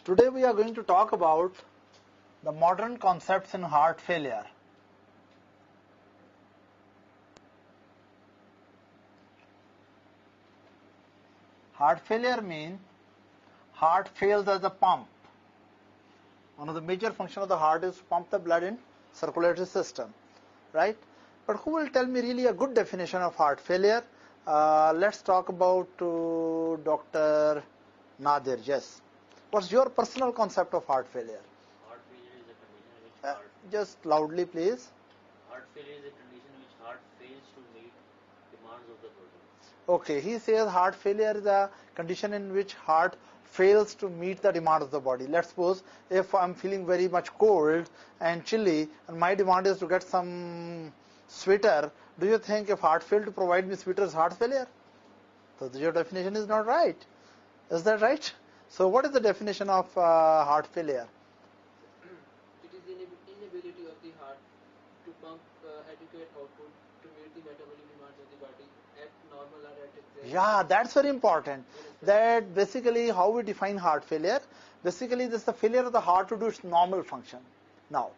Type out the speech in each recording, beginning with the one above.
Today we are going to talk about the modern concepts in heart failure. Heart failure means heart fails as a pump. One of the major functions of the heart is to pump the blood in circulatory system, right? But who will tell me really a good definition of heart failure? Let's talk about Dr. Nadir. Yes. What's your personal concept of heart failure? Heart failure is a condition in which heart... Just loudly, please. Heart failure is a condition in which heart fails to meet demands of the body. Okay, he says heart failure is a condition in which heart fails to meet the demand of the body. Let's suppose if I'm feeling very much cold and chilly and my demand is to get some sweater, do you think if heart failed to provide me sweater is heart failure? So your definition is not right. Is that right? So what is the definition of heart failure? It is inability of the heart to pump adequate output to meet the metabolic demands of the body at normal or at excess. Yeah, that's very important. That basically how we define heart failure. Basically this is the failure of the heart to do its normal function. Now,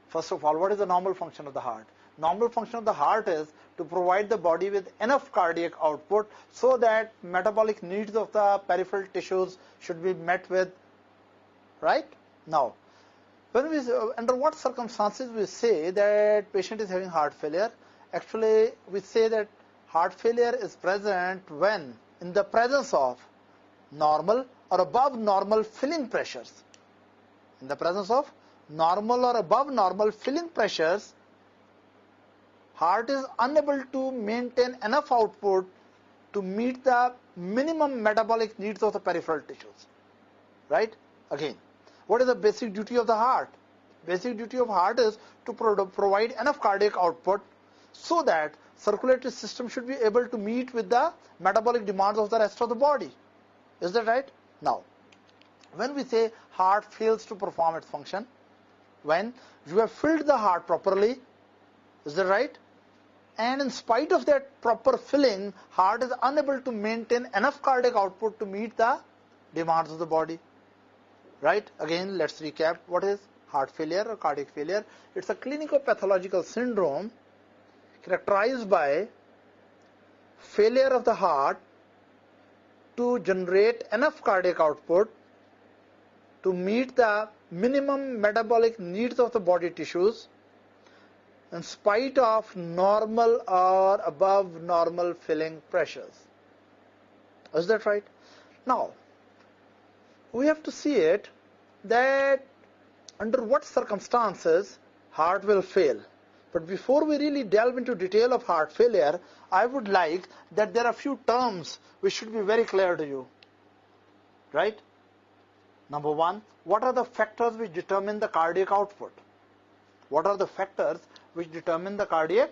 first of all, what is the normal function of the heart? Normal function of the heart is to provide the body with enough cardiac output so that metabolic needs of the peripheral tissues should be met with, right? Now, when we under what circumstances we say that patient is having heart failure? Actually, we say that heart failure is present when in the presence of normal or above normal filling pressures. In the presence of normal or above normal filling pressures, heart is unable to maintain enough output to meet the minimum metabolic needs of the peripheral tissues. Right? Again, what is the basic duty of the heart? Basic duty of heart is to provide enough cardiac output so that circulatory system should be able to meet with the metabolic demands of the rest of the body. Is that right? Now, when we say heart fails to perform its function, when you have filled the heart properly, is that right? And in spite of that proper filling, heart is unable to maintain enough cardiac output to meet the demands of the body. Right? Again, let's recap. What is heart failure or cardiac failure? It's a clinico-pathological syndrome characterized by failure of the heart to generate enough cardiac output to meet the minimum metabolic needs of the body tissues in spite of normal or above normal filling pressures. Is that right? Now, we have to see it that under what circumstances heart will fail. But before we really delve into detail of heart failure, I would like that there are a few terms which should be very clear to you. Right? Number one, what are the factors which determine the cardiac output? What are the factors which determine the cardiac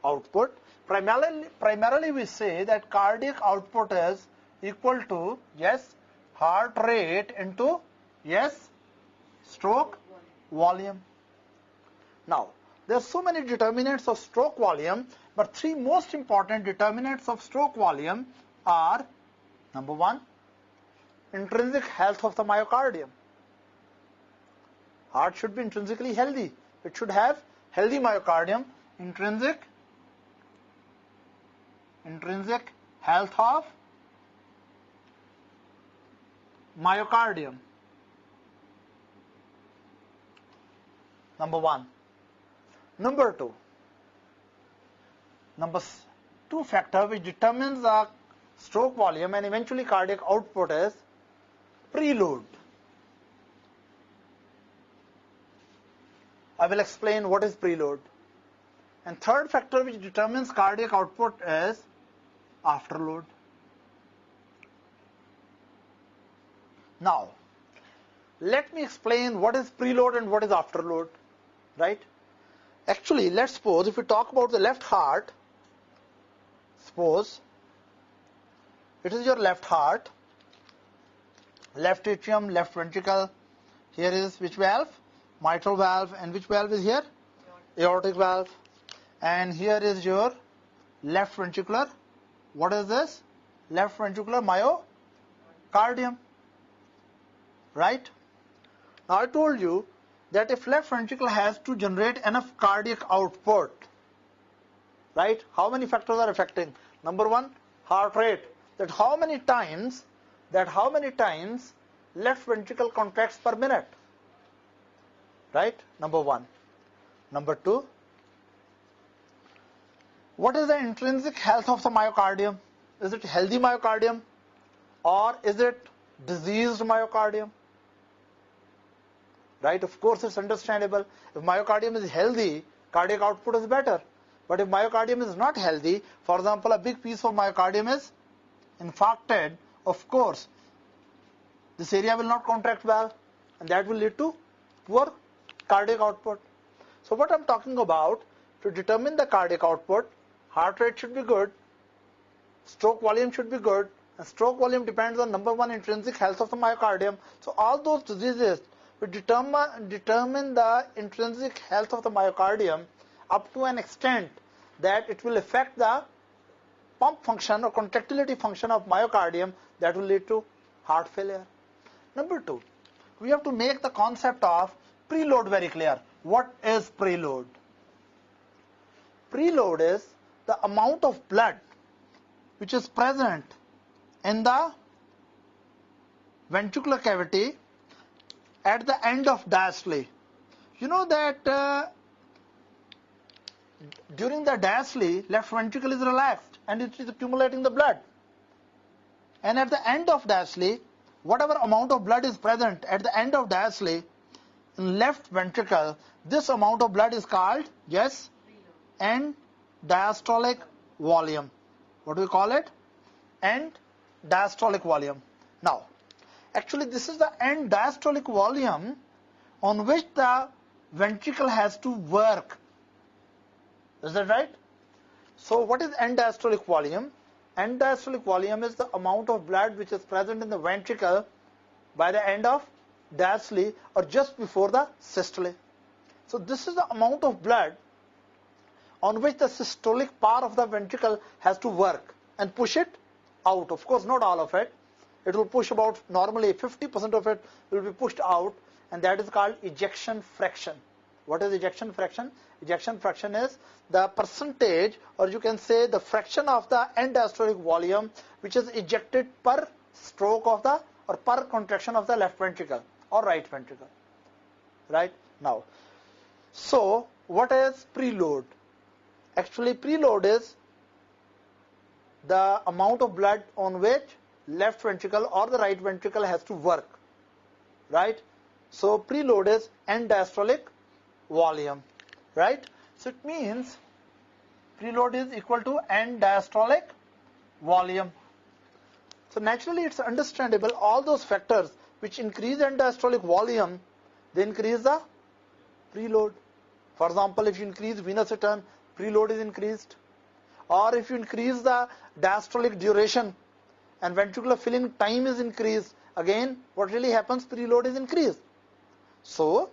output? Primarily we say that cardiac output is equal to, yes, heart rate into, yes, stroke volume. Now, there are so many determinants of stroke volume, but three most important determinants of stroke volume are, number one, intrinsic health of the myocardium. Heart should be intrinsically healthy. It should have healthy myocardium, intrinsic health of myocardium. Number one. Number two factor which determines the stroke volume and eventually cardiac output is preload. I will explain what is preload. And third factor which determines cardiac output is afterload. Now, let me explain what is preload and what is afterload. Right? Actually, let's suppose if we talk about the left heart, suppose it is your left heart, left atrium, left ventricle. Here is which valve? Mitral valve. And which valve is here? Aortic valve. And here is your left ventricular. What is this? Left ventricular myocardium. right? Now I told you that if left ventricle has to generate enough cardiac output, right? How many factors are affecting? Number one, heart rate. That how many times left ventricle contracts per minute, right? Number one. Number two, what is the intrinsic health of the myocardium? Is it healthy myocardium or is it diseased myocardium? Right? Of course, it's understandable. If myocardium is healthy, cardiac output is better. But if myocardium is not healthy, for example, a big piece of myocardium is infarcted, of course, this area will not contract well, and that will lead to poor cardiac output. So what I'm talking about, to determine the cardiac output, heart rate should be good, stroke volume should be good, and stroke volume depends on number one, intrinsic health of the myocardium. So all those diseases will determine the intrinsic health of the myocardium up to an extent that it will affect the pump function or contractility function of myocardium, that will lead to heart failure. Number two, we have to make the concept of preload very clear. What is preload? Preload is the amount of blood which is present in the ventricular cavity at the end of diastole. You know that during the diastole, left ventricle is relaxed and it is accumulating the blood. And at the end of diastole, whatever amount of blood is present at the end of diastole in left ventricle, this amount of blood is called, yes, end diastolic volume. What do we call it? End diastolic volume. Now, actually this is the end diastolic volume on which the ventricle has to work. Is that right? So what is end diastolic volume? End diastolic volume is the amount of blood which is present in the ventricle by the end of diastole or just before the systole. So this is the amount of blood on which the systolic part of the ventricle has to work and push it out. Of course, not all of it. It will push about, normally 50% of it will be pushed out, and that is called ejection fraction. What is ejection fraction? Ejection fraction is the percentage, or you can say the fraction of the end diastolic volume which is ejected per stroke of the, or per contraction of the left ventricle or right ventricle. Right? Now, so what is preload? Actually, preload is the amount of blood on which left ventricle or the right ventricle has to work. Right? So preload is end diastolic volume. Right? So it means preload is equal to end diastolic volume. So naturally it's understandable, all those factors which increase end diastolic volume, they increase the preload. For example, if you increase venous return, preload is increased. Or if you increase the diastolic duration and ventricular filling time is increased, again what really happens? Preload is increased. So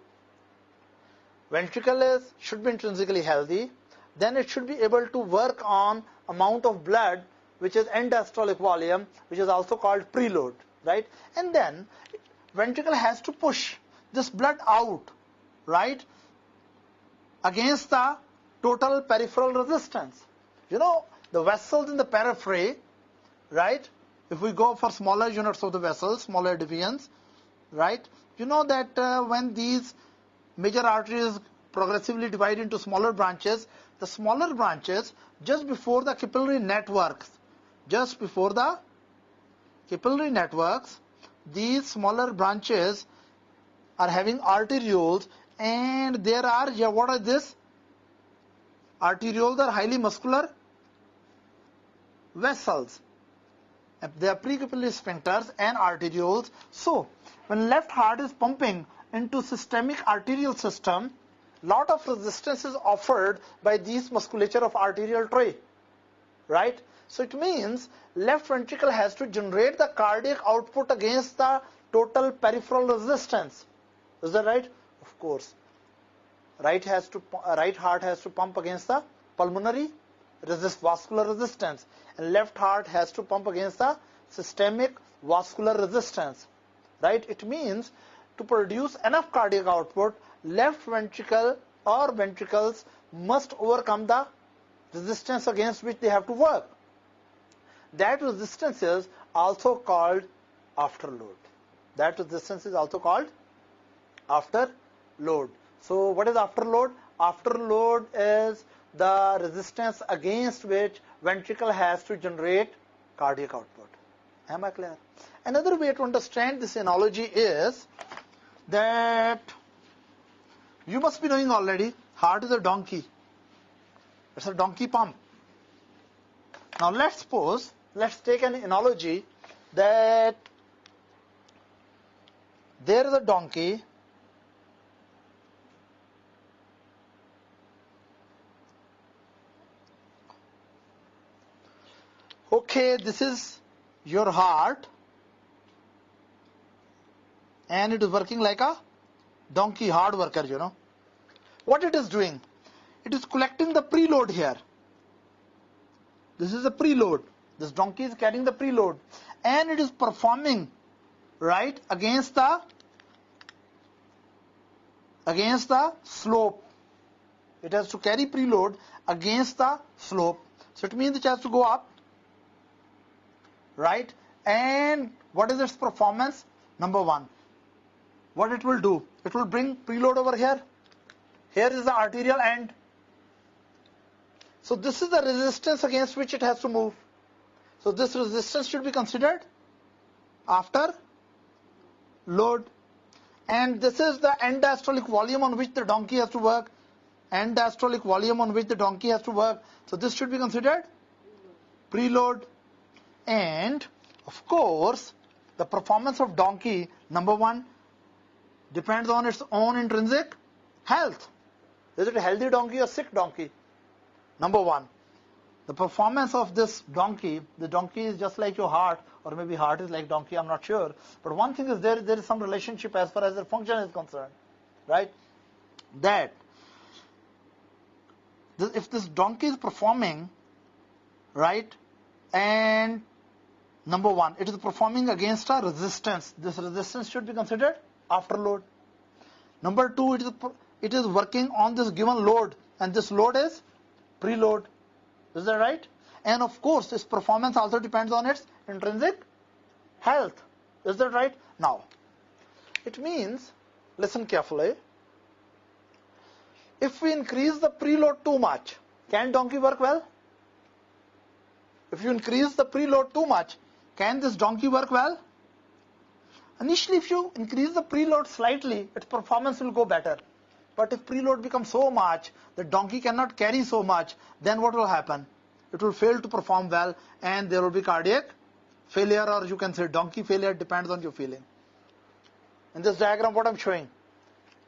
ventricle should be intrinsically healthy, then it should be able to work on amount of blood which is end diastolic volume, which is also called preload, right? And then ventricle has to push this blood out, right, against the total peripheral resistance. You know, the vessels in the periphery, right, if we go for smaller units of the vessels, smaller divisions, right, you know that when these major arteries progressively divide into smaller branches, the smaller branches, just before the capillary networks, these smaller branches are having arterioles, and there are, what are this? Arterioles are highly muscular vessels. They are precapillary sphincters and arterioles. So when left heart is pumping into systemic arterial system, lot of resistance is offered by these musculature of arterial tree, right? So it means left ventricle has to generate the cardiac output against the total peripheral resistance. Is that right? Of course. Right heart has to pump against the pulmonary vascular resistance, and left heart has to pump against the systemic vascular resistance. right? It means to produce enough cardiac output, left ventricle or ventricles must overcome the resistance against which they have to work. That resistance is also called afterload. That resistance is also called afterload. So what is afterload? Afterload is the resistance against which ventricle has to generate cardiac output. Am I clear? Another way to understand this analogy is that you must be knowing already, heart is a donkey. It's a donkey pump. Now let's take an analogy that there is a donkey okay, this is your heart and it is working like a donkey, hard worker, you know. What it is doing? It is collecting the preload here. This is a preload. This donkey is carrying the preload and it is performing, right, against the slope. It has to carry preload against the slope. So it means it has to go up, right? And what is its performance? Number one, what it will do? It will bring preload over here. Here is the arterial end. So this is the resistance against which it has to move. So this resistance should be considered after load. And this is the end diastolic volume on which the donkey has to work. End diastolic volume on which the donkey has to work. So this should be considered preload. And of course, the performance of donkey, number one, depends on its own intrinsic health. Is it a healthy donkey or sick donkey? Number one, the performance of this donkey, the donkey is just like your heart, or maybe heart is like donkey, I'm not sure. But one thing is there is some relationship as far as the function is concerned, right? That if this donkey is performing, right, and number one, it is performing against a resistance. This resistance should be considered afterload. Number two, it is working on this given load, and this load is preload. Is that right? And of course, its performance also depends on its intrinsic health. Is that right? Now, it means, listen carefully, if we increase the preload too much, can donkey work well? If you increase the preload too much, can this donkey work well? Initially, if you increase the preload slightly, its performance will go better. But if preload becomes so much, the donkey cannot carry so much, then what will happen? It will fail to perform well and there will be cardiac failure, or you can say donkey failure, depends on your feeling. In this diagram, what I'm showing?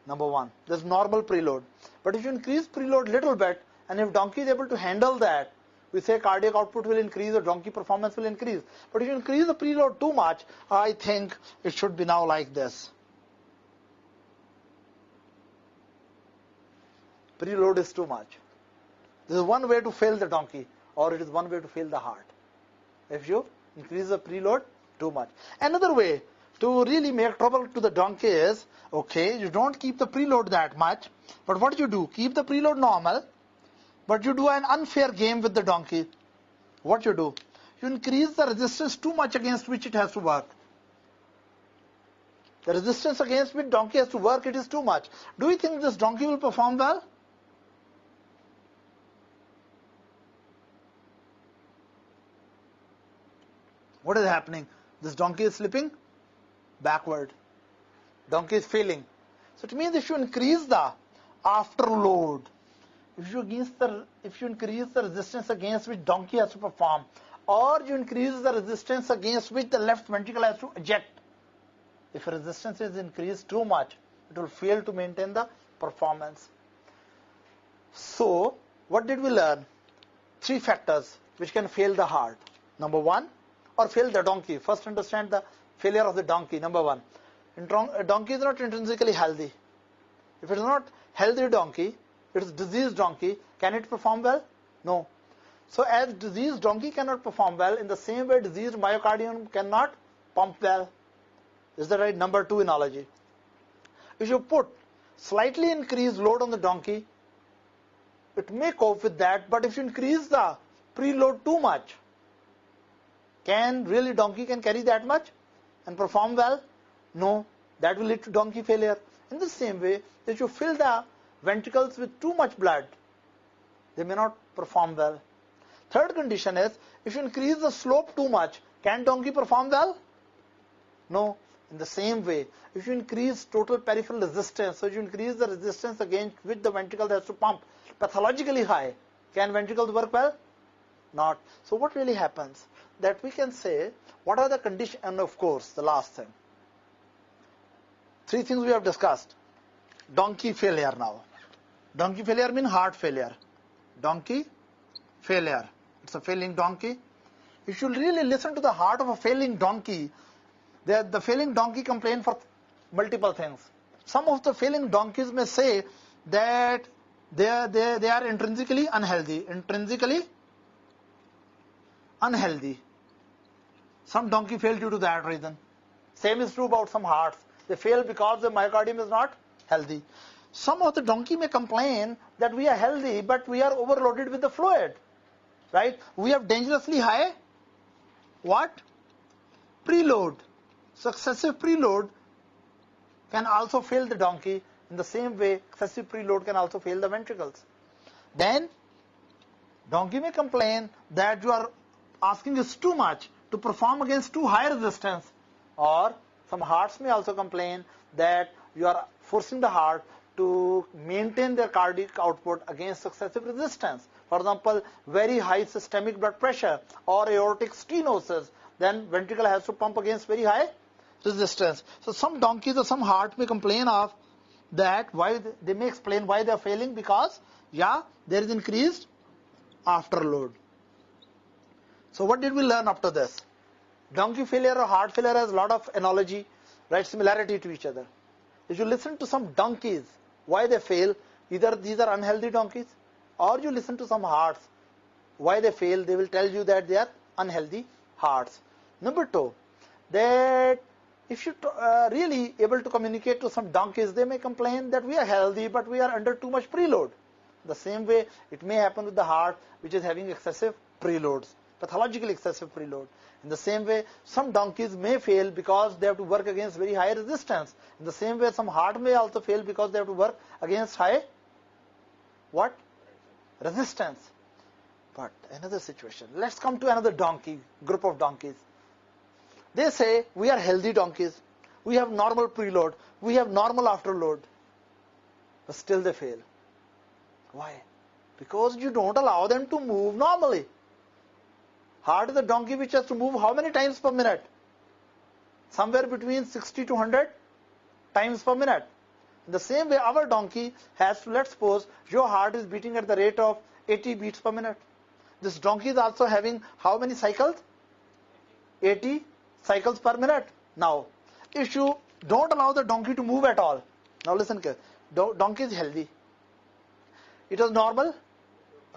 Number one, there's normal preload. But if you increase preload little bit, and if donkey is able to handle that, we say cardiac output will increase or donkey performance will increase. But if you increase the preload too much, I think it should be now like this. Preload is too much. This is one way to fail the donkey, or it is one way to fail the heart. If you increase the preload too much. Another way to really make trouble to the donkey is, okay, you don't keep the preload that much, but what you do? Keep the preload normal, but you do an unfair game with the donkey. What you do? You increase the resistance too much against which it has to work. The resistance against which donkey has to work, it is too much. Do you think this donkey will perform well? What is happening? This donkey is slipping backward. Donkey is failing. So it means if you increase the afterload, if you increase the resistance against which donkey has to perform, or you increase the resistance against which the left ventricle has to eject, if resistance is increased too much, it will fail to maintain the performance. So, what did we learn? 3 factors which can fail the heart. Number one, or fail the donkey. First, understand the failure of the donkey. Number one, a donkey is not intrinsically healthy. If it is not healthy donkey, it is diseased donkey, can it perform well? No. So as diseased donkey cannot perform well, in the same way diseased myocardium cannot pump well. Is that right? Number 2 analogy. If you put slightly increased load on the donkey, it may cope with that, but if you increase the preload too much, can really donkey can carry that much and perform well? No, that will lead to donkey failure. In the same way, if you fill the ventricles with too much blood, they may not perform well. Third condition is, if you increase the slope too much, can donkey perform well? No. In the same way, if you increase total peripheral resistance, so you increase the resistance against which the ventricle has to pump pathologically high, can ventricles work well? Not. So what really happens? That we can say, what are the conditions, and of course, the last thing. 3 things we have discussed. Donkey failure now. Donkey failure means heart failure. Donkey failure. It's a failing donkey. You should really listen to the heart of a failing donkey. The failing donkey complain for multiple things. Some of the failing donkeys may say that they are intrinsically unhealthy. Intrinsically unhealthy. Some donkey fail due to that reason. Same is true about some hearts. They fail because the myocardium is not healthy. Some of the donkey may complain that we are healthy, but we are overloaded with the fluid. Right? We have dangerously high what? Preload. Successive preload can also fail the donkey. In the same way, excessive preload can also fail the ventricles. Then, donkey may complain that you are asking us too much to perform against too high resistance. Or some hearts may also complain that you are forcing the heart to maintain their cardiac output against excessive resistance. For example, very high systemic blood pressure or aortic stenosis, then ventricle has to pump against very high resistance. So some donkeys or some heart may complain of that. Why they may explain why they are failing, because there is increased afterload. So what did we learn after this? Donkey failure or heart failure has a lot of analogy, right? Similarity to each other. If you listen to some donkeys, why they fail, either these are unhealthy donkeys, or you listen to some hearts, why they fail, they will tell you that they are unhealthy hearts. Number 2, that if you really able to communicate to some donkeys, they may complain that we are healthy, but we are under too much preload. The same way, it may happen with the heart, which is having excessive preloads, pathologically excessive preload. In the same way, some donkeys may fail because they have to work against very high resistance. In the same way, some heart may also fail because they have to work against high, what? Resistance. But another situation. Let's come to another donkey, group of donkeys. They say, we are healthy donkeys. We have normal preload. We have normal afterload. But still they fail. Why? Because you don't allow them to move normally. Heart is a donkey which has to move how many times per minute? Somewhere between 60 to 100 times per minute. In the same way, our donkey has to, let's suppose, your heart is beating at the rate of 80 beats per minute. This donkey is also having how many cycles? 80 cycles per minute. Now, if you don't allow the donkey to move at all, now listen, donkey is healthy. It is normal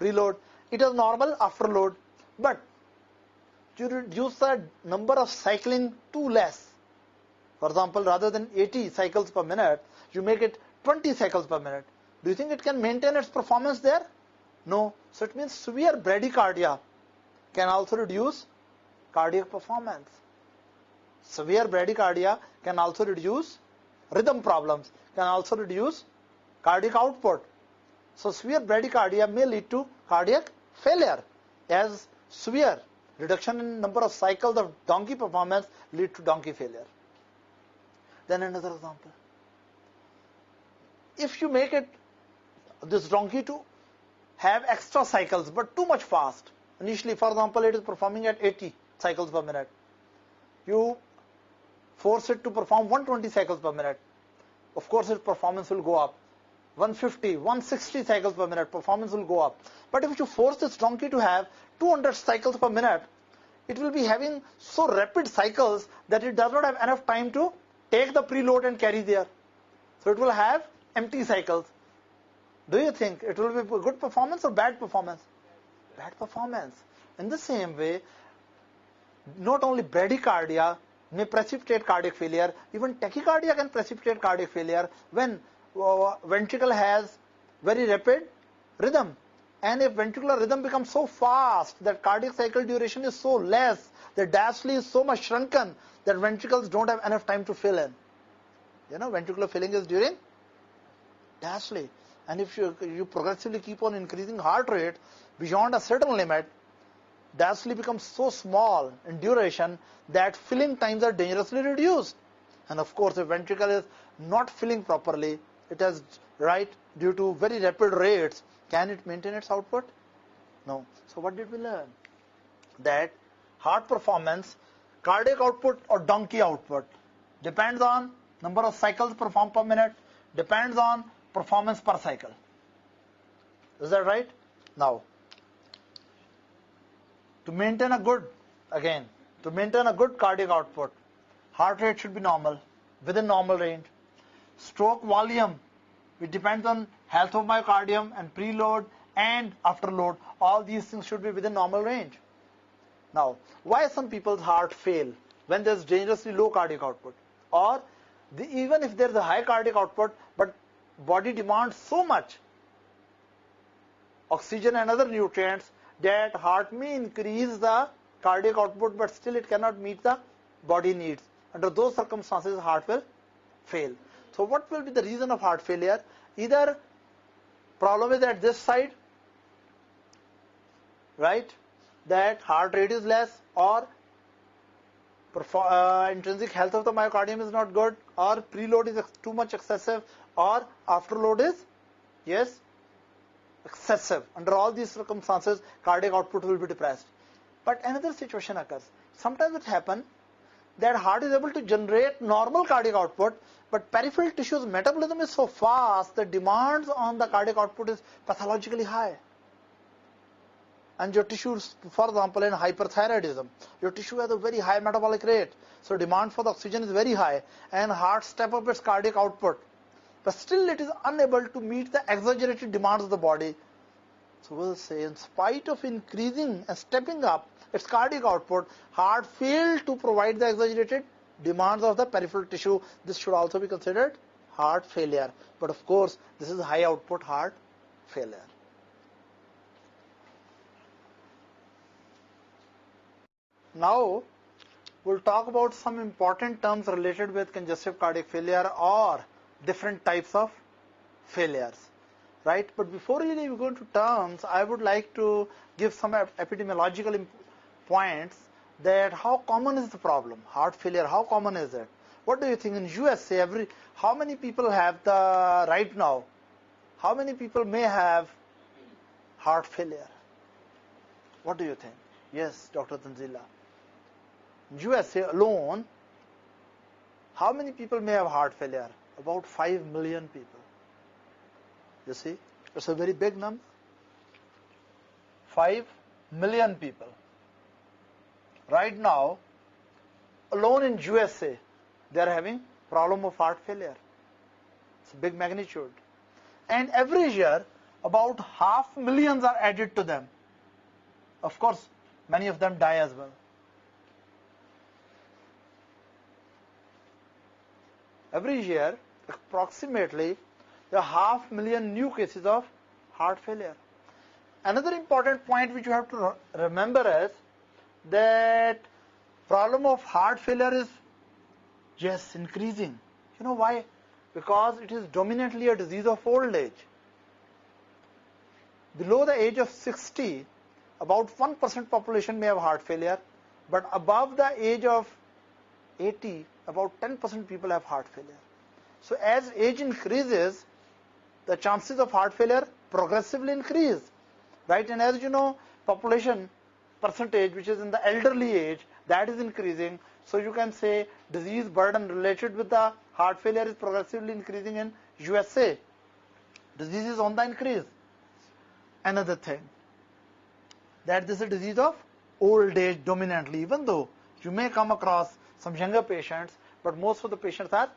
preload. It is normal afterload. But you reduce the number of cycling to less. For example, rather than 80 cycles per minute, you make it 20 cycles per minute. Do you think it can maintain its performance there? No. So it means severe bradycardia can also reduce cardiac performance. Severe bradycardia can also reduce rhythm problems, can also reduce cardiac output. So severe bradycardia may lead to cardiac failure, as severe reduction in number of cycles of donkey performance lead to donkey failure. Then another example. If you make it, this donkey to have extra cycles but too much fast. Initially, for example, it is performing at 80 cycles per minute. You force it to perform 120 cycles per minute. Of course, its performance will go up. 150, 160 cycles per minute, performance will go up. But if you force this donkey to have 200 cycles per minute, it will be having so rapid cycles that it does not have enough time to take the preload and carry there. So it will have empty cycles. Do you think it will be good performance or bad performance? Bad performance. In the same way, not only bradycardia may precipitate cardiac failure. Even tachycardia can precipitate cardiac failure when ventricle has very rapid rhythm. And if ventricular rhythm becomes so fast that cardiac cycle duration is so less, the diastole is so much shrunken that ventricles don't have enough time to fill in. Ventricular filling is during diastole. And if you progressively keep on increasing heart rate beyond a certain limit, diastole becomes so small in duration that filling times are dangerously reduced. And of course, if ventricle is not filling properly, it has, due to very rapid rates, can it maintain its output? No. So what did we learn? That heart performance, cardiac output or donkey output, depends on number of cycles performed per minute, depends on performance per cycle. Is that right? Now, to maintain a good cardiac output, heart rate should be normal, within normal range. Stroke volume, it depends on health of myocardium and preload and afterload. All these things should be within normal range. Now, why some people's heart fail when there's dangerously low cardiac output? Or even if there's a high cardiac output, but body demands so much oxygen and other nutrients that heart may increase the cardiac output, but still it cannot meet the body needs. Under those circumstances, heart will fail. So what will be the reason of heart failure? Either problem is at this side, that heart rate is less, or intrinsic health of the myocardium is not good, or preload is too much excessive, or afterload is, excessive. Under all these circumstances, cardiac output will be depressed. But another situation occurs. Sometimes it happens that heart is able to generate normal cardiac output, but peripheral tissue's metabolism is so fast that demands on the cardiac output is pathologically high. And your tissues, for example, in hyperthyroidism, your tissue has a very high metabolic rate, so demand for the oxygen is very high, and heart step up its cardiac output, but still it is unable to meet the exaggerated demands of the body. So we'll say, in spite of increasing and stepping up its cardiac output, heart failed to provide the exaggerated demands of the peripheral tissue. This should also be considered heart failure. But of course, this is high output heart failure. Now, we'll talk about some important terms related with congestive cardiac failure or different types of failures. But before really we go into terms, I would like to give some epidemiological points that how common is the problem? Heart failure, how common is it? What do you think in USA, how many people have right now, how many people may have heart failure? What do you think? Yes, Dr. Tanzila. In USA alone, how many people may have heart failure? About 5 million people. You see, it's a very big number. 5 million people. Right now, alone in USA, they are having problem of heart failure. It's a big magnitude. And every year, about 500,000 are added to them. Of course, many of them die as well. Every year, approximately, there are 500,000 new cases of heart failure. Another important point which you have to remember is that problem of heart failure is just increasing. You know why? Because it is dominantly a disease of old age. Below the age of 60, about 1% population may have heart failure, but above the age of 80, about 10% people have heart failure. So as age increases, the chances of heart failure progressively increase, And as you know, population percentage, which is in the elderly age, that is increasing. So you can say disease burden related with the heart failure is progressively increasing in USA. Disease is on the increase. Another thing, that this is a disease of old age dominantly, even though you may come across some younger patients, but most of the patients are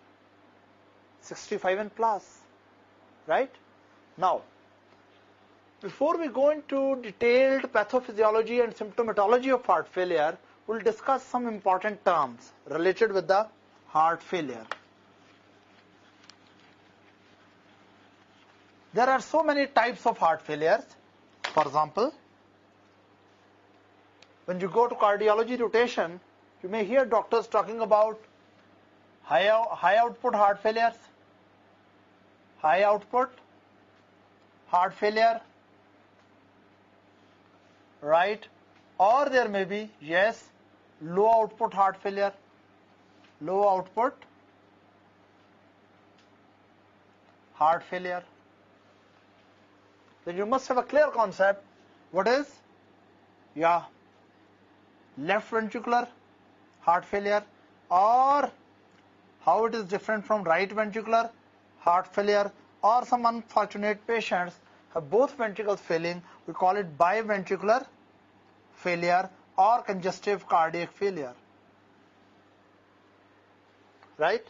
65 and plus, Now, before we go into detailed pathophysiology and symptomatology of heart failure, we'll discuss some important terms related with the heart failure. There are so many types of heart failures. For example, when you go to cardiology rotation, you may hear doctors talking about high output heart failures, high output heart failure, right? Or there may be, yes, low output heart failure, low output heart failure. Then you must have a clear concept. What is? Yeah, left ventricular heart failure, or how it is different from right ventricular heart failure, or some unfortunate patients have both ventricles failing. We call it biventricular failure or congestive cardiac failure. Right?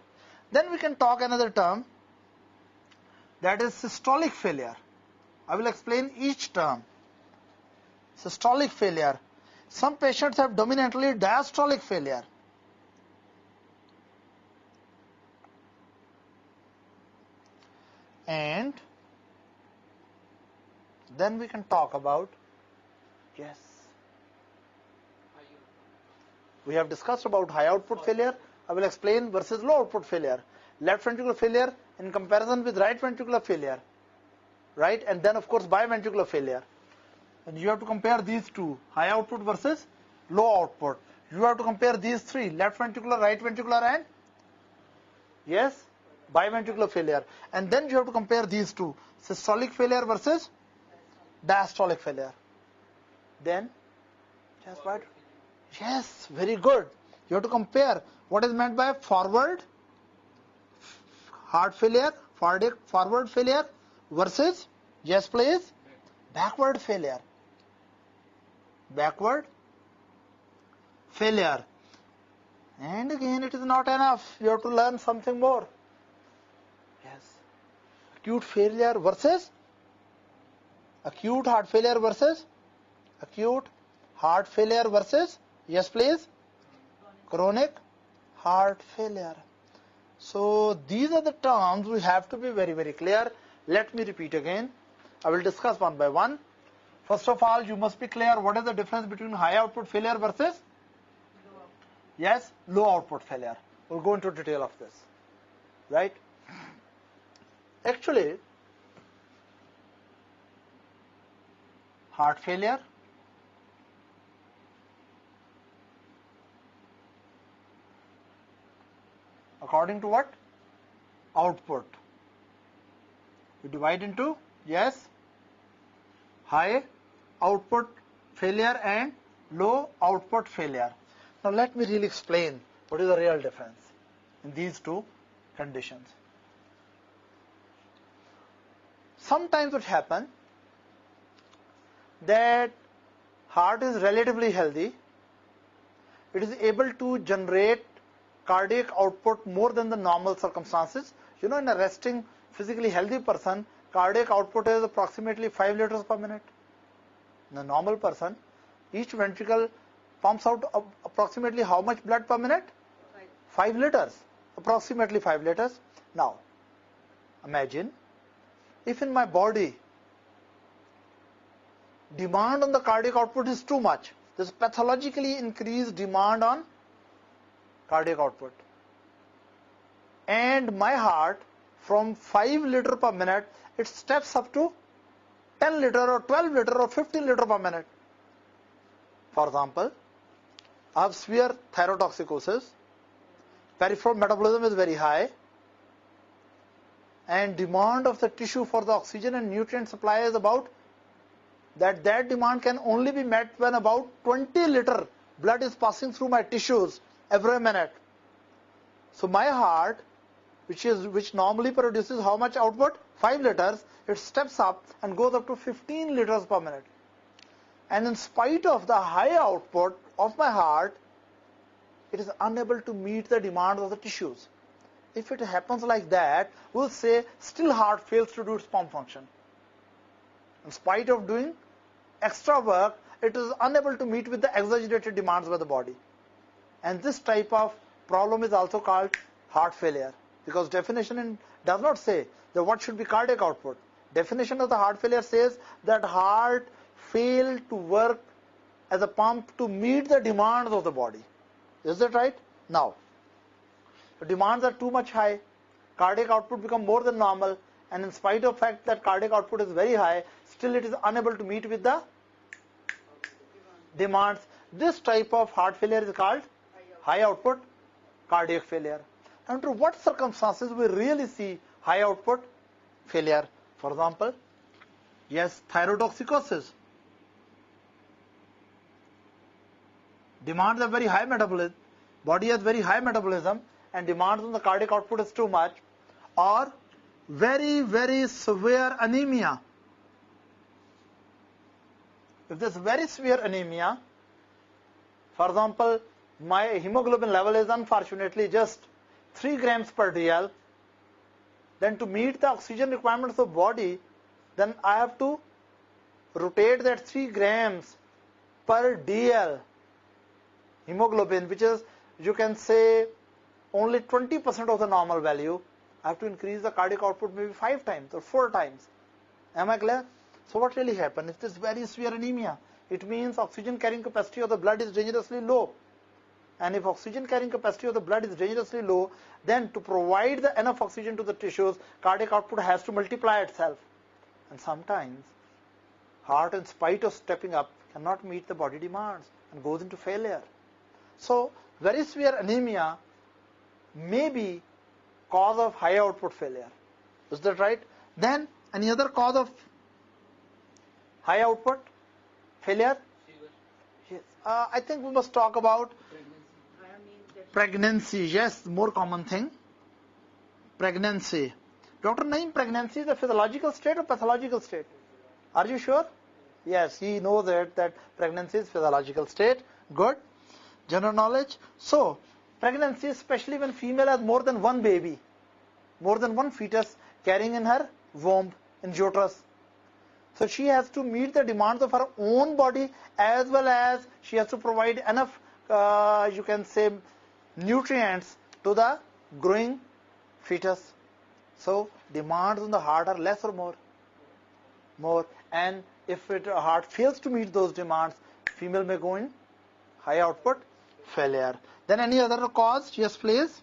Then we can talk another term, that is systolic failure. I will explain each term. Systolic failure. Some patients have dominantly diastolic failure. And then we can talk about, yes, we have discussed about high output failure. I will explain versus low output failure. Left ventricular failure in comparison with right ventricular failure. Right? And then of course biventricular failure. And you have to compare these two, high output versus low output. You have to compare these three, left ventricular, right ventricular, and yes, biventricular failure. And then you have to compare these two, systolic failure versus diastolic failure. Then, just what? Yes, very good. You have to compare what is meant by forward heart failure, forward failure versus, yes please, backward failure. Backward failure. And again, it is not enough. You have to learn something more. Yes. Acute failure versus acute heart failure versus acute heart failure versus, yes please, chronic heart failure. So these are the terms we have to be very, very clear. Let me repeat again. I will discuss one by one. First of all, you must be clear what is the difference between high output failure versus, yes, low output failure. We'll go into detail of this. Right? Actually, heart failure according to what? Output. We divide into, yes, high output failure and low output failure. Now let me really explain what is the real difference in these two conditions. Sometimes it happens that heart is relatively healthy. It is able to generate cardiac output more than the normal circumstances. You know, in a resting, physically healthy person, cardiac output is approximately 5 liters per minute. In a normal person, each ventricle pumps out approximately how much blood per minute? 5 liters. Approximately 5 liters. Now, imagine if in my body demand on the cardiac output is too much. There's pathologically increased demand on cardiac output. And my heart, from 5 liter per minute, it steps up to 10 liter or 12 liter or 15 liter per minute. For example, I have severe thyrotoxicosis, peripheral metabolism is very high, and demand of the tissue for the oxygen and nutrient supply is about, that demand can only be met when about 20 liter blood is passing through my tissues every minute. So my heart, which normally produces how much output? 5 liters, it steps up and goes up to 15 liters per minute. And in spite of the high output of my heart, it is unable to meet the demands of the tissues. If it happens like that, we'll say still heart fails to do its pump function. In spite of doing extra work, it is unable to meet with the exaggerated demands by the body. And this type of problem is also called heart failure, because definition does not say that what should be cardiac output. Definition of the heart failure says that heart failed to work as a pump to meet the demands of the body. Is that right? Now, the demands are too much high, cardiac output become more than normal, and in spite of the fact that cardiac output is very high, still it is unable to meet with the demands. This type of heart failure is called high output cardiac failure. Under what circumstances we really see high output failure? For example, yes, thyrotoxicosis. Demands are very high metabolism, body has very high metabolism, and demands on the cardiac output is too much. Or very, very severe anemia. If there's very severe anemia, for example, my hemoglobin level is unfortunately just 3 grams per dl, then to meet the oxygen requirements of body, then I have to rotate that 3 grams per dl hemoglobin, which is, you can say, only 20% of the normal value. I have to increase the cardiac output maybe 5 times or 4 times. Am I clear? So what really happens? If this very severe anemia, it means oxygen carrying capacity of the blood is dangerously low. And if oxygen carrying capacity of the blood is dangerously low, then to provide the enough oxygen to the tissues, cardiac output has to multiply itself. And sometimes, heart, in spite of stepping up, cannot meet the body demands and goes into failure. So, very severe anemia may be cause of high output failure. Is that right? Then, any other cause of high output failure? Yes. I think we must talk about pregnancy. Yes, more common thing. Pregnancy. Dr. Naeem, pregnancy is a physiological state or pathological state? Are you sure? Yes, he knows that pregnancy is physiological state. Good. General knowledge. So, pregnancy, especially when female has more than one baby, more than one fetus carrying in her womb, in uterus. So she has to meet the demands of her own body, as well as she has to provide enough, you can say, nutrients to the growing fetus. So demands on the heart are less or more? More. And if heart fails to meet those demands, female may go in high output failure. Then any other cause? Yes, please.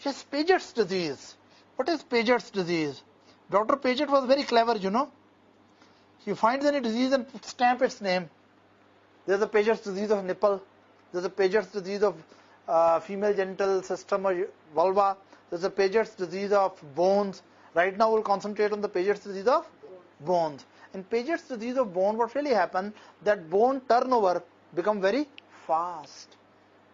Yes, Paget's disease. What is Paget's disease? Dr. Paget was very clever, you know. He finds any disease and stamp its name. There's a Paget's disease of nipple. There's a Paget's disease of female genital system or vulva. There's a Paget's disease of bones. Right now we'll concentrate on the Paget's disease of bones. In Paget's disease of bone, what really happens? That bone turnover become very fast.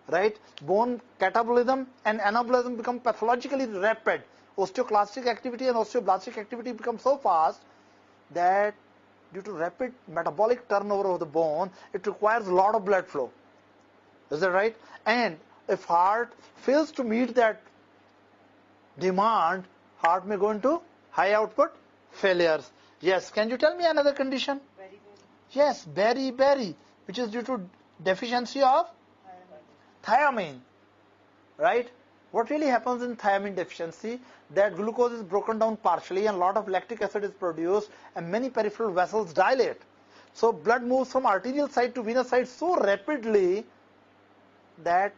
Right? Bone catabolism and anabolism become pathologically rapid. Osteoclastic activity and osteoblastic activity become so fast that due to rapid metabolic turnover of the bone, it requires a lot of blood flow. Is that right? And if heart fails to meet that demand, heart may go into high output failures. Yes, can you tell me another condition? Yes, beriberi, which is due to deficiency of thiamine. Right? What really happens in thiamine deficiency? That glucose is broken down partially and a lot of lactic acid is produced and many peripheral vessels dilate. So blood moves from arterial side to venous side so rapidly that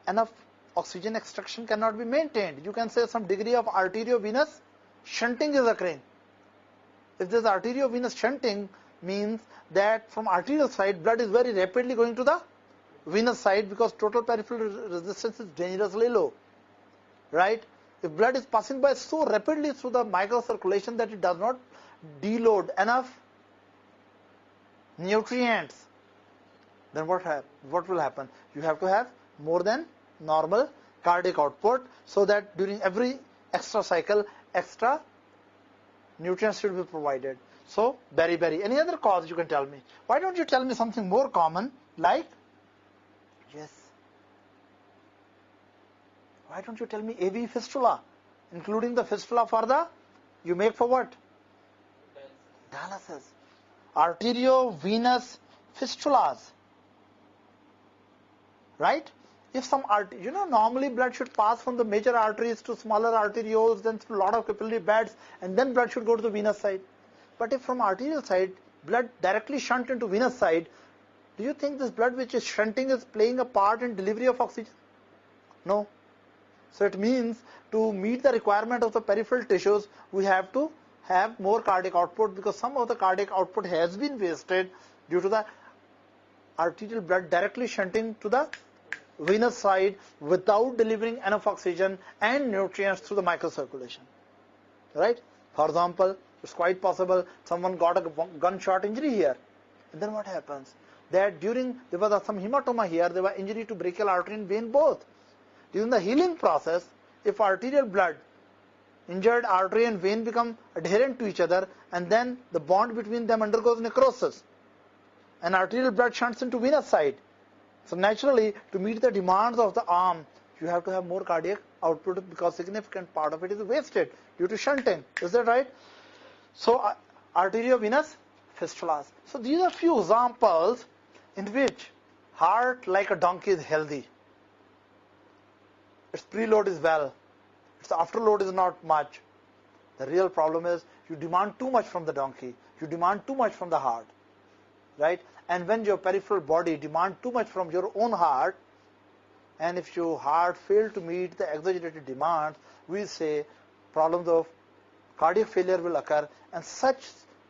enough oxygen extraction cannot be maintained. You can say some degree of arteriovenous shunting is occurring. If there is arteriovenous shunting, means that from arterial side blood is very rapidly going to the venous side because total peripheral resistance is dangerously low. Right? If blood is passing by so rapidly through the microcirculation that it does not deload enough nutrients, then what will happen? You have to have more than normal cardiac output so that during every extra cycle, extra nutrients should be provided. So, beriberi. Any other cause you can tell me? Why don't you tell me something more common like, yes, why don't you tell me AV fistula, including the fistula for the, you make for what? Dialysis. Arteriovenous fistulas. right? If some normally blood should pass from the major arteries to smaller arterioles, then through a lot of capillary beds, and then blood should go to the venous side. But if from arterial side, blood directly shunt into venous side, do you think this blood which is shunting is playing a part in delivery of oxygen? No. So it means to meet the requirement of the peripheral tissues, we have to have more cardiac output, because some of the cardiac output has been wasted due to the arterial blood directly shunting to the venous side without delivering enough oxygen and nutrients through the microcirculation. Right? For example, it's quite possible someone got a gunshot injury here. And then what happens? That there was some hematoma here, there was injury to brachial artery and vein both. During the healing process, if arterial blood, injured artery and vein become adherent to each other, and then the bond between them undergoes necrosis, and arterial blood shunts into venous side. So naturally, to meet the demands of the arm, you have to have more cardiac output, because significant part of it is wasted due to shunting. Is that right? So arteriovenous fistulas. So these are few examples in which heart, like a donkey, is healthy. Its preload is well. Its afterload is not much. The real problem is you demand too much from the donkey. You demand too much from the heart. Right? And when your peripheral body demands too much from your own heart, and if your heart fails to meet the exaggerated demands, we say problems of cardiac failure will occur. And such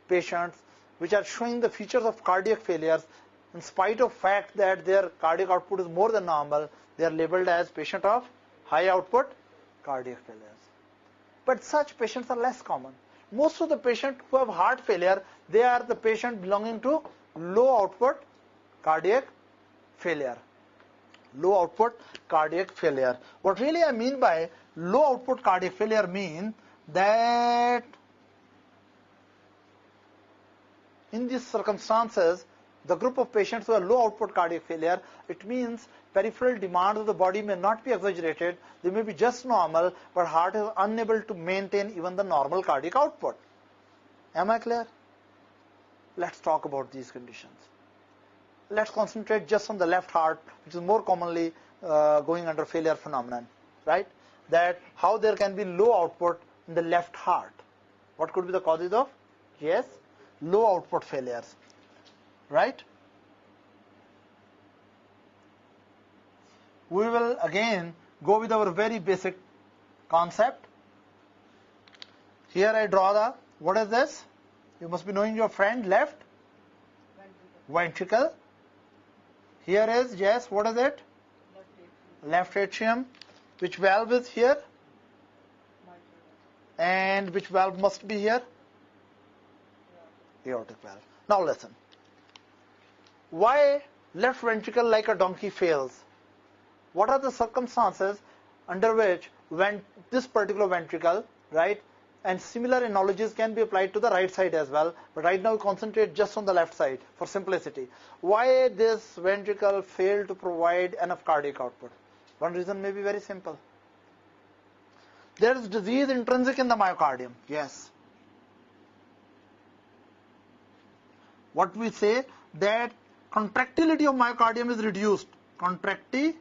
patients which are showing the features of cardiac failures, in spite of fact that their cardiac output is more than normal, they are labeled as patient of high output cardiac failures. But such patients are less common. Most of the patients who have heart failure, they are the patient belonging to low output cardiac failure. Low output cardiac failure. What really I mean by low output cardiac failure mean that in these circumstances, the group of patients who have low output cardiac failure, it means peripheral demands of the body may not be exaggerated, they may be just normal, but heart is unable to maintain even the normal cardiac output. Am I clear? Let's talk about these conditions. Let's concentrate just on the left heart, which is more commonly going under failure phenomenon, right? That how there can be low output in the left heart. What could be the causes of? Yes, low output failures, right? We will again go with our very basic concept. Here I draw the, what is this? You must be knowing your friend, left ventricle. Here is, yes, what is it? Left atrium. Which valve is here? And which valve must be here? Aortic valve. Now listen. Why left ventricle like a donkey fails? What are the circumstances under which when this particular ventricle, right, and similar analogies can be applied to the right side as well, but right now we concentrate just on the left side for simplicity. Why this ventricle failed to provide enough cardiac output? One reason may be very simple. There is disease intrinsic in the myocardium. Yes. What we say that contractility of myocardium is reduced. Contractility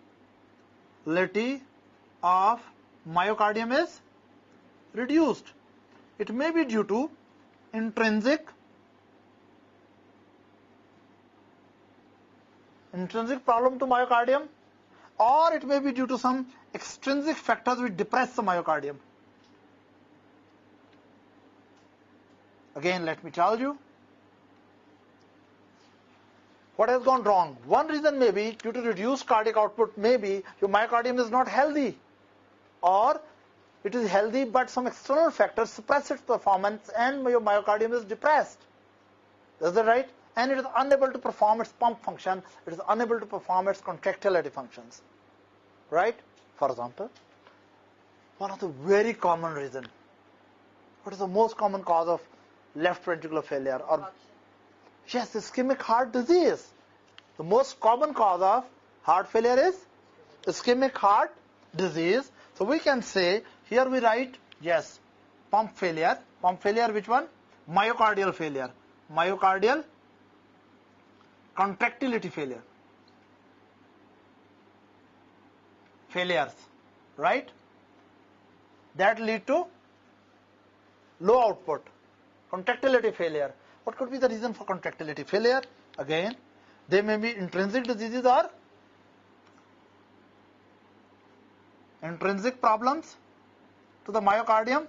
of myocardium is reduced. It may be due to intrinsic problem to myocardium, or it may be due to some extrinsic factors which depress the myocardium. Again, let me tell you what has gone wrong. One reason may be due to reduced cardiac output, maybe your myocardium is not healthy, or it is healthy but some external factors suppress its performance and your myocardium is depressed. Is that right? And it is unable to perform its pump function, it is unable to perform its contractility functions. Right? For example, one of the very common reasons. What is the most common cause of left ventricular failure? Or yes, ischemic heart disease. The most common cause of heart failure is ischemic heart disease. So we can say, here we write, yes, pump failure. Pump failure, which one? Myocardial failure. Myocardial contractility failure. failures, right? That lead to low output, contractility failure. What could be the reason for contractility failure? Again, they may be intrinsic diseases or intrinsic problems to the myocardium,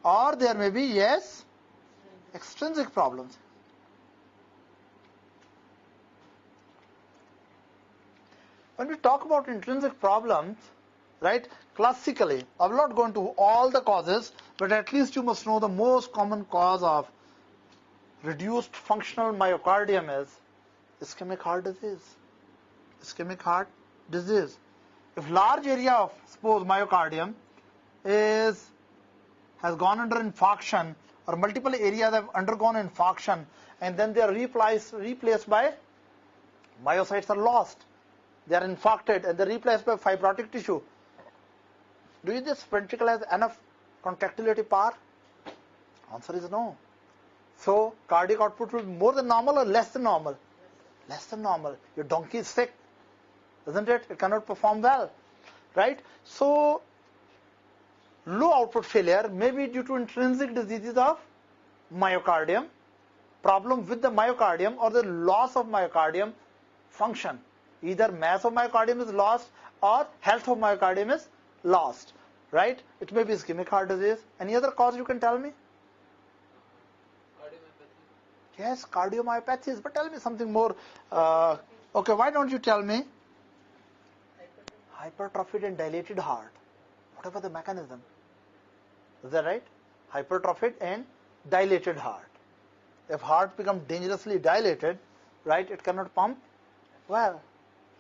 or there may be, yes, extrinsic problems. When we talk about intrinsic problems, right, classically, I will not go into all the causes, but at least you must know the most common cause of reduced functional myocardium is ischemic heart disease. Ischemic heart disease. If large area of, suppose, myocardium has gone under infarction, or multiple areas have undergone infarction, and then they are replaced by myocytes are lost. They are infarcted and they are replaced by fibrotic tissue. Do this ventricle has enough contractility power? Answer is no. So cardiac output will be more than normal or less than normal? Less than normal. Your donkey is sick, isn't it? It cannot perform well, right? So low output failure may be due to intrinsic diseases of myocardium, problem with the myocardium, or the loss of myocardium function. Either mass of myocardium is lost or health of myocardium is lost, right? It may be ischemic heart disease. Any other cause you can tell me? Cardiomyopathy. Yes, cardiomyopathies. But tell me something more. Okay, why don't you tell me? Hypertrophied and dilated heart. Whatever the mechanism. Is that right? Hypertrophied and dilated heart. If heart becomes dangerously dilated, right, it cannot pump well.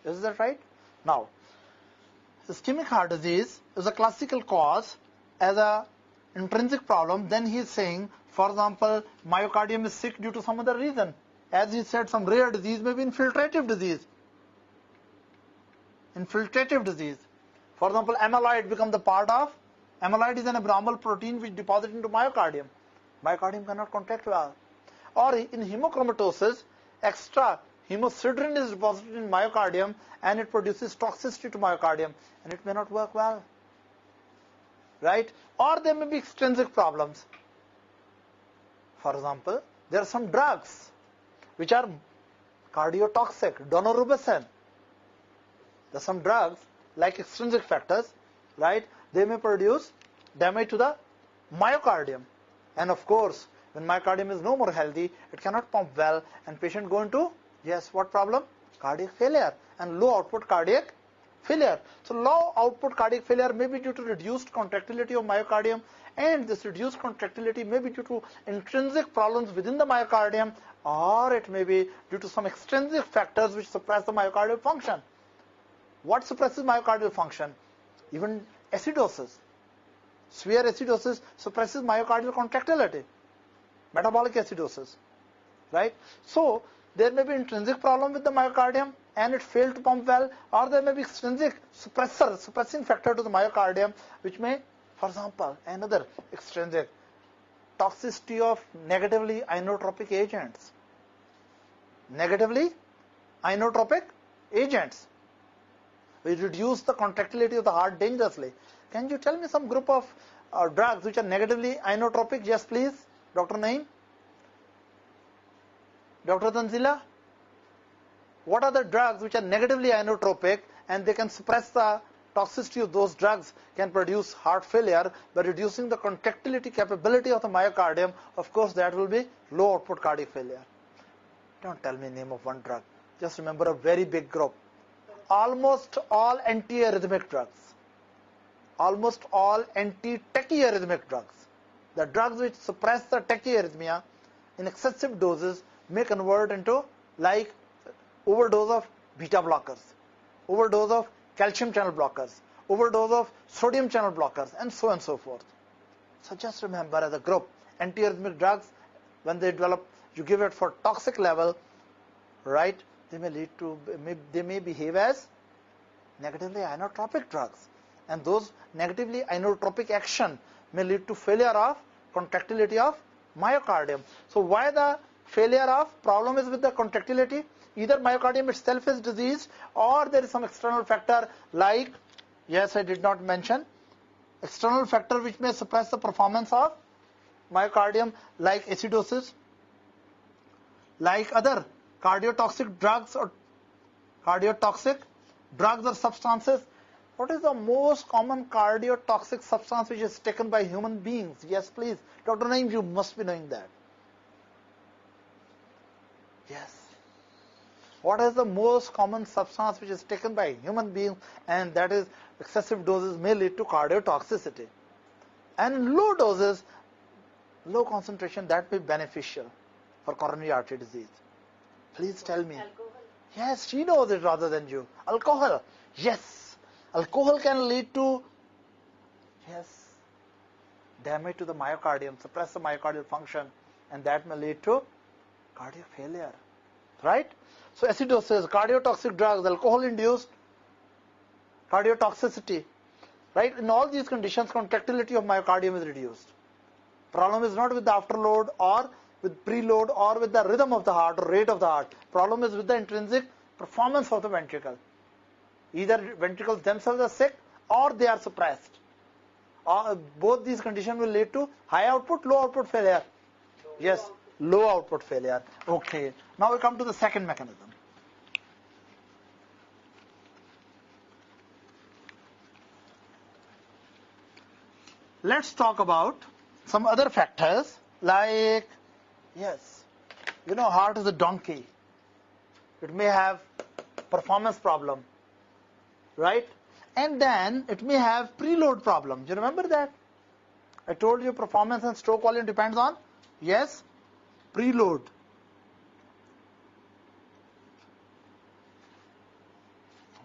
Is that right? Now, ischemic heart disease is a classical cause as a intrinsic problem. Then he is saying, for example, myocardium is sick due to some other reason. As he said, some rare disease, maybe infiltrative disease. Infiltrative disease. For example, amyloid becomes the part of, amyloid is an abnormal protein which deposits into myocardium. Myocardium cannot contract well. Or in hemochromatosis, extra hemosiderin is deposited in myocardium and it produces toxicity to myocardium and it may not work well, right? Or there may be extrinsic problems. For example, there are some drugs which are cardiotoxic, donorubicin. There are some drugs like extrinsic factors, right? They may produce damage to the myocardium, and of course, when myocardium is no more healthy, it cannot pump well, and patient go into, yes, what problem? Cardiac failure and low output cardiac failure. So low output cardiac failure may be due to reduced contractility of myocardium, and this reduced contractility may be due to intrinsic problems within the myocardium, or it may be due to some extrinsic factors which suppress the myocardial function. What suppresses myocardial function? Even acidosis. Severe acidosis suppresses myocardial contractility. Metabolic acidosis, right? So there may be intrinsic problem with the myocardium and it failed to pump well, or there may be extrinsic suppressing factor to the myocardium, which may, for example, another extrinsic, toxicity of negatively inotropic agents. Negatively inotropic agents. We reduce the contractility of the heart dangerously. Can you tell me some group of drugs which are negatively inotropic? Yes, please. Dr. Naeem? Dr. Tanzila? What are the drugs which are negatively inotropic and they can suppress the toxicity of those drugs, can produce heart failure by reducing the contractility capability of the myocardium? Of course, that will be low output cardiac failure. Don't tell me the name of one drug. Just remember a very big group. Almost all antiarrhythmic drugs. Almost all anti-tachyarrhythmic drugs. The drugs which suppress the tachyarrhythmia in excessive doses may convert into like overdose of beta blockers, overdose of calcium channel blockers, overdose of sodium channel blockers, and so on and so forth. So just remember, as a group, antiarrhythmic drugs, when they develop, you give it for toxic level, right? They may lead to, they may behave as negatively inotropic drugs, and those negatively inotropic action may lead to failure of contractility of myocardium. So why the failure of problem is with the contractility? Either myocardium itself is diseased, or there is some external factor like Yes, I did not mention. External factor which may suppress the performance of myocardium, like acidosis, like other cardiotoxic drugs or substances. What is the most common cardiotoxic substance which is taken by human beings? Yes, please. Dr. Naeem, you must be knowing that. Yes. What is the most common substance which is taken by human beings, and that is excessive doses may lead to cardiotoxicity. And in low doses, low concentration, that may be beneficial for coronary artery disease. Please tell me. Alcohol. Yes, she knows it rather than you. Alcohol. Yes. Alcohol can lead to, yes, damage to the myocardium, suppress the myocardial function, and that may lead to cardiac failure. Right? So acidosis, cardiotoxic drugs, alcohol-induced cardiotoxicity. Right? In all these conditions, contractility of myocardium is reduced. Problem is not with the afterload or with preload or with the rhythm of the heart or rate of the heart. Problem is with the intrinsic performance of the ventricle. Either ventricles themselves are sick or they are suppressed. Both these conditions will lead to high output, low output failure. Yes, low output failure. Okay. Now we come to the second mechanism. Let's talk about some other factors like, yes, you know, heart is a donkey. It may have performance problem, right? And then it may have preload problem. Do you remember that? I told you performance and stroke volume depends on, yes, preload.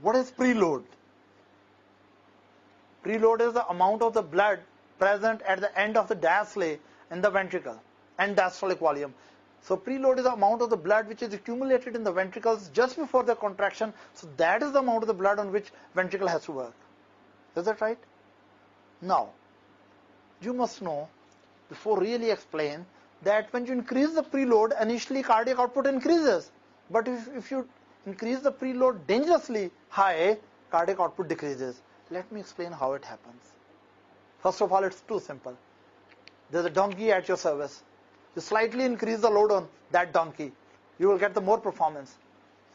What is preload? Preload is the amount of the blood present at the end of the diastole in the ventricle and diastolic volume. So preload is the amount of the blood which is accumulated in the ventricles just before the contraction. So that is the amount of the blood on which ventricle has to work. Is that right? Now, you must know, before really explain, that when you increase the preload, initially cardiac output increases. But if you increase the preload dangerously high, cardiac output decreases. Let me explain how it happens. First of all, it's too simple. There's a donkey at your service. You slightly increase the load on that donkey, you will get the more performance.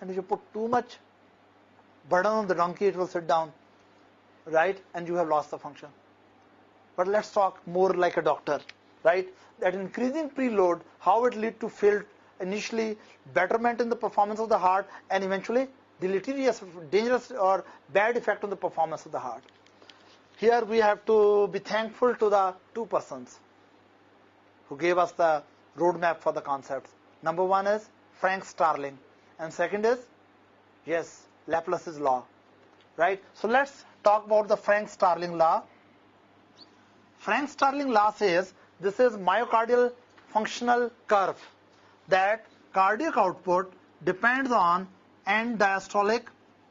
And if you put too much burden on the donkey, it will sit down, right? And you have lost the function. But let's talk more like a doctor, right? That increasing preload, how it lead to failed initially, betterment in the performance of the heart, and eventually deleterious, dangerous or bad effect on the performance of the heart. Here we have to be thankful to the two persons who gave us the roadmap for the concepts. Number one is Frank Starling, and second is, yes, Laplace's law, right? So let's talk about the Frank Starling law. Frank Starling law says this is myocardial functional curve, that cardiac output depends on end diastolic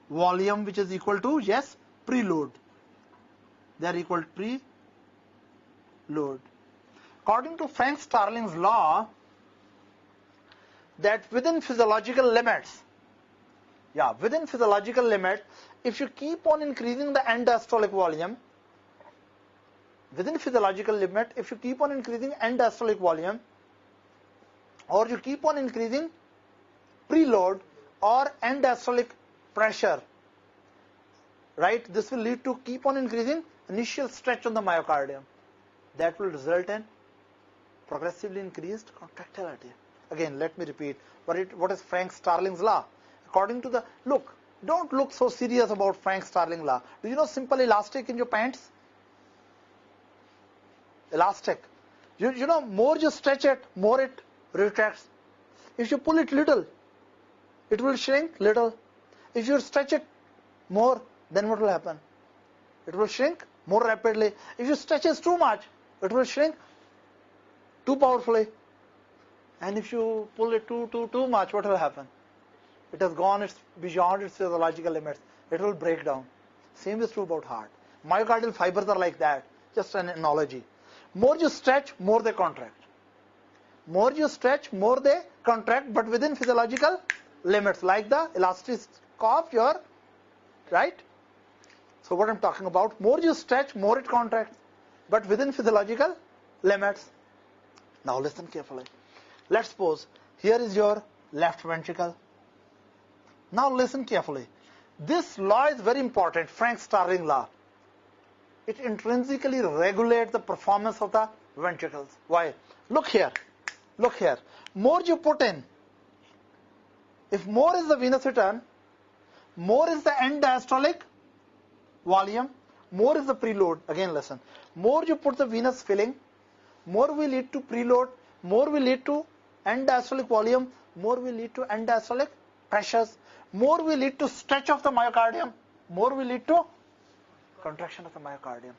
volume, which is equal to, yes, preload. They are equal to preload. According to Frank Starling's law, that within physiological limits, if you keep on increasing the end diastolic volume, within physiological limit, if you keep on increasing end diastolic volume, or you keep on increasing preload or end diastolic pressure, right, this will lead to keep on increasing initial stretch on the myocardium. That will result in progressively increased contractility. Again, let me repeat, what is Frank Starling's law? According to the, look, don't look so serious about Frank Starling law. Do you know simple elastic in your pants? Elastic. You know, more you stretch it, more it retracts. If you pull it little, it will shrink little. If you stretch it more, then what will happen? It will shrink more rapidly. If you stretch it too much, it will shrink too powerfully. And if you pull it too much, what will happen? It has gone beyond its physiological limits. It will break down. Same is true about heart. Myocardial fibers are like that. Just an analogy. More you stretch, more they contract. More you stretch, more they contract, but within physiological limits, like the elasticity of your, right? So what I'm talking about, more you stretch, more it contracts, but within physiological limits. Now listen carefully. Let's suppose here is your left ventricle. Now listen carefully. This law is very important, Frank-Starling law. It intrinsically regulates the performance of the ventricles. Why? Look here. Look here. More you put in, if more is the venous return, more is the end diastolic volume, more is the preload. Again listen. More you put the venous filling, more will lead to preload, more will lead to end diastolic volume, more will lead to end diastolic pressures, more will lead to stretch of the myocardium, more will lead to contraction of the myocardium.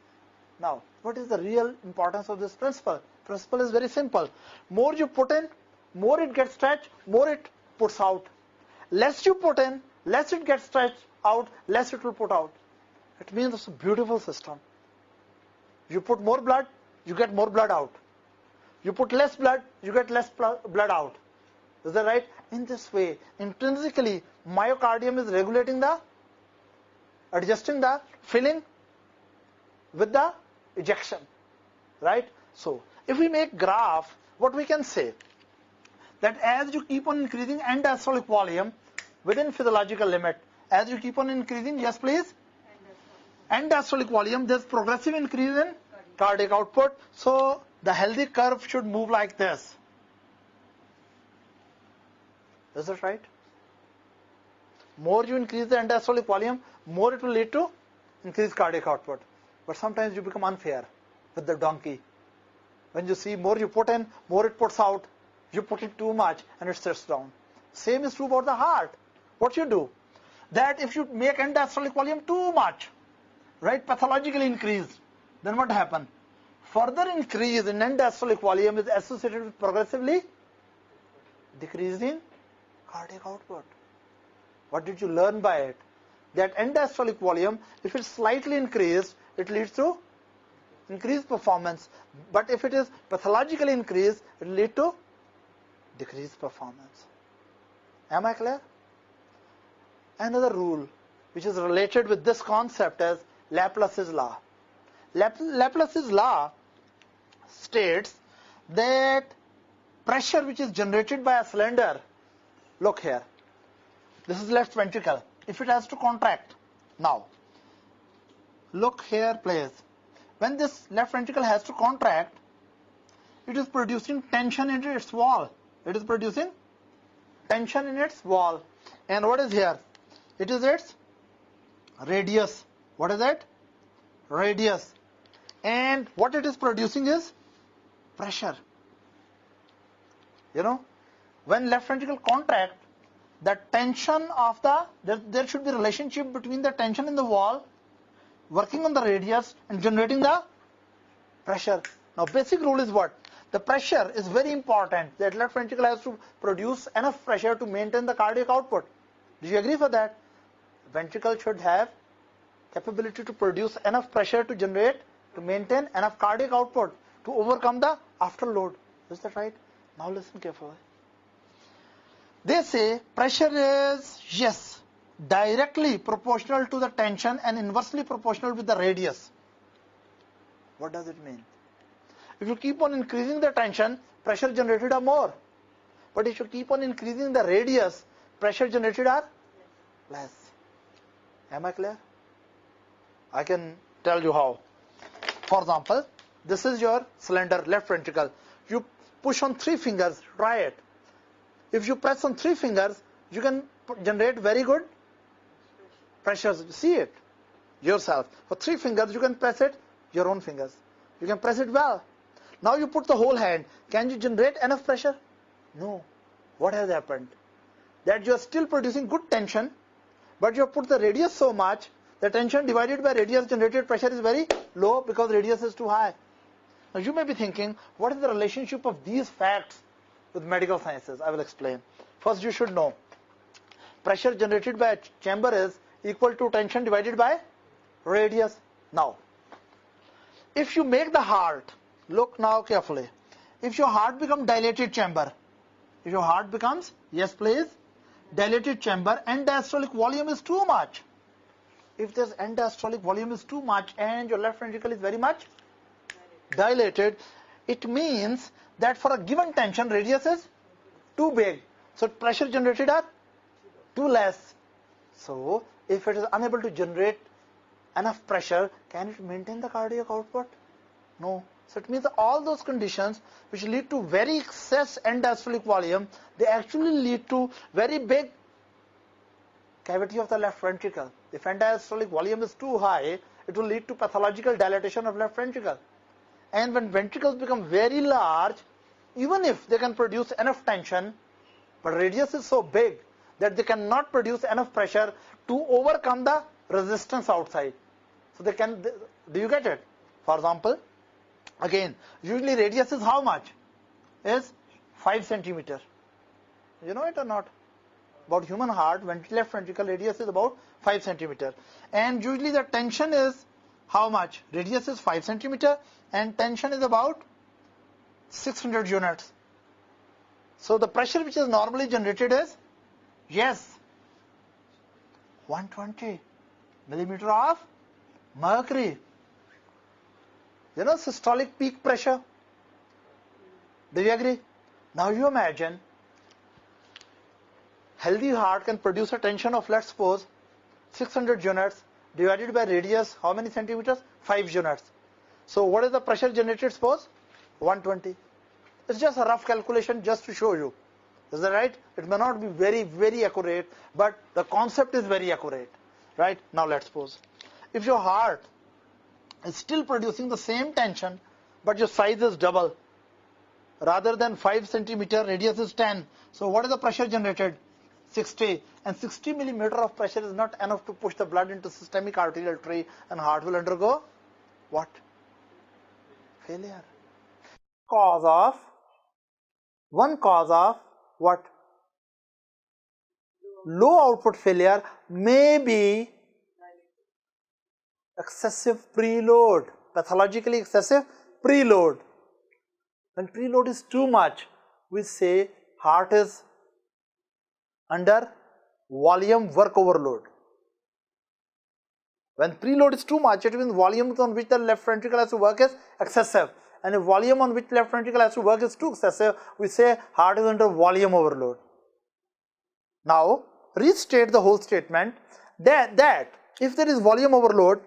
Now, what is the real importance of this principle? Principle is very simple. More you put in, more it gets stretched, more it puts out. Less you put in, less it gets stretched out, less it will put out. It means it's a beautiful system. You put more blood, you get more blood out. You put less blood, you get less blood out. Is that right? In this way, intrinsically, myocardium is regulating the, adjusting the filling with the ejection. Right? So, if we make graph, what we can say? That as you keep on increasing end diastolic volume within physiological limit, as you keep on increasing, yes please? End diastolic volume, there's progressive increase in cardiac output. So, the healthy curve should move like this. Is that right? More you increase the end diastolic volume, more it will lead to increased cardiac output. But sometimes you become unfair with the donkey. When you see more you put in, more it puts out. You put in too much and it sits down. Same is true about the heart. What you do? That if you make end diastolic volume too much, right, pathologically increased, then what happens? Further increase in end diastolic volume is associated with progressively decreasing cardiac output. What did you learn by it? That end diastolic volume, if it's slightly increased, it leads to increased performance. But if it is pathologically increased, it will lead to decreased performance. Am I clear? Another rule which is related with this concept is Laplace's law. Laplace's law states that pressure which is generated by a cylinder, look here, this is left ventricle, if it has to contract, now look here please, when this left ventricle has to contract, it is producing tension in its wall. It is producing tension in its wall. And what is here? It is its radius. What is it? Radius. And what it is producing is pressure. You know, when left ventricle contract, the tension of the, there should be a relationship between the tension in the wall, working on the radius and generating the pressure. Now basic rule is what? The pressure is very important. That left ventricle has to produce enough pressure to maintain the cardiac output. Do you agree for that? Ventricle should have capability to produce enough pressure to generate, to maintain enough cardiac output, to overcome the afterload. Is that right? Now listen carefully. They say pressure is, yes, directly proportional to the tension and inversely proportional with the radius. What does it mean? If you keep on increasing the tension, pressure generated are more. But if you keep on increasing the radius, pressure generated are less. Am I clear? I can tell you how. For example, this is your cylinder, left ventricle. You push on 3 fingers, try it. If you press on 3 fingers, you can generate very good pressures. See it yourself. For 3 fingers, you can press it, your own fingers. You can press it well. Now you put the whole hand. Can you generate enough pressure? No. What has happened? That you are still producing good tension, but you have put the radius so much, the tension divided by radius generated pressure is very low because radius is too high. Now you may be thinking, what is the relationship of these facts with medical sciences? I will explain. First you should know, pressure generated by a chamber is equal to tension divided by radius. Now, if you make the heart, look now carefully, if your heart becomes dilated chamber, if your heart becomes, yes please, dilated chamber and diastolic volume is too much, if this end diastolic volume is too much and your left ventricle is very much dilated, it means that for a given tension, radius is too big. So pressure generated are too less. So if it is unable to generate enough pressure, can it maintain the cardiac output? No. So it means all those conditions which lead to very excess end diastolic volume, they actually lead to very big cavity of the left ventricle. If end diastolic volume is too high, it will lead to pathological dilatation of left ventricle. And when ventricles become very large, even if they can produce enough tension, but radius is so big that they cannot produce enough pressure to overcome the resistance outside. So they can, do you get it? For example, again, usually radius is how much? Is 5 centimeter. You know it or not? About human heart, left ventricle radius is about 5 centimeter. And usually the tension is how much? Radius is 5 centimeter and tension is about 600 units. So the pressure which is normally generated is, yes, 120 millimeter of mercury. You know systolic peak pressure. Do you agree? Now you imagine healthy heart can produce a tension of, let's suppose, 600 units divided by radius, how many centimeters? 5 units. So what is the pressure generated, suppose? 120. It's just a rough calculation just to show you. Is that right? It may not be very, very accurate, but the concept is very accurate. Right? Now let's suppose, if your heart is still producing the same tension, but your size is double. Rather than 5 centimeter, radius is 10. So what is the pressure generated? 60. And 60 millimeter of pressure is not enough to push the blood into systemic arterial tree, and heart will undergo what? Failure. One cause of what? Low output failure may be excessive preload, pathologically excessive preload. When preload is too much, we say heart is under volume work overload. When preload is too much, it means volume on which the left ventricle has to work is excessive. And if volume on which left ventricle has to work is too excessive, we say heart is under volume overload. Now, restate the whole statement that if there is volume overload,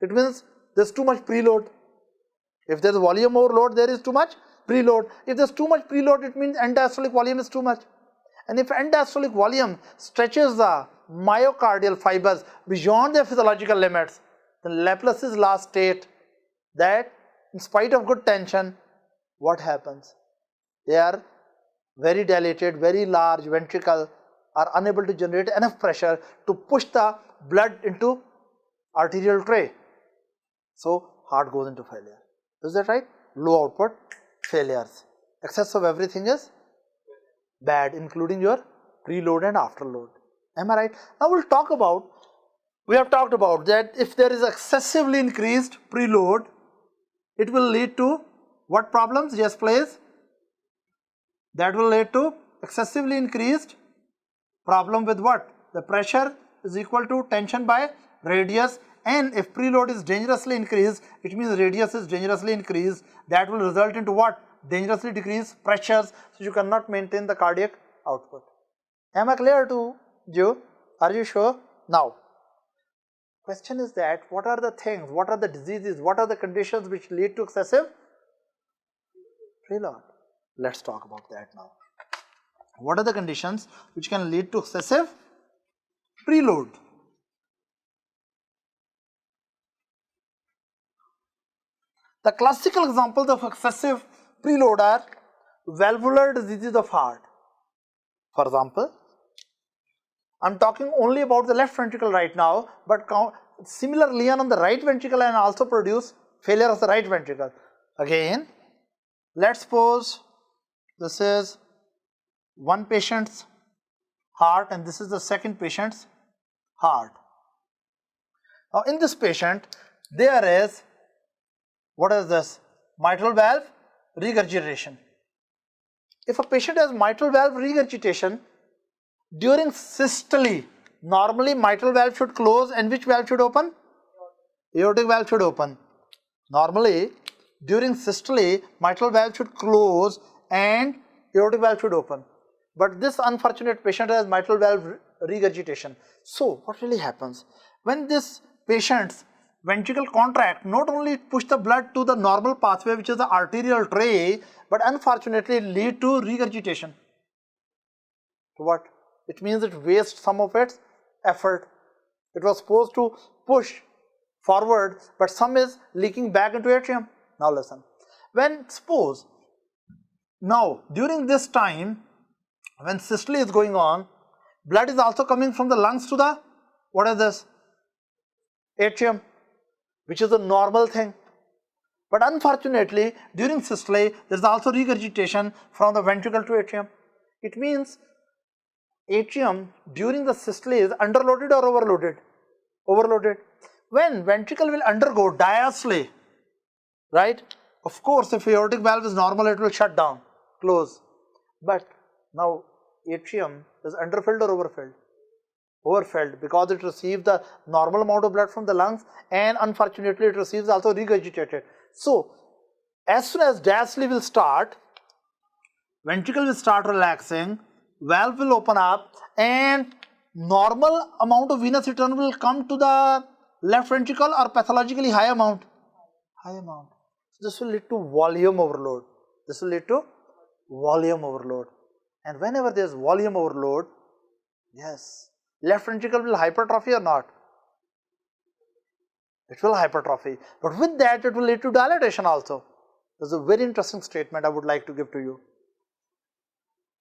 it means there is too much preload. If there is volume overload, there is too much preload. If there is too much preload, it means end diastolic volume is too much. And if end diastolic volume stretches the myocardial fibers beyond their physiological limits, then Laplace's last state that in spite of good tension, what happens? They are very dilated, very large ventricle are unable to generate enough pressure to push the blood into arterial tray. So heart goes into failure. Is that right? Low output failures. Excess of everything is bad, including your preload and afterload. Am I right? Now we have talked about that if there is excessively increased preload, it will lead to what problems? Yes, please. That will lead to excessively increased problem with what? The pressure is equal to tension by radius, and if preload is dangerously increased, it means radius is dangerously increased. That will result into what? Dangerously decreased pressures, so you cannot maintain the cardiac output. Am I clear to you? Are you sure? Now, question is that what are the things, what are the diseases, what are the conditions which lead to excessive preload? Let's talk about that now. What are the conditions which can lead to excessive preload? The classical examples of excessive preload are valvular diseases of heart. For example, I am talking only about the left ventricle right now, but similarly on the right ventricle I can also produce failure of the right ventricle. Again, let's suppose this is one patient's heart and this is the second patient's heart. Now in this patient there is, what is this? Mitral valve regurgitation. If a patient has mitral valve regurgitation during systole, normally mitral valve should close and which valve should open? Aortic valve should open. Normally, during systole, mitral valve should close and aortic valve should open. But this unfortunate patient has mitral valve regurgitation. So, what really happens? When this patient's ventricle contract, not only it push the blood to the normal pathway, which is the arterial tray, but unfortunately lead to regurgitation. What? It means it wastes some of its effort. It was supposed to push forward, but some is leaking back into atrium. Now listen. When suppose, now during this time, when systole is going on, blood is also coming from the lungs to the, what is this? Atrium, which is a normal thing. But unfortunately, during systole, there is also regurgitation from the ventricle to atrium. It means atrium during the systole is underloaded or overloaded? Overloaded. When ventricle will undergo diastole, right? Of course, if aortic valve is normal, it will shut down, close. But now atrium is underfilled or overfilled? Overfilled, because it receives the normal amount of blood from the lungs and unfortunately it receives also regurgitated. So, as soon as diastole will start, ventricle will start relaxing, valve will open up and normal amount of venous return will come to the left ventricle or pathologically high amount? High amount. So this will lead to volume overload. This will lead to volume overload. And whenever there is volume overload, yes, left ventricle will hypertrophy or not? It will hypertrophy. But with that, it will lead to dilatation also. This is a very interesting statement I would like to give to you.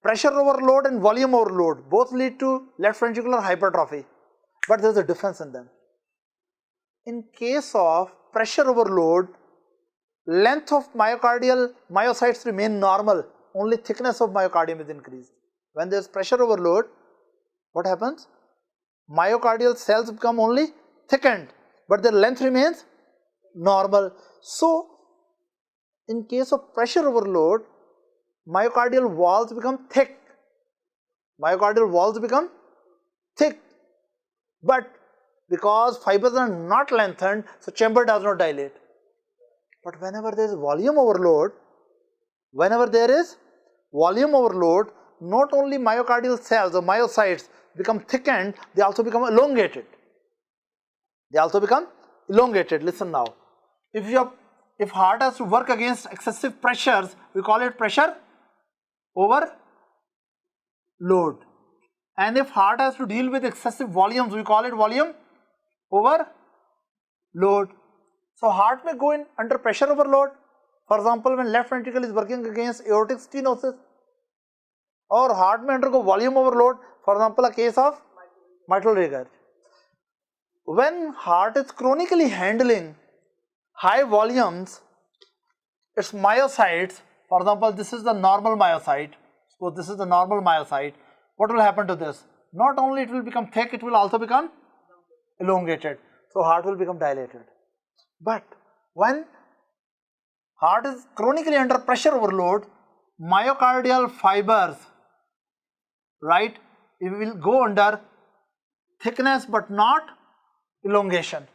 Pressure overload and volume overload both lead to left ventricular hypertrophy. But there is a difference in them. In case of pressure overload, length of myocardial myocytes remain normal, only thickness of myocardium is increased. When there is pressure overload, what happens? Myocardial cells become only thickened, but their length remains normal. So, in case of pressure overload, myocardial walls become thick. Myocardial walls become thick, but because fibers are not lengthened, so chamber does not dilate. But whenever there is volume overload, not only myocardial cells or myocytes become thickened, they also become elongated. Listen now. If heart has to work against excessive pressures, we call it pressure overload. And if heart has to deal with excessive volumes, we call it volume overload. So heart may go in under pressure overload. For example, when left ventricle is working against aortic stenosis, or heart may undergo volume overload. For example, a case of mitral regurg. When heart is chronically handling high volumes, its myocytes, for example, this is the normal myocyte. So this is the normal myocyte. What will happen to this? Not only it will become thick, it will also become elongated. So heart will become dilated. But when heart is chronically under pressure overload, myocardial fibers, right, it will go under thickness but not elongation.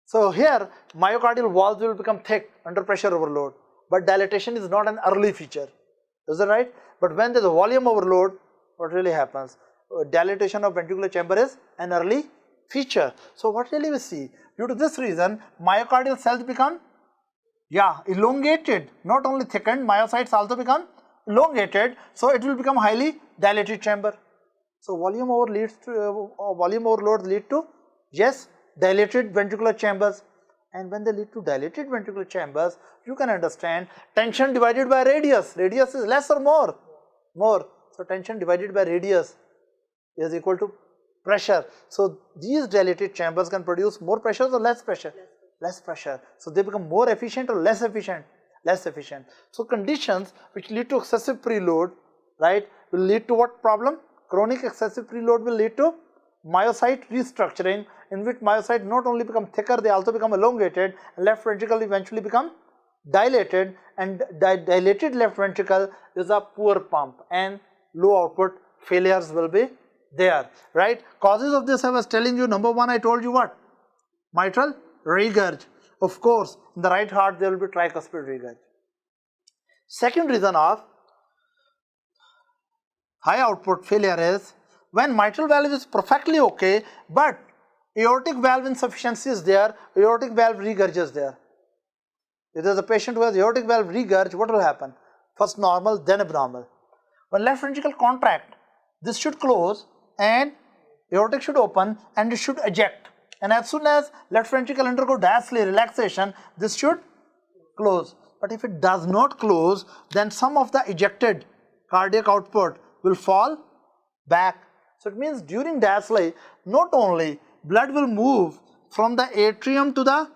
So here myocardial walls will become thick under pressure overload, but dilatation is not an early feature. Is that right? But when there is a volume overload, what really happens? Dilatation of ventricular chamber is an early feature. So what really we see? Due to this reason, myocardial cells become elongated, not only thickened, myocytes also become elongated, so it will become highly dilated chamber. So volume overload lead to, yes, dilated ventricular chambers, and when they lead to dilated ventricular chambers, you can understand tension divided by radius. Radius is less or more? More. So tension divided by radius is equal to pressure. So these dilated chambers can produce more pressure or less pressure? Less pressure. So they become more efficient or less efficient? Less efficient. So conditions which lead to excessive preload, right, will lead to what problem? Chronic excessive preload will lead to myocyte restructuring, in which myocytes not only become thicker, they also become elongated, and left ventricle eventually become dilated, and dilated left ventricle is a poor pump and low output, failures will be there, right? Causes of this I was telling you, number one I told you what? Mitral regurg. Of course, in the right heart there will be tricuspid regurg. Second reason of high output failure is when mitral valve is perfectly okay, but aortic valve insufficiency is there, aortic valve regurg is there. If there is a patient who has aortic valve regurg, what will happen? First normal, then abnormal. When left ventricle contract, this should close and aortic should open and it should eject. And as soon as left ventricle undergo diastolic relaxation, this should close. But if it does not close, then some of the ejected cardiac output will fall back. So it means during diastole, not only blood will move from the atrium to the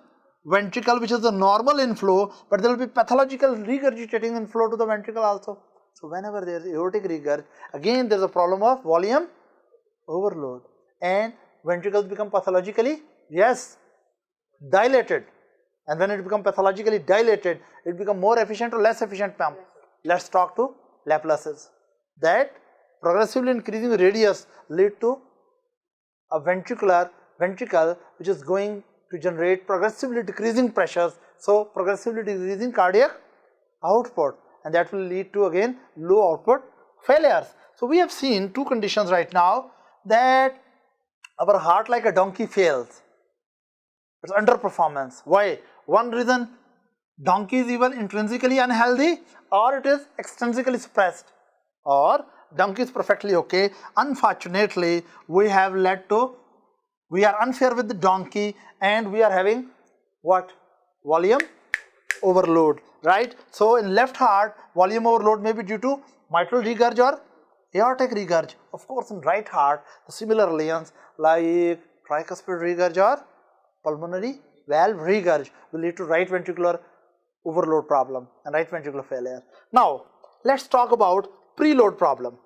ventricle, which is the normal inflow, but there will be pathological regurgitating inflow to the ventricle also. So whenever there is aortic regurg, again there is a problem of volume overload and ventricles become pathologically, yes, dilated. And when it becomes pathologically dilated, it becomes more efficient or less efficient pump. Let's talk to Laplace's. That progressively increasing radius lead to a ventricle which is going to generate progressively decreasing pressures, so progressively decreasing cardiac output, and that will lead to again low output failures. So we have seen two conditions right now, that our heart like a donkey fails. It's underperformance. Why? One reason, donkey is either intrinsically unhealthy or it is extrinsically suppressed, or donkey is perfectly okay. Unfortunately, we are unfair with the donkey and we are having what? Volume overload, right? So in left heart, volume overload may be due to mitral regurg or aortic regurg. Of course, in right heart, the similar lesions like tricuspid regurg or pulmonary valve regurg will lead to right ventricular overload problem and right ventricular failure. Now, let's talk about preload problem,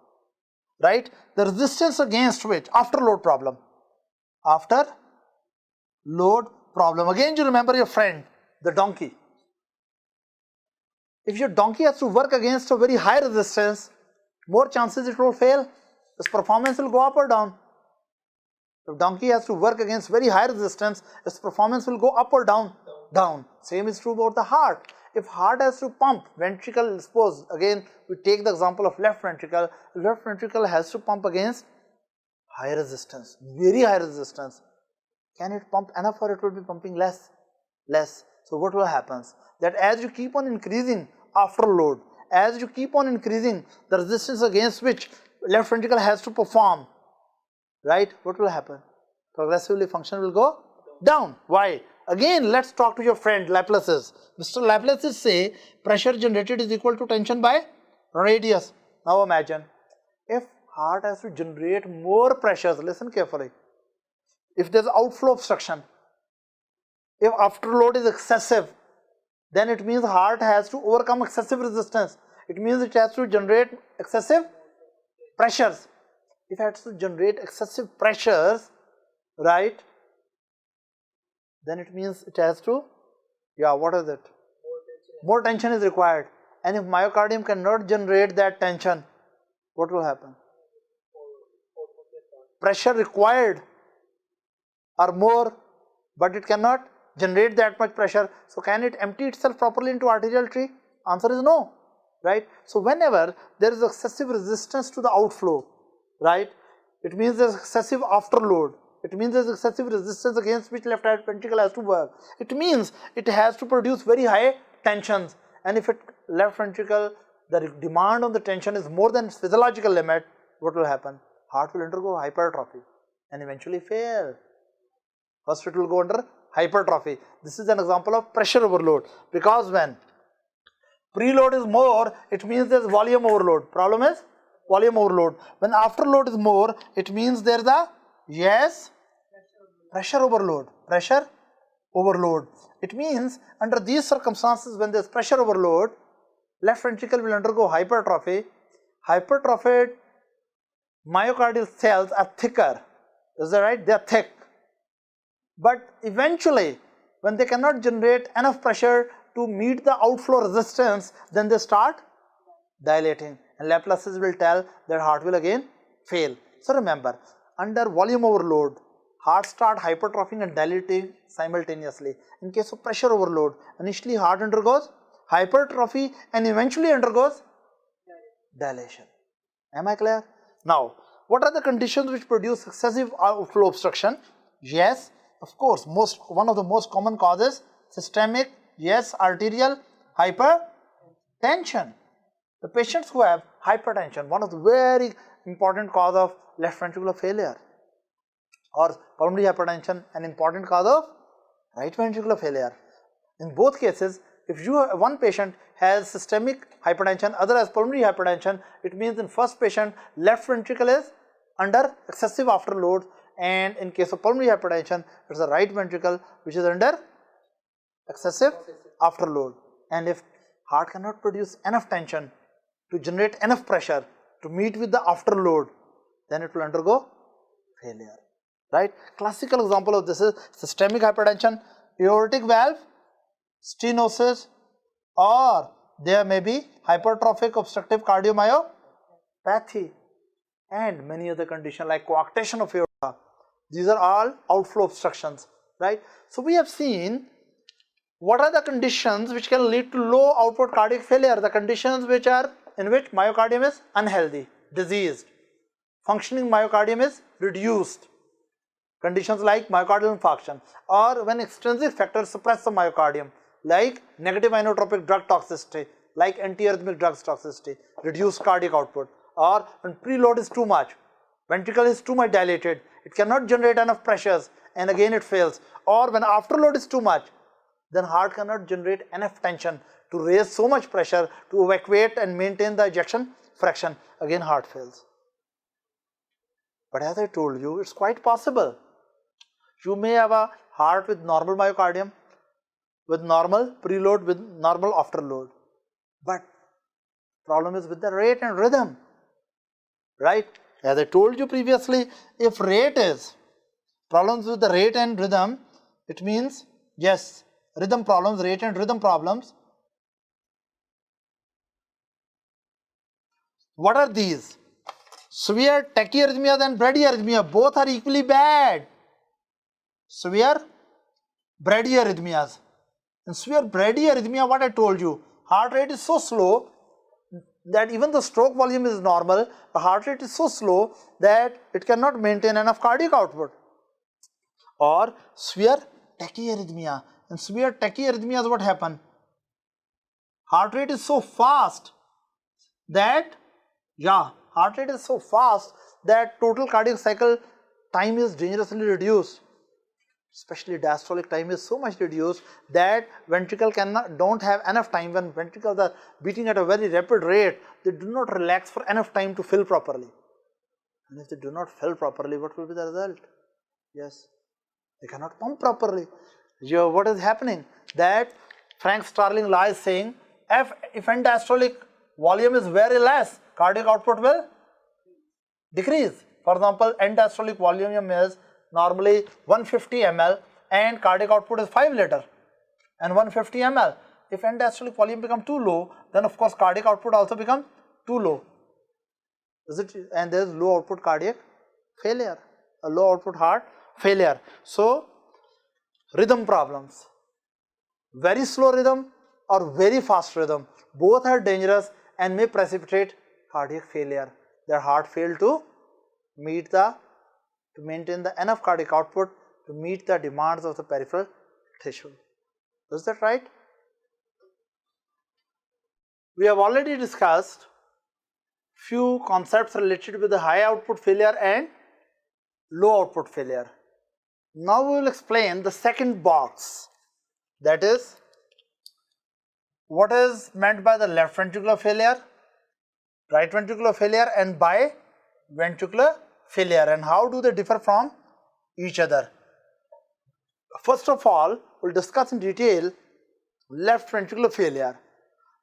right? The resistance against which, after load problem. After load problem. Again, you remember your friend, the donkey. If your donkey has to work against a very high resistance, more chances it will fail. Its performance will go up or down. If donkey has to work against very high resistance, its performance will go up or down? Down. Same is true about the heart. If heart has to pump, ventricle, suppose again we take the example of left ventricle has to pump against high resistance, very high resistance. Can it pump enough or it will be pumping less? Less. So what will happen? That as you keep on increasing after load, as you keep on increasing the resistance against which left ventricle has to perform, right, what will happen? Progressively function will go down. Why? Again, let's talk to your friend Laplace's. Mr. Laplace's say pressure generated is equal to tension by radius. Now imagine, if heart has to generate more pressures, listen carefully, if there is outflow obstruction, if afterload is excessive, then it means heart has to overcome excessive resistance. It means it has to generate excessive pressures. If it has to generate excessive pressures, right, then it means it has to, what is it? More tension is required. And if myocardium cannot generate that tension, what will happen? Pressure required are more, but it cannot generate that much pressure. So can it empty itself properly into arterial tree? Answer is no, right? So whenever there is excessive resistance to the outflow, right, it means there is excessive afterload. It means there is excessive resistance against which left ventricle has to work. It means it has to produce very high tensions. And if left ventricle, the demand on the tension is more than its physiological limit, what will happen? Heart will undergo hypertrophy and eventually fail. First it will go under hypertrophy. This is an example of pressure overload, because when preload is more, it means there is volume overload. Problem is volume overload. When afterload is more, it means there is a pressure overload. Pressure overload. It means under these circumstances, when there is pressure overload, left ventricle will undergo hypertrophy. Hypertrophied myocardial cells are thicker. Is that right? They are thick. But eventually, when they cannot generate enough pressure to meet the outflow resistance, then they start dilating. And Laplace will tell that heart will again fail. So remember, under volume overload, heart start hypertrophying and dilating simultaneously. In case of pressure overload, initially heart undergoes hypertrophy and eventually undergoes dilation. Am I clear? Now, what are the conditions which produce excessive outflow obstruction? Yes, of course, one of the most common causes systemic, yes, arterial hypertension. The patients who have hypertension, one of the very important cause of left ventricular failure, or pulmonary hypertension, an important cause of right ventricular failure. In both cases, if one patient has systemic hypertension, other has pulmonary hypertension, it means in first patient left ventricle is under excessive afterload, and in case of pulmonary hypertension, it's the right ventricle which is under excessive afterload. And if heart cannot produce enough tension to generate enough pressure to meet with the afterload, then it will undergo failure. Right? Classical example of this is systemic hypertension, aortic valve stenosis, or there may be hypertrophic obstructive cardiomyopathy and many other conditions like coarctation of aorta. These are all outflow obstructions, right? So we have seen what are the conditions which can lead to low output cardiac failure, the conditions in which myocardium is unhealthy, diseased, functioning myocardium is reduced. Conditions like myocardial infarction, or when extrinsic factors suppress the myocardium, like negative inotropic drug toxicity, like antiarrhythmic drugs toxicity, reduced cardiac output, or when preload is too much, ventricle is too much dilated, it cannot generate enough pressures and again it fails, or when afterload is too much, then heart cannot generate enough tension to raise so much pressure to evacuate and maintain the ejection fraction, again heart fails. But as I told you, it's quite possible. You may have a heart with normal myocardium, with normal preload, with normal afterload. But problem is with the rate and rhythm, right? As I told you previously, if rate is problems with the rate and rhythm, it means yes, rhythm problems, rate and rhythm problems. What are these? Severe tachyarrhythmias and bradyarrhythmia, both are equally bad. Severe bradyarrhythmias. In severe bradyarrhythmia, what I told you, heart rate is so slow that even the stroke volume is normal, the heart rate is so slow that it cannot maintain enough cardiac output. Or severe tachyarrhythmia. In severe tachyarrhythmias, what happens? Heart rate is so fast that, heart rate is so fast that total cardiac cycle time is dangerously reduced. Especially diastolic time is so much reduced that ventricle don't have enough time. When ventricles are beating at a very rapid rate, they do not relax for enough time to fill properly. And if they do not fill properly, what will be the result? Yes, they cannot pump properly. What is happening? That Frank Starling law is saying, if end diastolic volume is very less, cardiac output will decrease. For example, end diastolic volume is normally 150 ml and cardiac output is 5 liter and 150 ml. If end diastolic volume become too low, then of course cardiac output also become too low. And there is low output cardiac failure, a low output heart failure. So rhythm problems, very slow rhythm or very fast rhythm, both are dangerous and may precipitate cardiac failure. Their heart failed to maintain the enough cardiac output to meet the demands of the peripheral tissue. Is that right? We have already discussed few concepts related with the high output failure and low output failure. Now we will explain the second box, that is what is meant by the left ventricular failure, right ventricular failure and biventricular failure, and how do they differ from each other. First of all, we'll discuss in detail left ventricular failure.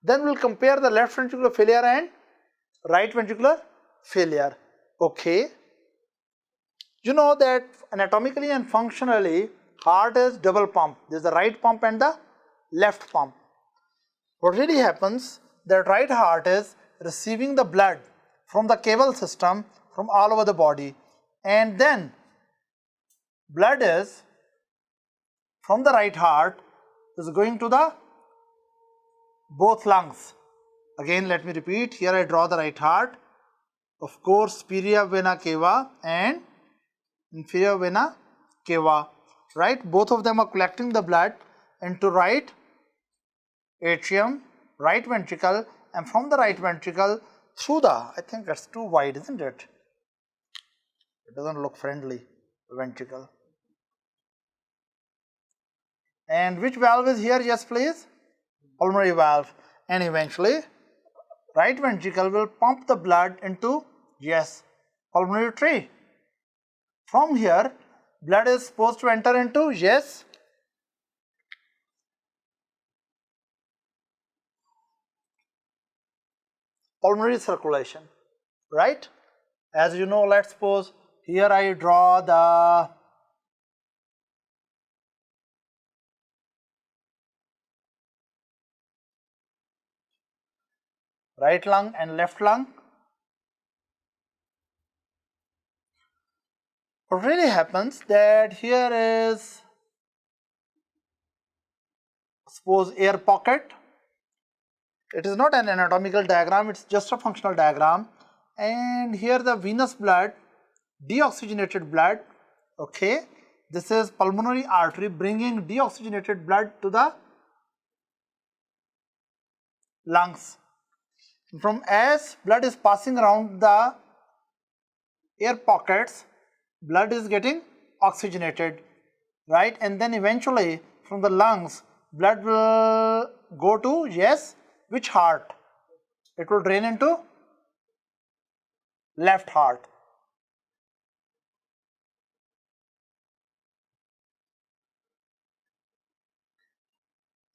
Then we'll compare the left ventricular failure and right ventricular failure. Okay. You know that anatomically and functionally heart is double pump. There is the right pump and the left pump. What really happens that right heart is receiving the blood from the cable system from all over the body, and then blood is from the right heart is going to the both lungs. Again, let me repeat, here I draw the right heart, of course superior vena cava and inferior vena cava, right? Both of them are collecting the blood into right atrium, right ventricle, and from the right ventricle through the, I think that's too wide, isn't it? It doesn't look friendly, ventricle. And which valve is here? Yes, please. Pulmonary valve. And eventually, right ventricle will pump the blood into, yes, pulmonary tree. From here, blood is supposed to enter into, yes, pulmonary circulation, right? As you know, let's suppose here I draw the right lung and left lung. What really happens that here is, suppose, air pocket. It is not an anatomical diagram, it's just a functional diagram. And here the venous blood, deoxygenated blood, okay. This is pulmonary artery bringing deoxygenated blood to the lungs. From as blood is passing around the air pockets, blood is getting oxygenated, right? And then eventually from the lungs, blood will go to, yes, which heart? It will drain into left heart.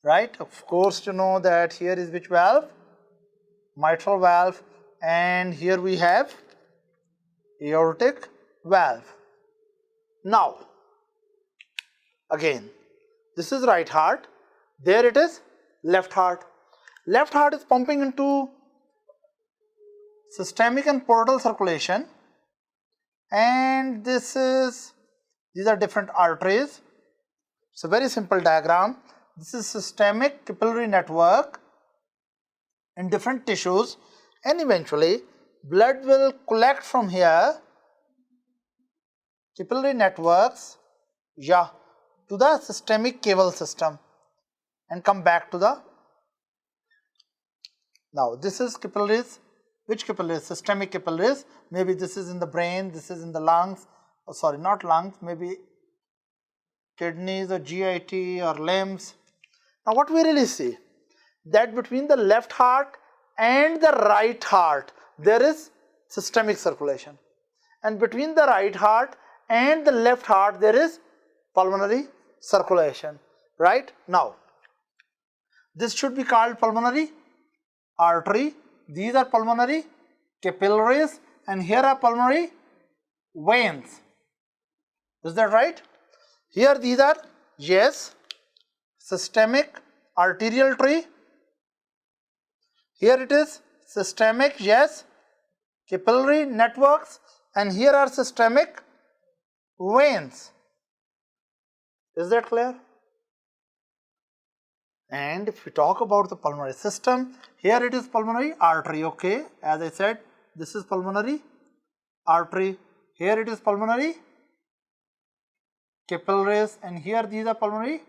Right? Of course, you know that here is which valve? Mitral valve, and here we have aortic valve. Now, again, this is right heart, there it is left heart. Left heart is pumping into systemic and portal circulation, and these are different arteries. It's a very simple diagram. This is systemic capillary network in different tissues, and eventually blood will collect from here, capillary networks, to the systemic caval system and come back to the, now this is capillaries. Which capillaries? Systemic capillaries. Maybe this is in the brain, this is in the lungs, oh, sorry, not lungs, maybe kidneys or GIT or limbs. Now what we really see, that between the left heart and the right heart there is systemic circulation, and between the right heart and the left heart there is pulmonary circulation, right? Now this should be called pulmonary artery, these are pulmonary capillaries, and here are pulmonary veins. Is that right? Here these are, yes, systemic arterial tree, here it is systemic, yes, capillary networks, and here are systemic veins. Is that clear? And if we talk about the pulmonary system, here it is pulmonary artery, okay, as I said, this is pulmonary artery, here it is pulmonary capillaries, and here these are pulmonary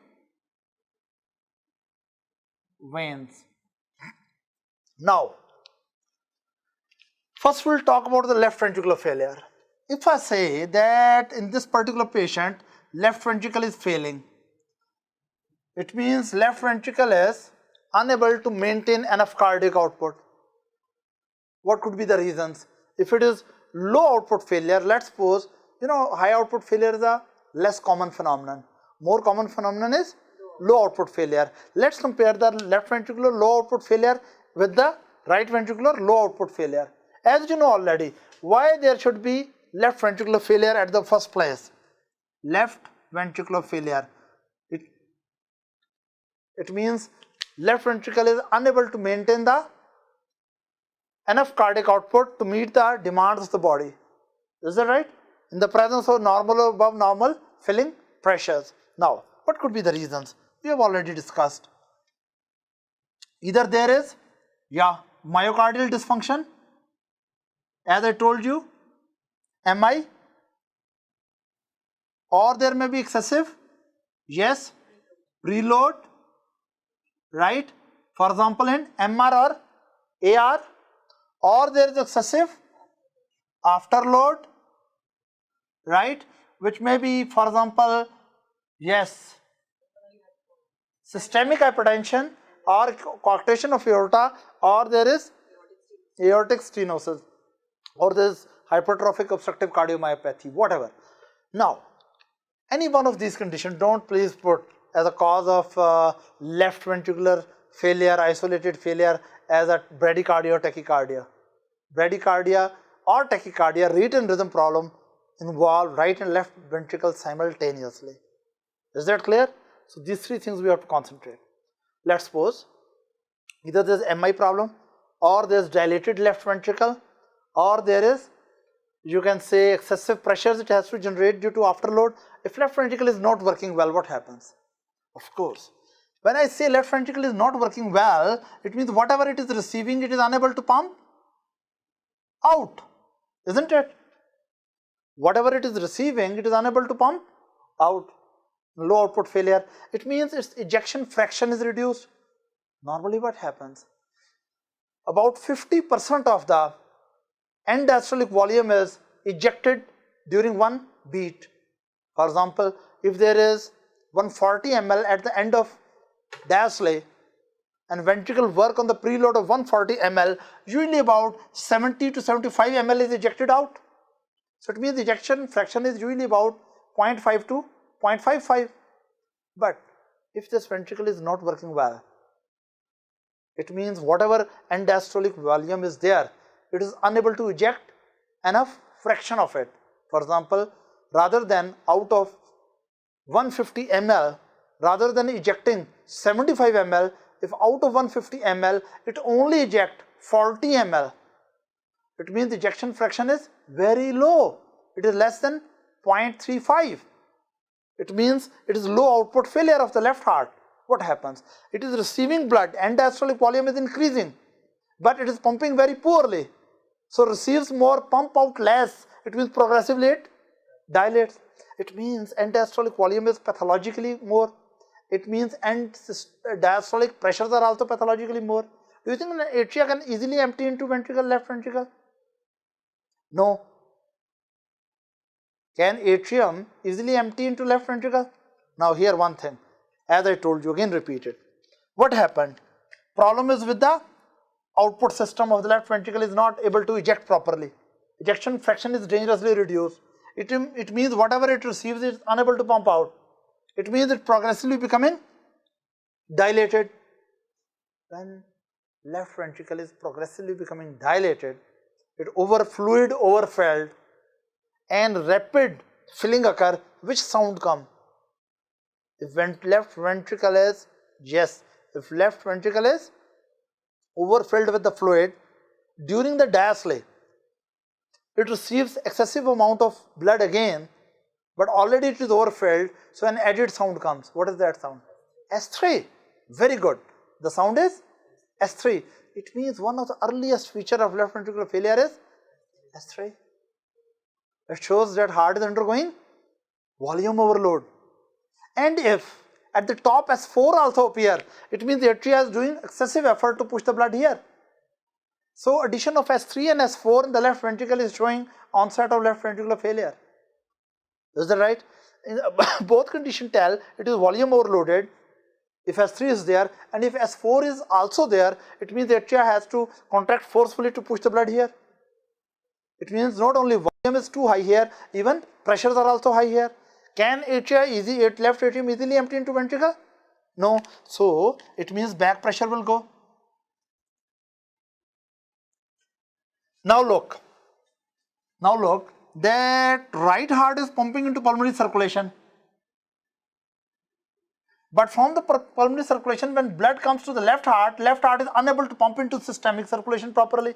veins. Now, first we will talk about the left ventricular failure. If I say that in this particular patient, left ventricle is failing, it means left ventricle is unable to maintain enough cardiac output. What could be the reasons? If it is low output failure, let's suppose, you know, high output failure is a less common phenomenon. More common phenomenon is low output failure. Let's compare the left ventricular low output failure with the right ventricular low output failure. As you know already, why there should be left ventricular failure at the first place? Left ventricular failure, it means left ventricle is unable to maintain the enough cardiac output to meet the demands of the body. Is that right? In the presence of normal or above normal filling pressures. Now, what could be the reasons? We have already discussed. Either there is, myocardial dysfunction, as I told you, MI, or there may be excessive, yes, preload, right? For example, in MR or AR, or there is excessive afterload, right? Which may be, for example, yes, systemic hypertension or coarctation of aorta, or there is aortic stenosis, or there is hypertrophic obstructive cardiomyopathy, whatever. Now, any one of these conditions, don't please put as a cause of left ventricular failure, isolated failure, as a bradycardia or tachycardia. Bradycardia or tachycardia, rate and rhythm problem involve right and left ventricle simultaneously. Is that clear? So these three things we have to concentrate. Let's suppose either there is MI problem, or there is dilated left ventricle, or there is, you can say, excessive pressures it has to generate due to afterload. If left ventricle is not working well, what happens? Of course, when I say left ventricle is not working well, it means whatever it is receiving, it is unable to pump out, isn't it? Whatever it is receiving, it is unable to pump out. Low output failure, it means its ejection fraction is reduced. Normally what happens? About 50% of the end diastolic volume is ejected during one beat. For example, if there is 140 ml at the end of diastole and ventricle work on the preload of 140 ml, usually about 70 to 75 ml is ejected out. So it means the ejection fraction is usually about 0.5 to 0.55. But if this ventricle is not working well, it means whatever end diastolic volume is there, it is unable to eject enough fraction of it. For example, rather than out of 150 ml, rather than ejecting 75 ml, if out of 150 ml, it only eject 40 ml, it means the ejection fraction is very low. It is less than 0.35. It means it is low output failure of the left heart. What happens? It is receiving blood, end diastolic volume is increasing, but it is pumping very poorly. So receives more, pump out less. It means progressively it dilates. It means end diastolic volume is pathologically more. It means end diastolic pressures are also pathologically more. Do you think an atria can easily empty into ventricle, left ventricle? No. Can atrium easily empty into left ventricle? Now here one thing, as I told you, again repeat it. What happened? Problem is with the output system of the left ventricle is not able to eject properly. Ejection fraction is dangerously reduced. It means whatever it receives is unable to pump out. It means it progressively becoming dilated. When left ventricle is progressively becoming dilated, it fluid overfilled and rapid filling occur. Which sound come? If left ventricle is, yes, if left ventricle is overfilled with the fluid during the diastole, it receives excessive amount of blood again, but already it is overfilled, so an added sound comes. What is that sound? S3. Very good. The sound is S3. It means one of the earliest feature of left ventricular failure is S3. It shows that heart is undergoing volume overload. And if at the top S4 also appear, it means the atria is doing excessive effort to push the blood here. So addition of S3 and S4 in the left ventricle is showing onset of left ventricular failure. Is that right? In both conditions tell it is volume overloaded if S3 is there, and if S4 is also there, it means the atria has to contract forcefully to push the blood here. It means not only volume is too high here, even pressures are also high here. Can left atrium easily empty into ventricle? No. So it means back pressure will go. Now look that right heart is pumping into pulmonary circulation. But from the pulmonary circulation, when blood comes to the left heart is unable to pump into systemic circulation properly.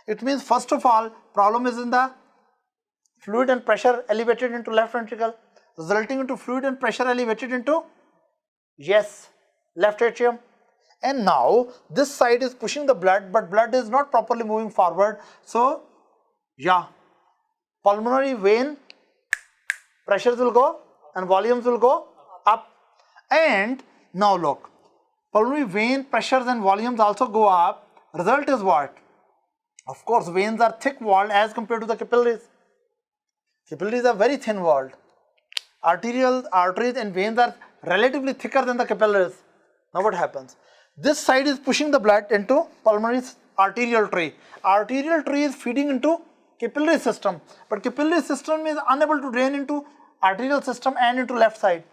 It means first of all, problem is in the fluid and pressure elevated into left ventricle, resulting into fluid and pressure elevated into, yes, left atrium. And now this side is pushing the blood, but blood is not properly moving forward. So, yeah, pulmonary vein pressures will go and volumes will go up. And now look, pulmonary vein pressures and volumes also go up. Result is what? Of course, veins are thick walled as compared to the capillaries. Capillaries are very thin walled. Arteries and veins are relatively thicker than the capillaries. Now what happens? This side is pushing the blood into pulmonary arterial tree. Arterial tree is feeding into capillary system, but capillary system is unable to drain into arterial system and into left side.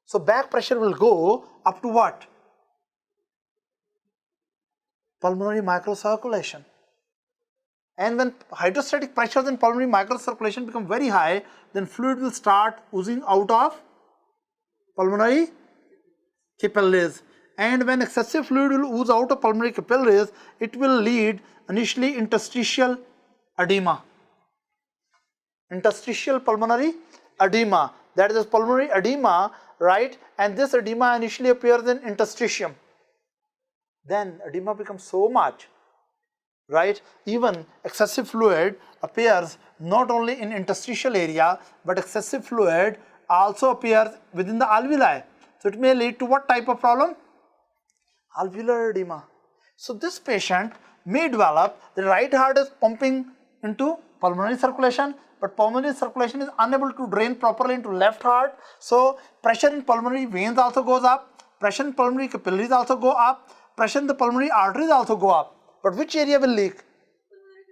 So back pressure will go up to what? Pulmonary microcirculation. And when hydrostatic pressures in pulmonary microcirculation become very high, then fluid will start oozing out of pulmonary capillaries. And when excessive fluid will ooze out of pulmonary capillaries, it will lead initially interstitial edema. Interstitial pulmonary edema. That is pulmonary edema, right? And this edema initially appears in interstitium. Then edema becomes so much, right? Even excessive fluid appears not only in interstitial area, but excessive fluid also appears within the alveoli. So it may lead to what type of problem? Alveolar edema. So this patient may develop, the right heart is pumping into pulmonary circulation, but pulmonary circulation is unable to drain properly into left heart. So pressure in pulmonary veins also goes up, pressure in pulmonary capillaries also go up, pressure in the pulmonary arteries also go up. But which area will leak?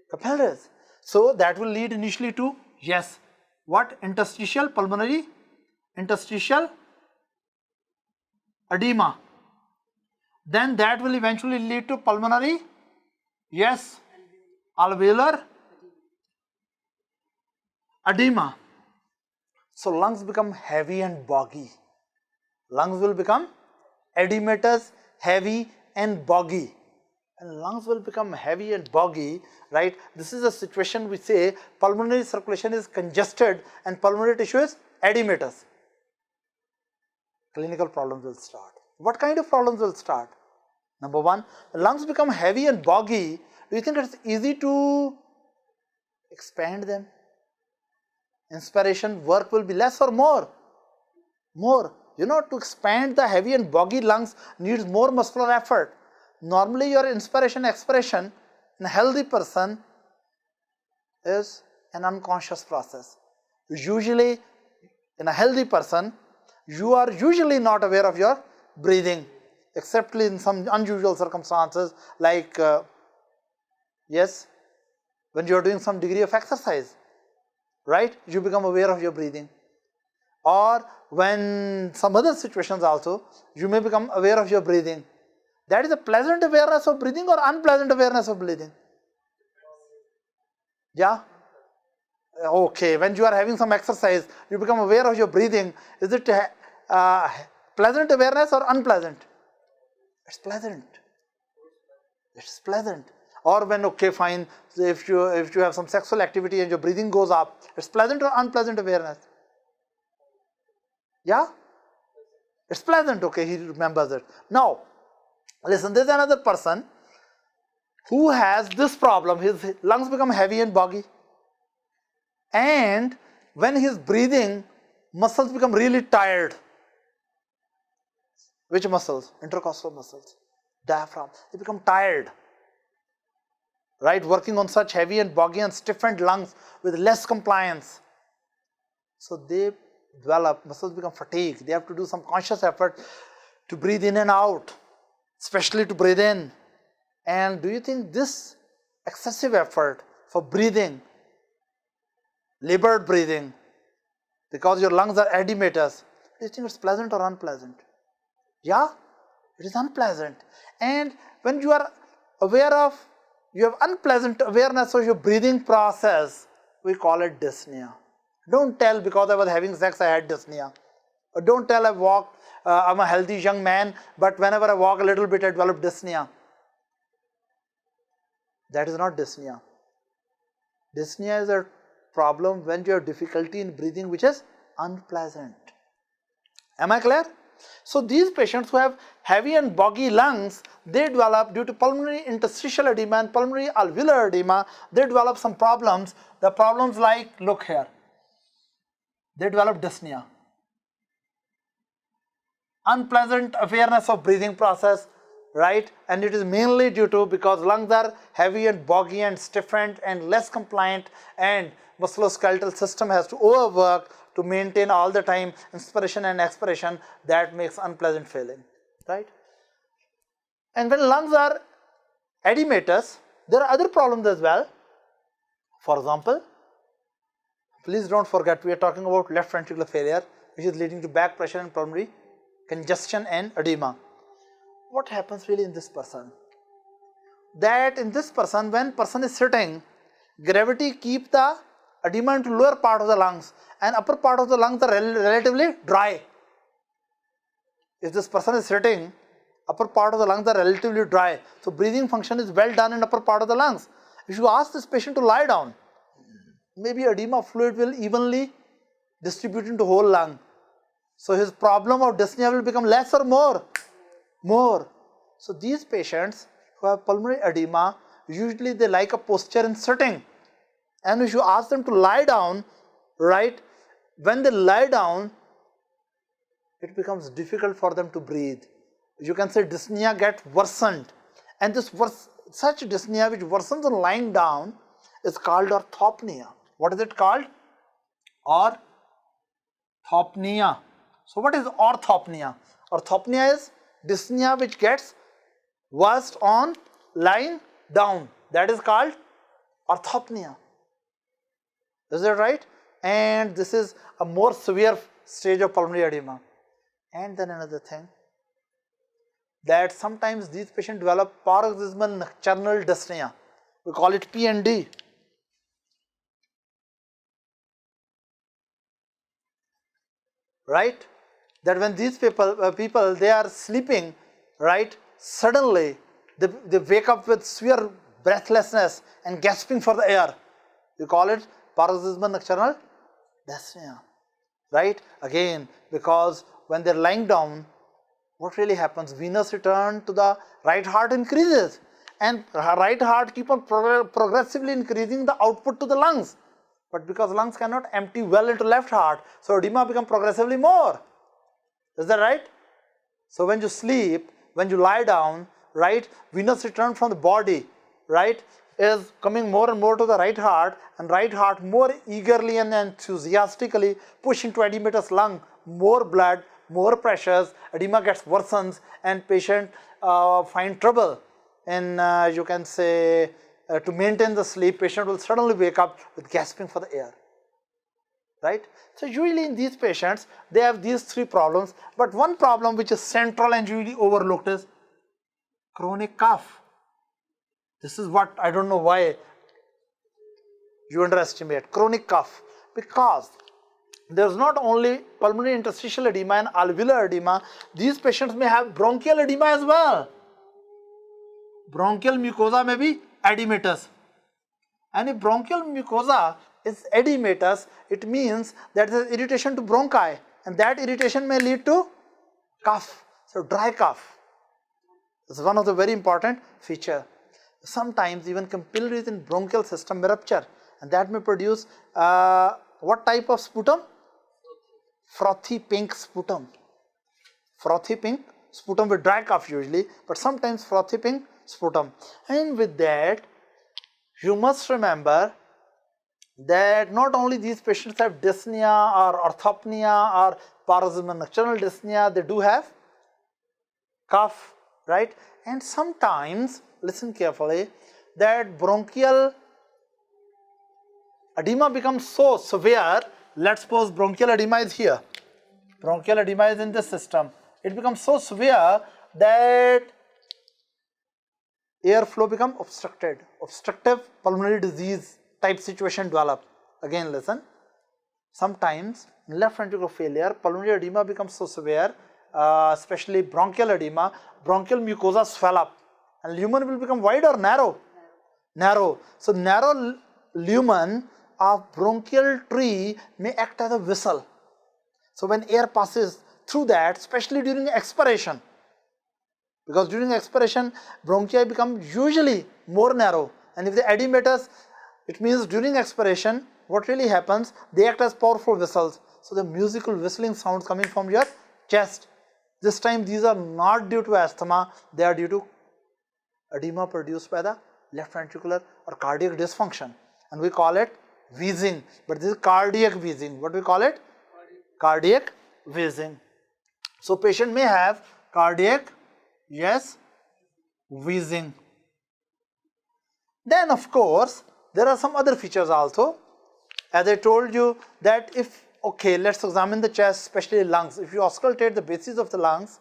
Capillaries. So that will lead initially to, yes, what? Interstitial pulmonary, interstitial edema. Then that will eventually lead to pulmonary, yes, alveolar edema. So lungs become heavy and boggy. Lungs will become edematous, heavy and boggy. And lungs will become heavy and boggy, right? This is a situation we say pulmonary circulation is congested and pulmonary tissue is edematous. Clinical problems will start. What kind of problems will start? Number one, lungs become heavy and boggy. Do you think it's easy to expand them? Inspiration work will be less or more? More. You know, to expand the heavy and boggy lungs needs more muscular effort. Normally your inspiration expiration in a healthy person is an unconscious process. Usually in a healthy person, you are usually not aware of your breathing, except in some unusual circumstances like, yes, when you are doing some degree of exercise, right, you become aware of your breathing. Or when some other situations also, you may become aware of your breathing. That is a pleasant awareness of breathing or unpleasant awareness of breathing? Yeah? Okay, when you are having some exercise, you become aware of your breathing. Is it pleasant awareness or unpleasant? It's pleasant. It's pleasant. Or when, okay, fine, if you have some sexual activity and your breathing goes up, it's pleasant or unpleasant awareness? Yeah? It's pleasant, okay, he remembers it. Now, listen, there's another person who has this problem. His lungs become heavy and boggy. And when he's breathing, muscles become really tired. Which muscles? Intercostal muscles, diaphragm. They become tired. Right? Working on such heavy and boggy and stiffened lungs with less compliance. So they develop, muscles become fatigued. They have to do some conscious effort to breathe in and out, especially to breathe in. And do you think this excessive effort for breathing, labored breathing, because your lungs are edematous, do you think it's pleasant or unpleasant? Yeah, it is unpleasant. And when you are aware of, you have unpleasant awareness of your breathing process, we call it dyspnea. Don't tell because I was having sex I had dyspnea. Or don't tell I walked, I'm a healthy young man, but whenever I walk a little bit I develop dyspnea. That is not dyspnea. Dyspnea is a problem when you have difficulty in breathing which is unpleasant. Am I clear? So these patients who have heavy and boggy lungs, they develop due to pulmonary interstitial edema and pulmonary alveolar edema, they develop some problems. The problems like, look here, they develop dyspnea, unpleasant awareness of breathing process, right? And it is mainly due to because lungs are heavy and boggy and stiffened and less compliant, and musculoskeletal system has to overwork to maintain all the time inspiration and expiration. That makes unpleasant feeling, right? And when lungs are edematous, there are other problems as well. For example, please don't forget we are talking about left ventricular failure, which is leading to back pressure and pulmonary congestion and edema. What happens really in this person? That in this person, when person is sitting, gravity keep the edema into lower part of the lungs and upper part of the lungs are relatively dry. If this person is sitting, upper part of the lungs are relatively dry. So breathing function is well done in upper part of the lungs. If you ask this patient to lie down, maybe edema fluid will evenly distribute into whole lung. So his problem of dyspnea will become less or more? More. So these patients who have pulmonary edema, usually they like a posture in sitting. And if you ask them to lie down, right, when they lie down, it becomes difficult for them to breathe. You can say dyspnea gets worsened. And this such dyspnea which worsens on lying down is called orthopnea. What is it called? Orthopnea. So what is orthopnea? Orthopnea is dyspnea which gets worse on lying down. That is called orthopnea. Is that right? And this is a more severe stage of pulmonary edema. And then another thing, that sometimes these patients develop paroxysmal nocturnal dyspnea. We call it PND. Right? That when these people they are sleeping, right, suddenly they wake up with severe breathlessness and gasping for the air. We call it paroxysmal nocturnal dyspnea, right? Again, because when they're lying down, what really happens? Venous return to the right heart increases, and right heart keep on progressively increasing the output to the lungs. But because lungs cannot empty well into left heart, so edema becomes progressively more. Is that right? So when you sleep, when you lie down, right, venous return from the body, right, is coming more and more to the right heart, and right heart more eagerly and enthusiastically push into edematous lung, more blood, more pressures, edema gets worsens, and patient find trouble. And you can say to maintain the sleep, patient will suddenly wake up with gasping for the air. Right? So usually in these patients, they have these three problems, but one problem which is central and usually overlooked is chronic cough. This is what I don't know why you underestimate chronic cough, because there is not only pulmonary interstitial edema and alveolar edema, these patients may have bronchial edema as well. Bronchial mucosa may be edematous, and if bronchial mucosa is edematous, it means that there is irritation to bronchi, and that irritation may lead to cough. So dry cough is one of the very important feature. Sometimes even capillaries in bronchial system may rupture, and that may produce what type of sputum? Frothy pink sputum. Frothy pink sputum with dry cough usually, but sometimes frothy pink sputum. And with that, you must remember that not only these patients have dyspnea or orthopnea or paroxysmal nocturnal dyspnea, they do have cough, right? And sometimes, listen carefully, that bronchial edema becomes so severe. Let's suppose bronchial edema is here. Bronchial edema is in this system. It becomes so severe that airflow becomes obstructed. Obstructive pulmonary disease type situation develop. Again listen. Sometimes in left ventricular failure, pulmonary edema becomes so severe, especially bronchial edema, bronchial mucosa swell up, and lumen will become wide or narrow? Narrow. So narrow lumen of bronchial tree may act as a whistle. So when air passes through that, especially during expiration, because during expiration bronchi become usually more narrow, and if they edematous, it means during expiration what really happens, they act as powerful whistles. So the musical whistling sounds coming from your chest. This time these are not due to asthma, they are due to edema produced by the left ventricular or cardiac dysfunction, and we call it wheezing, but this is cardiac wheezing. What we call it? Cardiac wheezing. So patient may have cardiac, yes, wheezing. Then of course there are some other features also. As I told you that if, okay, let's examine the chest, especially lungs. If you auscultate the bases of the lungs,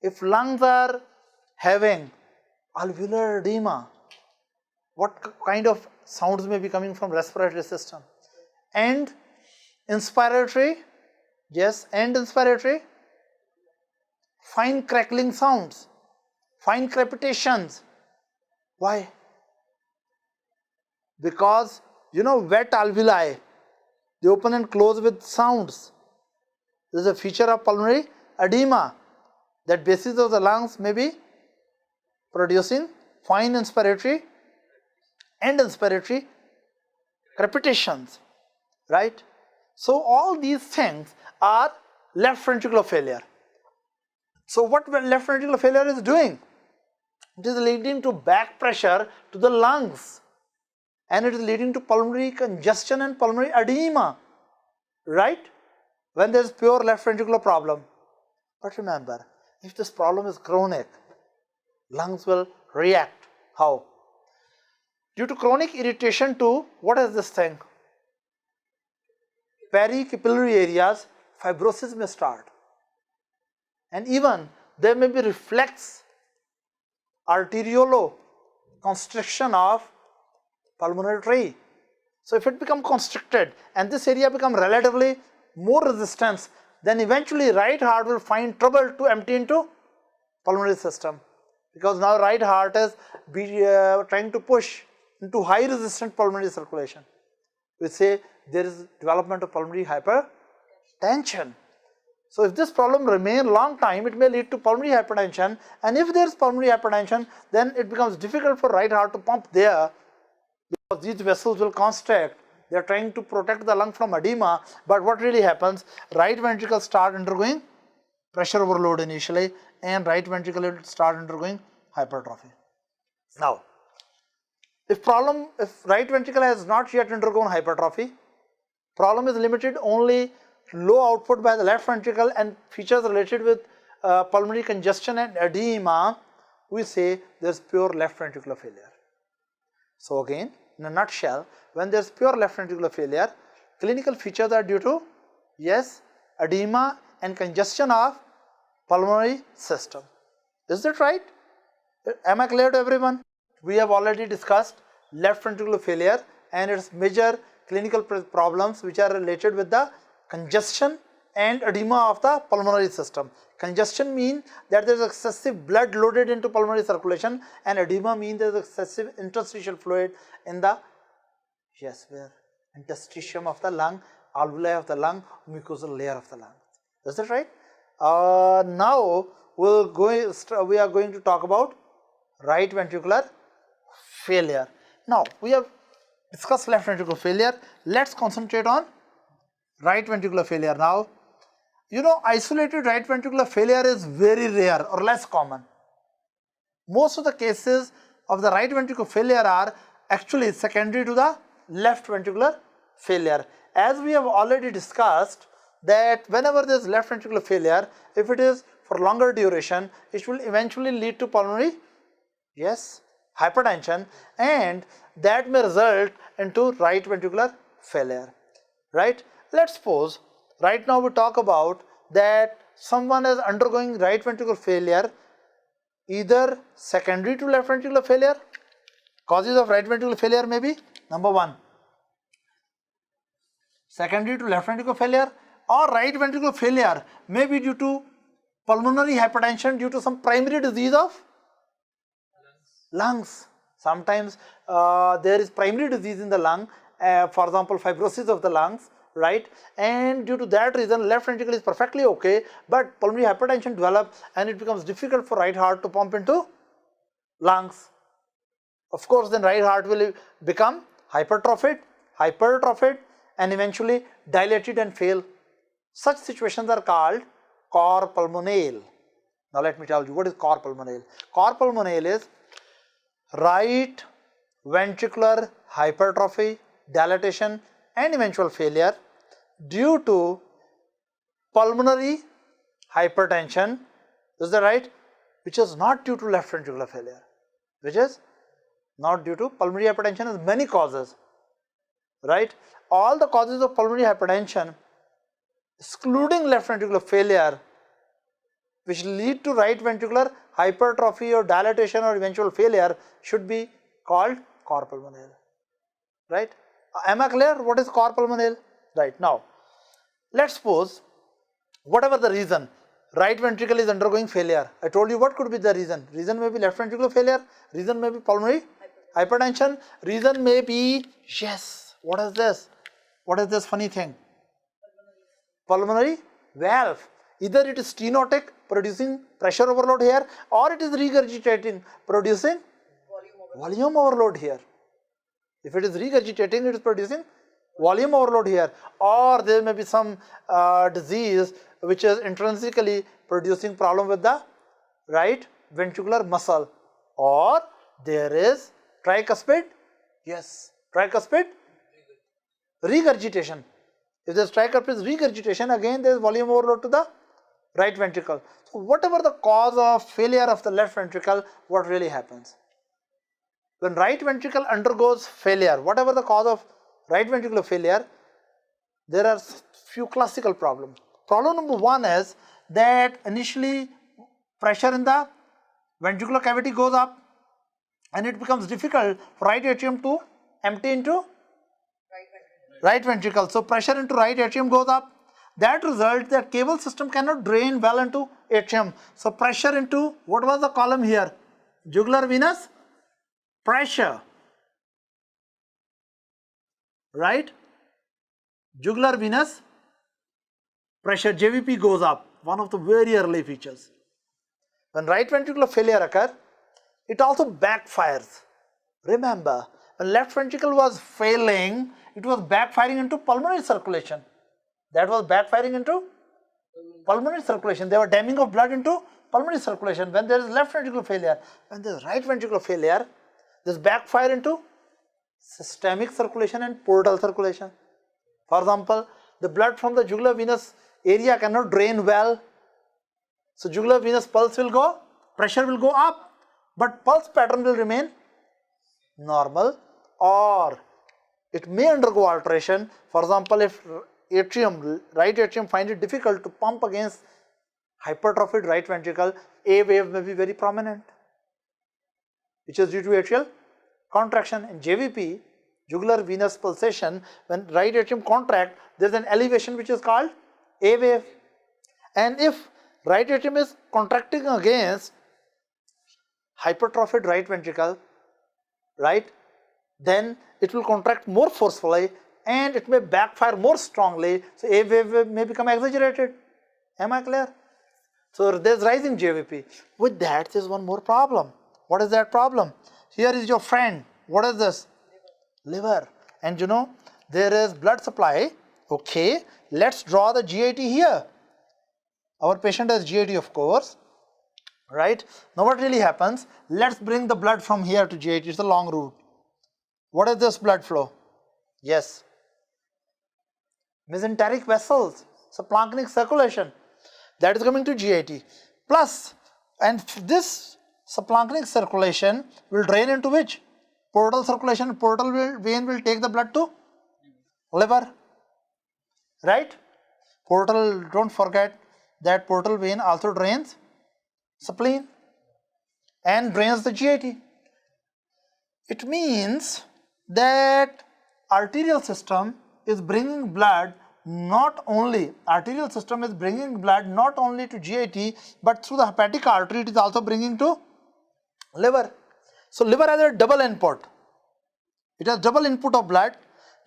if lungs are having alveolar edema, what kind of sounds may be coming from respiratory system? And inspiratory, yes, and inspiratory, fine crackling sounds, fine crepitations. Why? Because you know wet alveoli, they open and close with sounds. This is a feature of pulmonary edema, that bases of the lungs may be producing fine inspiratory and inspiratory crepitations, right? So all these things are left ventricular failure. So what left ventricular failure is doing? It is leading to back pressure to the lungs, and it is leading to pulmonary congestion and pulmonary edema, right? When there is pure left ventricular problem. But remember, if this problem is chronic, lungs will react. How? Due to chronic irritation to, what is this thing? Pericapillary areas, fibrosis may start. And even there may be reflex arterioconstriction of pulmonary tree. So if it becomes constricted and this area become relatively more resistance, then eventually right heart will find trouble to empty into pulmonary system, because now right heart is trying to push into high resistant pulmonary circulation. We say there is development of pulmonary hypertension. So if this problem remains long time, it may lead to pulmonary hypertension, and if there is pulmonary hypertension, then it becomes difficult for right heart to pump there, because these vessels will constrict. They are trying to protect the lung from edema, but what really happens, right ventricle start undergoing pressure overload initially, and right ventricle will start undergoing hypertrophy. Now, if right ventricle has not yet undergone hypertrophy, problem is limited only low output by the left ventricle and features related with pulmonary congestion and edema, we say there is pure left ventricular failure. So again, in a nutshell, when there is pure left ventricular failure, clinical features are due to, yes, edema and congestion of pulmonary system. Is that right? Am I clear to everyone? We have already discussed left ventricular failure and its major clinical problems which are related with the congestion and edema of the pulmonary system. Congestion means that there is excessive blood loaded into pulmonary circulation, and edema means there is excessive interstitial fluid in the, yes, where interstitium of the lung, alveoli of the lung, mucosal layer of the lung. Is that right? Now we are going to talk about right ventricular failure. Now we have discussed left ventricular failure. Let's concentrate on right ventricular failure now. You know, isolated right ventricular failure is very rare or less common. Most of the cases of the right ventricular failure are actually secondary to the left ventricular failure. As we have already discussed that whenever there is left ventricular failure, if it is for longer duration, it will eventually lead to pulmonary, yes, hypertension, and that may result into right ventricular failure, right? Let's suppose right now we talk about that someone is undergoing right ventricular failure, either secondary to left ventricular failure. Causes of right ventricular failure may be, number one, secondary to left ventricular failure, or right ventricular failure may be due to pulmonary hypertension due to some primary disease of lungs. Sometimes there is primary disease in the lung, for example fibrosis of the lungs, right, and due to that reason left ventricle is perfectly okay, but pulmonary hypertension develops and it becomes difficult for right heart to pump into lungs. Of course then right heart will become hypertrophied and eventually dilated and fail. Such situations are called cor pulmonale. Now let me tell you what is cor pulmonale. Cor pulmonale is right ventricular hypertrophy, dilatation and eventual failure due to pulmonary hypertension, is that right, which is not due to left ventricular failure, which is not due to pulmonary hypertension has many causes, right. All the causes of pulmonary hypertension excluding left ventricular failure which lead to right ventricular hypertrophy or dilatation or eventual failure should be called cor pulmonale, right. Am I clear what is cor pulmonale? Right. Now let's suppose whatever the reason, right ventricle is undergoing failure. I told you what could be the reason. Reason may be left ventricular failure, reason may be pulmonary hypertension, reason may be, yes, what is this? What is this funny thing? Pulmonary valve. Either it is stenotic producing pressure overload here, or it is regurgitating producing volume overload here. If it is regurgitating, it is producing volume overload here, or there may be some disease which is intrinsically producing problem with the right ventricular muscle, or there is tricuspid, yes, tricuspid regurgitation. If there is tricuspid regurgitation, again there is volume overload to the right ventricle. So whatever the cause of failure of the left ventricle, what really happens? When right ventricle undergoes failure, whatever the cause of right ventricular failure, there are few classical problems. Problem number one is that initially pressure in the ventricular cavity goes up and it becomes difficult for right atrium to empty into right ventricle. So pressure into right atrium goes up. That results that cable system cannot drain well into atrium. So pressure into, what was the column here? Jugular venous pressure, right? Jugular venous pressure, JVP, goes up, one of the very early features. When right ventricular failure occurs, it also backfires. Remember, when left ventricle was failing, it was backfiring into pulmonary circulation. That was backfiring into pulmonary circulation. They were damming of blood into pulmonary circulation. When there is left ventricular failure, when there is right ventricular failure, this backfire into systemic circulation and portal circulation. For example, the blood from the jugular venous area cannot drain well. So jugular venous pulse will go, pressure will go up, but pulse pattern will remain normal, or it may undergo alteration. For example, if right atrium finds it difficult to pump against hypertrophied right ventricle, A wave may be very prominent, which is due to atrial contraction. In JVP, jugular venous pulsation, when right atrium contract, there is an elevation which is called A wave. And if right atrium is contracting against hypertrophied right ventricle, right, then it will contract more forcefully and it may backfire more strongly. So A wave may become exaggerated. Am I clear? So there is rising JVP. With that, there is one more problem. What is that problem? Here is your friend. What is this? Liver. And you know, there is blood supply. Okay, let's draw the GIT here. Our patient has GIT, of course, right? Now what really happens? Let's bring the blood from here to GIT. It's a long route. What is this blood flow? Yes, mesenteric vessels, subplanchnic circulation, that is coming to GIT. Plus, and this subplanchnic circulation will drain into which? Portal circulation. Portal vein will take the blood to liver, right? Portal, don't forget that portal vein also drains spleen and drains the GIT. It means that arterial system is bringing blood not only, arterial system is bringing blood not only to GIT, but through the hepatic artery it is also bringing to liver. So liver has a double input. It has double input of blood.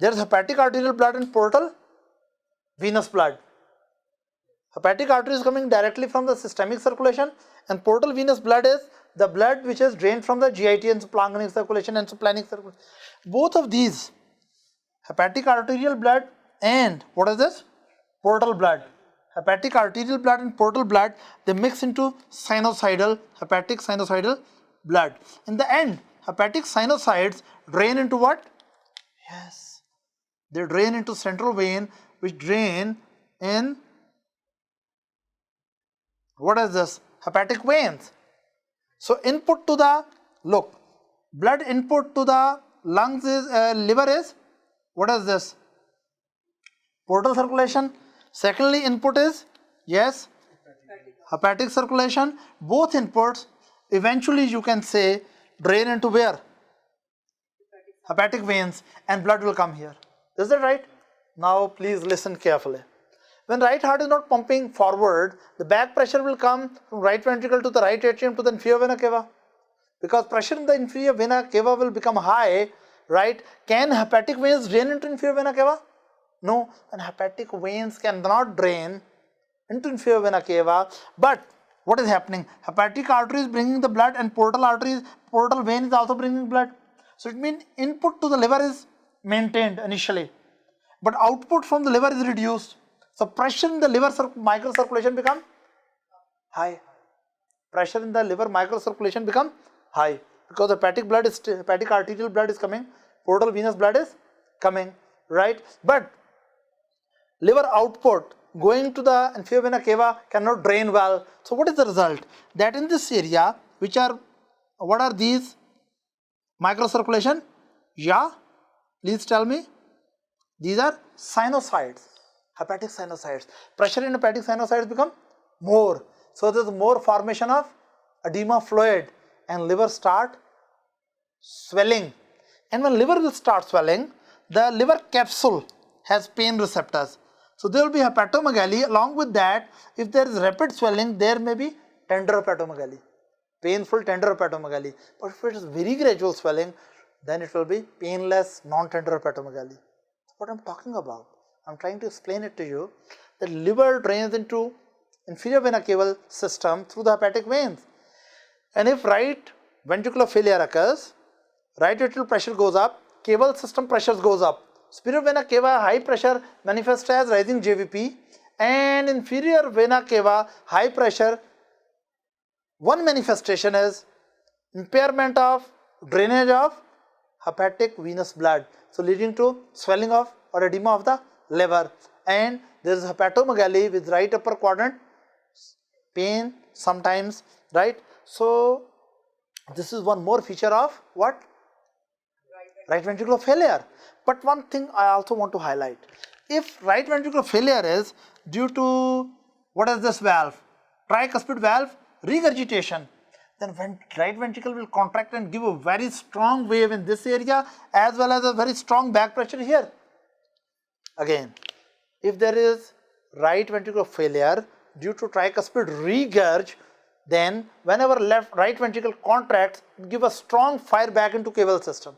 There is hepatic arterial blood and portal venous blood. Hepatic artery is coming directly from the systemic circulation, and portal venous blood is the blood which is drained from the GIT and subclavian circulation and subplanic circulation. Both of these, hepatic arterial blood and what is this? Portal blood. Hepatic arterial blood and portal blood, they mix into sinusoidal, hepatic sinusoidal blood. In the end, hepatic sinusoids drain into what? Yes, they drain into central vein, which drain in what is this? Hepatic veins. So input to the, look, blood input to the lungs is, liver is, what is this? Portal circulation. Secondly, input is, yes, hepatic circulation. Both inputs eventually you can say drain into where? Hepatic veins, and blood will come here. Is that right? Now please listen carefully. When right heart is not pumping forward, the back pressure will come from right ventricle to the right atrium to the inferior vena cava. Because pressure in the inferior vena cava will become high, right? Can hepatic veins drain into inferior vena cava? No, and hepatic veins cannot drain into inferior vena cava. But what is happening? Hepatic artery is bringing the blood, and portal vein is also bringing blood. So it means input to the liver is maintained initially, but output from the liver is reduced. So pressure in the liver microcirculation become high. Pressure in the liver microcirculation become high because hepatic arterial blood is coming, portal venous blood is coming, right? But liver output going to the inferior vena cava cannot drain well. So what is the result? That in this area, what are these? Microcirculation? Yeah, please tell me. These are sinusoids, hepatic sinusoids. Pressure in hepatic sinusoids become more. So there is more formation of edema fluid, and liver start swelling. And when liver will start swelling, the liver capsule has pain receptors. So there will be hepatomegaly. Along with that, if there is rapid swelling, there may be tender hepatomegaly, painful tender hepatomegaly. But if it is very gradual swelling, then it will be painless non-tender hepatomegaly. That's what I'm talking about. I'm trying to explain it to you. The liver drains into inferior vena cava system through the hepatic veins. And if right ventricular failure occurs, right atrial pressure goes up, caval system pressures goes up. Superior vena cava high pressure manifests as rising JVP, and inferior vena cava high pressure, one manifestation is impairment of drainage of hepatic venous blood, so leading to swelling of or edema of the liver, and there is hepatomegaly with right upper quadrant pain sometimes, right? So this is one more feature of what? Right ventricular failure. But one thing I also want to highlight, if right ventricular failure is due to, what is this valve? Tricuspid valve regurgitation, then right ventricle will contract and give a very strong wave in this area as well as a very strong back pressure here. Again, if there is right ventricular failure due to tricuspid regurg, then whenever right ventricle contracts, give a strong fire back into caval system.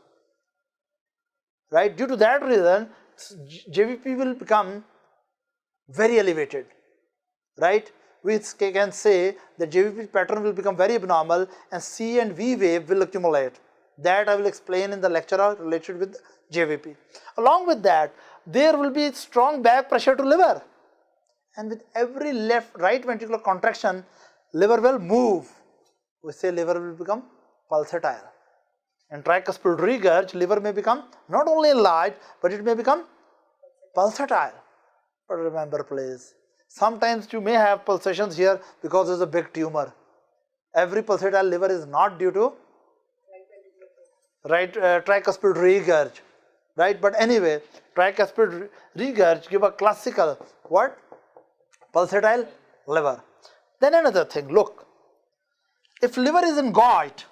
Right? Due to that reason, JVP will become very elevated. Right? We can say that JVP pattern will become very abnormal and C and V wave will accumulate. That I will explain in the lecture related with JVP. Along with that, there will be strong back pressure to liver, and with every right ventricular contraction, liver will move. We say liver will become pulsatile. In tricuspid regurg, liver may become not only enlarged, but it may become pulsatile. But remember please, sometimes you may have pulsations here because there is a big tumor. Every pulsatile liver is not due to tricuspid regurg, right? But anyway, tricuspid regurg give a classical what? Pulsatile liver. Then another thing, look, if liver is engorged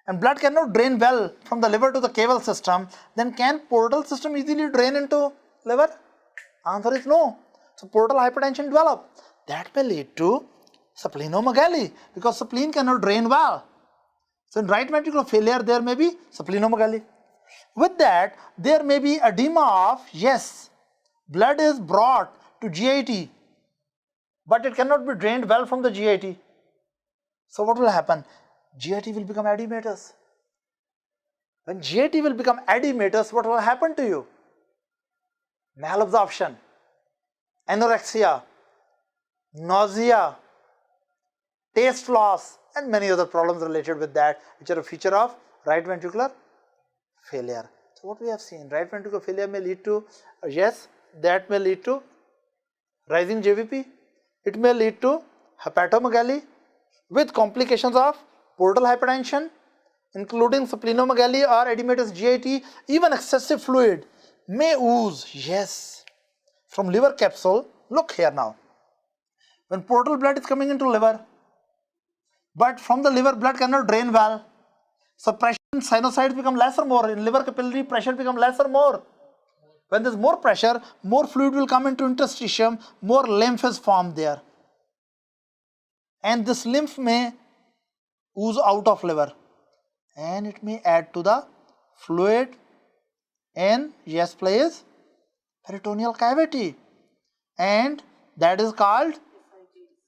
and blood cannot drain well from the liver to the caval system, then can portal system easily drain into liver? Answer is no. So portal hypertension develop. That may lead to splenomegaly because spleen cannot drain well. So in right ventricular failure, there may be splenomegaly. With that, there may be edema of, yes, blood is brought to GIT, but it cannot be drained well from the GIT. So what will happen? GIT will become edematous. When GIT will become edematous, what will happen to you? Malabsorption, anorexia, nausea, taste loss, and many other problems related with that, which are a feature of right ventricular failure. So what we have seen, right ventricular failure may lead to, yes, that may lead to rising JVP. It may lead to hepatomegaly with complications of portal hypertension, including splenomegaly or edematous GIT. Even excessive fluid may ooze, yes, from liver capsule. Look here now. When portal blood is coming into liver, but from the liver blood cannot drain well, so pressure in sinusoids become less or more, in liver capillary pressure become less or more. When there is more pressure, more fluid will come into interstitium, more lymph is formed there. And this lymph may ooze out of liver, and it may add to the fluid in, yes please, peritoneal cavity, and that is called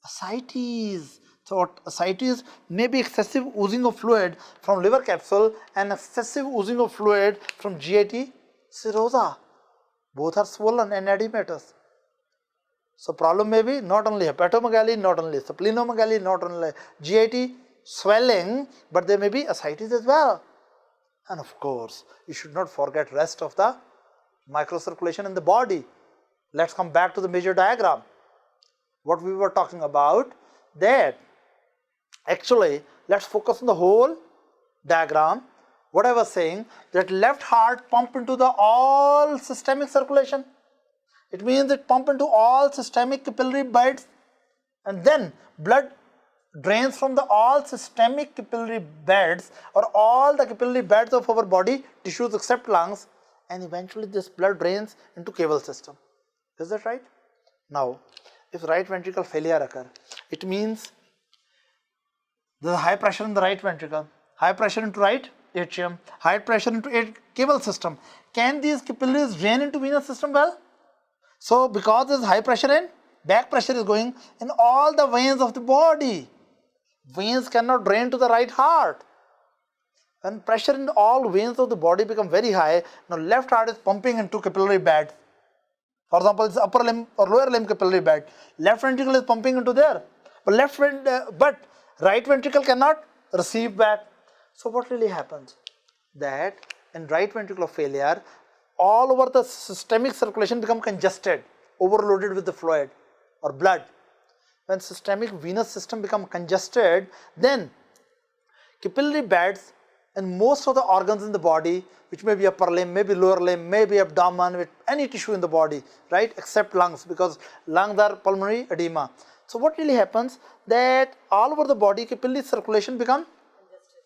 ascites. So what ascites may be excessive oozing of fluid from liver capsule and excessive oozing of fluid from GIT cirrhosa. Both are swollen and edematous. So problem may be not only hepatomegaly, not only splenomegaly, not only GIT swelling, but there may be ascites as well. And of course, you should not forget rest of the microcirculation in the body. Let's come back to the major diagram. What we were talking about, that actually let's focus on the whole diagram. What I was saying, that left heart pump into the all systemic circulation. It means it pump into all systemic capillary beds, and then blood drains from the all systemic capillary beds or all the capillary beds of our body tissues except lungs, and eventually this blood drains into cable system. Is that right? Now, if right ventricle failure occur, it means there is high pressure in the right ventricle, high pressure into right atrium, high pressure into cable system. Can these capillaries drain into venous system well? So because there is high pressure in, back pressure is going in all the veins of the body. Veins cannot drain to the right heart. When pressure in all veins of the body become very high, now left heart is pumping into capillary bed. For example, it's upper limb or lower limb capillary bed. Left ventricle is pumping into there, but right ventricle cannot receive back. So what really happens? That in right ventricular failure, all over the systemic circulation become congested, overloaded with the fluid or blood. When systemic venous system become congested, then capillary beds and most of the organs in the body, which may be upper limb, maybe lower limb, maybe abdomen, with any tissue in the body, right, except lungs, because lungs are pulmonary edema. So what really happens, that all over the body capillary circulation become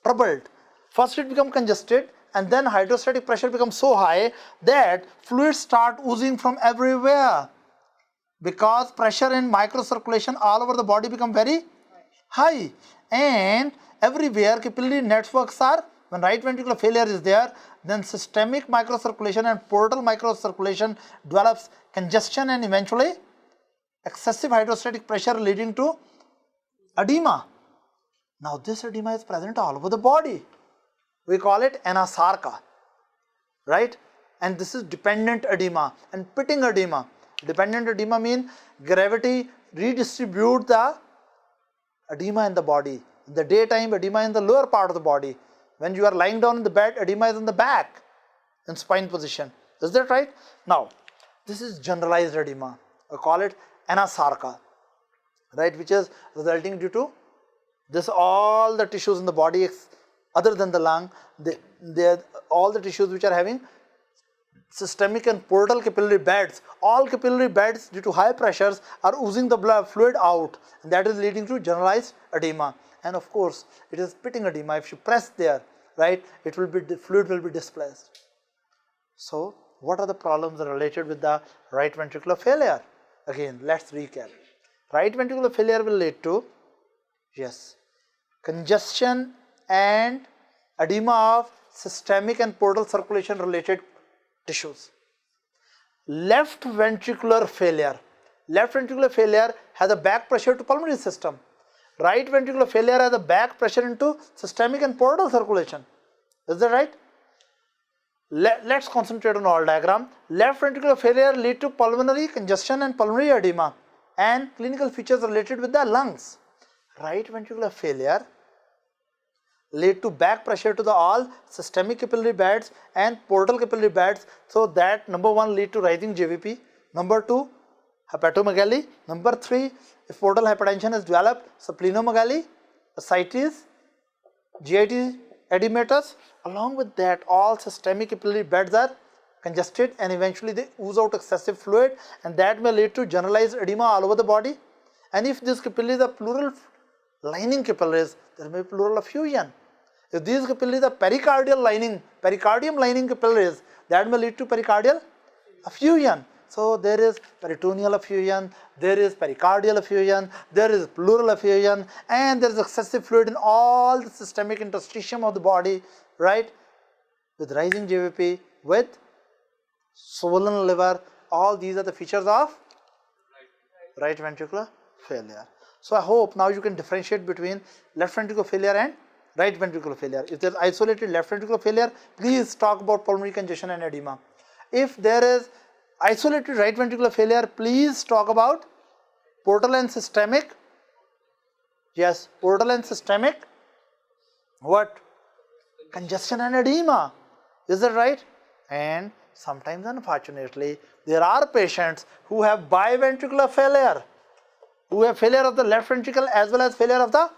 troubled. First it become congested, and then hydrostatic pressure becomes so high that fluids start oozing from everywhere. Because pressure in microcirculation all over the body become very high, and everywhere capillary networks are, when right ventricular failure is there, then systemic microcirculation and portal microcirculation develops congestion and eventually excessive hydrostatic pressure leading to edema. Now this edema is present all over the body. We call it anasarca, right? And this is dependent edema and pitting edema. Dependent edema means gravity redistribute the edema in the body. In the daytime, edema in the lower part of the body. When you are lying down in the bed, edema is in the back, in spine position. Is that right? Now, this is generalized edema. We call it anasarca, right? Which is resulting due to this, all the tissues in the body other than the lung, all the tissues which are having systemic and portal capillary beds, all capillary beds due to high pressures are oozing the blood fluid out, and that is leading to generalized edema. And of course, it is pitting edema. If you press there, right, it will be, the fluid will be displaced. So, what are the problems related with the right ventricular failure? Again, let's recap. Right ventricular failure will lead to, yes, congestion and edema of systemic and portal circulation related tissues. Left ventricular failure. Left ventricular failure has a back pressure to pulmonary system. Right ventricular failure has a back pressure into systemic and portal circulation. Is that right? Let's concentrate on all diagram. Left ventricular failure lead to pulmonary congestion and pulmonary edema and clinical features related with the lungs. Right ventricular failure lead to back pressure to the all systemic capillary beds and portal capillary beds. So that number 1 lead to rising JVP. Number 2, hepatomegaly. Number 3, if portal hypertension is developed, splenomegaly, ascites, GIT edematous. Along with that, all systemic capillary beds are congested and eventually they ooze out excessive fluid, and that may lead to generalized edema all over the body. And if these capillaries are pleural lining capillaries, there may be pleural effusion. If these capillaries are pericardium lining capillaries, that may lead to pericardial effusion. So there is peritoneal effusion, there is pericardial effusion, there is pleural effusion, and there is excessive fluid in all the systemic interstitium of the body, right? With rising JVP, with swollen liver, all these are the features of right ventricular failure. So I hope now you can differentiate between left ventricular failure and right ventricular failure. If there is isolated left ventricular failure, please talk about pulmonary congestion and edema. If there is isolated right ventricular failure, please talk about portal and systemic. Yes, portal and systemic. What? Congestion and edema. Is that right? And sometimes, unfortunately, there are patients who have biventricular failure, who have failure of the left ventricle as well as failure of the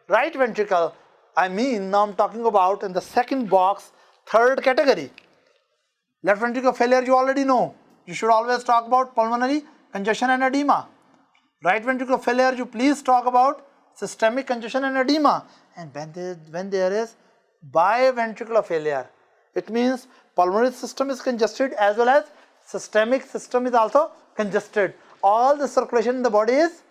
right ventricle. I mean, now I'm talking about in the second box, third category. Left ventricular failure you already know. You should always talk about pulmonary congestion and edema. Right ventricular failure, you please talk about systemic congestion and edema. And when there is biventricular failure, it means pulmonary system is congested as well as systemic system is also congested. All the circulation in the body is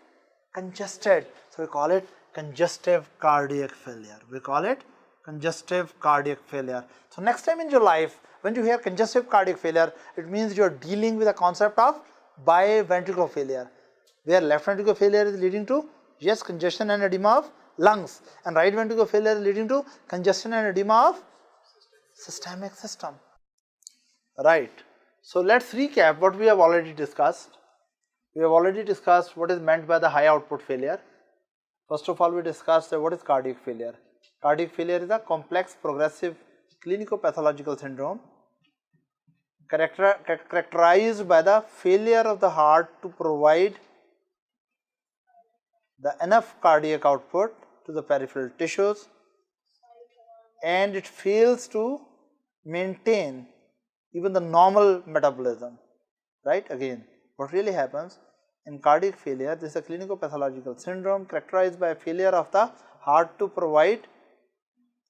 congested. So we call it congestive cardiac failure. We call it congestive cardiac failure. So next time in your life, when you hear congestive cardiac failure, it means you are dealing with a concept of biventricular failure, where left ventricular failure is leading to, yes, congestion and edema of lungs, and right ventricular failure is leading to congestion and edema of systemic system. Right. So let's recap what we have already discussed. We have already discussed what is meant by the high output failure. First of all, we discussed what is cardiac failure. Cardiac failure is a complex progressive clinico-pathological syndrome characterized by the failure of the heart to provide the enough cardiac output to the peripheral tissues, and it fails to maintain even the normal metabolism, right? Again, what really happens in cardiac failure, this is a clinico-pathological syndrome characterized by a failure of the heart to provide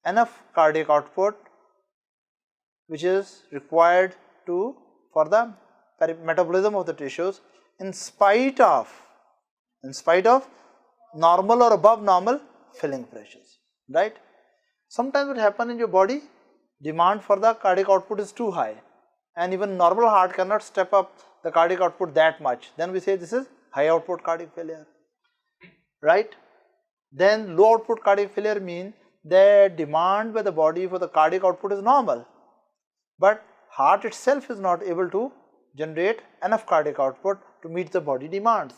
enough cardiac output which is required for the metabolism of the tissues in spite of normal or above normal filling pressures, right? Sometimes what happens in your body, demand for the cardiac output is too high and even normal heart cannot step up the cardiac output that much. Then we say this is high output cardiac failure, right? Then low output cardiac failure means the demand by the body for the cardiac output is normal, but heart itself is not able to generate enough cardiac output to meet the body demands.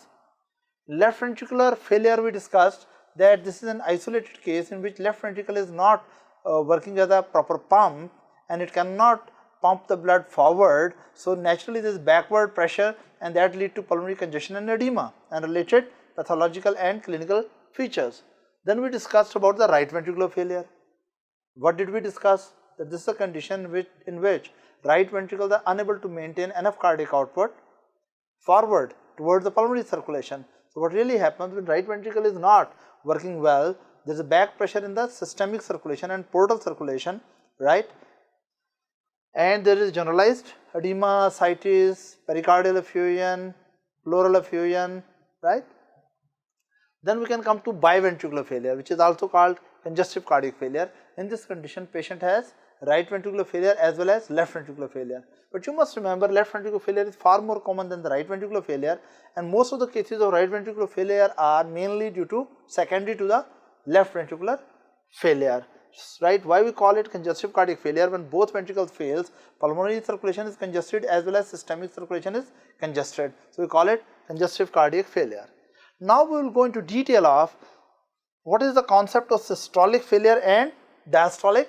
Left ventricular failure, we discussed that this is an isolated case in which left ventricle is not working as a proper pump and it cannot pump the blood forward. So naturally there is backward pressure and that leads to pulmonary congestion and edema and related pathological and clinical features. Then we discussed about the right ventricular failure. What did we discuss? That this is a condition in which right ventricle is unable to maintain enough cardiac output forward towards the pulmonary circulation. So what really happens when right ventricle is not working well, there is a back pressure in the systemic circulation and portal circulation, right? And there is generalized edema, ascites, pericardial effusion, pleural effusion, right? Then we can come to biventricular failure, which is also called congestive cardiac failure. In this condition, patient has right ventricular failure as well as left ventricular failure. But you must remember, left ventricular failure is far more common than the right ventricular failure, and most of the cases of right ventricular failure are mainly due to secondary to the left ventricular failure, right? Why we call it congestive cardiac failure? When both ventricles fails, pulmonary circulation is congested as well as systemic circulation is congested. So we call it congestive cardiac failure. Now we will go into detail of what is the concept of systolic failure and diastolic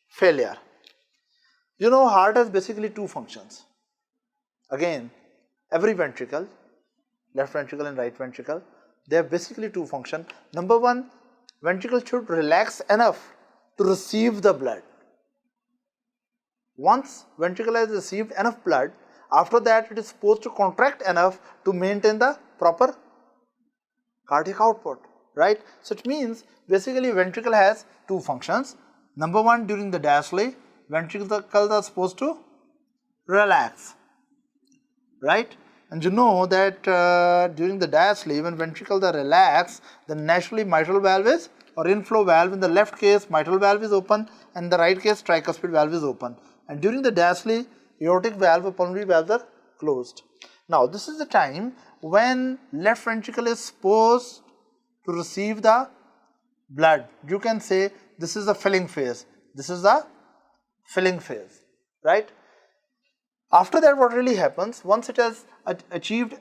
failure. You know, heart has basically two functions. Again, every ventricle, left ventricle and right ventricle, they have basically two functions. Number one, ventricle should relax enough to receive the blood. Once ventricle has received enough blood, after that it is supposed to contract enough to maintain the proper cardiac output, right? So it means basically ventricle has two functions. Number one, during the diastole, ventricles are supposed to relax, right? And you know that during the diastole, when ventricles are relaxed, then naturally mitral valve is, or inflow valve, in the left case mitral valve is open, and in the right case tricuspid valve is open. And during the diastole, aortic valve or pulmonary valves are closed. Now this is the time when left ventricle is supposed to receive the blood. You can say this is the filling phase. This is the filling phase, right? After that, what really happens, once it has achieved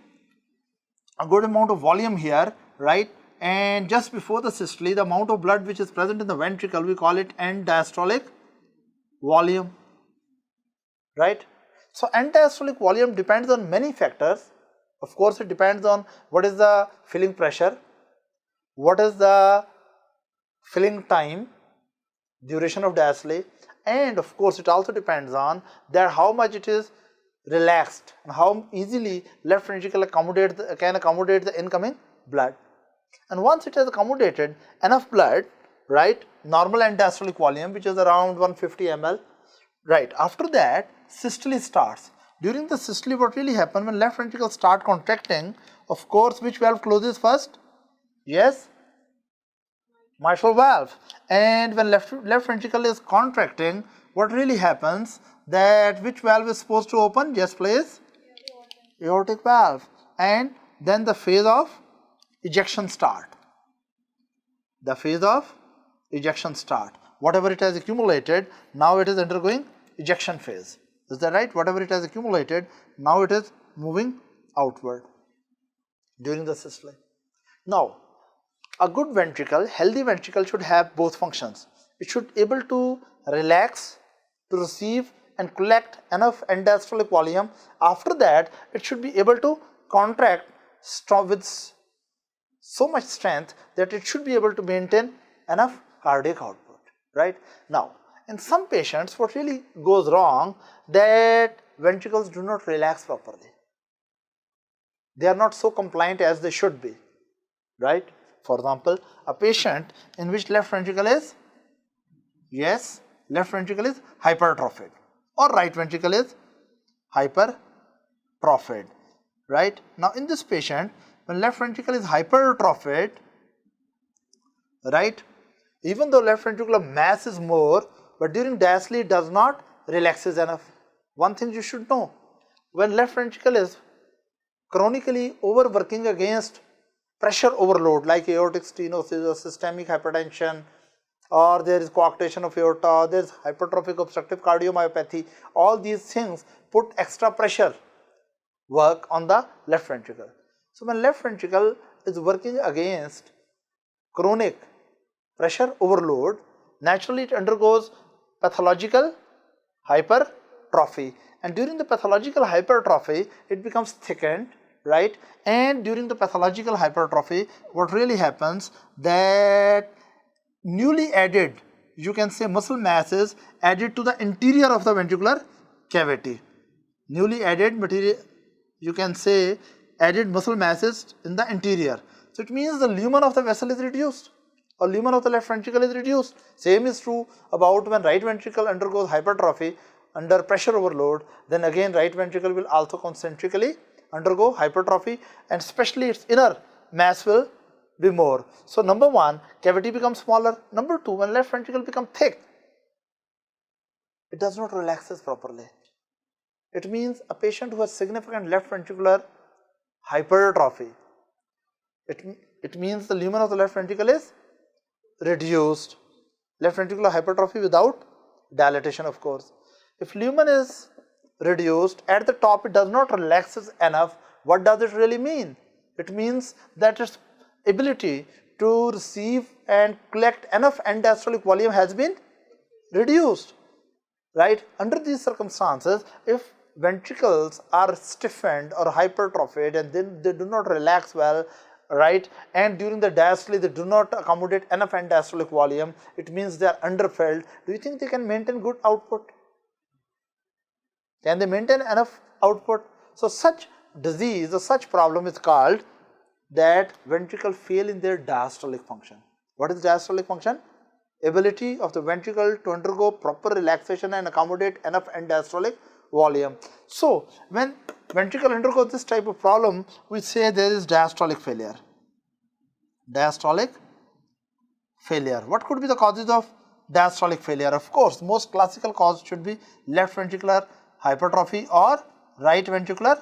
a good amount of volume here, right, and just before the systole, the amount of blood which is present in the ventricle, we call it end diastolic volume, right? So end diastolic volume depends on many factors. Of course, it depends on what is the filling pressure, what is the filling time, duration of diastole, and of course it also depends on that how much it is relaxed and how easily left ventricle can accommodate the incoming blood. And once it has accommodated enough blood, right, normal end diastolic volume, which is around 150 ml, right, after that systole starts. During the systole, what really happens, when left ventricle start contracting, of course which valve closes first? Yes, mitral valve. And when left ventricle is contracting, what really happens, that which valve is supposed to open? Yes please, aortic valve. And then the phase of ejection start. The phase of ejection start. Whatever it has accumulated, now it is undergoing ejection phase. Is that right? Whatever it has accumulated, now it is moving outward during the systole. Now, a good ventricle, healthy ventricle, should have both functions. It should be able to relax, to receive and collect enough end diastolic volume. After that, it should be able to contract with so much strength that it should be able to maintain enough cardiac output, right? Now, in some patients, what really goes wrong, that ventricles do not relax properly. They are not so compliant as they should be, right? For example, a patient in which left ventricle is, yes, left ventricle is hypertrophied, or right ventricle is hypertrophied, right? Now in this patient, when left ventricle is hypertrophied, right, even though left ventricular mass is more, but during diastole it does not relaxes enough. One thing you should know, when left ventricle is chronically overworking against pressure overload like aortic stenosis or systemic hypertension, or there is coarctation of aorta, there is hypertrophic obstructive cardiomyopathy, all these things put extra pressure work on the left ventricle. So when left ventricle is working against chronic pressure overload, naturally it undergoes pathological hypertrophy, and during the pathological hypertrophy it becomes thickened, right? And during the pathological hypertrophy, what really happens, that newly added, you can say, muscle mass is added to the interior of the ventricular cavity. Newly added material, you can say, added muscle masses in the interior. So it means the lumen of the vessel is reduced, or lumen of the left ventricle is reduced. Same is true about when right ventricle undergoes hypertrophy under pressure overload, then again right ventricle will also concentrically undergo hypertrophy, and especially its inner mass will be more. So number one, cavity becomes smaller. Number two, when left ventricle becomes thick, it does not relaxes properly. It means a patient who has significant left ventricular hypertrophy. It means the lumen of the left ventricle is reduced. Left ventricular hypertrophy without dilatation, of course. If lumen is reduced at the top, it does not relaxes enough. What does it really mean? It means that its ability to receive and collect enough end diastolic volume has been reduced, right? Under these circumstances, if ventricles are stiffened or hypertrophied and then they do not relax well, right, and during the diastole they do not accommodate enough end diastolic volume, it means they are underfilled. Do you think they can maintain good output? Can they maintain enough output? So such disease or such problem is called that ventricle fail in their diastolic function. What is diastolic function? Ability of the ventricle to undergo proper relaxation and accommodate enough end diastolic volume. So when ventricle undergoes this type of problem, we say there is diastolic failure. Diastolic failure. What could be the causes of diastolic failure? Of course, most classical cause should be left ventricular hypertrophy or right ventricular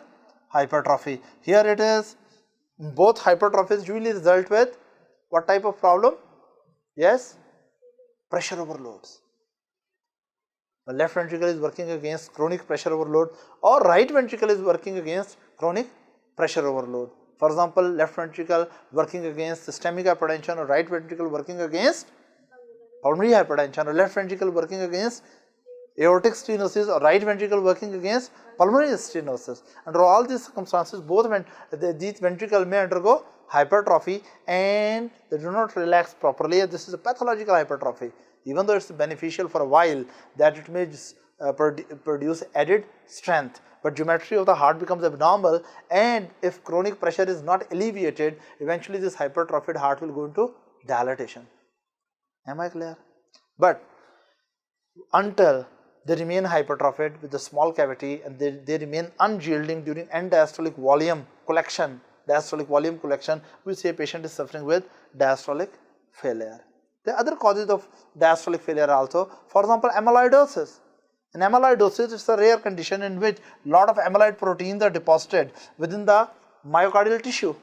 hypertrophy. Here it is, both hypertrophies usually result with what type of problem? Yes, pressure overloads. The left ventricle is working against chronic pressure overload or right ventricle is working against chronic pressure overload. For example, left ventricle working against systemic hypertension or right ventricle working against pulmonary hypertension, or left ventricle working against aortic stenosis or right ventricle working against pulmonary stenosis. Under all these circumstances, these ventricles may undergo hypertrophy and they do not relax properly. This is a pathological hypertrophy. Even though it is beneficial for a while, that it may produce added strength, but geometry of the heart becomes abnormal, and if chronic pressure is not alleviated, eventually this hypertrophied heart will go into dilatation. Am I clear? But until they remain hypertrophied with a small cavity and they remain unyielding during end diastolic volume collection, we say patient is suffering with diastolic failure. The other causes of diastolic failure also, for example, amyloidosis. In amyloidosis, it's a rare condition in which lot of amyloid proteins are deposited within the myocardial tissue.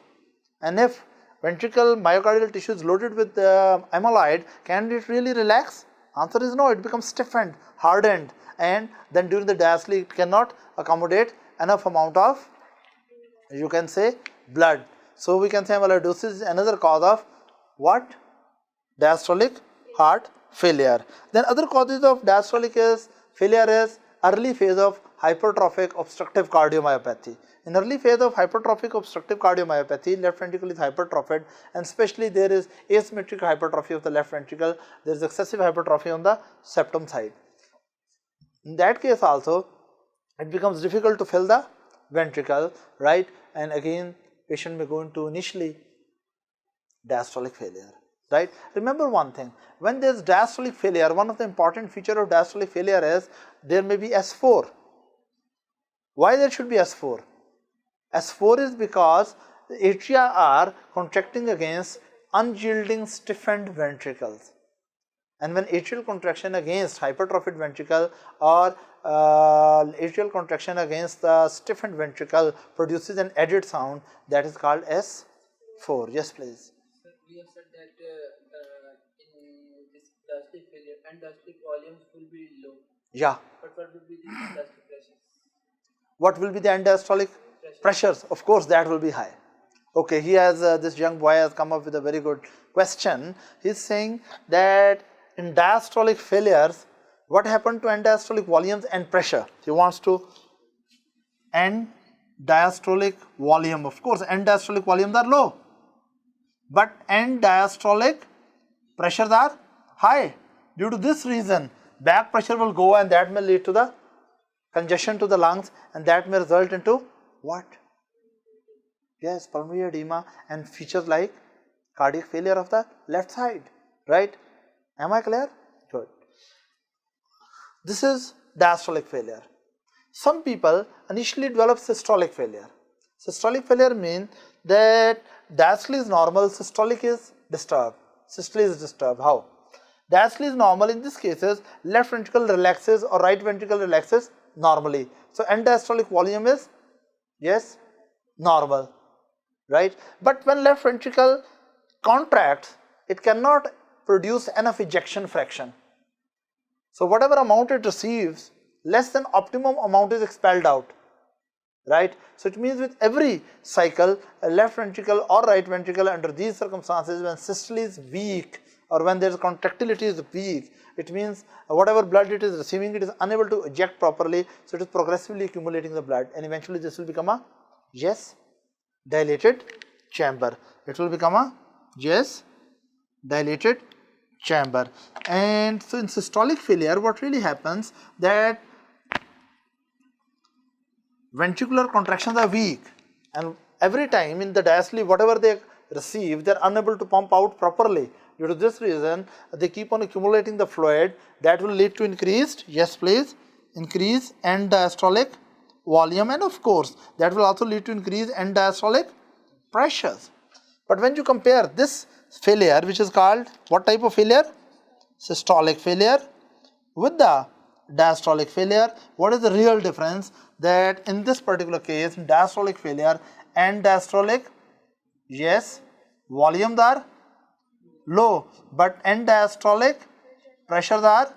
And if ventricle myocardial tissue is loaded with amyloid, can it really relax? Answer is no, it becomes stiffened, hardened, and then during the diastole it cannot accommodate enough amount of, you can say, blood. So we can say amyloidosis is another cause of what? Diastolic heart failure. Then other causes of diastolic failure is early phase of hypertrophic obstructive cardiomyopathy. In early phase of hypertrophic obstructive cardiomyopathy, left ventricle is hypertrophied, and especially there is asymmetric hypertrophy of the left ventricle. There is excessive hypertrophy on the septum side. In that case also, it becomes difficult to fill the ventricle, right? And again, patient may go into initially diastolic failure. Right? Remember one thing, when there is diastolic failure, one of the important feature of diastolic failure is there may be S4. Why there should be S4? S4 is because the atria are contracting against unyielding stiffened ventricles. And when atrial contraction against hypertrophied ventricle or atrial contraction against the stiffened ventricle produces an added sound, that is called S4. Yes, please. We have said that in this diastolic failure, end diastolic volumes will be low. Yeah. But what will be the end diastolic pressures? What will be the end diastolic pressures? Of course, that will be high. Okay, he has this young boy has come up with a very good question. He is saying that in diastolic failures, what happened to end diastolic volumes and pressure? He wants to end diastolic volume. Of course, end diastolic volumes are low, but end diastolic pressures are high. Due to this reason, back pressure will go and that may lead to the congestion to the lungs, and that may result into what? Yes, pulmonary edema and features like cardiac failure of the left side, right? Am I clear? Good. This is diastolic failure. Some people initially develop systolic failure. Systolic failure means that diastole is normal, systolic is disturbed. Systole is disturbed. How? Diastole is normal. In these cases, left ventricle relaxes or right ventricle relaxes normally. So end diastolic volume is, yes, normal, right? But when left ventricle contracts, it cannot produce enough ejection fraction. So whatever amount it receives, less than optimum amount is expelled out, right? So it means with every cycle, a left ventricle or right ventricle under these circumstances, when systole is weak or when there is contractility is weak, it means whatever blood it is receiving, it is unable to eject properly, so it is progressively accumulating the blood, and eventually this will become a, yes, dilated chamber. It will become a, yes, dilated chamber. And so in systolic failure, what really happens that ventricular contractions are weak, and every time in the diastole whatever they receive, they are unable to pump out properly. Due to this reason, they keep on accumulating the fluid that will lead to increased, yes please, increase end diastolic volume, and of course that will also lead to increased end diastolic pressures. But when you compare this failure, which is called what type of failure? Systolic failure, with the diastolic failure, what is the real difference? That in this particular case, in diastolic failure, end diastolic, yes, volumes are low, but end diastolic pressures are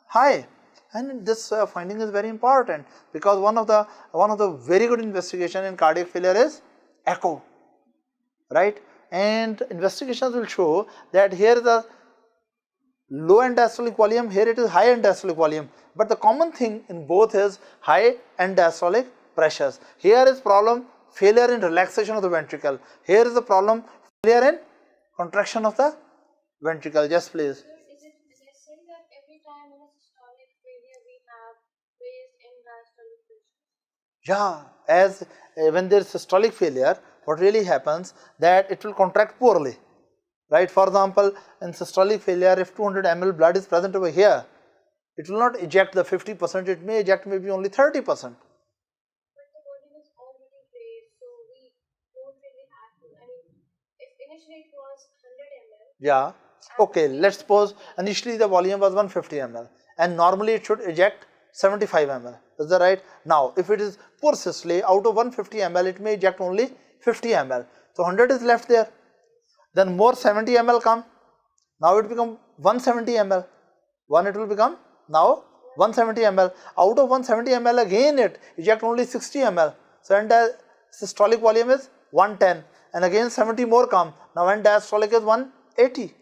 high. And this finding is very important, because one of the very good investigation in cardiac failure is echo, right? And investigations will show that here is a low end diastolic volume, here it is high end diastolic volume, but the common thing in both is high end diastolic pressures. Here is problem failure in relaxation of the ventricle, here is the problem failure in contraction of the ventricle. Yes please. Is it saying that every time in a systolic failure we have raised in diastolic pressure? Yeah, as when there is systolic failure, what really happens that it will contract poorly, right? For example, in systolic failure, if 200 ml blood is present over here, it will not eject the 50%, it may eject maybe only 30%. But the volume is already raised, so we don't really have to. I mean, if initially it was 100 ml. Yeah, okay, let's suppose initially the volume was 150 ml and normally it should eject 75 ml. Is that right? Now, if it is poor systole, out of 150 ml, it may eject only 50 ml. So 100 is left there. Then more 70 ml come. Now it become 170 ml. One it will become now 170 ml. Out of 170 ml again it eject only 60 ml. So end systolic volume is 110, and again 70 more come. Now end diastolic is 180.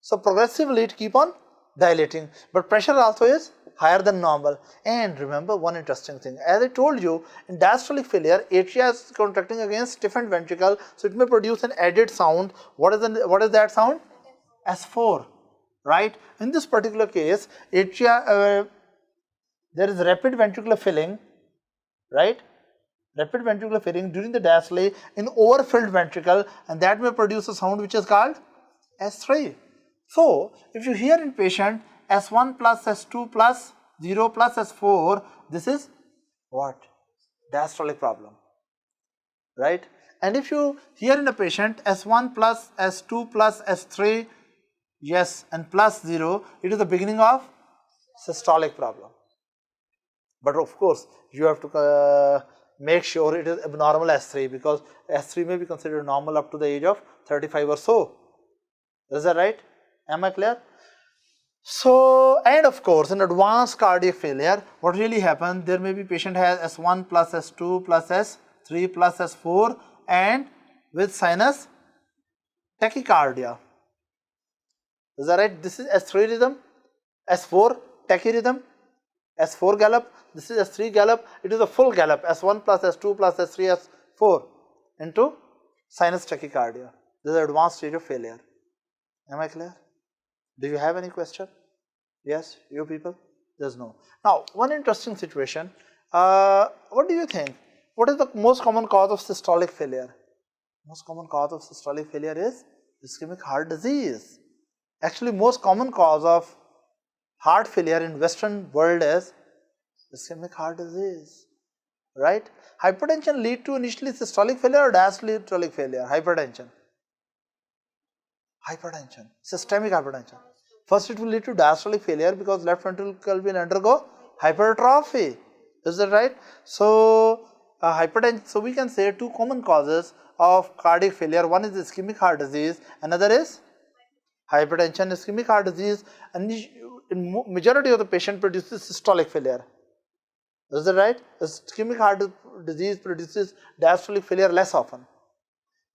So progressively it keep on dilating, but pressure also is higher than normal. And remember one interesting thing, as I told you, in diastolic failure, atria is contracting against stiffened ventricle, so it may produce an added sound. What is that sound? S4, right? In this particular case, atria, there is rapid ventricular filling, right? Rapid ventricular filling during the diastole in overfilled ventricle, and that may produce a sound which is called S3. So, if you hear in patient S1 plus S2 plus 0 plus S4, this is what? Diastolic problem, right? And if you hear in a patient S1 plus S2 plus S3, yes, and plus 0, it is the beginning of systolic problem. But of course, you have to make sure it is abnormal S3, because S3 may be considered normal up to the age of 35 or so. Is that right? Am I clear? So, and of course, in advanced cardiac failure, what really happens, there may be patient has S1 plus S2 plus S3 plus S4 and with sinus tachycardia. Is that right? This is S3 rhythm, S4 tachyrhythm, S4 gallop, this is S3 gallop, it is a full gallop, S1 plus S2 plus S3 S4 into sinus tachycardia. This is advanced stage of failure. Am I clear? Do you have any question? Yes, you people? There's no. Now, one interesting situation, what do you think? What is the most common cause of systolic failure? Most common cause of systolic failure is ischemic heart disease. Actually, most common cause of heart failure in Western world is ischemic heart disease, right? Hypertension lead to initially systolic failure or diastolic failure? Hypertension. Hypertension, systemic hypertension. First it will lead to diastolic failure because left ventricle will undergo hypertrophy. Is that right? So, hypertension. So we can say two common causes of cardiac failure. One is ischemic heart disease, another is hypertension. Ischemic heart disease, and in majority of the patient produces systolic failure. Is that right? Ischemic heart disease produces diastolic failure less often,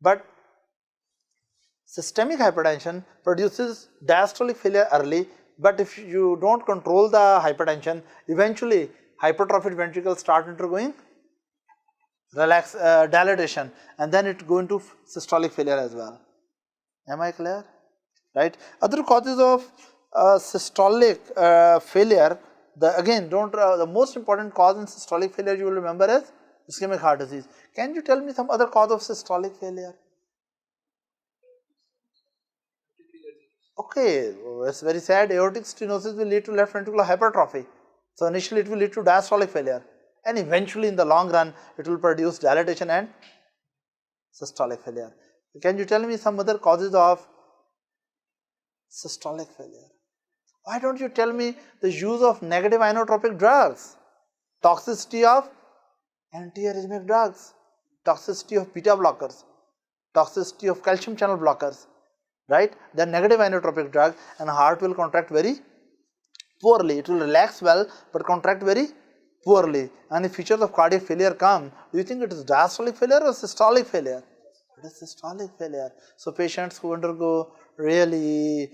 but systemic hypertension produces diastolic failure early, but if you don't control the hypertension, eventually hypertrophied ventricles start undergoing dilatation, and then it go into systolic failure as well. Am I clear? Right. Other causes of systolic failure, the most important cause in systolic failure you will remember is ischemic heart disease. Can you tell me some other cause of systolic failure? Okay, it's very sad. Aortic stenosis will lead to left ventricular hypertrophy. So initially it will lead to diastolic failure, and eventually in the long run it will produce dilatation and systolic failure. Can you tell me some other causes of systolic failure? Why don't you tell me the use of negative inotropic drugs, toxicity of antiarrhythmic drugs, toxicity of beta blockers, toxicity of calcium channel blockers, right? They are negative inotropic drug, and heart will contract very poorly. It will relax well but contract very poorly. And if features of cardiac failure come, do you think it is diastolic failure or systolic failure? It is systolic failure. So patients who undergo really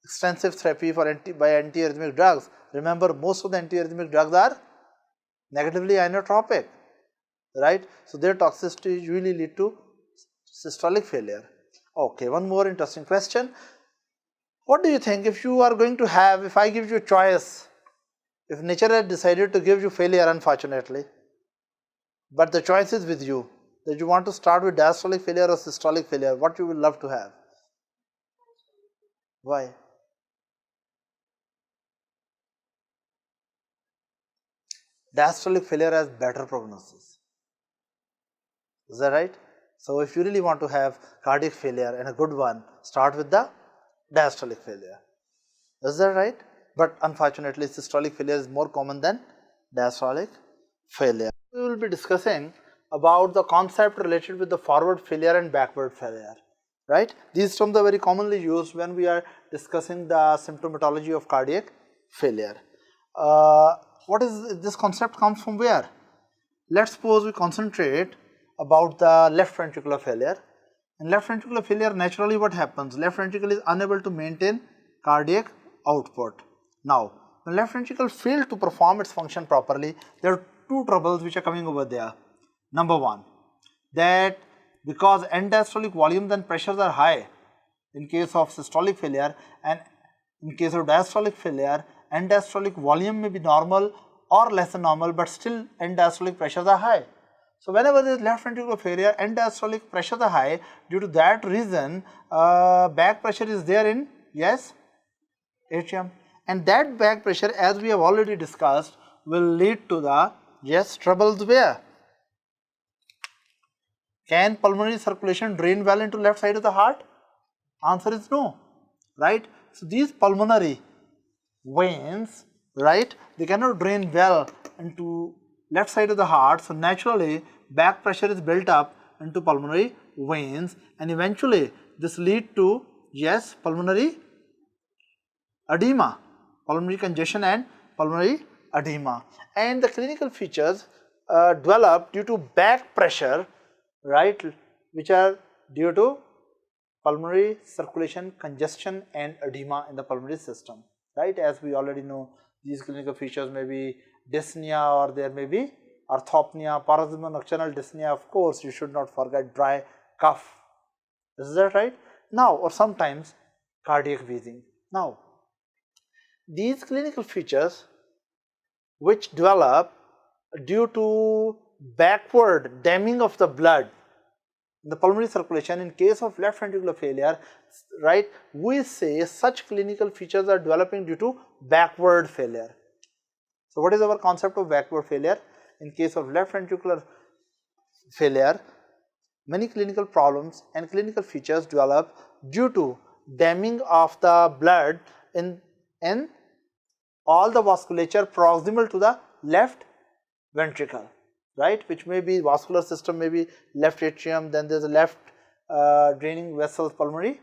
extensive therapy for antiarrhythmic drugs, remember most of the antiarrhythmic drugs are negatively inotropic, right? So their toxicity usually lead to systolic failure. Okay, one more interesting question. What do you think if you are going to have, if I give you a choice, if nature had decided to give you failure unfortunately, but the choice is with you, that you want to start with diastolic failure or systolic failure, what you will love to have? Why? Diastolic failure has better prognosis. Is that right? So if you really want to have cardiac failure and a good one, start with the diastolic failure. Is that right? But unfortunately systolic failure is more common than diastolic failure. We will be discussing about the concept related with the forward failure and backward failure, right? These terms are very commonly used when we are discussing the symptomatology of cardiac failure. What is this concept comes from where? Let's suppose we concentrate about the left ventricular failure. In left ventricular failure, naturally what happens? Left ventricle is unable to maintain cardiac output. Now, when left ventricle fails to perform its function properly, there are two troubles which are coming over there. Number one, that because end diastolic volumes and pressures are high in case of systolic failure, and in case of diastolic failure, end diastolic volume may be normal or less than normal, but still end diastolic pressures are high. So whenever there is left ventricular failure, end diastolic pressures are high. Due to that reason, back pressure is there in, yes, atrium, and that back pressure, as we have already discussed, will lead to the, yes, troubles where? Can pulmonary circulation drain well into left side of the heart? Answer is no, right? So these pulmonary veins, right, they cannot drain well into left side of the heart, so naturally back pressure is built up into pulmonary veins, and eventually this lead to, yes, pulmonary edema, pulmonary congestion and pulmonary edema. And the clinical features develop due to back pressure, right, which are due to pulmonary circulation, congestion and edema in the pulmonary system, right? As we already know, these clinical features may be dyspnea, or there may be orthopnea, paroxysmal nocturnal dyspnea. Of course, you should not forget dry cough. Is that right? Now, or sometimes cardiac wheezing. Now, these clinical features which develop due to backward damming of the blood in the pulmonary circulation in case of left ventricular failure, right, we say such clinical features are developing due to backward failure. So what is our concept of backward failure? In case of left ventricular failure, many clinical problems and clinical features develop due to damming of the blood in all the vasculature proximal to the left ventricle, right, which may be vascular system, maybe left atrium, then there is a left draining vessels, pulmonary,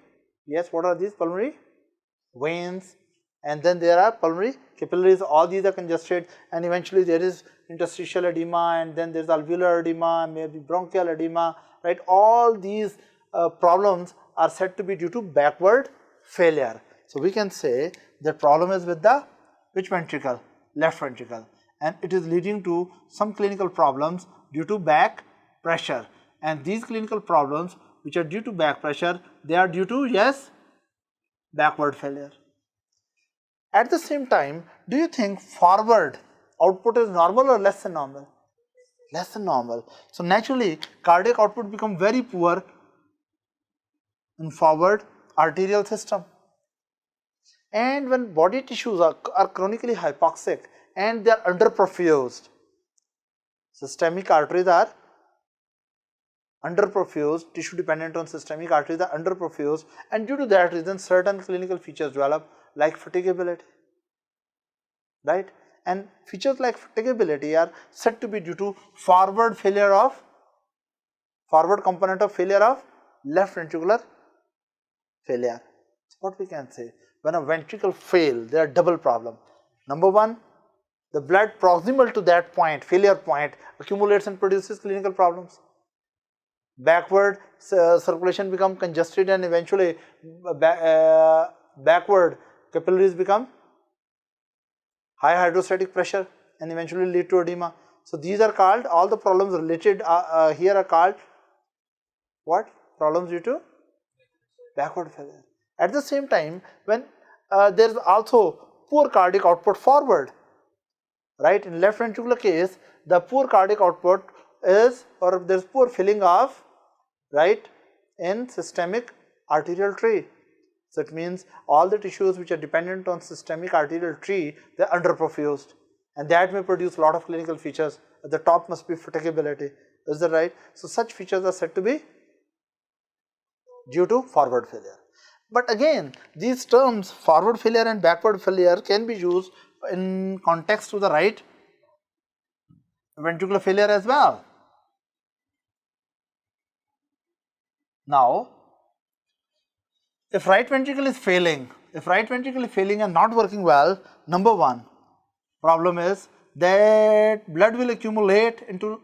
yes, what are these? Pulmonary veins, and then there are pulmonary capillaries, all these are congested, and eventually there is interstitial edema, and then there is alveolar edema, maybe bronchial edema, right. All these problems are said to be due to backward failure. So we can say the problem is with the which ventricle? Left ventricle, and it is leading to some clinical problems due to back pressure, and these clinical problems which are due to back pressure, they are due to, yes, backward failure. At the same time, do you think forward output is normal or less than normal? Less than normal. So naturally cardiac output become very poor in forward arterial system, and when body tissues are chronically hypoxic and they are underperfused, systemic arteries are underperfused, tissue dependent on systemic arteries are underperfused, and due to that reason certain clinical features develop like fatigability, right, and features like fatigability are said to be due to forward component of failure of left ventricular failure. So what we can say, when a ventricle fails, there are double problem. Number one, the blood proximal to that point, failure point, accumulates and produces clinical problems. Backward circulation become congested, and eventually backward capillaries become high hydrostatic pressure and eventually lead to edema. So these are called, all the problems related here are called what? Problems due to backward failure. At the same time, when there is also poor cardiac output forward, right, in left ventricular case, the poor cardiac output is, or there is poor filling of, right, in systemic arterial tree. So it means all the tissues which are dependent on systemic arterial tree, they are underperfused, and that may produce a lot of clinical features. At the top must be fatigability, is that right? So such features are said to be due to forward failure. But again, these terms forward failure and backward failure can be used in context to the right ventricular failure as well. Now, if right ventricle is failing, and not working well, number one problem is that blood will accumulate into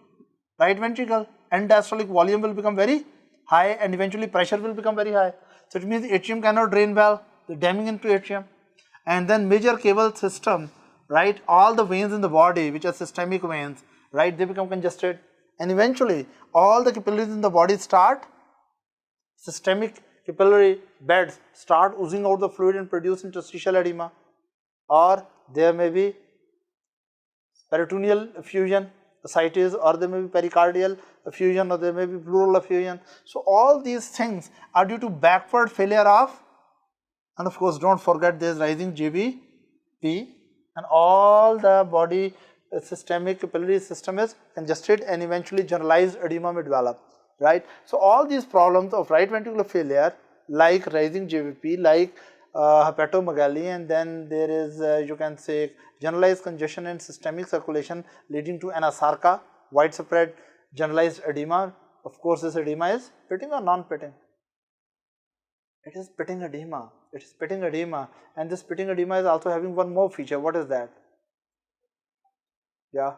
right ventricle and diastolic volume will become very high, and eventually pressure will become very high. So it means the atrium cannot drain well, the damming into atrium, and then major cable system, right, all the veins in the body which are systemic veins, right, they become congested, and eventually all the capillaries in the body start, systemic capillary beds start oozing out the fluid and produce interstitial edema, or there may be peritoneal effusion, ascites, or there may be pericardial effusion, or there may be pleural effusion. So all these things are due to backward failure of, and of course don't forget there is rising JVP, and all the body systemic capillary system is congested, and eventually generalized edema may develop, right. So all these problems of right ventricular failure, like rising JVP, like hepatomegaly, and then there is you can say generalized congestion in systemic circulation leading to anasarca, widespread generalized edema. Of course this edema is pitting or non-pitting? It is pitting edema, and this pitting edema is also having one more feature. What is that? Yeah,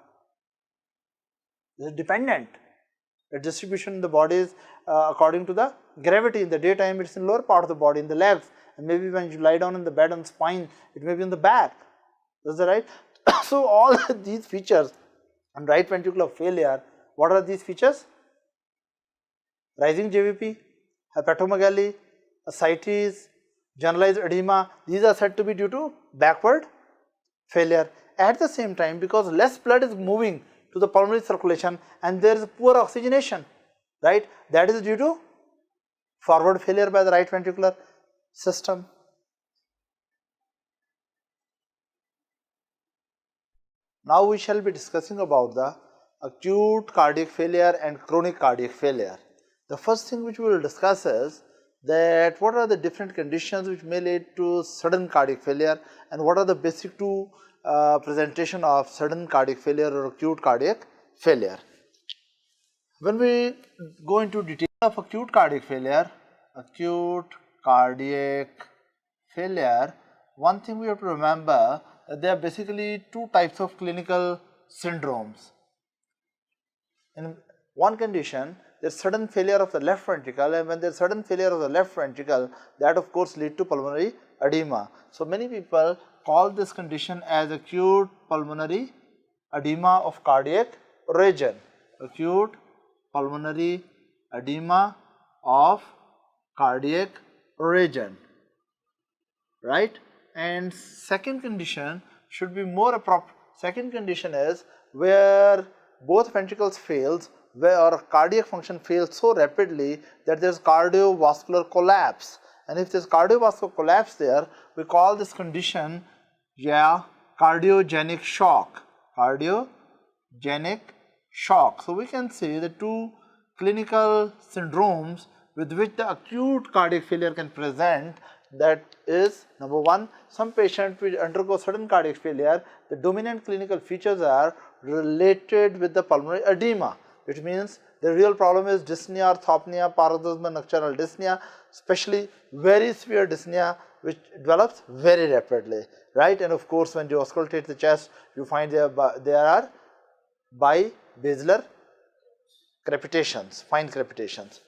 this is dependent. The distribution in the body is according to the gravity. In the daytime it is in lower part of the body, in the legs, and maybe when you lie down in the bed on spine, it may be in the back. Is that right? So all these features on right ventricular failure, what are these features? Rising JVP, hepatomegaly, ascites, generalized edema, these are said to be due to backward failure. At the same time, because less blood is moving to the pulmonary circulation and there is poor oxygenation, right, that is due to forward failure by the right ventricular system. Now we shall be discussing about the acute cardiac failure and chronic cardiac failure. The first thing which we will discuss is that what are the different conditions which may lead to sudden cardiac failure, and what are the basic two presentation of sudden cardiac failure or acute cardiac failure. When we go into detail of acute cardiac failure, one thing we have to remember that there are basically two types of clinical syndromes. In one condition, there is sudden failure of the left ventricle, and when there is sudden failure of the left ventricle, that of course lead to pulmonary edema. So many people call this condition as acute pulmonary edema of cardiac origin. Acute pulmonary edema of cardiac origin, right? And second condition should be more appropriate. Second condition is where both ventricles fails, where cardiac function fails so rapidly that there is cardiovascular collapse. And if there is cardiovascular collapse there, we call this condition cardiogenic shock. Cardiogenic shock. So we can say the two clinical syndromes with which the acute cardiac failure can present, that is number one, some patients will undergo sudden cardiac failure. The dominant clinical features are related with the pulmonary edema, which means the real problem is dyspnea, orthopnea, paroxysmal nocturnal dyspnea, especially very severe dyspnea which develops very rapidly, right? And of course, when you auscultate the chest, you find there are bibasilar crepitations, fine crepitations.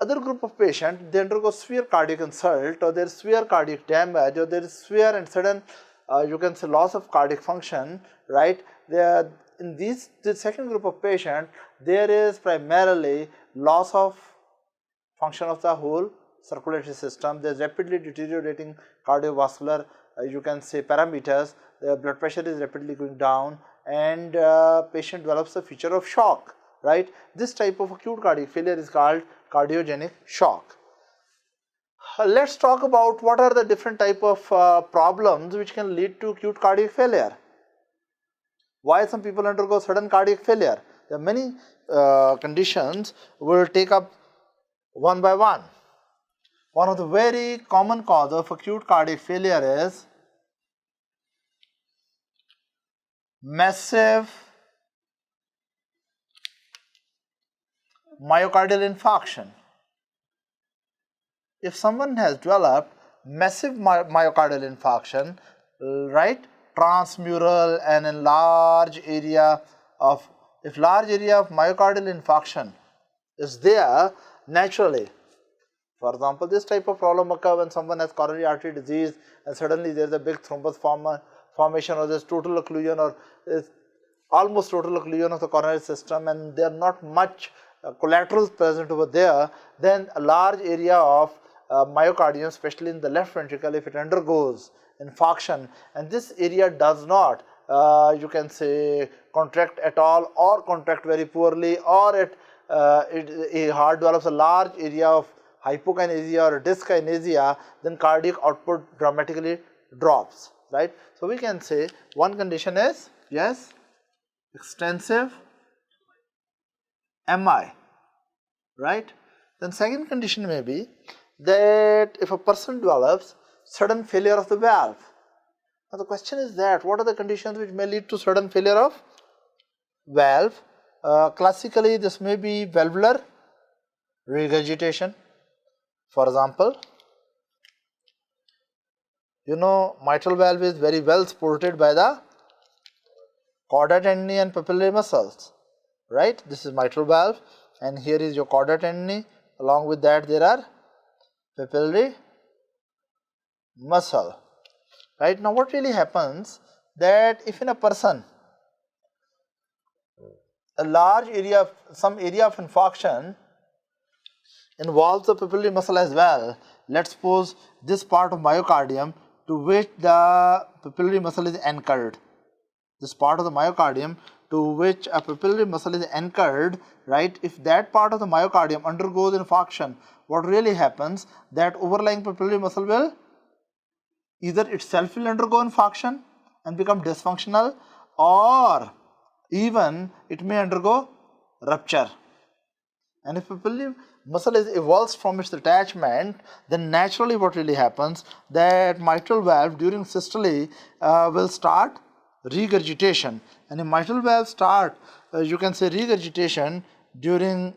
Other group of patients, they undergo severe cardiac insult, or there is severe cardiac damage, or there is severe and sudden you can say loss of cardiac function, right? In the second group of patients, there is primarily loss of function of the whole circulatory system. There is rapidly deteriorating cardiovascular you can say parameters, the blood pressure is rapidly going down, and patient develops a feature of shock, right? This type of acute cardiac failure is called cardiogenic shock. Let's talk about what are the different type of problems which can lead to acute cardiac failure. Why some people undergo sudden cardiac failure? There are many conditions. We will take up one by one. One of the very common cause of acute cardiac failure is massive myocardial infarction. If someone has developed massive myocardial infarction, right, transmural and in large area of, if large area of myocardial infarction is there naturally, for example, this type of problem occurs when someone has coronary artery disease and suddenly there is a big thrombus formation, or there is total occlusion, or is almost total occlusion of the coronary system, and there are not much collaterals present over there, then a large area of myocardium, especially in the left ventricle, if it undergoes infarction and this area does not you can say contract at all, or contract very poorly, or a heart develops a large area of hypokinesia or dyskinesia, then cardiac output dramatically drops, right? So we can say one condition is, yes, extensive MI, right? Then second condition may be that if a person develops sudden failure of the valve. Now the question is that what are the conditions which may lead to sudden failure of valve? Classically this may be valvular regurgitation. For example, you know mitral valve is very well supported by the chorda tendineae and papillary muscles, right? This is mitral valve and here is your chorda tendineae, along with that there are papillary muscle, right? Now what really happens that if in a person a large area, some area of infarction involves the papillary muscle as well, let's suppose this part of myocardium to which the papillary muscle is anchored, this part of the myocardium to which a papillary muscle is anchored, right? If that part of the myocardium undergoes infarction, what really happens that overlying papillary muscle will either itself will undergo infarction and become dysfunctional, or even it may undergo rupture. And if we believe muscle is evolves from its attachment, then naturally what really happens that mitral valve during systole will start regurgitation. And if mitral valve start, you can say regurgitation during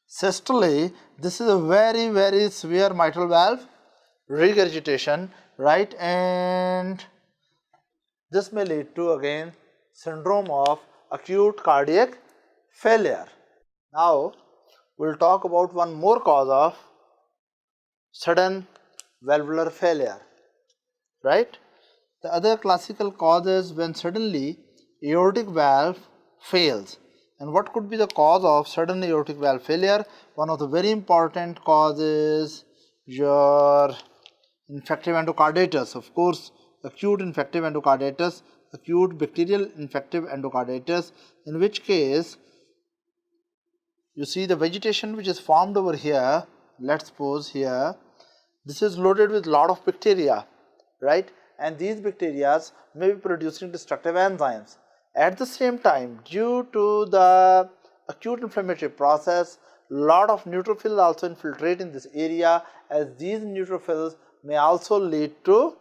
systole, this is a very severe mitral valve regurgitation, right? And this may lead to again syndrome of acute cardiac failure. Now we'll talk about one more cause of sudden valvular failure, right? The other classical cause is when suddenly aortic valve fails. And what could be the cause of sudden aortic valve failure? One of the very important causes your infective endocarditis. Of course, acute infective endocarditis, acute bacterial infective endocarditis, in which case you see the vegetation which is formed over here, let's suppose here, this is loaded with lot of bacteria, right? And these bacteria may be producing destructive enzymes. At the same time, due to the acute inflammatory process, lot of neutrophils also infiltrate in this area, as these neutrophils may also lead to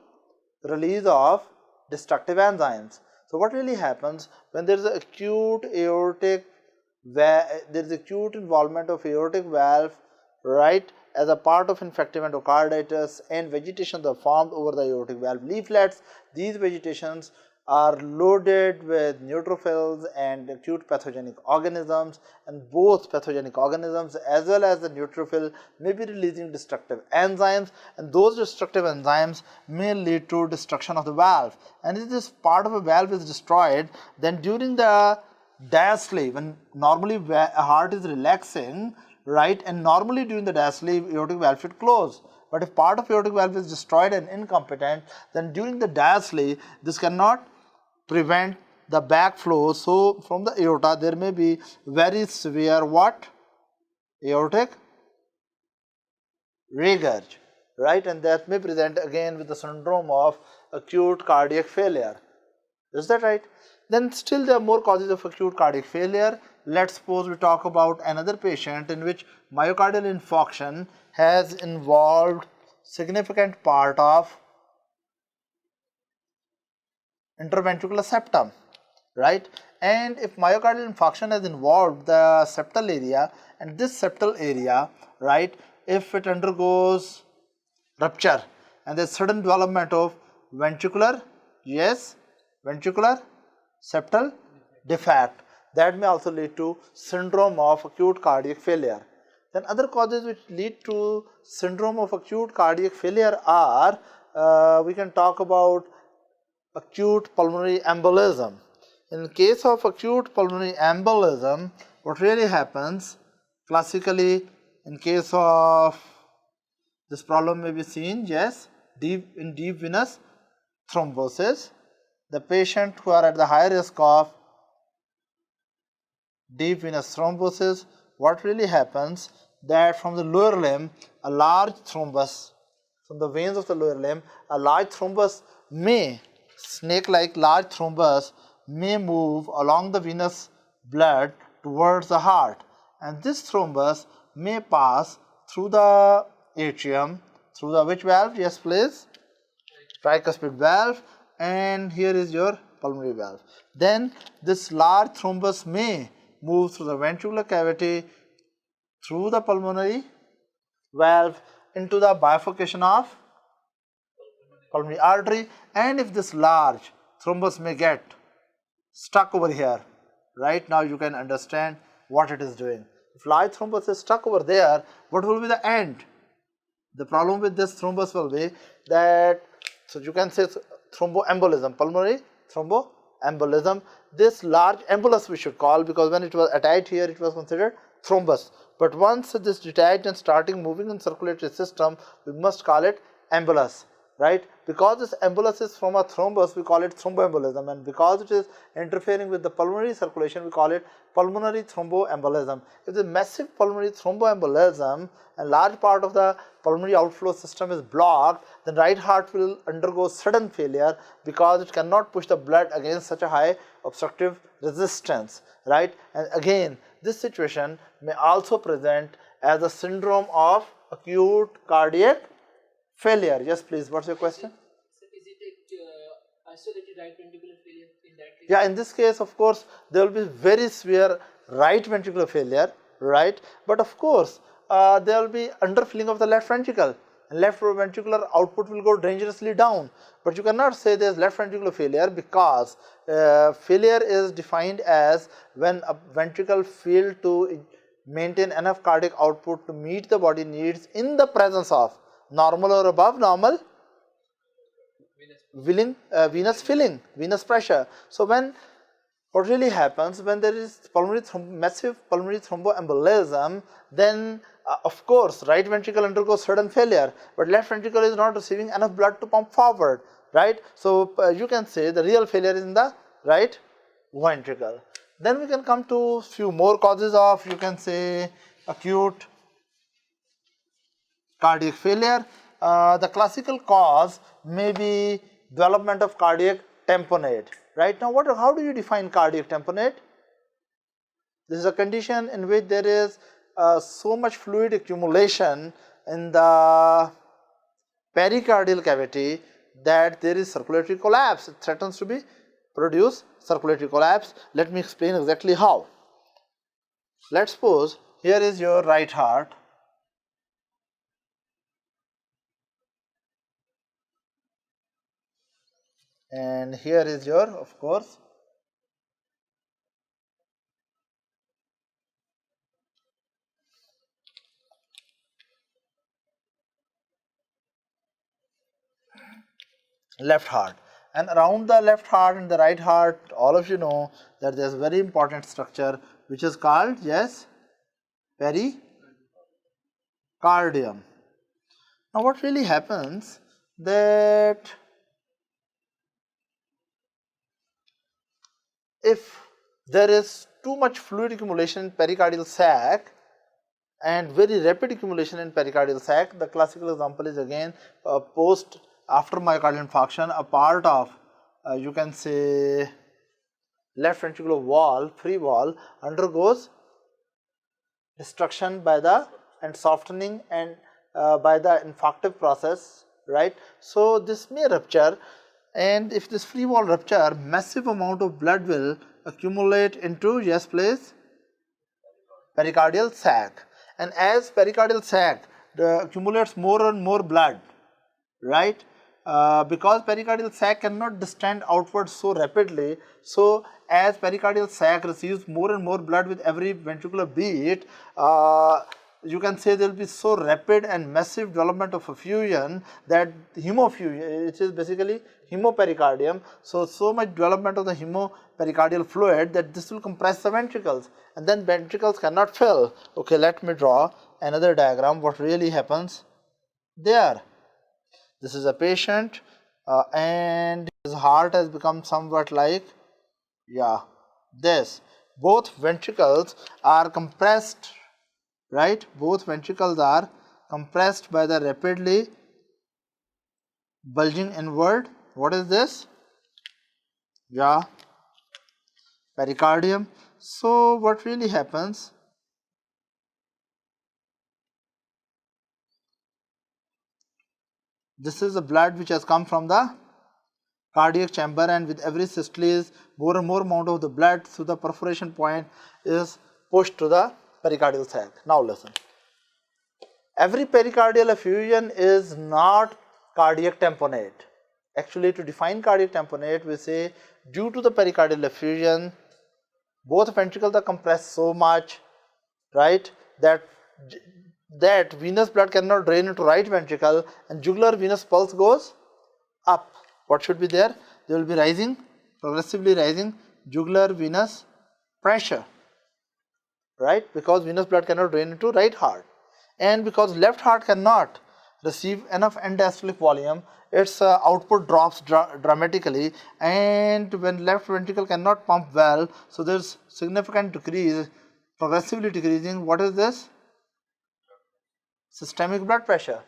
release of destructive enzymes. So what really happens when there is acute aortic, there is acute involvement of aortic valve, right, as a part of infective endocarditis, and vegetations are formed over the aortic valve leaflets. These vegetations are loaded with neutrophils and acute pathogenic organisms, and both pathogenic organisms as well as the neutrophil may be releasing destructive enzymes, and those destructive enzymes may lead to destruction of the valve. And if this part of a valve is destroyed, then during the diastole, when normally a heart is relaxing, right, and normally during the diastole aortic valve should close. But if part of aortic valve is destroyed and incompetent, then during the diastole this cannot prevent the backflow. So from the aorta there may be very severe what? Aortic regurg, right, and that may present again with the syndrome of acute cardiac failure. Is that right? Then still there are more causes of acute cardiac failure. Let's suppose we talk about another patient in which myocardial infarction has involved significant part of interventricular septum, right? And if myocardial infarction has involved the septal area, and this septal area, right, if it undergoes rupture and there's sudden development of ventricular, yes, ventricular septal defect, that may also lead to syndrome of acute cardiac failure. Then other causes which lead to syndrome of acute cardiac failure are, we can talk about acute pulmonary embolism. In case of acute pulmonary embolism, what really happens classically in case of this problem may be seen, yes, in deep venous thrombosis. The patient who are at the high risk of deep venous thrombosis, what really happens that from the lower limb a large thrombus, from the veins of the lower limb a large thrombus may, snake-like large thrombus may move along the venous blood towards the heart, and this thrombus may pass through the atrium, through the which valve? Yes please, tricuspid valve, and here is your pulmonary valve. Then this large thrombus may move through the ventricular cavity, through the pulmonary valve into the bifurcation of pulmonary artery, and if this large thrombus may get stuck over here, right, now you can understand what it is doing. If large thrombus is stuck over there, what will be the end? The problem with this thrombus will be that, so you can say thromboembolism, pulmonary thromboembolism. This large embolus we should call, because when it was attached here it was considered thrombus, but once this detached and starting moving in circulatory system, we must call it embolus. right? Because this embolus is from a thrombus, we call it thromboembolism, and because it is interfering with the pulmonary circulation, we call it pulmonary thromboembolism. If the massive pulmonary thromboembolism and large part of the pulmonary outflow system is blocked, then right heart will undergo sudden failure because it cannot push the blood against such a high obstructive resistance, right? And again, this situation may also present as a syndrome of acute cardiac failure. Yes, please. What's your question? So is it isolated right ventricular failure in that case? Yeah, in this case, of course, there will be very severe right ventricular failure, right? But of course, there will be underfilling of the left ventricle, and left ventricular output will go dangerously down. But you cannot say there is left ventricular failure, because failure is defined as when a ventricle fails to maintain enough cardiac output to meet the body needs in the presence of normal or above normal venous filling, venous pressure. So when what really happens when there is massive pulmonary thromboembolism, then of course right ventricle undergoes sudden failure, but left ventricle is not receiving enough blood to pump forward, right? So you can say the real failure is in the right ventricle. Then we can come to few more causes of, you can say, acute cardiac failure. The classical cause may be development of cardiac tamponade. Right now, how do you define cardiac tamponade? This is a condition in which there is so much fluid accumulation in the pericardial cavity that there is circulatory collapse. It threatens to produce circulatory collapse. Let me explain exactly how. Let's suppose here is your right heart. And here is your, of course, left heart. And around the left heart and the right heart, all of you know that there is a very important structure which is called, yes, pericardium. Now what really happens that if there is too much fluid accumulation in pericardial sac and very rapid accumulation in pericardial sac, the classical example is again after myocardial infarction, a part of you can say left ventricular wall, free wall, undergoes destruction by the and softening and by the infarctive process, right? So this may rupture, and if this free wall rupture, massive amount of blood will accumulate into, yes please, pericardial sac, and as pericardial sac accumulates more and more blood, right? Because pericardial sac cannot distend outwards so rapidly, so as pericardial sac receives more and more blood with every ventricular beat, you can say there will be so rapid and massive development of effusion that hemophilia, it is basically hemopericardium, so much development of the hemopericardial fluid that this will compress the ventricles, and then ventricles cannot fill. Okay, let me draw another diagram what really happens there. This is a patient and his heart has become somewhat like, yeah, this. Both ventricles are compressed, right? Both ventricles are compressed by the rapidly bulging inward. What is this? Yeah, pericardium. So what really happens? This is the blood which has come from the cardiac chamber, and with every systole more and more amount of the blood through the perforation point is pushed to the pericardial sac. Now listen, every pericardial effusion is not cardiac tamponade. Actually, to define cardiac tamponade, we say due to the pericardial effusion, both ventricles are compressed so much, right, that venous blood cannot drain into right ventricle and jugular venous pulse goes up. What should be there? There will be rising, progressively rising jugular venous pressure, right, because venous blood cannot drain into right heart, and because left heart cannot receive enough end diastolic volume, its output drops dramatically, and when left ventricle cannot pump well, so there is significant decrease, progressively decreasing. What is this? Systemic blood pressure.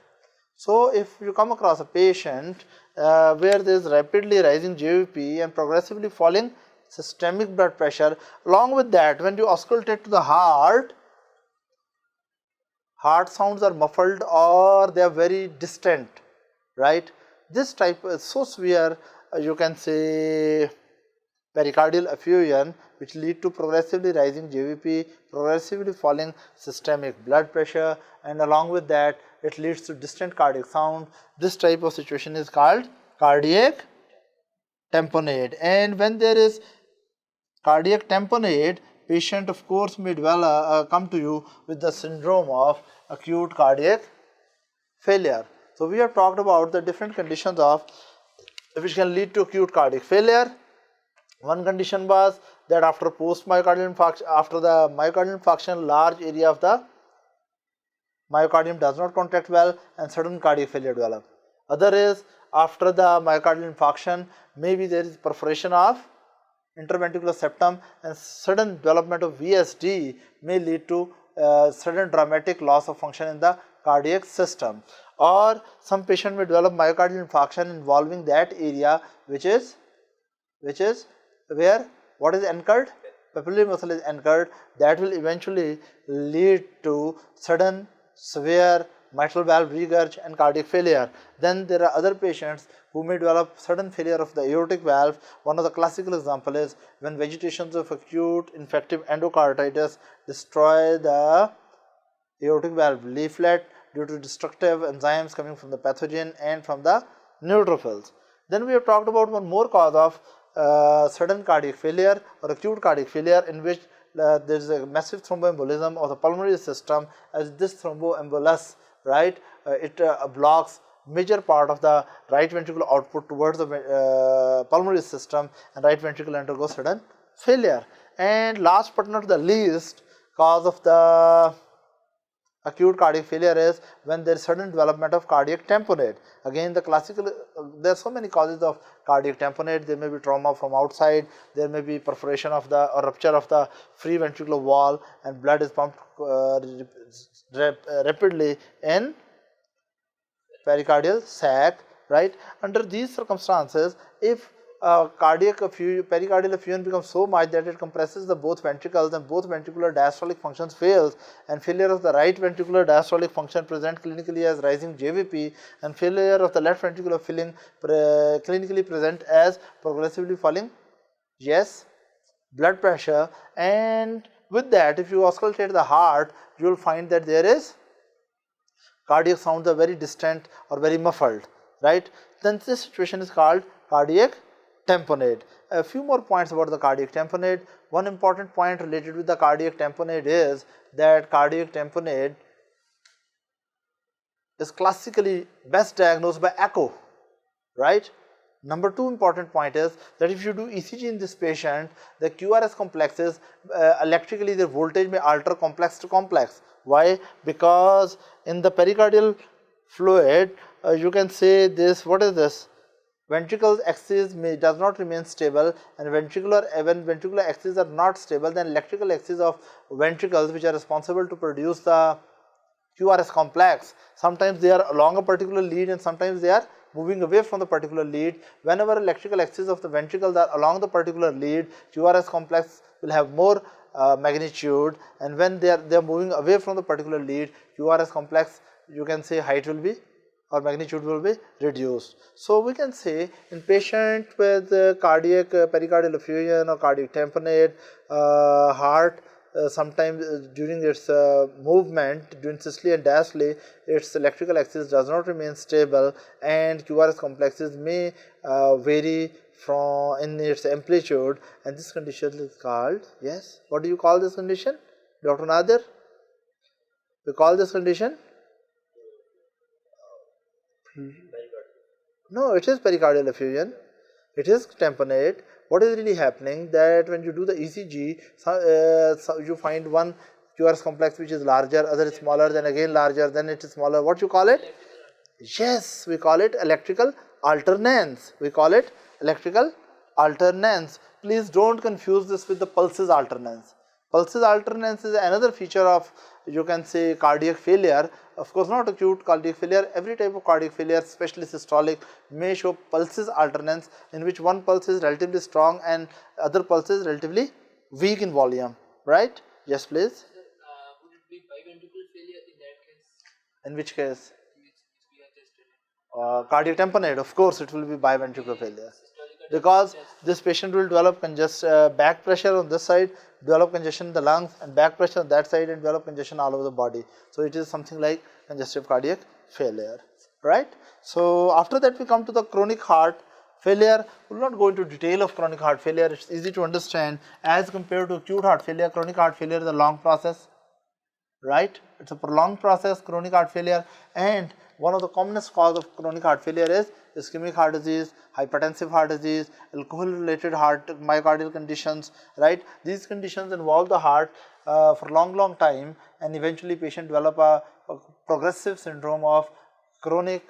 So if you come across a patient where there is rapidly rising JVP and progressively falling systemic blood pressure, along with that, when you auscultate to the heart sounds are muffled or they are very distant, right? This type is so severe, you can say pericardial effusion, which lead to progressively rising JVP, progressively falling systemic blood pressure, and along with that it leads to distant cardiac sound. This type of situation is called cardiac tamponade. And when there is cardiac tamponade, patient of course may come to you with the syndrome of acute cardiac failure. So we have talked about the different conditions of which can lead to acute cardiac failure. One condition was that after post myocardial infarction, after the myocardial infarction, large area of the myocardium does not contract well and sudden cardiac failure develop. Other is after the myocardial infarction, maybe there is perforation of interventricular septum and sudden development of VSD may lead to sudden dramatic loss of function in the cardiac system. Or some patient may develop myocardial infarction involving that area which is where what is anchored? Papillary muscle is anchored, that will eventually lead to sudden severe mitral valve regurg and cardiac failure. Then there are other patients who may develop sudden failure of the aortic valve. One of the classical example is when vegetations of acute infective endocarditis destroy the aortic valve leaflet due to destructive enzymes coming from the pathogen and from the neutrophils. Then we have talked about one more cause of sudden cardiac failure or acute cardiac failure, in which there is a massive thromboembolism of the pulmonary system. As this thromboembolus, right, it blocks major part of the right ventricular output towards the pulmonary system, and right ventricle undergoes sudden failure. And last but not the least cause of the acute cardiac failure is when there is sudden development of cardiac tamponade. Again, the classical, there are so many causes of cardiac tamponade. There may be trauma from outside, there may be perforation of the or rupture of the free ventricular wall, and blood is pumped rapidly in pericardial sac, right? Under these circumstances, if pericardial effusion becomes so much that it compresses the both ventricles and both ventricular diastolic functions fails, and failure of the right ventricular diastolic function present clinically as rising JVP, and failure of the left ventricular filling clinically present as progressively falling blood pressure. And with that, if you auscultate the heart, you will find that there is cardiac sounds are very distant or very muffled, right? Then this situation is called cardiac tamponade. A few more points about the cardiac tamponade. One important point related with the cardiac tamponade is that cardiac tamponade is classically best diagnosed by echo, right? Number two important point is that if you do ECG in this patient, the QRS complexes electrically their voltage may alter complex to complex. Why? Because in the pericardial fluid, you can say this, what is this? Ventricle axis does not remain stable, and when ventricular axes are not stable, then electrical axis of ventricles which are responsible to produce the QRS complex, sometimes they are along a particular lead and sometimes they are moving away from the particular lead. Whenever electrical axis of the ventricles are along the particular lead, QRS complex will have more magnitude, and when they are moving away from the particular lead, QRS complex, you can say height will be or magnitude will be reduced. So we can say in patient with pericardial effusion or cardiac tamponade, heart sometimes during its movement during systole and diastole, its electrical axis does not remain stable, and QRS complexes may vary from in its amplitude, and this condition is called, yes, what do you call this condition, Dr. Nadir? We call this condition? No, it is pericardial effusion, it is tamponade. What is really happening that when you do the ECG, you find one QRS complex which is larger, other is smaller, then again larger, then it is smaller. What you call it? Yes, we call it electrical alternance. We call it electrical alternance. Please don't confuse this with the pulses alternance. Pulses alternance is another feature of, you can say, cardiac failure. Of course, not acute cardiac failure. Every type of cardiac failure, especially systolic, may show pulses alternance, in which one pulse is relatively strong and other pulse is relatively weak in volume. Right? Yes, please. Sir, would it be biventricular failure in that case? In which case? Which we have just studied. Cardiac tamponade, of course it will be biventricular failure, Systolic because test. this patient will develop back pressure on this side, develop congestion in the lungs, and back pressure on that side and develop congestion all over the body. So it is something like congestive cardiac failure, right? So after that we come to the chronic heart failure. We will not go into detail of chronic heart failure. It's easy to understand. As compared to acute heart failure, chronic heart failure is a long process, right? It's a prolonged process, chronic heart failure, and one of the commonest cause of chronic heart failure is ischemic heart disease, hypertensive heart disease, alcohol related heart myocardial conditions, right? These conditions involve the heart for long time, and eventually patient develop a progressive syndrome of chronic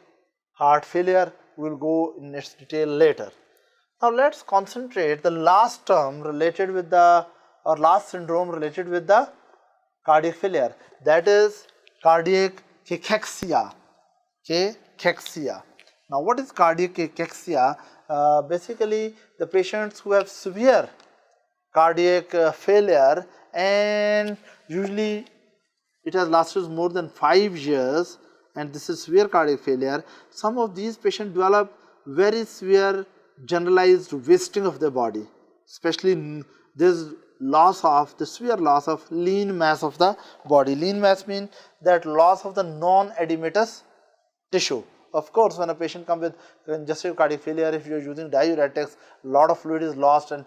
heart failure. We will go in its detail later. Now let's concentrate the last term related with the, or last syndrome related with the cardiac failure, that is cardiac cachexia. Cachexia. Now what is cardiac cachexia? Basically the patients who have severe cardiac failure, and usually it has lasted more than 5 years, and this is severe cardiac failure. Some of these patients develop very severe generalized wasting of their body, especially this severe loss of lean mass of the body. Lean mass means that loss of the non-edematous tissue. Of course, when a patient comes with congestive cardiac failure, if you are using diuretics, lot of fluid is lost and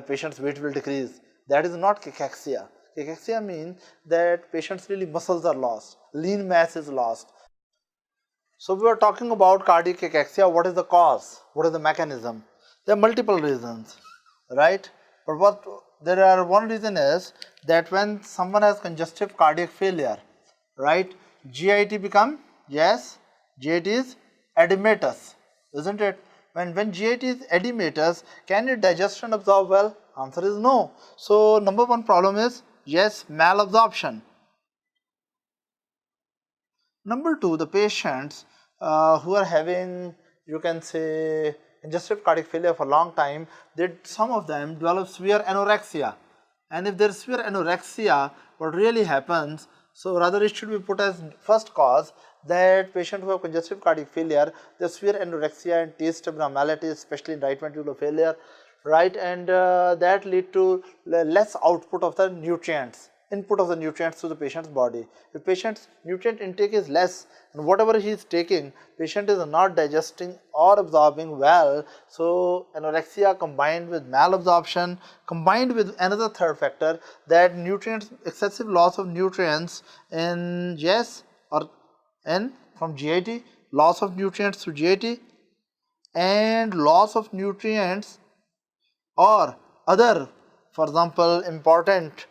patient's weight will decrease. That is not cachexia. Cachexia means that patient's really muscles are lost, lean mass is lost. So we are talking about cardiac cachexia. What is the cause? What is the mechanism? There are multiple reasons, right? But one reason is that when someone has congestive cardiac failure, right, GIT become, yes, GIT is edematous, isn't it? When GIT is edematous, can it digest and absorb well? Answer is no. So number one problem is, yes, malabsorption. Number two, the patients who are having, you can say, congestive cardiac failure for a long time, some of them develop severe anorexia. And if there is severe anorexia, what really happens, so rather it should be put as first cause, that patient who have congestive cardiac failure, there is severe anorexia and taste abnormalities, especially in right ventricular failure, right, and that lead to less output of the nutrients, input of the nutrients to the patient's body. If patient's nutrient intake is less, and whatever he is taking, patient is not digesting or absorbing well. So anorexia combined with malabsorption, combined with another third factor, that nutrients, excessive loss of nutrients in, yes, or N from GIT, loss of nutrients through GIT, and loss of nutrients or other, for example, important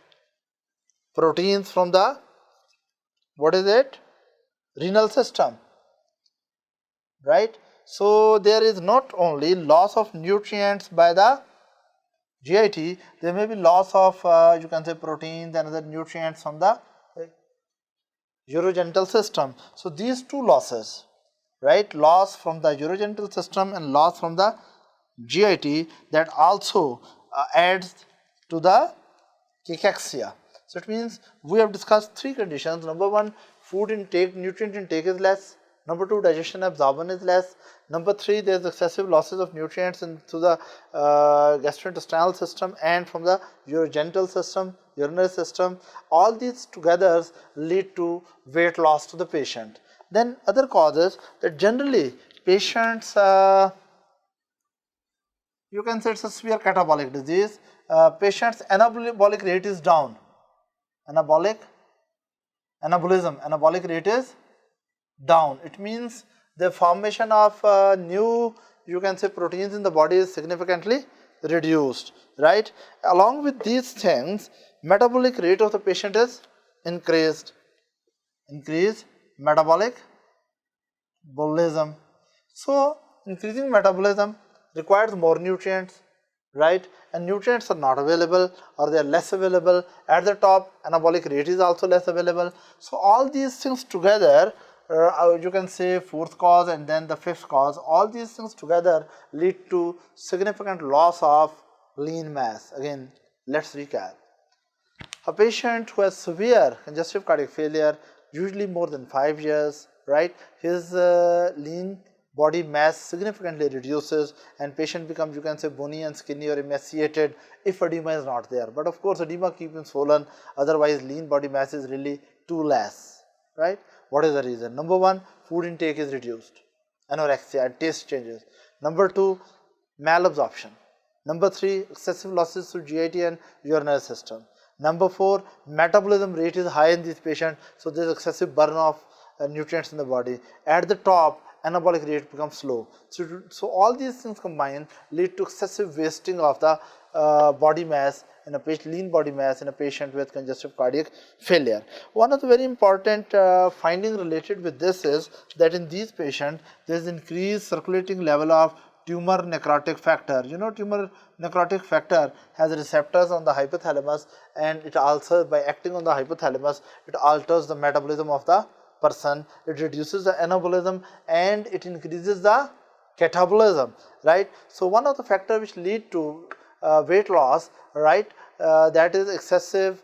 proteins from the, what is it, renal system, right? So there is not only loss of nutrients by the GIT, there may be loss of you can say proteins and other nutrients from the urogenital system. So these two losses, right, loss from the urogenital system and loss from the GIT, that also adds to the cachexia. So it means we have discussed three conditions. Number one, food intake, nutrient intake is less. Number two, digestion absorption is less. Number three, there is excessive losses of nutrients into the gastrointestinal system and from the urogenital system, urinary system. All these together lead to weight loss to the patient. Then other causes, that generally patients, you can say it's a severe catabolic disease. Patient's anabolic rate is down. Anabolic rate is down. It means the formation of new, you can say, proteins in the body is significantly reduced, right? Along with these things, metabolic rate of the patient is increased. Increase metabolic metabolism. So increasing metabolism requires more nutrients, right? And nutrients are not available or they are less available. At the top, anabolic rate is also less available. So all these things together, you can say fourth cause and then the fifth cause, all these things together lead to significant loss of lean mass. Again, let's recap. A patient who has severe congestive cardiac failure, usually more than 5 years, right? His lean body mass significantly reduces and patient becomes, you can say, bony and skinny or emaciated if edema is not there. But of course, edema keeps him swollen, otherwise lean body mass is really too less, right? What is the reason? Number one, food intake is reduced, anorexia and taste changes. Number two, malabsorption. Number three, excessive losses to GIT and urinary system. Number four, metabolism rate is high in this patient, so there is excessive burn of nutrients in the body. At the top, anabolic rate becomes slow. So all these things combined lead to excessive wasting of the body mass in a patient, lean body mass in a patient with congestive cardiac failure. One of the very important findings related with this is that in these patients, there is increased circulating level of tumor necrotic factor. You know, tumor necrotic factor has receptors on the hypothalamus, and it also, by acting on the hypothalamus, it alters the metabolism of the person, it reduces the anabolism and it increases the catabolism, right? So one of the factors which lead to weight loss, right, that is excessive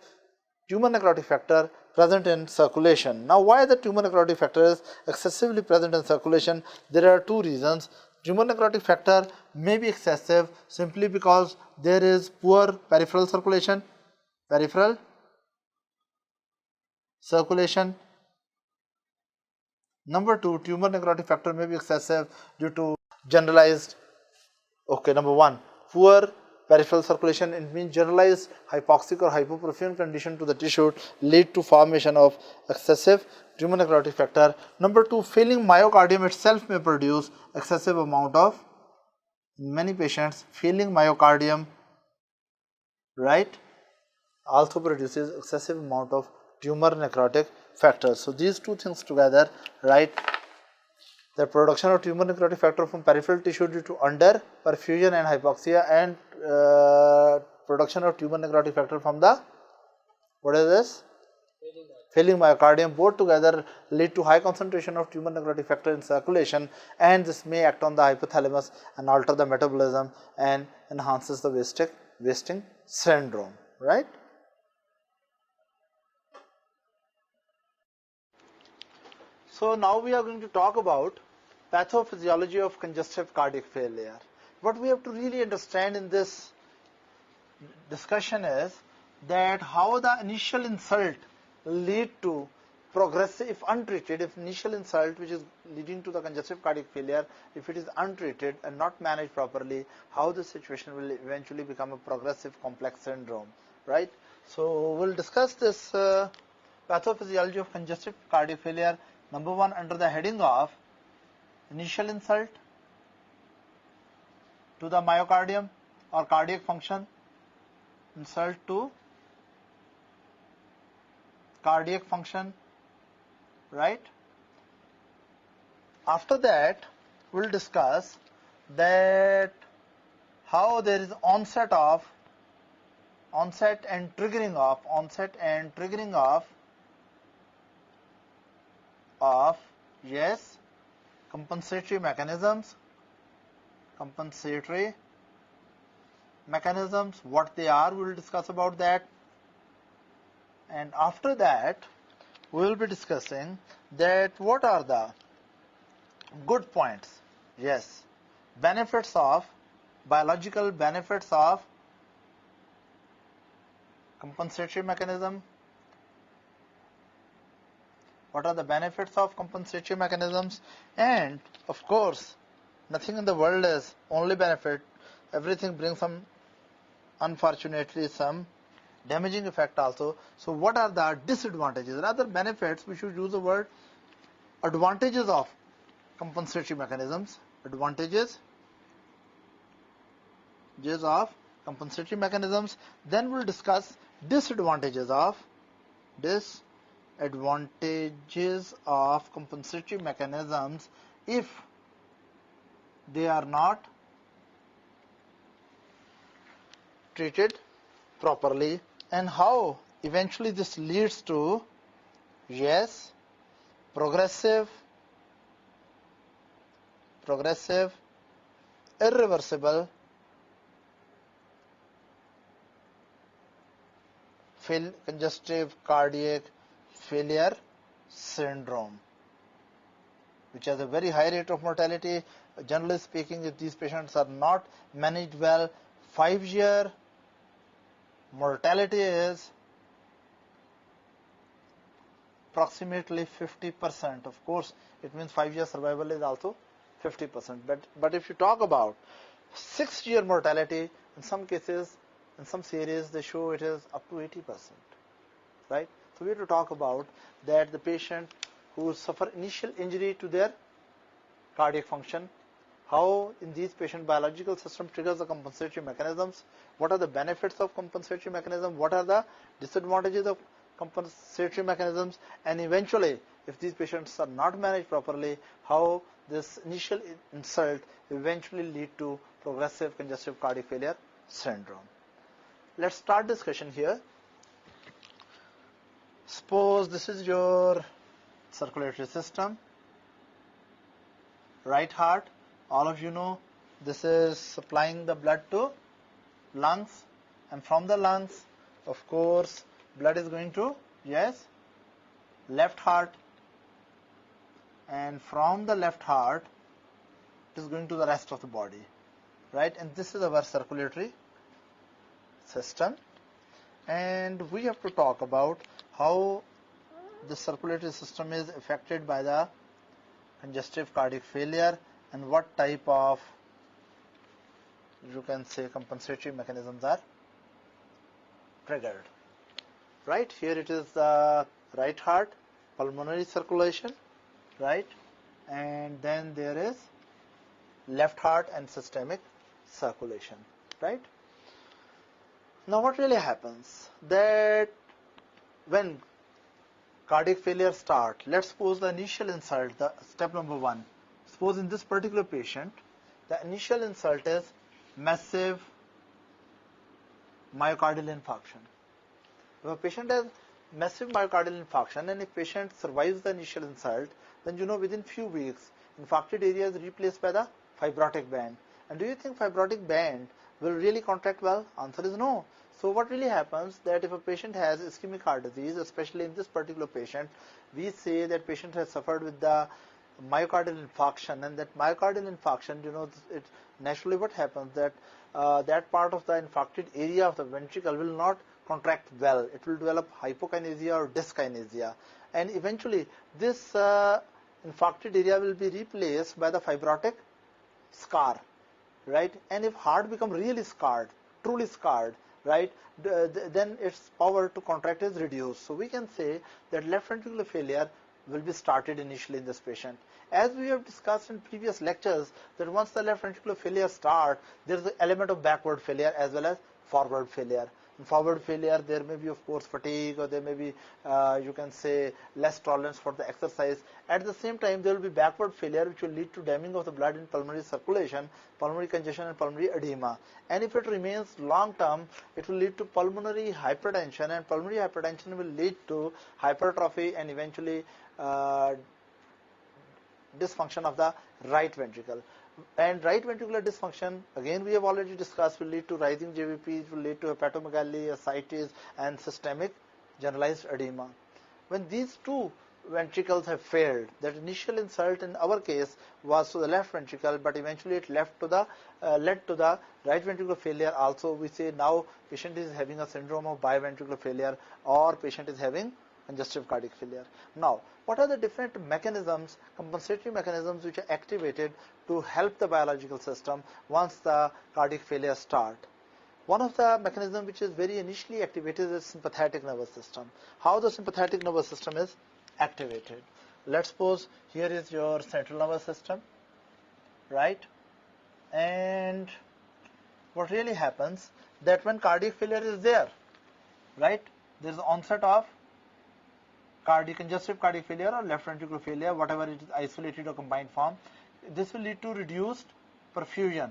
tumor necrotic factor present in circulation. Now, why the tumor necrotic factor is excessively present in circulation? There are two reasons. Tumor necrotic factor may be excessive simply because there is poor peripheral circulation. Number two, tumor necrotic factor may be excessive due to generalized, number one, poor peripheral circulation. It means generalized hypoxic or hypoperfusion condition to the tissue lead to formation of excessive tumor necrotic factor. Number two, failing myocardium itself may produce excessive amount of, in many patients, failing myocardium, right, also produces excessive amount of tumor necrotic factors. So these two things together, right, the production of tumor necrotic factor from peripheral tissue due to under perfusion and hypoxia, and production of tumor necrotic factor from the, what is this? Failing myocardium, both together lead to high concentration of tumor necrotic factor in circulation, and this may act on the hypothalamus and alter the metabolism and enhances the wasting syndrome, right? So now we are going to talk about pathophysiology of congestive cardiac failure. What we have to really understand in this discussion is that how the initial insult lead to progressive, if untreated, if initial insult which is leading to the congestive cardiac failure, if it is untreated and not managed properly, how the situation will eventually become a progressive complex syndrome, right? So we'll discuss this pathophysiology of congestive cardiac failure, number one, under the heading of initial insult to the myocardium or cardiac function, insult to cardiac function, right? After that, we'll discuss that how there is onset and triggering of yes, compensatory mechanisms, what they are, we will discuss about that. And after that, we will be discussing that what are the good points, yes, benefits of, biological benefits of compensatory mechanism. What are the benefits of compensatory mechanisms? And of course, nothing in the world is only benefit. Everything brings some, unfortunately, some damaging effect also. So what are the disadvantages? Rather benefits, we should use the word advantages of compensatory mechanisms. Advantages of compensatory mechanisms. Then we'll discuss disadvantages of compensatory mechanisms, if they are not treated properly, and how eventually this leads to, yes, progressive, irreversible congestive cardiac failure syndrome, which has a very high rate of mortality. Generally speaking, if these patients are not managed well, 5-year mortality is approximately 50%. Of course, it means 5-year survival is also 50%. But if you talk about 6-year mortality, in some cases, in some series, they show it is up to 80%. Right? So we have to talk about that the patient who suffer initial injury to their cardiac function, how in these patient biological system triggers the compensatory mechanisms, what are the benefits of compensatory mechanism, what are the disadvantages of compensatory mechanisms, and eventually, if these patients are not managed properly, how this initial insult eventually lead to progressive congestive cardiac failure syndrome. Let's start discussion here. Suppose this is your circulatory system, right heart. All of you know this is supplying the blood to lungs, and from the lungs, of course, blood is going to, yes, left heart, and from the left heart it is going to the rest of the body, right? And this is our circulatory system, and we have to talk about how the circulatory system is affected by the congestive cardiac failure and what type of, you can say, compensatory mechanisms are triggered. Right, here it is the right heart, pulmonary circulation, right, and then there is left heart and systemic circulation, right. Now what really happens that when cardiac failure starts, let's suppose the initial insult, the step number 1, suppose in this particular patient, the initial insult is massive myocardial infarction. If a patient has massive myocardial infarction and if patient survives the initial insult, then you know within few weeks, infarcted area is replaced by the fibrotic band. And do you think fibrotic band will really contract well? Answer is no. So what really happens that if a patient has ischemic heart disease, especially in this particular patient, we say that patient has suffered with the myocardial infarction, and that myocardial infarction, you know, it naturally what happens that that part of the infarcted area of the ventricle will not contract well. It will develop hypokinesia or dyskinesia, and eventually this infarcted area will be replaced by the fibrotic scar, right? And if heart become really scarred, truly scarred, right, then its power to contract is reduced. So we can say that left ventricular failure will be started initially in this patient. As we have discussed in previous lectures, that once the left ventricular failure starts, there is an element of backward failure as well as forward failure. In forward failure, there may be, of course, fatigue, or there may be, you can say, less tolerance for the exercise. At the same time, there will be backward failure, which will lead to damming of the blood in pulmonary circulation, pulmonary congestion, and pulmonary edema. And if it remains long term, it will lead to pulmonary hypertension, and pulmonary hypertension will lead to hypertrophy and eventually dysfunction of the right ventricle. And right ventricular dysfunction, again we have already discussed, will lead to rising JVP, it will lead to hepatomegaly, ascites, and systemic generalized edema. When these two ventricles have failed, that initial insult in our case was to the left ventricle, but eventually it led to the right ventricular failure also. We say now patient is having a syndrome of biventricular failure, or patient is having congestive cardiac failure. Now, what are the different mechanisms, compensatory mechanisms, which are activated to help the biological system once the cardiac failure start? One of the mechanisms which is very initially activated is sympathetic nervous system. How the sympathetic nervous system is activated? Let's suppose here is your central nervous system, right? And what really happens that when cardiac failure is there, right, there is onset of congestive cardiac failure or left ventricular failure, whatever it is, isolated or combined form, this will lead to reduced perfusion,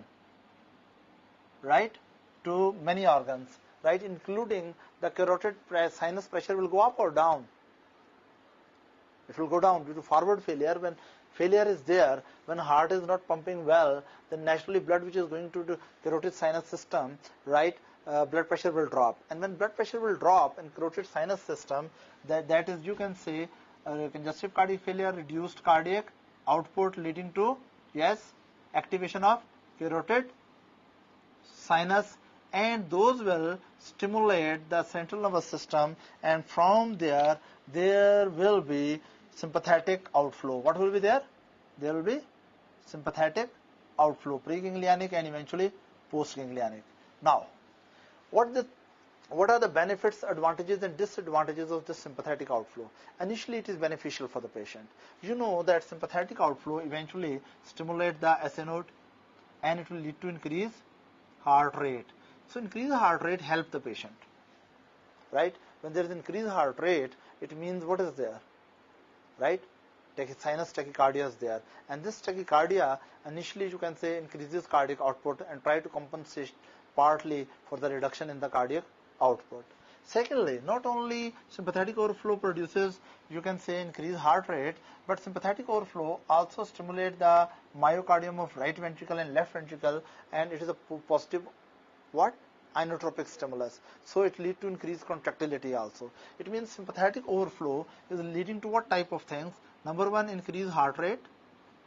right, to many organs, right, including the carotid sinus pressure will go up or down. It will go down due to forward failure. When failure is there, when heart is not pumping well, then naturally blood which is going to the carotid sinus system, right, blood pressure will drop. And when blood pressure will drop in carotid sinus system, that is, you can say, congestive cardiac failure, reduced cardiac output leading to, yes, activation of carotid sinus, and those will stimulate the central nervous system, and from there will be sympathetic outflow. What will be there? There will be sympathetic outflow, preganglionic and eventually postganglionic. Now, what are the benefits, advantages and disadvantages of this sympathetic outflow? Initially, it is beneficial for the patient. You know that sympathetic outflow eventually stimulates the SA node, and it will lead to increased heart rate. So increased heart rate helps the patient, right? When there is increased heart rate, it means what is there, right? Sinus tachycardia is there, and this tachycardia initially, you can say, increases cardiac output and try to compensate partly for the reduction in the cardiac output. Secondly, not only sympathetic overflow produces, you can say, increased heart rate, but sympathetic overflow also stimulates the myocardium of right ventricle and left ventricle, and it is a positive what? Inotropic stimulus. So it leads to increased contractility also. It means sympathetic overflow is leading to what type of things? Number one, increased heart rate.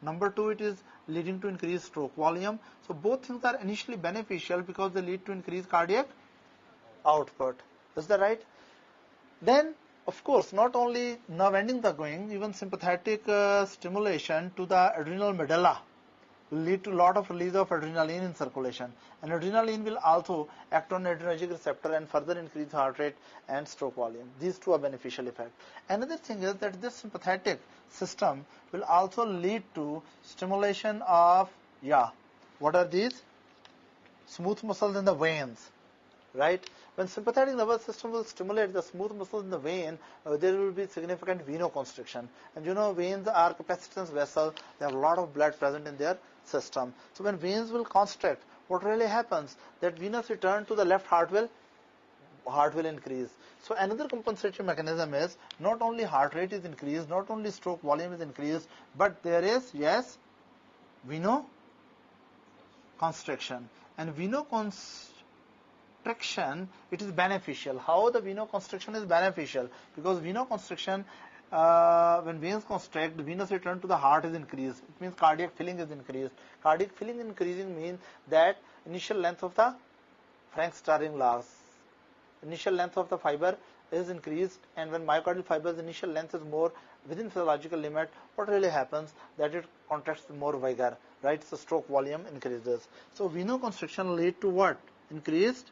Number two, it is leading to increased stroke volume. So both things are initially beneficial because they lead to increased cardiac output. Is that right? Then, of course, not only nerve endings are going, even sympathetic stimulation to the adrenal medulla will lead to a lot of release of adrenaline in circulation, and adrenaline will also act on adrenergic receptor and further increase heart rate and stroke volume. These two are beneficial effect. Another thing is that this sympathetic system will also lead to stimulation of, what are these? Smooth muscles in the veins, right? When sympathetic nervous system will stimulate the smooth muscles in the vein, there will be significant venoconstriction. And you know, veins are capacitance vessel. They have a lot of blood present in their system. So when veins will constrict, what really happens? That venous return to the left heart will increase. So another compensatory mechanism is not only heart rate is increased, not only stroke volume is increased, but there is, yes, venoconstriction. And venoconstriction, it is beneficial. How the venoconstriction is beneficial? Because venoconstriction, when veins constrict, venous return to the heart is increased. It means cardiac filling is increased. Cardiac filling increasing means that initial length of the Frank-Starling laws, initial length of the fiber is increased, and when myocardial fiber's initial length is more within physiological limit, what really happens? That it contracts with more vigor, right? So stroke volume increases. So venoconstriction lead to what? Increased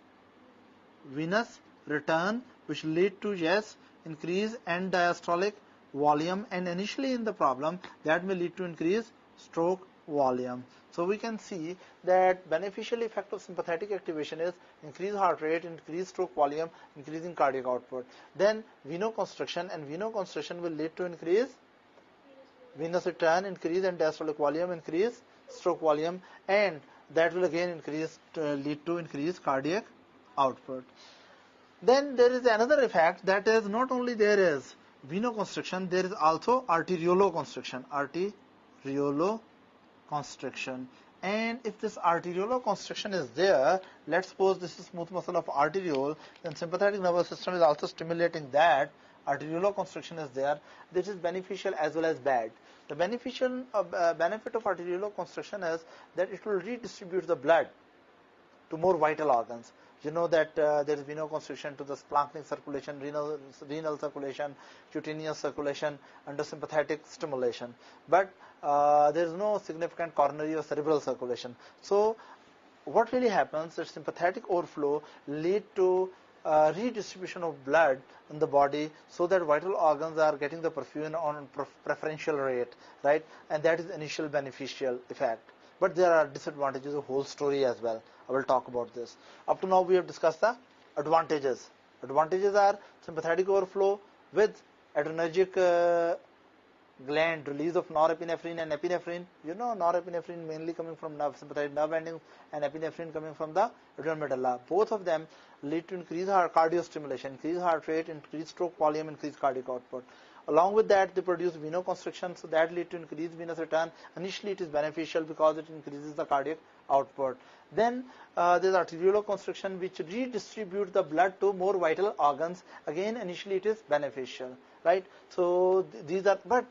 venous return, which lead to, yes, increase end diastolic volume, and initially in the problem that may lead to increased stroke volume. So we can see that beneficial effect of sympathetic activation is increased heart rate, increased stroke volume, increasing cardiac output. Then venoconstriction, and venoconstriction will lead to increase venous return, increase end diastolic volume, increase stroke volume, and that will again lead to increased cardiac output. Then there is another effect, that is not only there is venoconstriction, there is also arterioconstriction. Arterioconstriction. And if this arterioconstriction is there, let's suppose this is smooth muscle of arteriole, then sympathetic nervous system is also stimulating that. Arterioconstriction is there. This is beneficial as well as bad. The beneficial benefit of arterioconstriction is that it will redistribute the blood to more vital organs. You know that there is venoconstriction to the splanchnic circulation, renal circulation, cutaneous circulation under sympathetic stimulation. But there is no significant coronary or cerebral circulation. So what really happens is sympathetic overflow lead to redistribution of blood in the body, so that vital organs are getting the perfusion on preferential rate, right? And that is initial beneficial effect. But there are disadvantages of whole story as well. I will talk about this. Up to now we have discussed the advantages. Advantages are sympathetic overflow with adrenergic gland, release of norepinephrine and epinephrine. You know, norepinephrine mainly coming from sympathetic nerve endings and epinephrine coming from the adrenal medulla. Both of them lead to increased cardiostimulation, increased heart rate, increased stroke volume, increased cardiac output. Along with that, they produce venoconstriction, so that leads to increased venous return. Initially, it is beneficial because it increases the cardiac output. Then there is arterioconstriction, which redistributes the blood to more vital organs. Again, initially it is beneficial, right? So these are, but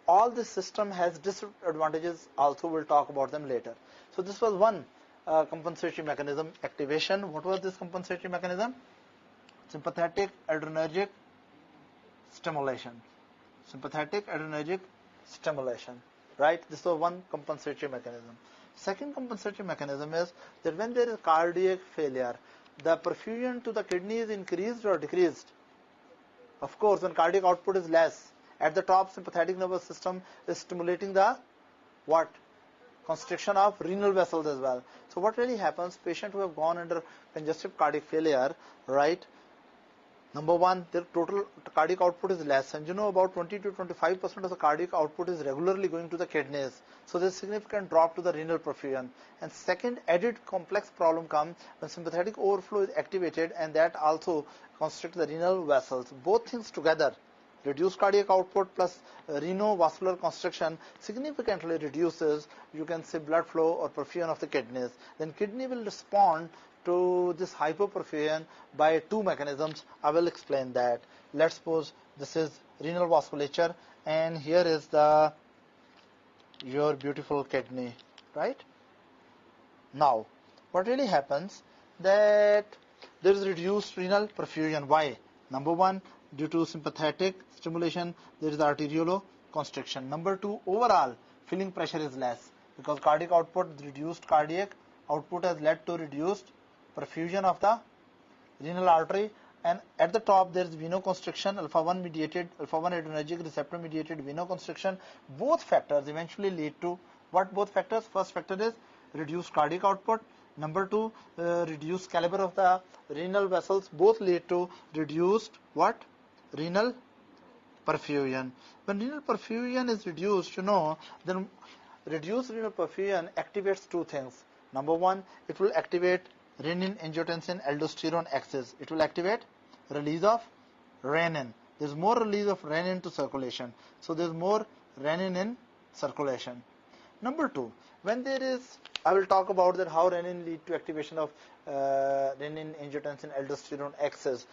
all this system has disadvantages also. We'll talk about them later. So this was one compensatory mechanism, activation. What was this compensatory mechanism? Sympathetic adrenergic stimulation. Sympathetic adrenergic stimulation, right? This was one compensatory mechanism. Second compensatory mechanism is that when there is cardiac failure, the perfusion to the kidney is increased or decreased. Of course, when cardiac output is less, at the top, sympathetic nervous system is stimulating the what? Constriction of renal vessels as well. So what really happens, patients who have gone under congestive cardiac failure, right? Number one, their total cardiac output is less, and you know about 20 to 25% of the cardiac output is regularly going to the kidneys. So there's significant drop to the renal perfusion. And second, added complex problem comes when sympathetic overflow is activated, and that also constricts the renal vessels. Both things together, reduced cardiac output plus renovascular constriction, significantly reduces, you can say, blood flow or perfusion of the kidneys. Then kidney will respond to this hypoperfusion by two mechanisms. I will explain that. Let's suppose this is renal vasculature, and here is your beautiful kidney, right? Now, what really happens, that there is reduced renal perfusion. Why? Number one, due to sympathetic stimulation, there is arterioconstriction. Number two, overall filling pressure is less because cardiac output, reduced cardiac output has led to reduced perfusion of the renal artery. And at the top, there is venoconstriction, alpha-1 adrenergic receptor mediated venoconstriction. Both factors eventually lead to what? Both factors. First factor is reduced cardiac output. Number two, reduced caliber of the renal vessels. Both lead to reduced what? Renal perfusion. When renal perfusion is reduced, then reduced renal perfusion activates two things. Number one, it will activate renin, angiotensin, aldosterone axis. It will activate release of renin. There's more release of renin to circulation. So there's more renin in circulation. Number two, when there is, I will talk about that how renin lead to activation of renin, angiotensin, aldosterone axis.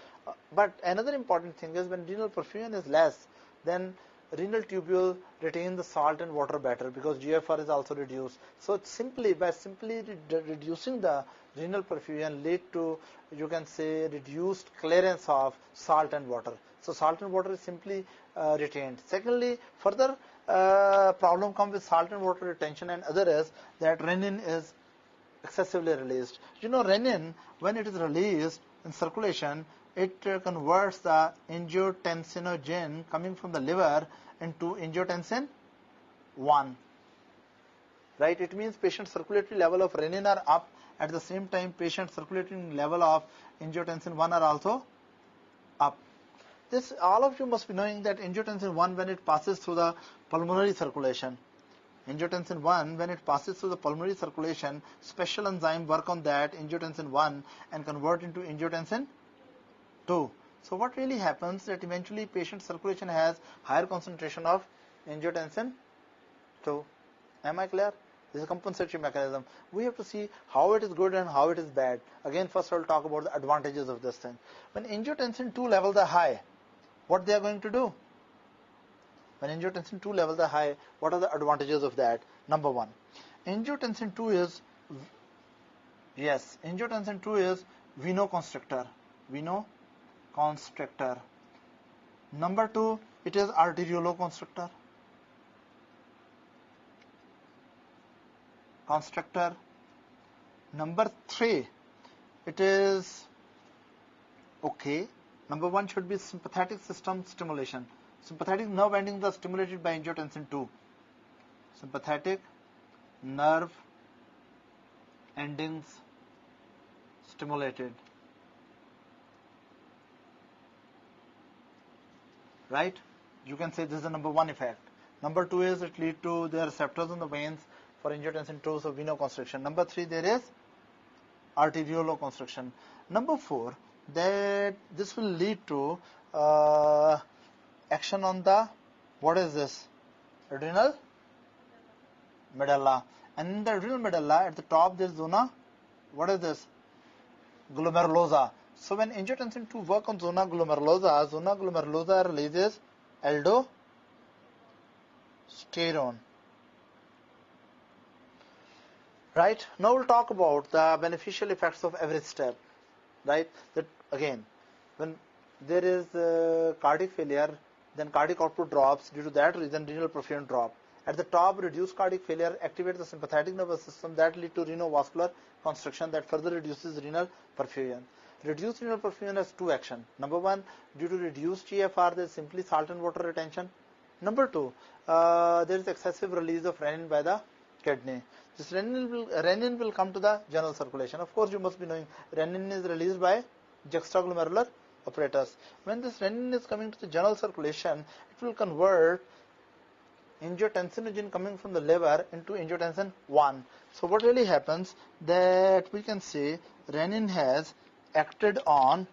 But another important thing is when renal perfusion is less, then renal tubule retain the salt and water better because GFR is also reduced. So it's by simply reducing the renal perfusion lead to, you can say, reduced clearance of salt and water. So salt and water is simply retained. Secondly, further problem comes with salt and water retention, and other is that renin is excessively released. Renin, when it is released in circulation, it converts the angiotensinogen coming from the liver into angiotensin 1. Right? It means patient circulatory level of renin are up. At the same time, patient circulating level of angiotensin 1 are also up. This, all of you must be knowing that angiotensin 1, when it passes through the pulmonary circulation, angiotensin 1, when it passes through the pulmonary circulation, special enzyme work on that angiotensin 1 and convert into angiotensin 2. So what really happens that eventually patient circulation has higher concentration of angiotensin 2. Am I clear? This is a compensatory mechanism. We have to see how it is good and how it is bad. Again, first I will talk about the advantages of this thing. When angiotensin 2 levels are high, what they are going to do? When angiotensin 2 levels are high, what are the advantages of that? Number one, angiotensin 2 is, angiotensin 2 is venoconstrictor. Venoconstrictor. Number two, it is arterioconstrictor. Constrictor. Number three, it is okay. Number one should be sympathetic system stimulation. Sympathetic nerve endings are stimulated by angiotensin 2. Sympathetic nerve endings stimulated. Right? You can say this is the number one effect. Number two is it lead to the receptors in the veins for angiotensin 2, so venoconstriction. Number three, there is arterioconstriction. Number four, that this will lead to action on the, what is this? Adrenal medulla. And in the adrenal medulla, at the top there is zona, what is this? Glomerulosa. So when angiotensin 2 work on zona glomerulosa releases aldosterone. Right? Now we'll talk about the beneficial effects of every step. Right? That again, when there is cardiac failure, then cardiac output drops. Due to that reason, renal perfusion drop. At the top, reduced cardiac failure activates the sympathetic nervous system that lead to renovascular constriction that further reduces renal perfusion. Reduced renal perfusion has two actions. Number one, due to reduced GFR, there is simply salt and water retention. Number two, there is excessive release of renin by the kidney. This renin will come to the general circulation. Of course, you must be knowing renin is released by juxtaglomerular apparatus. When this renin is coming to the general circulation, it will convert angiotensinogen coming from the liver into angiotensin 1. So what really happens that we can say renin has acted on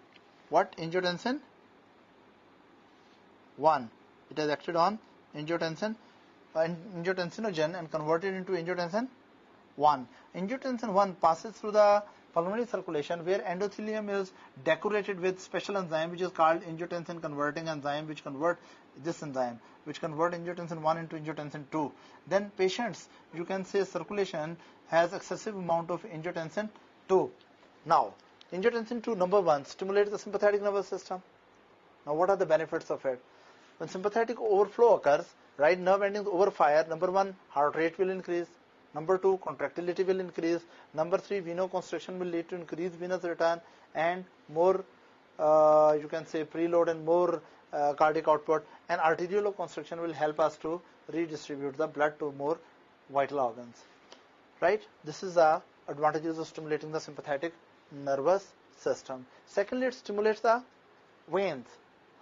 what? Angiotensin 1. It has acted on angiotensinogen and converted into angiotensin 1. Angiotensin 1 passes through the pulmonary circulation where endothelium is decorated with special enzyme which is called angiotensin converting enzyme, which convert angiotensin 1 into angiotensin 2. Then patients, you can say circulation has excessive amount of angiotensin 2. Now, angiotensin 2, number one, stimulates the sympathetic nervous system. Now, what are the benefits of it? When sympathetic overflow occurs, right, nerve endings overfire, number one, heart rate will increase. Number two, contractility will increase. Number three, venoconstriction will lead to increased venous return and more, you can say, preload and more cardiac output. And arterioconstriction will help us to redistribute the blood to more vital organs. Right? This is the advantages of stimulating the sympathetic nervous system. Secondly, it stimulates the veins.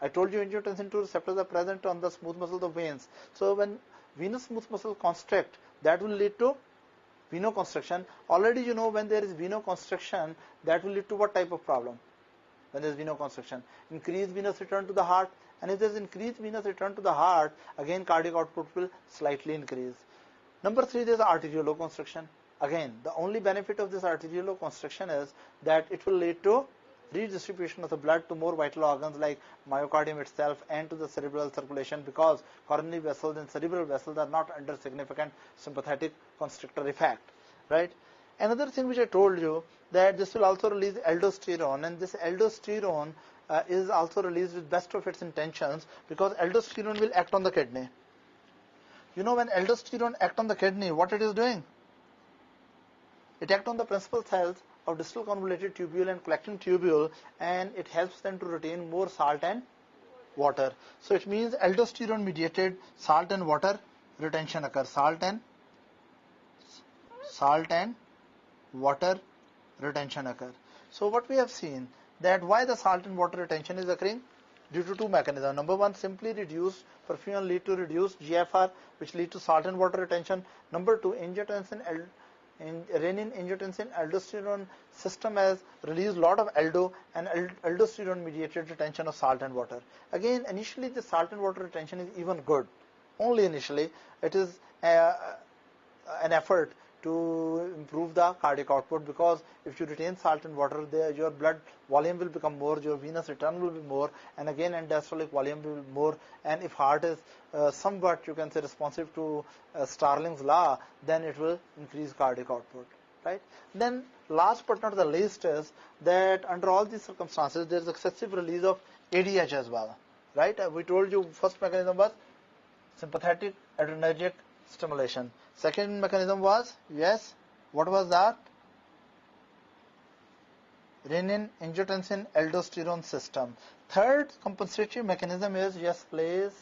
I told you angiotensin 2 receptors are present on the smooth muscles of veins. So when venous smooth muscle constrict, that will lead to venoconstriction. Already you know when there is venoconstriction, that will lead to what type of problem? When there is venoconstriction, increased venous return to the heart. And if there is increased venous return to the heart, again cardiac output will slightly increase. Number three, there is arterioconstriction. Again, the only benefit of this arterioconstriction is that it will lead to redistribution of the blood to more vital organs like myocardium itself and to the cerebral circulation, because coronary vessels and cerebral vessels are not under significant sympathetic constrictor effect, right? Another thing which I told you, that this will also release aldosterone, and this aldosterone is also released with best of its intentions, because aldosterone will act on the kidney. You know, when aldosterone act on the kidney, what it is doing? It acts on the principal cells of distal convoluted tubule and collecting tubule, and it helps them to retain more salt and water. So it means aldosterone mediated salt and water retention occurs. Salt and water retention occur. So what we have seen, that why the salt and water retention is occurring? Due to two mechanisms. Number one, simply reduced perfusion lead to reduced GFR, which lead to salt and water retention. Number two, renin, angiotensin, aldosterone system has released a lot of aldo, and aldosterone mediated retention of salt and water. Again, initially the salt and water retention is even good. Only initially, it is an effort to improve the cardiac output, because if you retain salt and water, your blood volume will become more, your venous return will be more, and again diastolic volume will be more. And if heart is somewhat, you can say, responsive to Starling's law, then it will increase cardiac output, right? Then last but not the least is that under all these circumstances, there is excessive release of ADH as well, right? We told you first mechanism was sympathetic adrenergic stimulation. Second mechanism was, yes, what was that? Renin, angiotensin, aldosterone system. Third compensatory mechanism is, yes, please.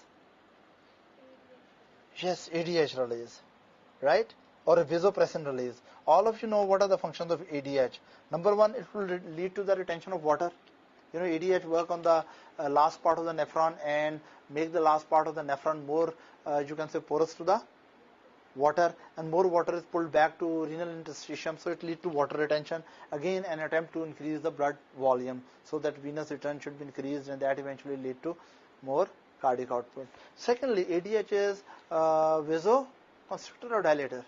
Yes, ADH release, right? Or a vasopressin release. All of you know what are the functions of ADH. Number one, it will lead to the retention of water. ADH work on the last part of the nephron and make the last part of the nephron more, you can say, porous to the water, and more water is pulled back to renal interstitium, so it leads to water retention. Again, an attempt to increase the blood volume so that venous return should be increased, and that eventually lead to more cardiac output. Secondly, ADH is vasoconstrictor or dilator.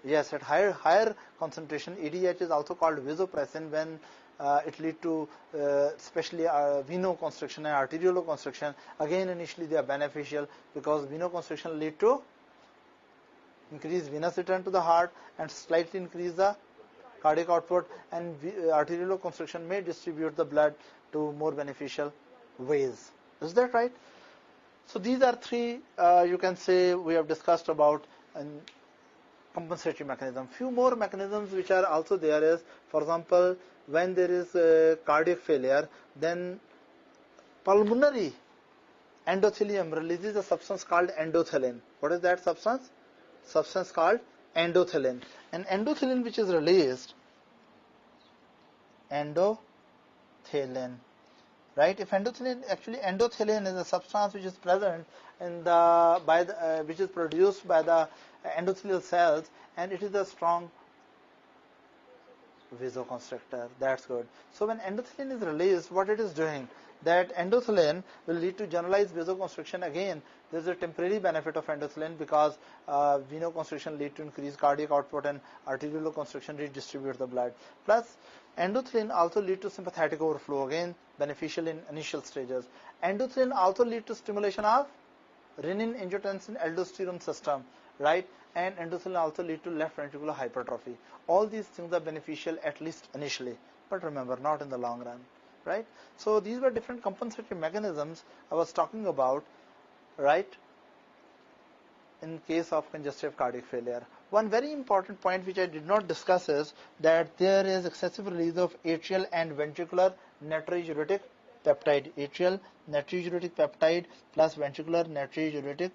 Yes, at higher concentration, ADH is also called vasopressin when it lead to especially venoconstriction and arterioconstriction. Again, initially they are beneficial because venoconstriction lead to increase venous return to the heart and slightly increase the cardiac output, and arterioconstriction may distribute the blood to more beneficial ways. Is that right? So these are three, you can say, we have discussed about compensatory mechanism. Few more mechanisms which are also there is, for example, when there is cardiac failure, then pulmonary endothelium releases a substance called endothelin. What is that substance? Substance called endothelin. And endothelin which is released, endothelin, right? If endothelin is a substance which is present in the which is produced by the endothelial cells, and it is a strong vasoconstrictor. That's good. So when endothelin is released, what it is doing, that endothelin will lead to generalized vasoconstriction. Again, there is a temporary benefit of endothelin because venoconstriction lead to increased cardiac output and arterioconstriction redistribute the blood. Plus, endothelin also lead to sympathetic overflow. Again, beneficial in initial stages. Endothelin also lead to stimulation of renin, angiotensin, aldosterone system, right? And endothelin also lead to left ventricular hypertrophy. All these things are beneficial at least initially, but remember, not in the long run, right? So these were different compensatory mechanisms I was talking about, right, in case of congestive cardiac failure. One very important point which I did not discuss is that there is excessive release of atrial and ventricular natriuretic peptide. Atrial natriuretic peptide plus ventricular natriuretic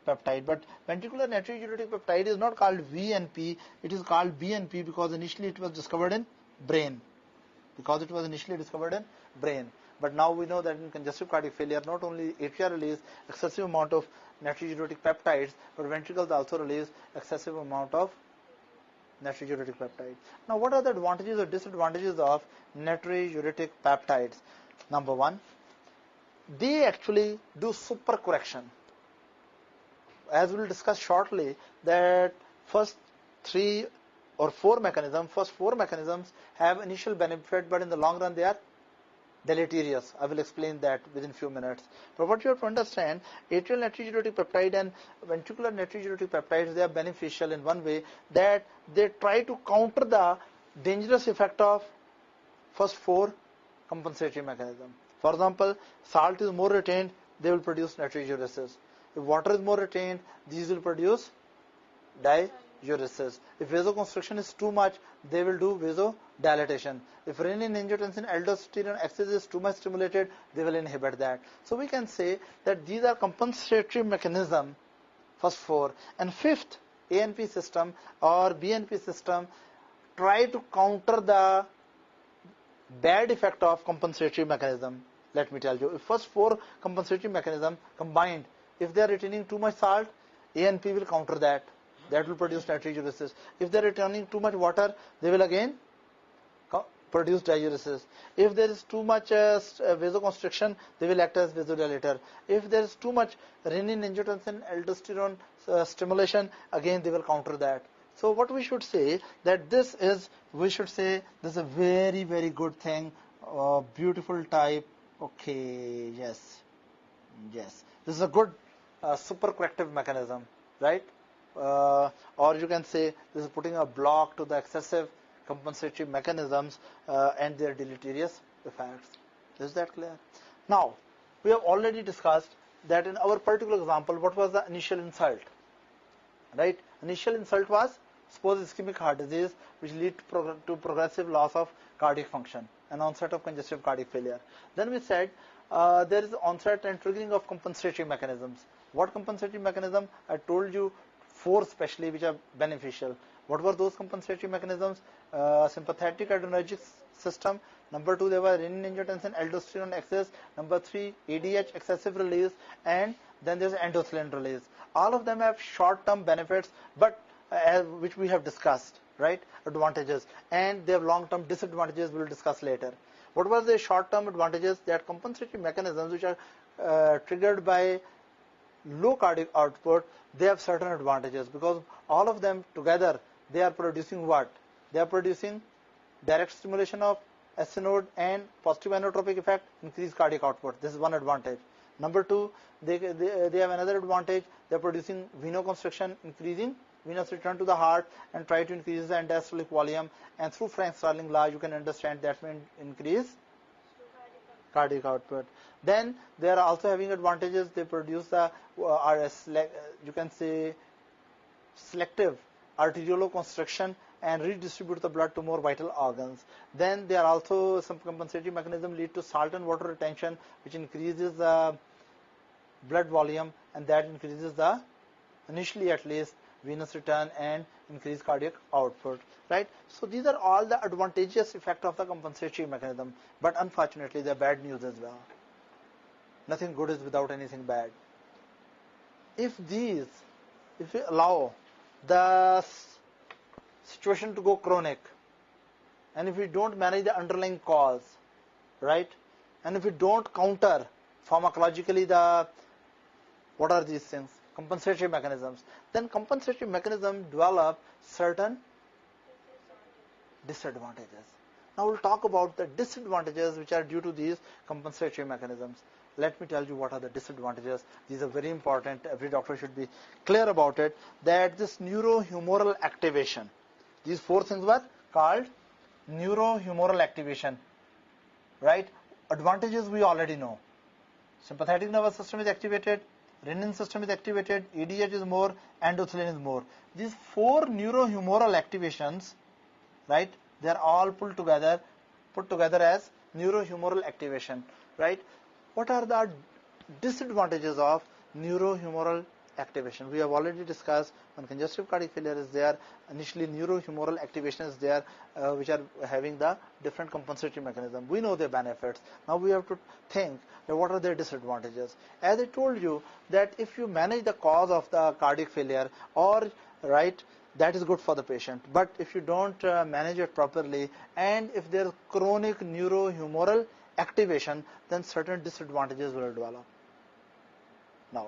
peptide. But ventricular natriuretic peptide is not called VNP, it is called BNP because initially it was discovered in brain. But now we know that in congestive cardiac failure, not only atria release excessive amount of natriuretic peptides, but ventricles also release excessive amount of natriuretic peptides. Now, what are the advantages or disadvantages of natriuretic peptides? Number one, they actually do supercorrection. As we will discuss shortly, that first four mechanisms have initial benefit, but in the long run they are deleterious. I will explain that within few minutes. But what you have to understand, atrial natriuretic peptide and ventricular natriuretic peptides, they are beneficial in one way that they try to counter the dangerous effect of first four compensatory mechanisms. For example, salt is more retained, they will produce natriuresis. If water is more retained, these will produce diuresis. If vasoconstriction is too much, they will do vasodilatation. If renin, angiotensin, aldosterone axis is too much stimulated, they will inhibit that. So we can say that these are compensatory mechanism, first four. And fifth, ANP system or BNP system try to counter the bad effect of compensatory mechanism. Let me tell you, if first four compensatory mechanism combined, if they are retaining too much salt, ANP will counter that. That will produce natriuresis. If they are retaining too much water, they will again produce diuresis. If there is too much vasoconstriction, they will act as vasodilator. If there is too much renin, angiotensin, aldosterone stimulation, again they will counter that. So what we should say that this is a very, very good thing, beautiful type. Okay, yes. This is a good supercorrective mechanism, right? Or you can say this is putting a block to the excessive compensatory mechanisms and their deleterious effects. Is that clear? Now, we have already discussed that in our particular example, what was the initial insult? Right? Initial insult was, suppose ischemic heart disease, which lead to progressive loss of cardiac function and onset of congestive cardiac failure. Then we said there is onset and triggering of compensatory mechanisms. What compensatory mechanism? I told you four especially which are beneficial. What were those compensatory mechanisms? Sympathetic adrenergic system. Number 2, there was renin-angiotensin aldosterone excess. Number 3, ADH excessive release, and then there's endothelin release. All of them have short-term benefits, but which we have discussed, right? Advantages, and they have long-term disadvantages. We'll discuss later. What were the short-term advantages? They are compensatory mechanisms which are triggered by low cardiac output. They have certain advantages because all of them together, they are producing what? They are producing direct stimulation of SC node and positive inotropic effect, increased cardiac output. This is one advantage. Number 2, they have another advantage. They are producing venoconstriction, increasing venous return to the heart, and try to increase the diastolic volume. And through Frank-Starling law, you can understand that will increase cardiac output. Then they are also having advantages. They produce the you can say selective arterioconstriction and redistribute the blood to more vital organs. Then there are also some compensatory mechanism lead to salt and water retention, which increases the blood volume, and that increases the, initially at least, venous return and increased cardiac output, right? So these are all the advantageous effect of the compensatory mechanism, but unfortunately they are bad news as well. Nothing good is without anything bad. If we allow the situation to go chronic, and if we don't manage the underlying cause, right, and if we don't counter pharmacologically what are these things? Compensatory mechanisms. Then compensatory mechanism develop certain disadvantages. Now we'll talk about the disadvantages which are due to these compensatory mechanisms. Let me tell you what are the disadvantages. These are very important. Every doctor should be clear about it. That this neurohumoral activation, these 4 things were called neurohumoral activation, right? Advantages we already know. Sympathetic nervous system is activated, renin system is activated, ADH is more, endothelin is more. These 4 neurohumoral activations, right, they are all put together as neurohumoral activation, right? What are the disadvantages of neurohumoral activation? We have already discussed when congestive cardiac failure is there, initially neurohumoral activation is there, which are having the different compensatory mechanism. We know their benefits. Now we have to think that what are their disadvantages. As I told you that if you manage the cause of the cardiac failure, or right, that is good for the patient. But if you don't manage it properly, and if there is chronic neurohumoral activation, then certain disadvantages will develop. Now,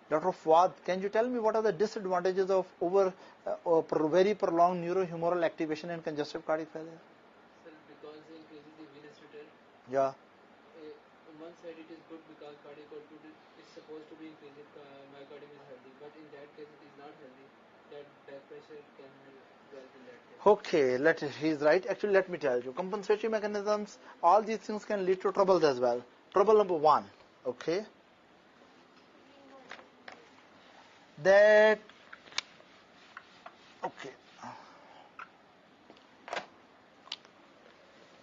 Dr. Fuad, can you tell me what are the disadvantages of very prolonged neurohumoral activation in congestive cardiac failure? Sir, because it increases the venous return. Yeah. On one side it is good because cardiac output is supposed to be increased if myocardium is healthy, but in that case it is not healthy. That back pressure can result in that case. Okay, he's right. Actually, let me tell you, compensatory mechanisms, all these things can lead to troubles as well. Trouble number 1, okay,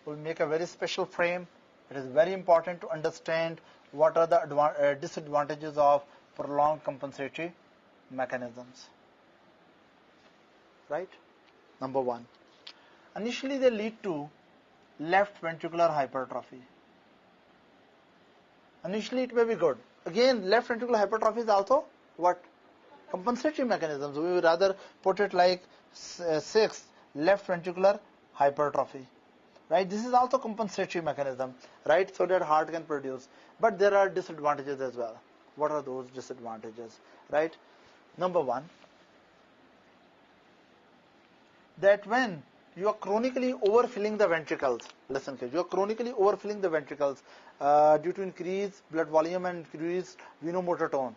we'll make a very special frame. It is very important to understand what are the disadvantages of prolonged compensatory mechanisms, right? Number 1, initially they lead to left ventricular hypertrophy. Initially it may be good. Again, left ventricular hypertrophy is also what? Compensatory mechanisms. We would rather put it like 6, left ventricular hypertrophy, right? This is also compensatory mechanism, right? So that heart can produce. But there are disadvantages as well. What are those disadvantages, right? Number 1, that when you are chronically overfilling the ventricles, listen carefully, you are chronically overfilling the ventricles due to increased blood volume and increased venomotor tone.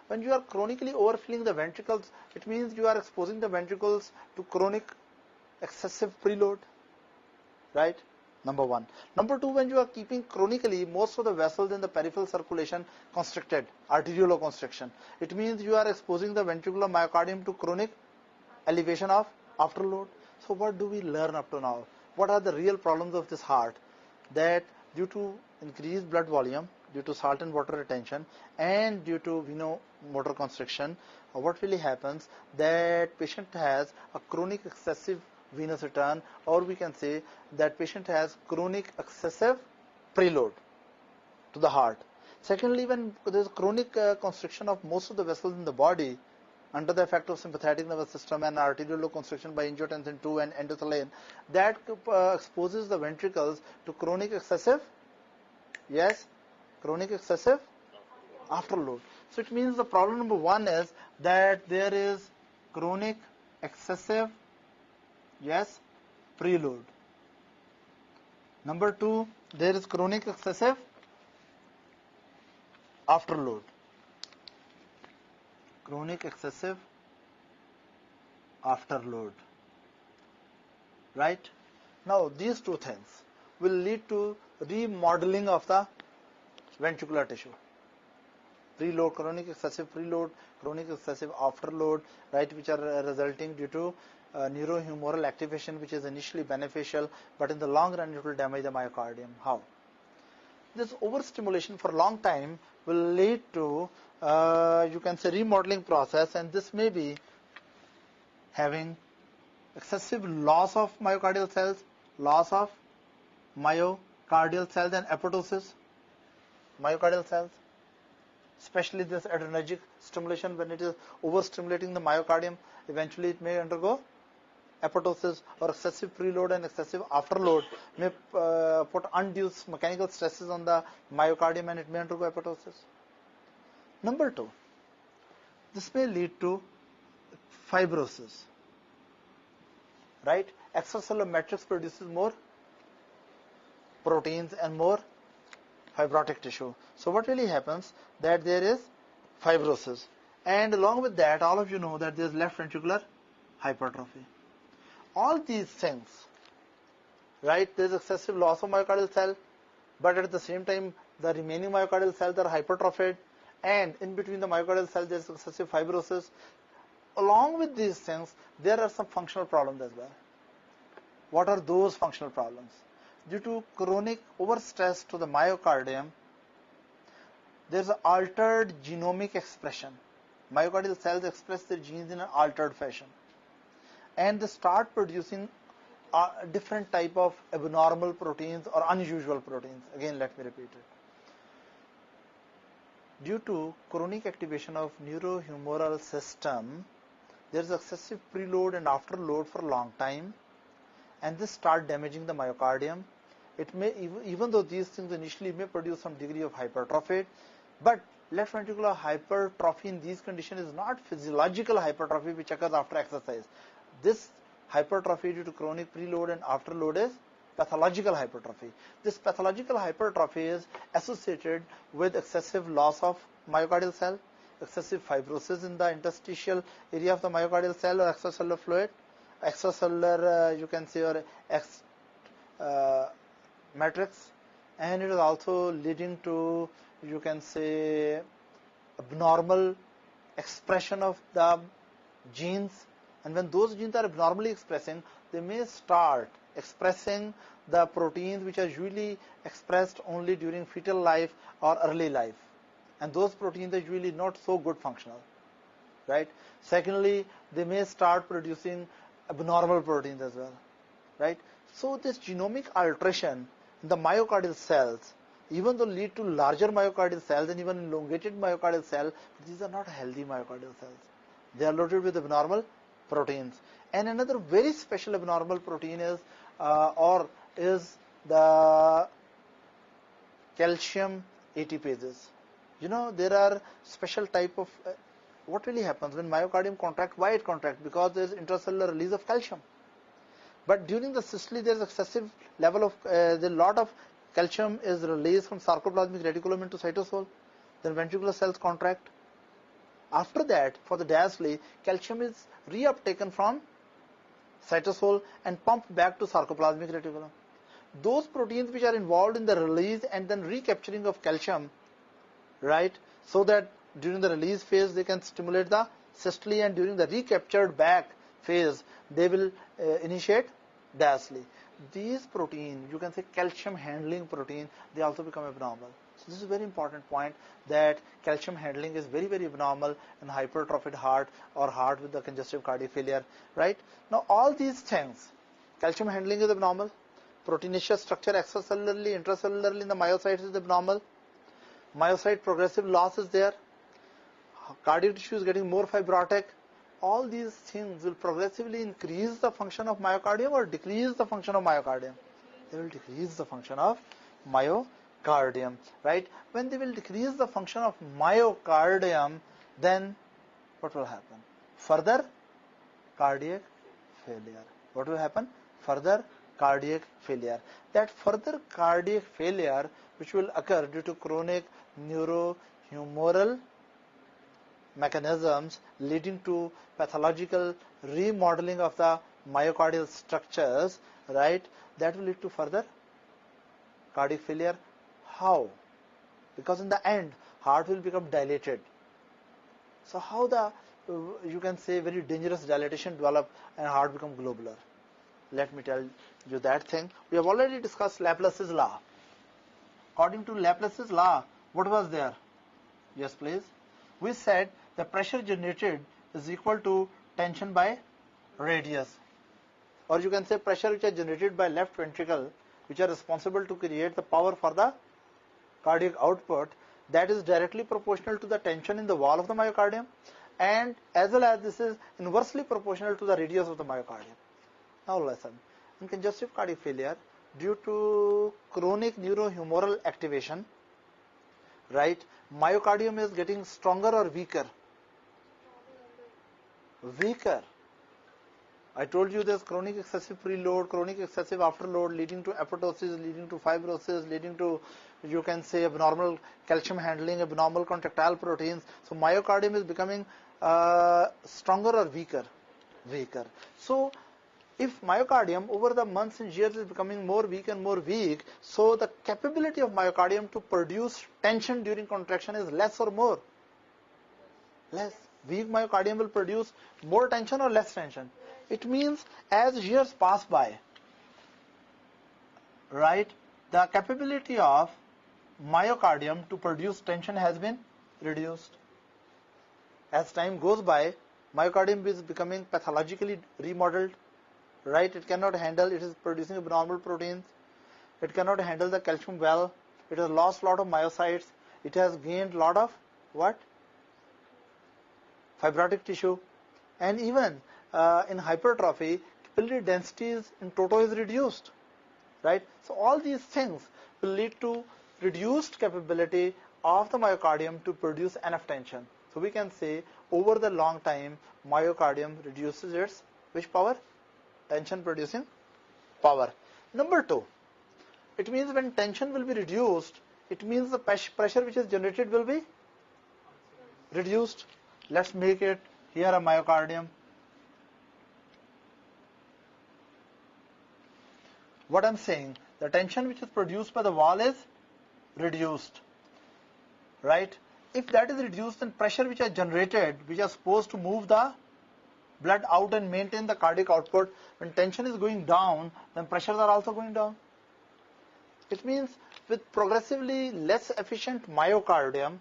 When you are chronically overfilling the ventricles, it means you are exposing the ventricles to chronic excessive preload, right? Number 1. Number 2, when you are keeping chronically most of the vessels in the peripheral circulation constricted, arterioconstriction, it means you are exposing the ventricular myocardium to chronic elevation of afterload. So what do we learn up to now? What are the real problems of this heart? That due to increased blood volume, due to salt and water retention, and due to venomotor constriction, what really happens, that patient has a chronic excessive venous return, or we can say that patient has chronic excessive preload to the heart. Secondly, when there is chronic constriction of most of the vessels in the body under the effect of sympathetic nervous system and arterial constriction by angiotensin II and endothelin, that exposes the ventricles to chronic excessive, yes, chronic excessive afterload. So it means the problem number one is that there is chronic excessive, yes, preload. Number two, there is chronic excessive afterload. Chronic excessive afterload. Right? Now these two things will lead to remodeling of the ventricular tissue. Preload, chronic excessive preload, chronic excessive afterload, right, which are resulting due to neurohumoral activation, which is initially beneficial, but in the long run it will damage the myocardium. How? This overstimulation for a long time will lead to, you can say, remodeling process, and this may be having excessive loss of myocardial cells, and apoptosis, myocardial cells, especially this adrenergic stimulation. When it is overstimulating the myocardium, eventually it may undergo apoptosis, or excessive preload and excessive afterload may put undue mechanical stresses on the myocardium and it may undergo apoptosis. Number two, this may lead to fibrosis, right? Extracellular matrix produces more proteins and more fibrotic tissue. So what really happens, that there is fibrosis, and along with that, all of you know that there is left ventricular hypertrophy. All these things, right, there is excessive loss of myocardial cell, but at the same time the remaining myocardial cells are hypertrophied, and in between the myocardial cells there is excessive fibrosis. Along with these things, there are some functional problems as well. What are those functional problems? Due to chronic overstress to the myocardium, there is altered genomic expression. Myocardial cells express their genes in an altered fashion, and they start producing different type of abnormal proteins or unusual proteins. Again, let me repeat it. Due to chronic activation of neurohumoral system, there is excessive preload and afterload for a long time, and this start damaging the myocardium. It may, even though these things initially may produce some degree of hypertrophy, but left ventricular hypertrophy in these conditions is not physiological hypertrophy which occurs after exercise. This hypertrophy due to chronic preload and afterload is pathological hypertrophy. This pathological hypertrophy is associated with excessive loss of myocardial cell, excessive fibrosis in the interstitial area of the myocardial cell or extracellular fluid, extracellular, you can say, or matrix, and it is also leading to, you can say, abnormal expression of the genes. And when those genes are abnormally expressing, they may start expressing the proteins which are usually expressed only during fetal life or early life, and those proteins are usually not so good functional, right? Secondly, they may start producing abnormal proteins as well, right? So this genomic alteration in the myocardial cells, even though lead to larger myocardial cells and even elongated myocardial cell, these are not healthy myocardial cells. They are loaded with abnormal proteins. And another very special abnormal protein is the calcium ATPases. You know, there are special type of what really happens when myocardium contracts. Why it contracts? Because there is intracellular release of calcium. But during the systole, there is excessive level of a lot of calcium is released from sarcoplasmic reticulum into cytosol. Then ventricular cells contract. After that, for the diastole, calcium is reuptaken from cytosol and pumped back to sarcoplasmic reticulum. Those proteins which are involved in the release and then recapturing of calcium, right, so that during the release phase they can stimulate the systole, and during the recaptured back phase they will initiate diastole. These proteins, you can say calcium handling protein, they also become abnormal. So this is a very important point, that calcium handling is very, very abnormal in hypertrophied heart or heart with the congestive cardiac failure, right? Now all these things calcium handling is abnormal, proteinaceous structure extracellularly, intracellularly in the myocytes is abnormal, myocyte progressive loss is there, cardiac tissue is getting more fibrotic. All these things will progressively increase the function of myocardium or decrease the function of myocardium. They will decrease the function of myocardium, right? When they will decrease the function of myocardium, then what will happen? Further cardiac failure. What will happen? Further cardiac failure. That further cardiac failure which will occur due to chronic neurohumoral mechanisms leading to pathological remodeling of the myocardial structures, right? That will lead to further cardiac failure. How? Because in the end, heart will become dilated. So how the, you can say, very dangerous dilatation develop and heart become globular? Let me tell you that thing. We have already discussed Laplace's law. According to Laplace's law, what was there? Yes, please. We said the pressure generated is equal to tension by radius. Or you can say pressure which are generated by left ventricle, which are responsible to create the power for the cardiac output, that is directly proportional to the tension in the wall of the myocardium, and as well as this is inversely proportional to the radius of the myocardium. Now listen, in congestive cardiac failure, due to chronic neurohumoral activation, right, myocardium is getting stronger or weaker? Weaker. I told you there's chronic excessive preload, chronic excessive afterload leading to apoptosis, leading to fibrosis, leading to, you can say, abnormal calcium handling, abnormal contractile proteins. So myocardium is becoming stronger or weaker? Weaker. So if myocardium over the months and years is becoming more weak and more weak, so the capability of myocardium to produce tension during contraction is less or more? Less. Weak myocardium will produce more tension or less tension? It means as years pass by, right, the capability of myocardium to produce tension has been reduced. As time goes by, myocardium is becoming pathologically remodeled, right? It cannot handle, it is producing abnormal proteins. It cannot handle the calcium well. It has lost a lot of myocytes. It has gained a lot of what? Fibrotic tissue. And even in hypertrophy, capillary densities in toto is reduced, right? So all these things will lead to reduced capability of the myocardium to produce enough tension. So we can say over the long time, myocardium reduces its which power? Tension producing power. Number two, it means when tension will be reduced, it means the pressure which is generated will be reduced. Let's make it here a myocardium. What I'm saying, the tension which is produced by the wall is reduced, right? If that is reduced, then pressure which are generated, which are supposed to move the blood out and maintain the cardiac output, when tension is going down, then pressures are also going down. It means with progressively less efficient myocardium,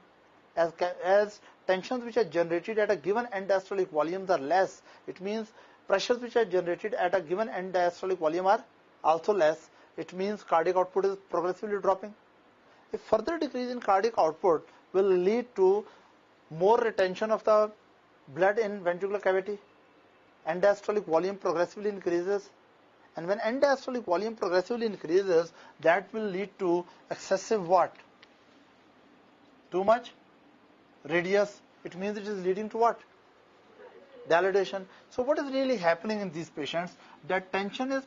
as tensions which are generated at a given end diastolic volumes are less, it means pressures which are generated at a given end diastolic volume are also less. It means cardiac output is progressively dropping. A further decrease in cardiac output will lead to more retention of the blood in ventricular cavity. End diastolic volume progressively increases, and when end diastolic volume progressively increases, that will lead to excessive what? Too much radius. It means it is leading to what? Dilatation. So what is really happening in these patients? That tension is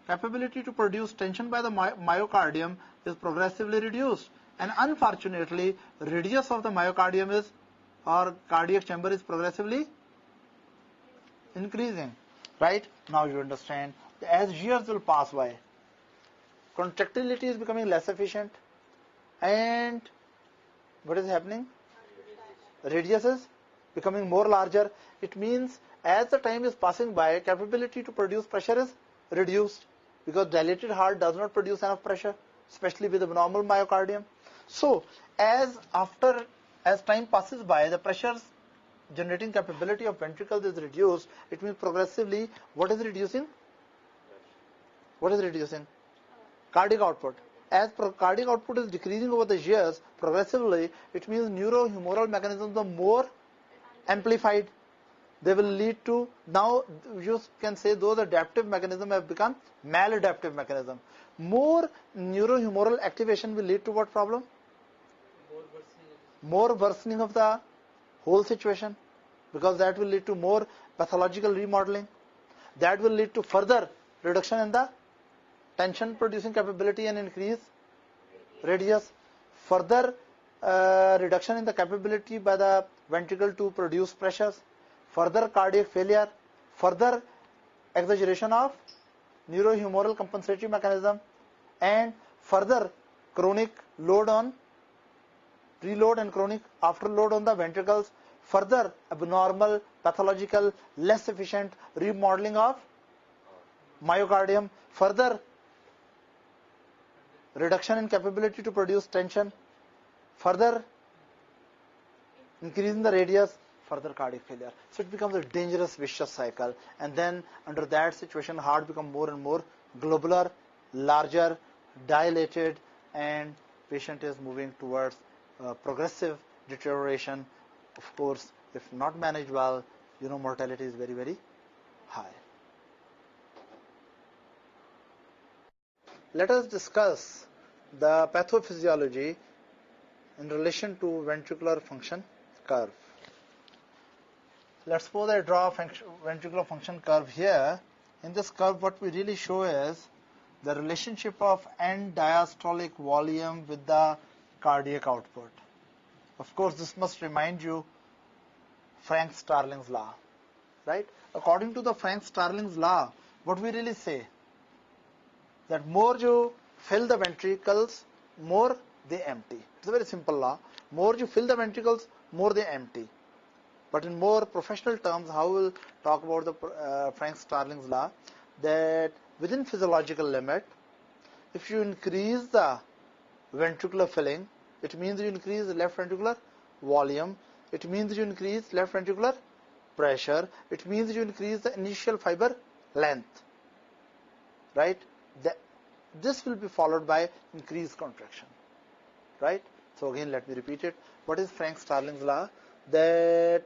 capability to produce tension by the myocardium is progressively reduced, and unfortunately radius of the myocardium is, or cardiac chamber is, progressively increasing, right? Now you understand, as years will pass by, contractility is becoming less efficient, and what is happening? Radius is becoming more larger. It means as the time is passing by, capability to produce pressure is reduced, because dilated heart does not produce enough pressure, especially with abnormal myocardium. So as time passes by, the pressures generating capability of ventricles is reduced. It means progressively what is reducing? What is reducing? Cardiac output. As cardiac output is decreasing over the years progressively, it means neurohumoral mechanisms are more amplified. They will lead to, now you can say those adaptive mechanisms have become maladaptive mechanism. More neurohumoral activation will lead to what problem? More worsening of the whole situation, because that will lead to more pathological remodeling. That will lead to further reduction in the tension producing capability and increase radius. Further reduction in the capability by the ventricle to produce pressures. Further cardiac failure. Further exaggeration of neurohumoral compensatory mechanism. And further chronic load on preload and chronic afterload on the ventricles. Further abnormal, pathological, less efficient remodeling of myocardium. Further reduction in capability to produce tension. Further increase in the radius. Further cardiac failure. So it becomes a dangerous vicious cycle. And then under that situation, heart becomes more and more globular, larger, dilated, and patient is moving towards progressive deterioration. Of course, if not managed well, mortality is very, very high. Let us discuss the pathophysiology in relation to ventricular function curve. Let's suppose I draw a ventricular function curve here. In this curve, what we really show is the relationship of end diastolic volume with the cardiac output. Of course, this must remind you Frank-Starling's law, right? According to the Frank-Starling's law, what we really say, that more you fill the ventricles, more they empty. It's a very simple law. More you fill the ventricles, more they empty. But in more professional terms, how we'll talk about the Frank-Starling's law, that within physiological limit, if you increase the ventricular filling, it means you increase the left ventricular volume. It means you increase left ventricular pressure. It means you increase the initial fiber length, right? This will be followed by increased contraction, right? So again, let me repeat it. What is Frank-Starling's law? That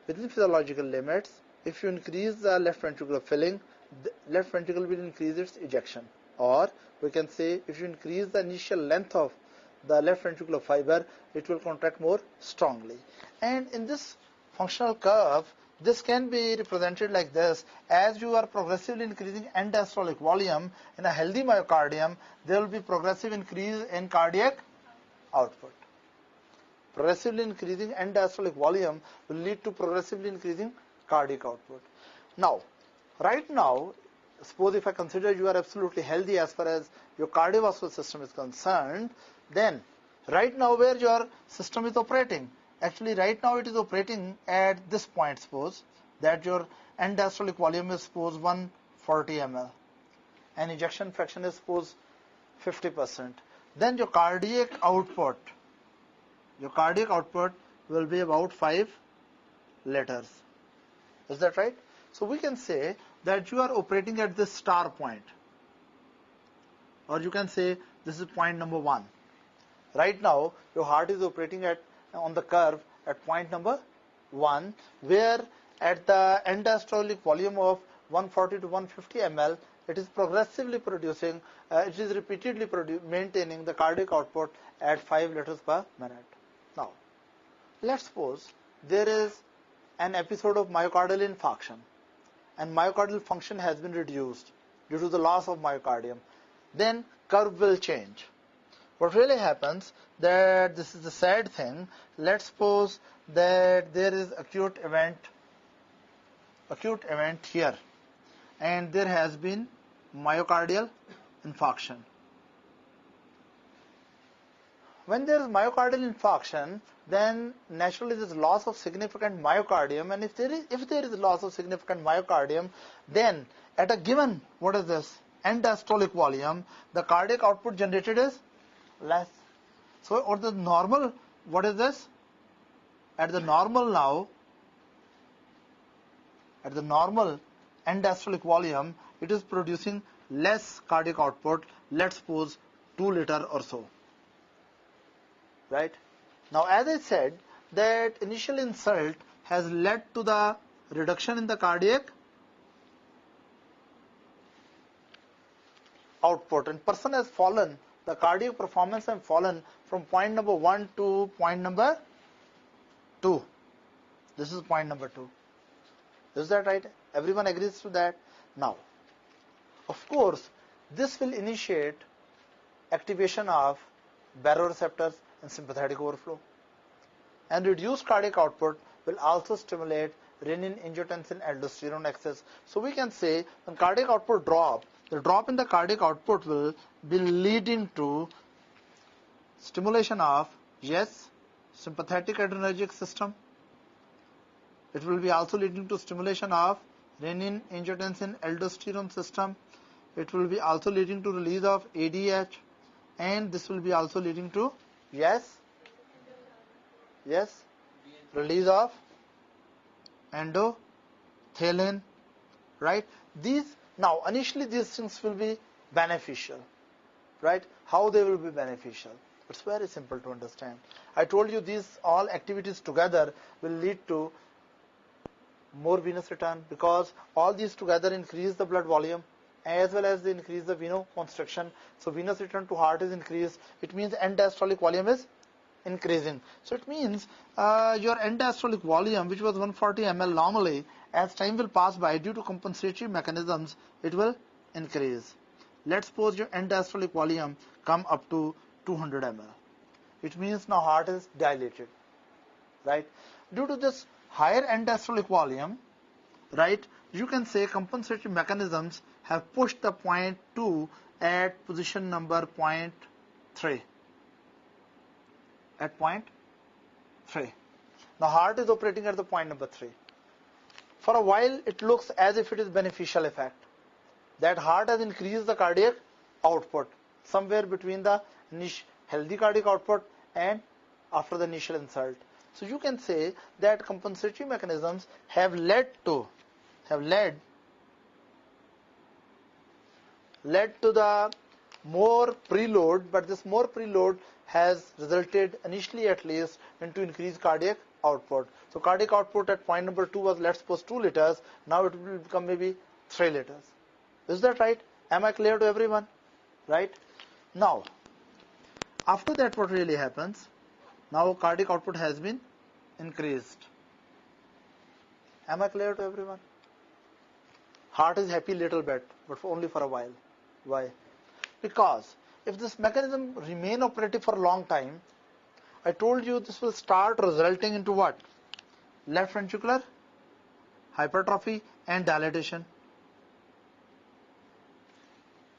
within physiological limits, if you increase the left ventricular filling, the left ventricle will increase its ejection. Or we can say, if you increase the initial length of the left ventricular fiber, it will contract more strongly. And in this functional curve, this can be represented like this. As you are progressively increasing end diastolic volume in a healthy myocardium, there will be progressive increase in cardiac output. Progressively increasing end diastolic volume will lead to progressively increasing cardiac output. Now, right now, suppose if I consider you are absolutely healthy as far as your cardiovascular system is concerned, then right now where your system is operating, actually right now it is operating at this point. Suppose that your end diastolic volume is suppose 140 ml and ejection fraction is suppose 50%. Then your cardiac output will be about 5 liters. Is that right? So we can say that you are operating at this star point, or you can say this is point number 1. Right now your heart is operating on the curve at point number 1, where at the end diastolic volume of 140 to 150 ml, it is progressively producing, it is repeatedly maintaining the cardiac output at 5 liters per minute. Now, let's suppose there is an episode of myocardial infarction and myocardial function has been reduced due to the loss of myocardium. Then curve will change. What really happens, that this is the sad thing, let's suppose that there is acute event here, and there has been myocardial infarction. When there is myocardial infarction, then naturally there is loss of significant myocardium, and if there is loss of significant myocardium, then at a given, what is this, end diastolic volume, the cardiac output generated is less. So, or the normal, what is this? At the normal now, at the normal end diastolic volume, it is producing less cardiac output, let's suppose 2 liter or so. Right? Now, as I said, that initial insult has led to the reduction in the cardiac output, and person has fallen, the cardiac performance has fallen from point number 1 to point number 2. This is point number 2. Is that right? Everyone agrees to that? Now, of course, this will initiate activation of baroreceptors and sympathetic overflow. And reduced cardiac output will also stimulate renin, angiotensin, aldosterone excess. So we can say when cardiac output drop, the drop in the cardiac output will be leading to stimulation of, yes, sympathetic adrenergic system. It will be also leading to stimulation of renin, angiotensin, aldosterone system. It will be also leading to release of ADH, and this will be also leading to, yes, release of endothelin, right? Now initially these things will be beneficial, right? How they will be beneficial? It's very simple to understand. I told you these all activities together will lead to more venous return, because all these together increase the blood volume as well as they increase the venoconstriction. So venous return to heart is increased. It means end diastolic volume is increasing. So it means your end diastolic volume, which was 140 ml normally, as time will pass by due to compensatory mechanisms, it will increase. Let's suppose your end diastolic volume come up to 200 ml. It means now heart is dilated, right? Due to this higher end diastolic volume, right, you can say compensatory mechanisms have pushed the point 2 at position number point 3. At point 3. Now heart is operating at the point number 3. For a while it looks as if it is beneficial effect. That heart has increased the cardiac output somewhere between the healthy cardiac output and after the initial insult. So you can say that compensatory mechanisms have led to the more preload, but this more preload has resulted initially at least into increased cardiac output. So cardiac output at point number 2 was, let's suppose, 2 liters. Now it will become maybe 3 liters. Is that right? Am I clear to everyone? Right? Now, after that what really happens? Now cardiac output has been increased. Am I clear to everyone? Heart is happy little bit, but only for a while. Why? Because if this mechanism remain operative for a long time, I told you this will start resulting into what? Left ventricular hypertrophy and dilatation.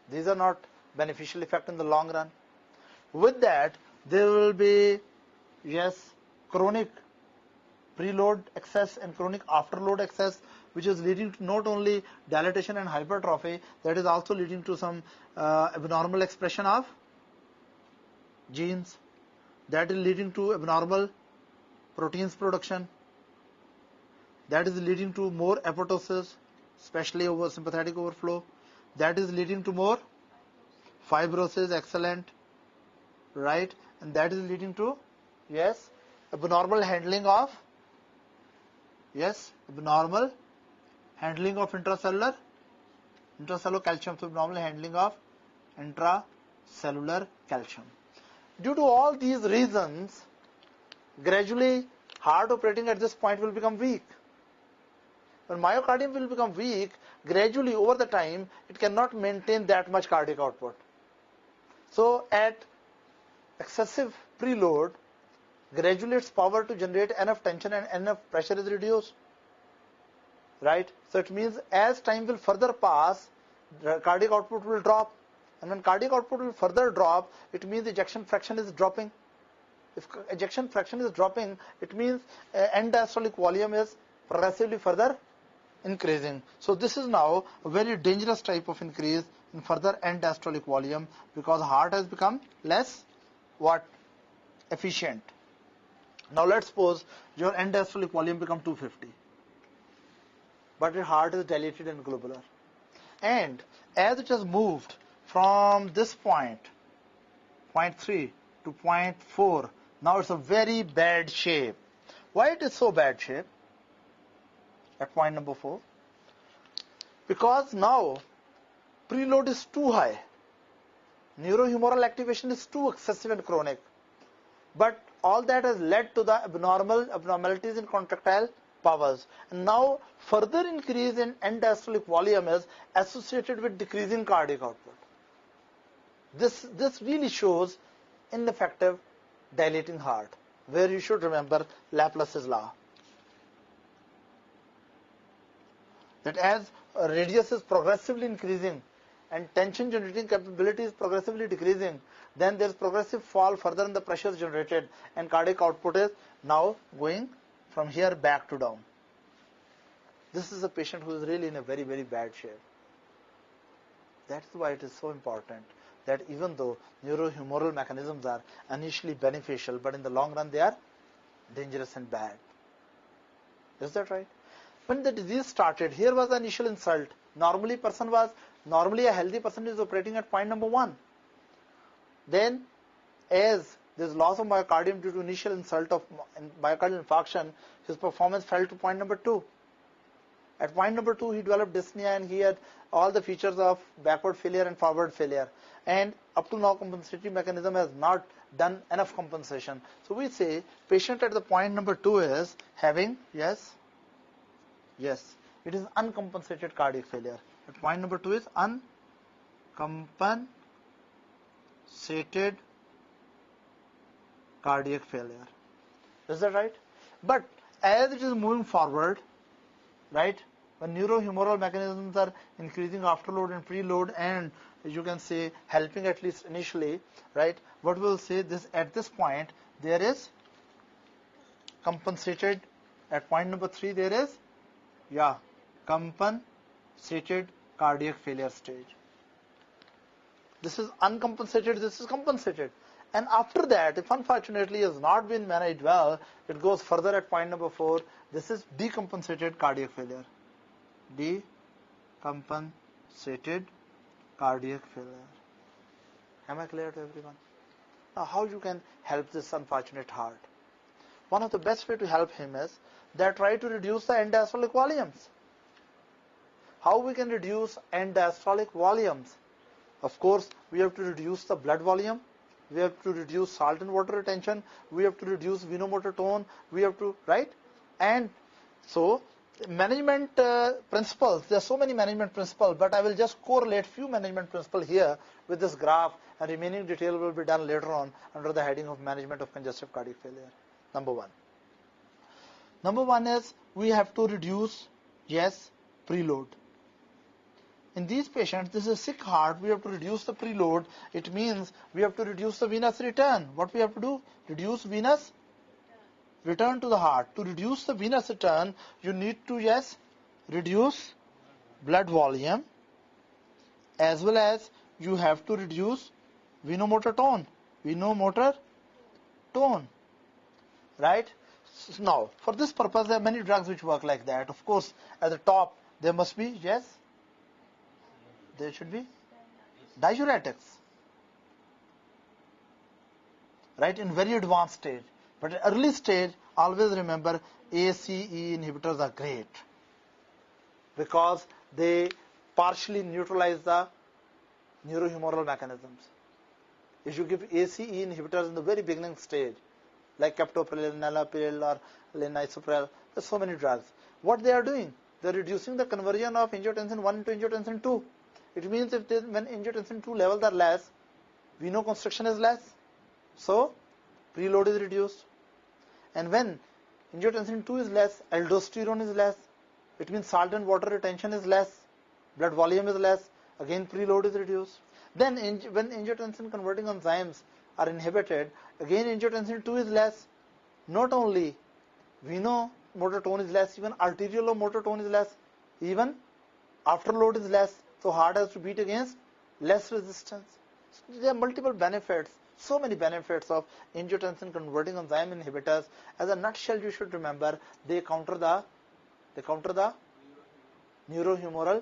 These are not beneficial effect in the long run. With that, there will be, yes, chronic preload excess and chronic afterload excess, which is leading to not only dilatation and hypertrophy, that is also leading to some abnormal expression of genes, that is leading to abnormal proteins production, that is leading to more apoptosis, especially over sympathetic overflow, that is leading to more fibrosis, excellent, right? And that is leading to, yes, abnormal handling of intracellular calcium, so abnormal handling of intracellular calcium. Due to all these reasons, gradually heart operating at this point will become weak. When myocardium will become weak, gradually over the time, it cannot maintain that much cardiac output. So at excessive preload, gradually its power to generate enough tension and enough pressure is reduced. Right? So it means as time will further pass, the cardiac output will drop. And when cardiac output will further drop, it means ejection fraction is dropping. If ejection fraction is dropping, it means end diastolic volume is progressively further increasing. So this is now a very dangerous type of increase in further end diastolic volume, because heart has become less efficient. Now let's suppose your end diastolic volume become 250, but your heart is dilated and globular. And as it has moved from this point, point 3 to point 4, now it's a very bad shape. Why it is so bad shape at point number 4? Because now preload is too high. Neurohumoral activation is too excessive and chronic. But all that has led to the abnormalities in contractile powers. And now further increase in end diastolic volume is associated with decreasing cardiac output. This really shows ineffective dilating heart, where you should remember Laplace's law. That as radius is progressively increasing and tension generating capability is progressively decreasing, then there is progressive fall further in the pressures generated, and cardiac output is now going from here back to down. This is a patient who is really in a very, very bad shape. That's why it is so important that even though neurohumoral mechanisms are initially beneficial, but in the long run they are dangerous and bad. Is that right? When the disease started, here was the initial insult. Normally a healthy person is operating at point number 1. Then as there is loss of myocardium due to initial insult of myocardial infarction, his performance fell to point number 2. At point number 2, he developed dyspnea and he had all the features of backward failure and forward failure. And up to now, compensatory mechanism has not done enough compensation. So we say patient at the point number 2 is having, yes, it is uncompensated cardiac failure. At point number 2 is uncompensated cardiac failure. Is that right? But as it is moving forward, right, when neurohumoral mechanisms are increasing afterload and preload, and you can say helping at least initially, right, what we'll say this at this point there is compensated. At point number 3 there is compensated cardiac failure stage. This is uncompensated, this is compensated. And after that, if unfortunately has not been managed well, it goes further at point number 4. This is decompensated cardiac failure. Decompensated cardiac failure. Am I clear to everyone? Now, how you can help this unfortunate heart? One of the best way to help him is that try to reduce the end diastolic volumes. How we can reduce end diastolic volumes? Of course, we have to reduce the blood volume. We have to reduce salt and water retention. We have to reduce venomotor tone. We have to, right? And so, management principles, there are so many management principles, but I will just correlate few management principles here with this graph, and remaining detail will be done later on under the heading of management of congestive cardiac failure. Number 1. Number 1 is we have to reduce, preload. In these patients, this is a sick heart, we have to reduce the preload. It means we have to reduce the venous return. What we have to do? Reduce venous return to the heart. To reduce the venous return, you need to, reduce blood volume, as well as you have to reduce venomotor tone. Venomotor tone. Right? Now, for this purpose, there are many drugs which work like that. Of course, at the top, there must be, there should be diuretics, right, in very advanced stage. But at early stage, always remember ACE inhibitors are great because they partially neutralize the neurohumoral mechanisms. If you give ACE inhibitors in the very beginning stage, like captopril, enalapril, or linezolid, there's so many drugs. What they are doing? They're reducing the conversion of angiotensin 1 into angiotensin 2. It means when angiotensin 2 levels are less, venoconstriction is less, so preload is reduced. And when angiotensin 2 is less, aldosterone is less, it means salt and water retention is less, blood volume is less, again preload is reduced. Then when angiotensin converting enzymes are inhibited, again angiotensin 2 is less. Not only venomotor tone is less, even arteriomotor tone is less, even afterload is less. So heart has to beat against less resistance. So there are multiple benefits, so many benefits of angiotensin converting enzyme inhibitors. As a nutshell, you should remember they counter the neurohumoral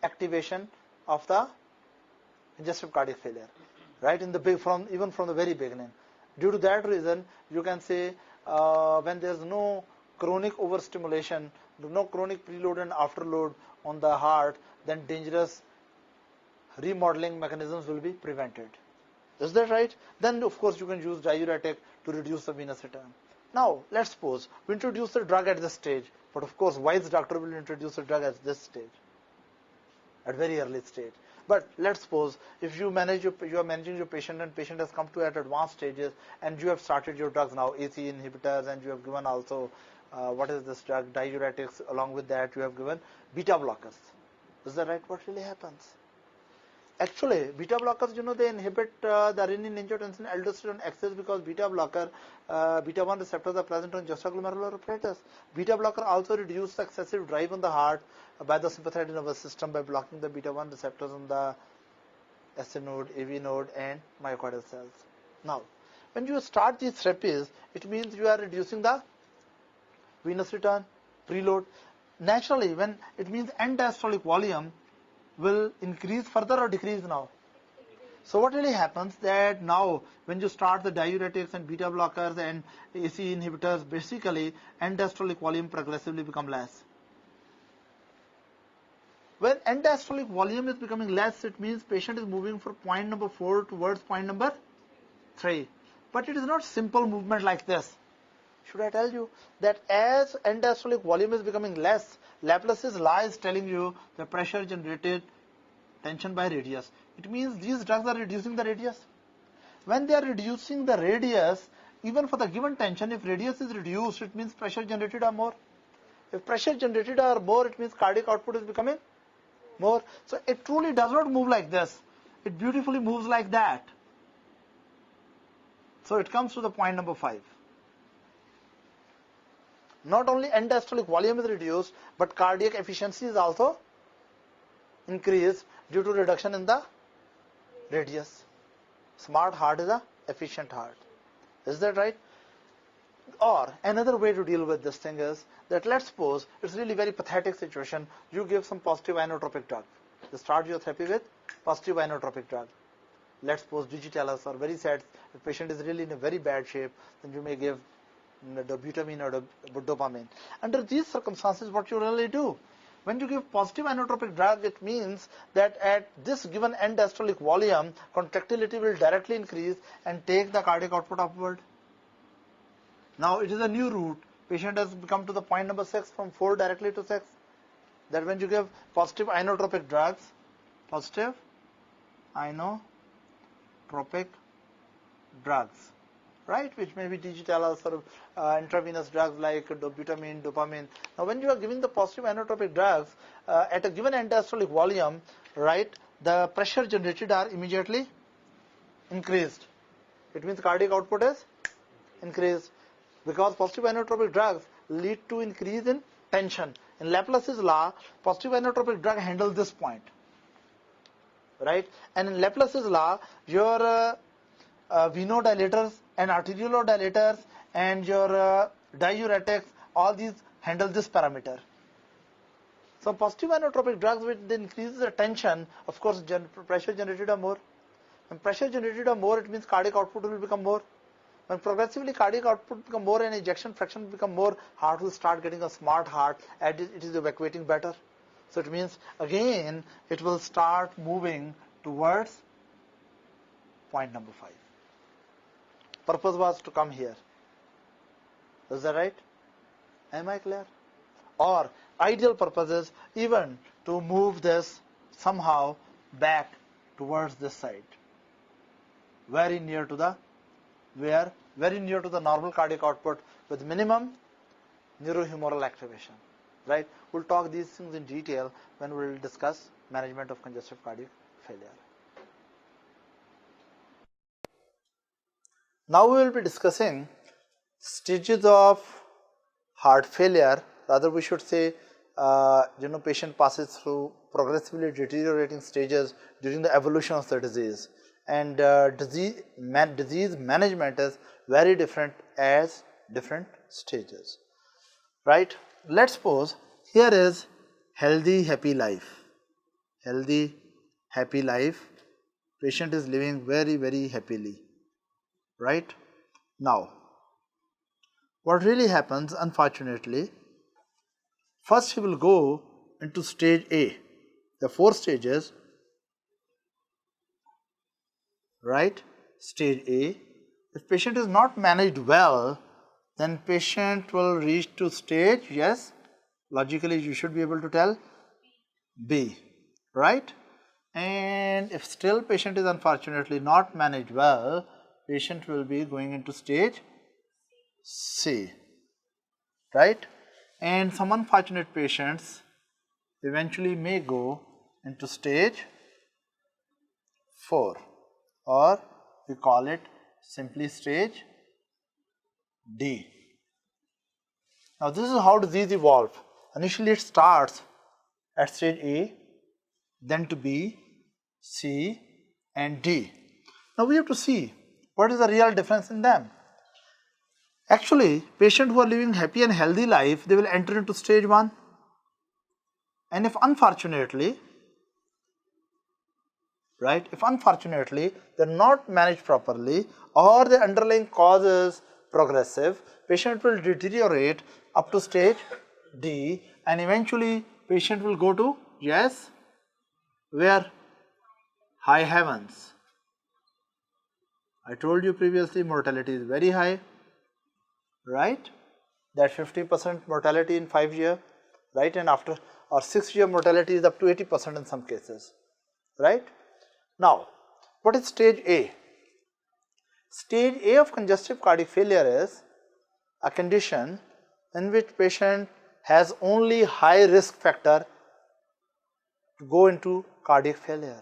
activation of the congestive cardiac failure, right? In the even from the very beginning. Due to that reason, you can say when there is no chronic overstimulation, no chronic preload and afterload on the heart, then dangerous remodeling mechanisms will be prevented. Is that right? Then of course you can use diuretic to reduce the venous return. Now let's suppose we introduce the drug at this stage, but of course wise doctor will introduce the drug at this stage, at very early stage. But let's suppose if you are managing your patient and patient has come to at advanced stages and you have started your drugs now, ACE inhibitors, and you have given also what is this drug, diuretics, along with that you have given beta blockers. Is that right? What really happens? Actually, beta blockers, they inhibit the renin-angiotensin aldosterone axis because beta 1 receptors are present on juxtaglomerular apparatus. Beta blocker also reduce the excessive drive on the heart by the sympathetic nervous system by blocking the beta 1 receptors on the SC node, AV node, and myocardial cells. Now, when you start these therapies, it means you are reducing the venous return, preload. Naturally, when it means end diastolic volume will increase further or decrease now. So what really happens that now when you start the diuretics and beta blockers and ACE inhibitors, basically end diastolic volume progressively become less. When end diastolic volume is becoming less, it means patient is moving from point number 4 towards point number 3. But it is not simple movement like this. Should I tell you that as end diastolic volume is becoming less, Laplace's law is telling you the pressure generated tension by radius. It means these drugs are reducing the radius. When they are reducing the radius, even for the given tension, if radius is reduced, it means pressure generated are more. If pressure generated are more, it means cardiac output is becoming more. So it truly does not move like this. It beautifully moves like that. So it comes to the point number 5. Not only end diastolic volume is reduced, but cardiac efficiency is also increased due to reduction in the radius. Smart heart is a efficient heart. Is that right? Or another way to deal with this thing is that let's suppose it's really very pathetic situation. You give some positive inotropic drug. You start your therapy with positive inotropic drug. Let's suppose digitalis or very sad. The patient is really in a very bad shape. Then you may give the butamine or the dopamine. Under these circumstances, what you really do? When you give positive inotropic drug, it means that at this given end diastolic volume, contractility will directly increase and take the cardiac output upward. Now it is a new route. Patient has come to the point number 6 from 4 directly to 6. That when you give positive inotropic drugs, positive inotropic drugs, right, which may be digitalis or intravenous drugs like butamine, dopamine. Now when you are giving the positive inotropic drugs at a given end diastolic volume, right, the pressure generated are immediately increased. It means cardiac output is increased because positive inotropic drugs lead to increase in tension. In Laplace's law, positive inotropic drug handles this point, right? And in Laplace's law, your venodilators and arteriolodilators and your diuretics, all these handle this parameter. So positive inotropic drugs, which increases the tension, of course pressure generated are more. When pressure generated are more, it means cardiac output will become more. When progressively cardiac output become more and ejection fraction become more, heart will start getting a smart heart and it is evacuating better. So it means again it will start moving towards point number 5. Purpose was to come here. Is that right? Am I clear? Or ideal purpose is even to move this somehow back towards this side, very near to the normal cardiac output with minimum neurohumoral activation. Right? We'll talk these things in detail when we'll discuss management of congestive cardiac failure. Now we will be discussing stages of heart failure. Rather, we should say, patient passes through progressively deteriorating stages during the evolution of the disease, and disease management is very different as different stages. Right? Let's suppose here is healthy, happy life. healthy, happy life. Patient is living very, very happily, right? Now, what really happens, unfortunately, first he will go into stage A. The 4 stages, right? Stage A. If patient is not managed well, then patient will reach to stage, yes, logically you should be able to tell, B, right? And if still patient is unfortunately not managed well, patient will be going into stage C, right? And some unfortunate patients eventually may go into stage 4, or we call it simply stage D. Now this is how disease evolve. Initially it starts at stage A, then to B, C and D. Now we have to see what is the real difference in them. Actually, patients who are living happy and healthy life, they will enter into stage 1. And if unfortunately, right, if unfortunately they are not managed properly or the underlying cause is progressive, patient will deteriorate up to stage D, and eventually patient will go to, yes, where? High heavens. I told you previously mortality is very high, right? That 50% mortality in 5 years, right? And after or 6 year mortality is up to 80% in some cases, right? Now, what is stage A? Stage A of congestive cardiac failure is a condition in which patient has only high risk factor to go into cardiac failure.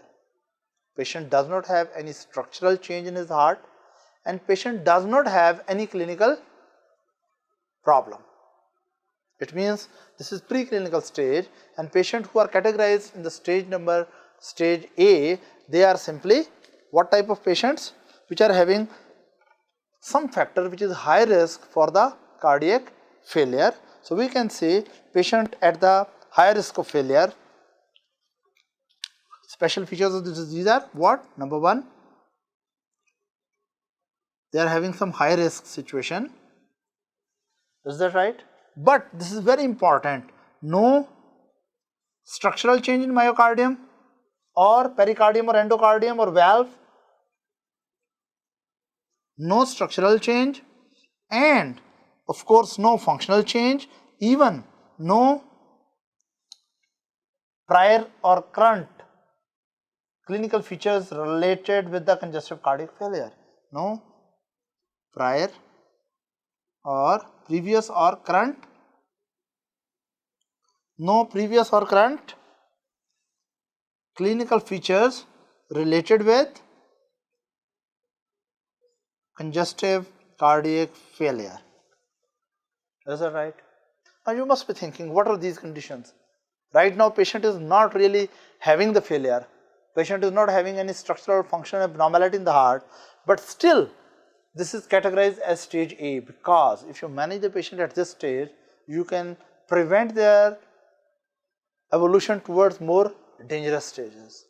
Patient does not have any structural change in his heart, and patient does not have any clinical problem. It means this is preclinical stage, and patients who are categorized in the stage A, they are simply what type of patients? Which are having some factor which is high risk for the cardiac failure. So we can say patient at the high risk of failure. Special features of this disease are what? Number 1, they are having some high risk situation. Is that right? But this is very important. No structural change in myocardium or pericardium or endocardium or valve. No structural change, and of course no functional change, even no prior or current clinical features related with the congestive cardiac failure. No prior or previous or current, no previous or current clinical features related with congestive cardiac failure. Is that right? Now you must be thinking, what are these conditions? Right now patient is not really having the failure, patient is not having any structural functional abnormality in the heart, but still this is categorized as stage A, because if you manage the patient at this stage, you can prevent their evolution towards more dangerous stages,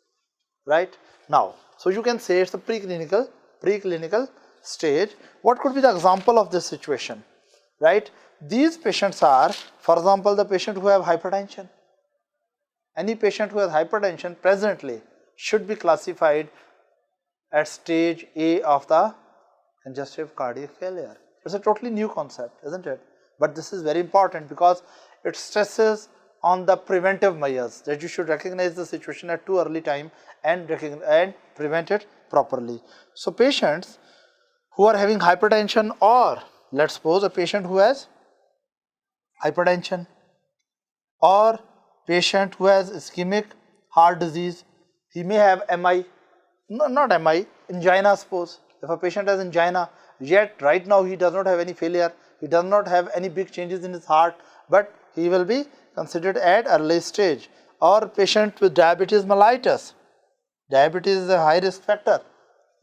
right? Now, so you can say it's a preclinical stage. What could be the example of this situation, right? These patients are, for example, the patient who have hypertension. Any patient who has hypertension presently should be classified at stage A of the congestive cardiac failure. It's a totally new concept, isn't it? But this is very important because it stresses on the preventive measures, that you should recognize the situation at too early time and prevent it properly. So patients who are having hypertension, or let's suppose a patient who has hypertension, or patient who has ischemic heart disease, he may have MI, no, not MI, angina suppose. If a patient has angina, yet right now he does not have any failure, he does not have any big changes in his heart, but he will be considered at early stage. Or patient with diabetes mellitus. Diabetes is a high risk factor,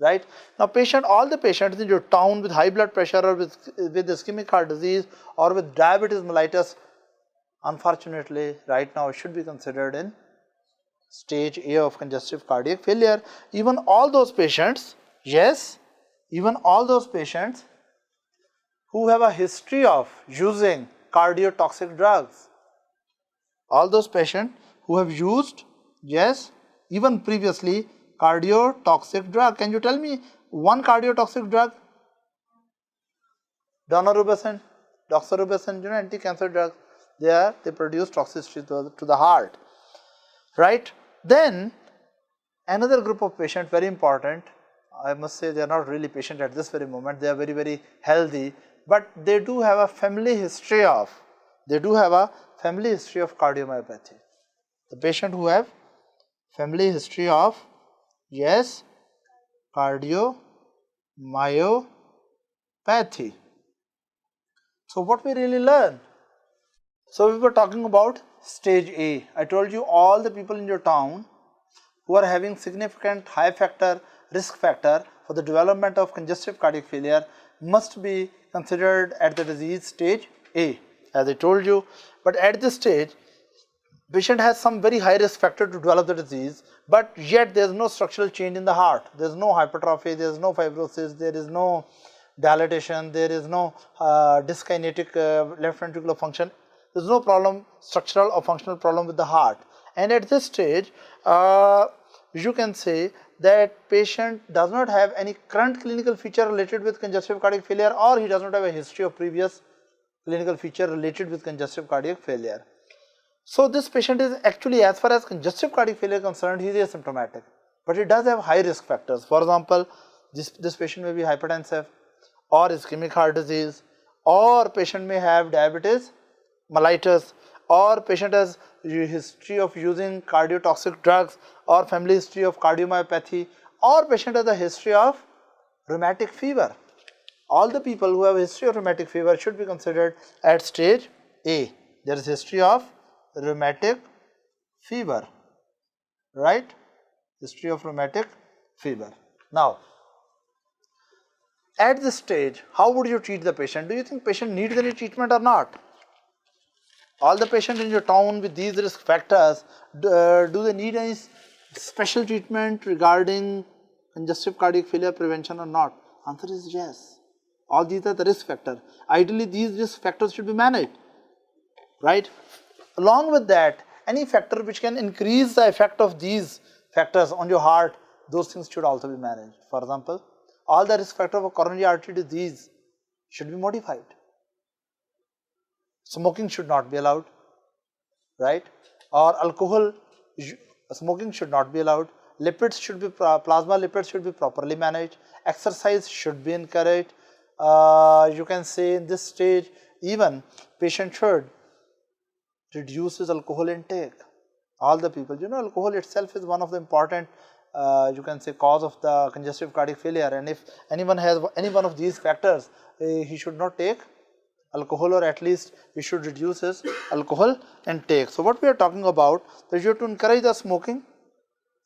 right? Now all the patients in your town with high blood pressure or with ischemic heart disease or with diabetes mellitus, unfortunately right now should be considered in stage A of congestive cardiac failure. Even all those patients, yes, even all those patients who have a history of using cardiotoxic drugs, all those patients who have used, yes, even previously cardiotoxic drug. Can you tell me one cardiotoxic drug? Donorubicin, doxorubicin, anti-cancer drugs. They produce toxicity to the heart, right? Then another group of patients, very important. I must say they are not really patient at this very moment. They are very, very healthy, but they do have a family history of cardiomyopathy. The patient who have family history of, yes, cardiomyopathy. So what we really learn? So we were talking about stage A. I told you all the people in your town who are having significant high factor, risk factor for the development of congestive cardiac failure must be considered at the disease stage A, as I told you. But at this stage, patient has some very high risk factor to develop the disease, but yet there is no structural change in the heart. There is no hypertrophy, there is no fibrosis, there is no dilatation, there is no dyskinetic left ventricular function. There is no problem, structural or functional problem with the heart. And at this stage, you can say that patient does not have any current clinical feature related with congestive cardiac failure, or he does not have a history of previous clinical feature related with congestive cardiac failure. So this patient is actually, as far as congestive cardiac failure is concerned, he is asymptomatic, but he does have high risk factors. For example, this patient may be hypertensive, or ischemic heart disease, or patient may have diabetes mellitus, or patient has history of using cardiotoxic drugs, or family history of cardiomyopathy, or patient has a history of rheumatic fever. All the people who have a history of rheumatic fever should be considered at stage A. There is history of rheumatic fever, right? History of rheumatic fever. Now, at this stage, how would you treat the patient? Do you think patient needs any treatment or not? All the patients in your town with these risk factors, do they need any special treatment regarding congestive cardiac failure prevention or not? Answer is yes. All these are the risk factors. Ideally, these risk factors should be managed, right? Along with that, any factor which can increase the effect of these factors on your heart, those things should also be managed. For example, all the risk factors of coronary artery disease should be modified. Smoking should not be allowed, right? Or alcohol, smoking should not be allowed. Lipids should be, plasma lipids should be properly managed. Exercise should be encouraged. You can say in this stage, even patient should reduce his alcohol intake. All the people, alcohol itself is one of the important, you can say, cause of the congestive cardiac failure. And if anyone has any one of these factors, he should not take alcohol, or at least he should reduce his alcohol intake. So what we are talking about, that you have to encourage the smoking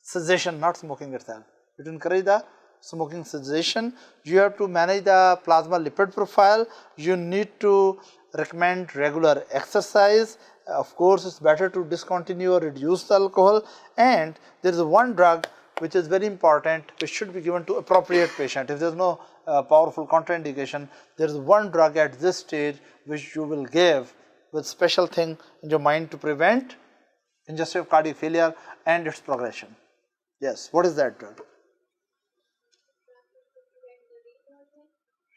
cessation, not smoking itself. You have to encourage the smoking cessation. You have to manage the plasma lipid profile. You need to recommend regular exercise. Of course, it's better to discontinue or reduce the alcohol. And there is one drug which is very important, which should be given to appropriate patient. If there is no powerful contraindication, there is one drug at this stage which you will give with special thing in your mind to prevent congestive cardiac failure and its progression. Yes, what is that drug?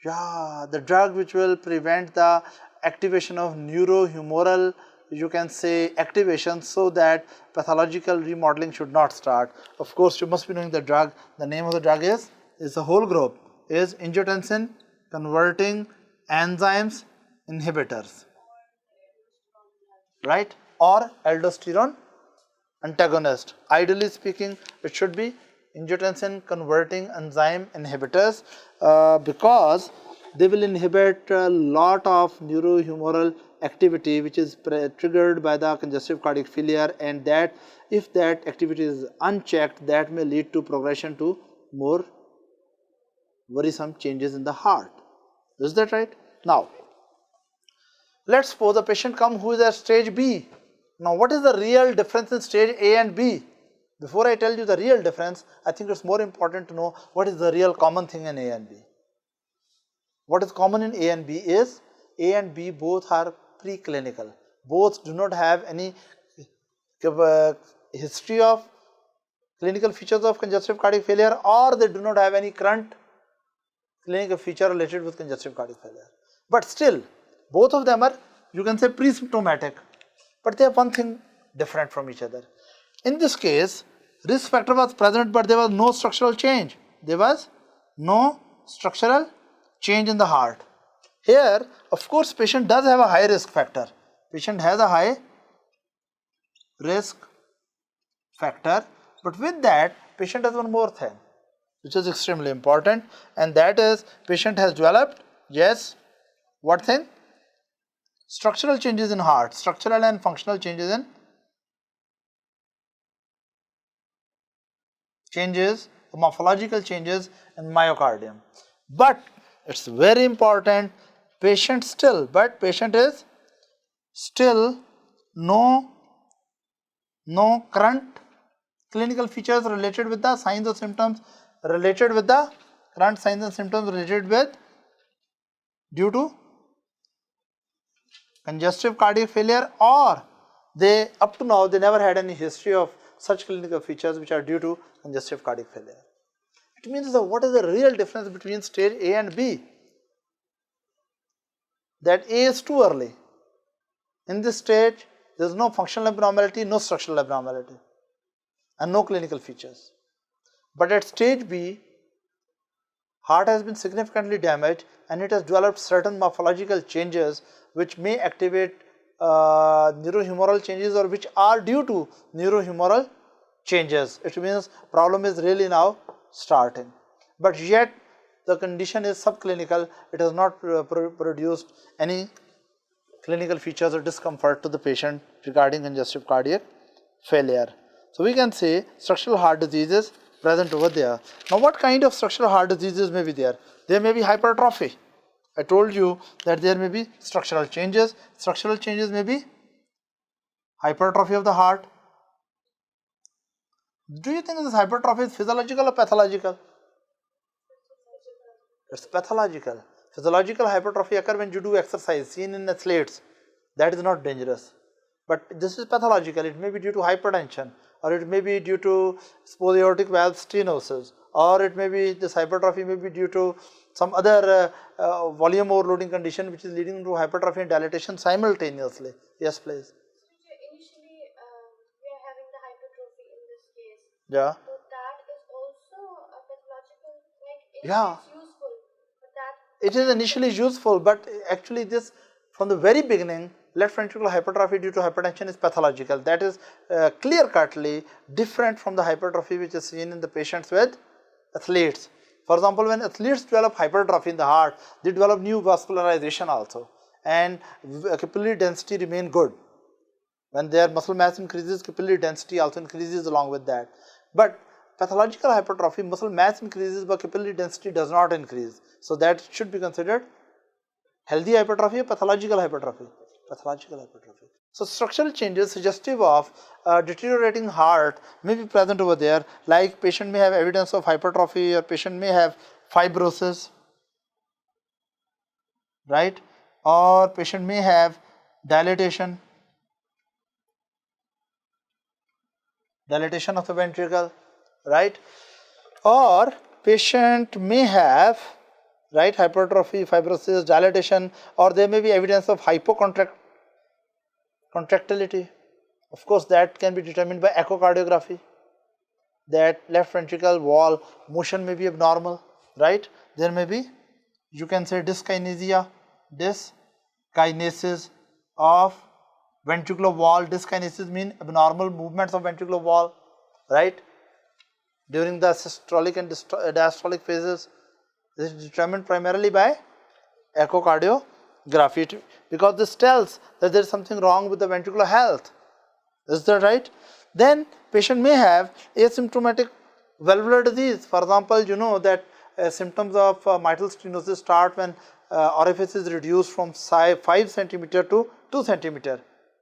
Yeah, the drug which will prevent the activation of neurohumoral, you can say, activation, so that pathological remodeling should not start. Of course, you must be knowing the drug. The name of the drug is a whole group, is angiotensin converting enzymes inhibitors, right? Or aldosterone antagonist. Ideally speaking, it should be angiotensin converting enzyme inhibitors, because they will inhibit a lot of neurohumoral activity which is triggered by the congestive cardiac failure, and that if that activity is unchecked, that may lead to progression to more worrisome changes in the heart. Is that right? Now, let's suppose a patient comes who is at stage B. Now, what is the real difference in stage A and B? Before I tell you the real difference, I think it's more important to know what is the real common thing in A and B. What is common in A and B is A and B both are preclinical. Both do not have any history of clinical features of congestive cardiac failure, or they do not have any current clinical feature related with congestive cardiac failure. But still, both of them are, you can say, pre-symptomatic, but they have one thing different from each other. In this case, risk factor was present, but there was no structural change. There was no structural change in the heart. Here, of course, patient does have a high risk factor. Patient has a high risk factor, but with that, patient has one more thing, which is extremely important, and that is patient has developed, yes, what thing? Structural changes in heart, structural and functional changes in morphological changes in myocardium. But it's very important, patient is still no current clinical features related with the signs or symptoms related with the current signs and symptoms related with due to congestive cardiac failure, or they up to now they never had any history of such clinical features which are due to congestive cardiac failure. It means that what is the real difference between stage A and B? That A is too early. In this stage, there is no functional abnormality, no structural abnormality, and no clinical features. But at stage B, heart has been significantly damaged and it has developed certain morphological changes which may activate neurohumoral changes, or which are due to neurohumoral changes. It means problem is really now starting, but yet the condition is subclinical. It has not produced any clinical features or discomfort to the patient regarding congestive cardiac failure. So we can say structural heart diseases present over there. Now what kind of structural heart diseases may be there? There may be hypertrophy. I told you that there may be structural changes. Structural changes may be hypertrophy of the heart. Do you think this hypertrophy is physiological or pathological? It's pathological. Physiological hypertrophy occurs when you do exercise, seen in athletes. That is not dangerous. But this is pathological. It may be due to hypertension, or it may be due to spondylotic valve stenosis, or it may be, this hypertrophy may be due to some other volume overloading condition which is leading to hypertrophy and dilatation simultaneously. Yes, please. Initially, we are having the hypertrophy in this case. Yeah. So that is also a pathological, like Yeah. it's useful, but that It is initially useful, but actually this, from the very beginning, left ventricular hypertrophy due to hypertension is pathological. That is clear-cutly different from the hypertrophy which is seen in the patients with athletes. For example, when athletes develop hypertrophy in the heart, they develop new vascularization also, and capillary density remain good. When their muscle mass increases, capillary density also increases along with that. But pathological hypertrophy, muscle mass increases but capillary density does not increase. So that should be considered healthy hypertrophy or pathological hypertrophy? Pathological hypertrophy. So structural changes suggestive of deteriorating heart may be present over there, like patient may have evidence of hypertrophy, or patient may have fibrosis, right? Or patient may have dilatation of the ventricle, right? Or patient may have, right, hypertrophy, fibrosis, dilatation, or there may be evidence of hypocontractility. Of course, that can be determined by echocardiography. That left ventricle wall motion may be abnormal, right? There may be, you can say, dyskinesia, dyskinesis of ventricular wall. Dyskinesis means abnormal movements of ventricular wall, right? During the systolic and diastolic phases. This is determined primarily by echocardiography, because this tells that there is something wrong with the ventricular health. Is that right? Then patient may have asymptomatic valvular disease. For example, you know that symptoms of mitral stenosis start when orifice is reduced from 5 cm to 2 cm.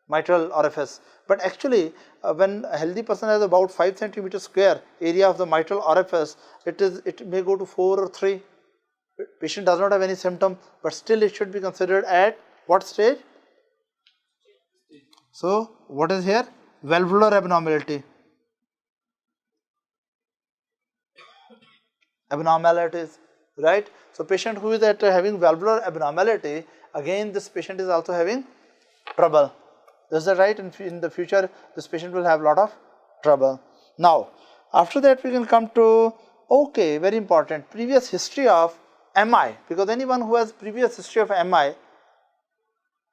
mitral orifice. But actually, when a healthy person has about 5 centimeter square area of the mitral orifice, it may go to 4 or 3. Patient does not have any symptom, but still it should be considered at what stage? So, what is here? Valvular abnormality. Abnormalities, right? So, patient who is at having valvular abnormality, again this patient is also having trouble. Is that right? In the future, this patient will have a lot of trouble. Now, after that we can come to, okay, very important, previous history of MI, because anyone who has previous history of MI,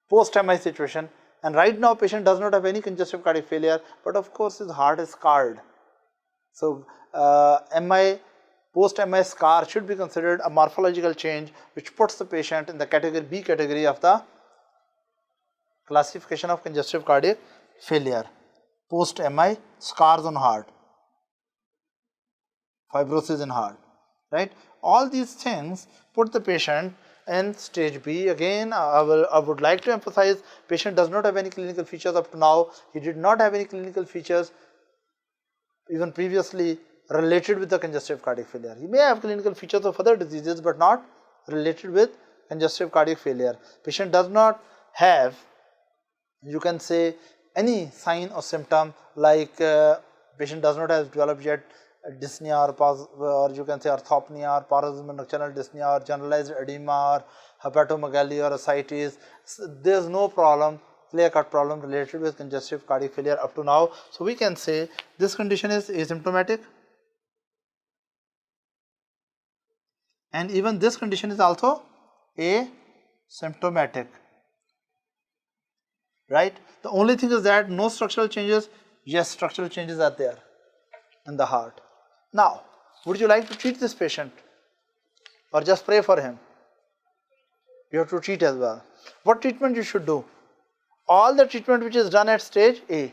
post-MI situation, and right now patient does not have any congestive cardiac failure, but of course his heart is scarred. So, MI, post-MI scar should be considered a morphological change which puts the patient in the category B category of the classification of congestive cardiac failure. Post-MI, scars on heart, fibrosis in heart, right? All these things put the patient in stage B. Again, I would like to emphasize, patient does not have any clinical features up to now. He did not have any clinical features even previously related with the congestive cardiac failure. He may have clinical features of other diseases, but not related with congestive cardiac failure. Patient does not have, you can say, any sign or symptom like patient does not have developed yet dyspnea or you can say orthopnea or paroxysmal nocturnal dyspnea or generalized edema or hepatomegaly or ascites. So, there is no problem, clear-cut problem related with congestive cardiac failure up to now. So, we can say this condition is asymptomatic, and even this condition is also asymptomatic, right? The only thing is that no structural changes. Yes, structural changes are there in the heart. Now, would you like to treat this patient or just pray for him? You have to treat as well. What treatment you should do? All the treatment which is done at stage A,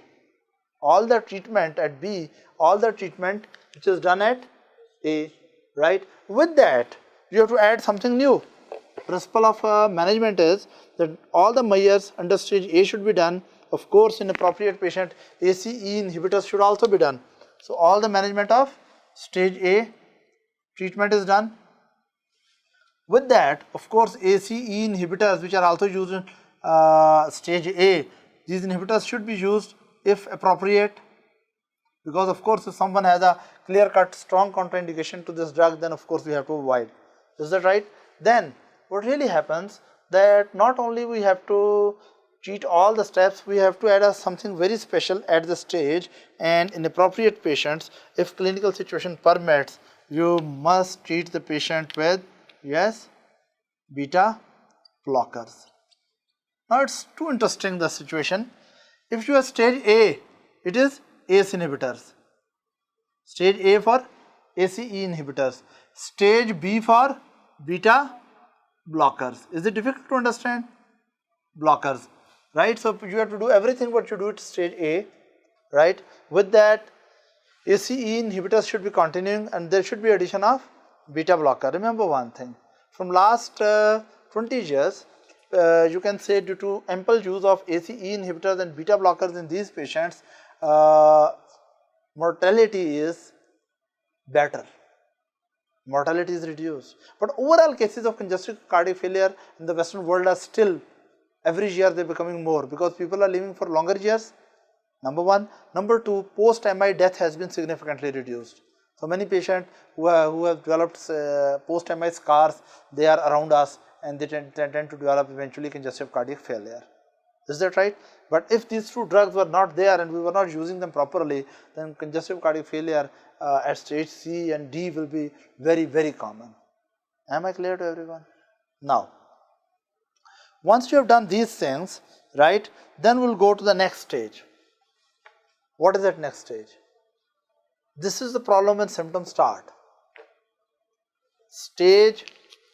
all the treatment at B, all the treatment which is done at A, right? With that, you have to add something new. Principle of management is that all the measures under stage A should be done. Of course, in appropriate patient, ACE inhibitors should also be done. So, all the management of stage A treatment is done. With that, of course, ACE inhibitors which are also used in stage A, these inhibitors should be used if appropriate, because of course, if someone has a clear-cut strong contraindication to this drug, then of course we have to avoid. Is that right? Then what really happens that not only we have to treat all the steps, we have to add something very special at the stage, and in appropriate patients, if clinical situation permits, you must treat the patient with, yes, beta blockers. Now it's too interesting the situation. If you have stage A, it is ACE inhibitors. Stage A for ACE inhibitors. Stage B for beta blockers. Is it difficult to understand? Blockers, right? So you have to do everything what you do at stage A, right? With that, ACE inhibitors should be continuing, and there should be addition of beta blocker. Remember one thing, from last 20 years, you can say due to ample use of ACE inhibitors and beta blockers in these patients, mortality is better. Mortality is reduced. But overall cases of congestive cardiac failure in the Western world are still, every year they are becoming more, because people are living for longer years, number one. Number two, post-MI death has been significantly reduced. So many patients who have developed post-MI scars, they are around us and they tend to develop eventually congestive cardiac failure. Is that right? But if these two drugs were not there and we were not using them properly, then congestive cardiac failure at stage C and D will be very, very common. Am I clear to everyone? Now, once you have done these things, right, then we'll go to the next stage. What is that next stage? This is the problem when symptoms start. Stage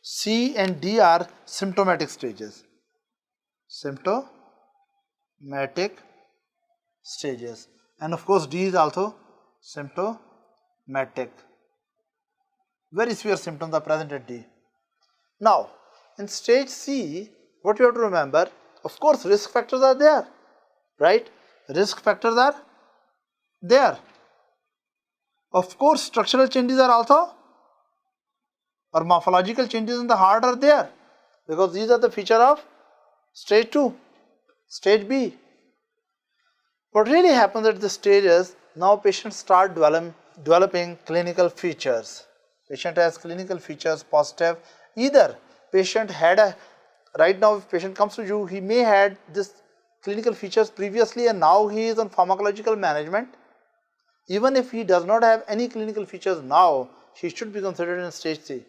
C and D are symptomatic stages. Symptomatic stages. And of course, D is also symptomatic. Very severe symptoms are present at D. Now, in stage C, what you have to remember, of course, risk factors are there. right? Risk factors are there. Of course, structural changes are also, or morphological changes in the heart are there, because these are the feature of stage 2, stage B. What really happens at this stage is, now patients start developing clinical features. Patient has clinical features positive. Either patient had a, right now if patient comes to you, he may had this clinical features previously and now he is on pharmacological management. Even if he does not have any clinical features now, he should be considered in stage 3.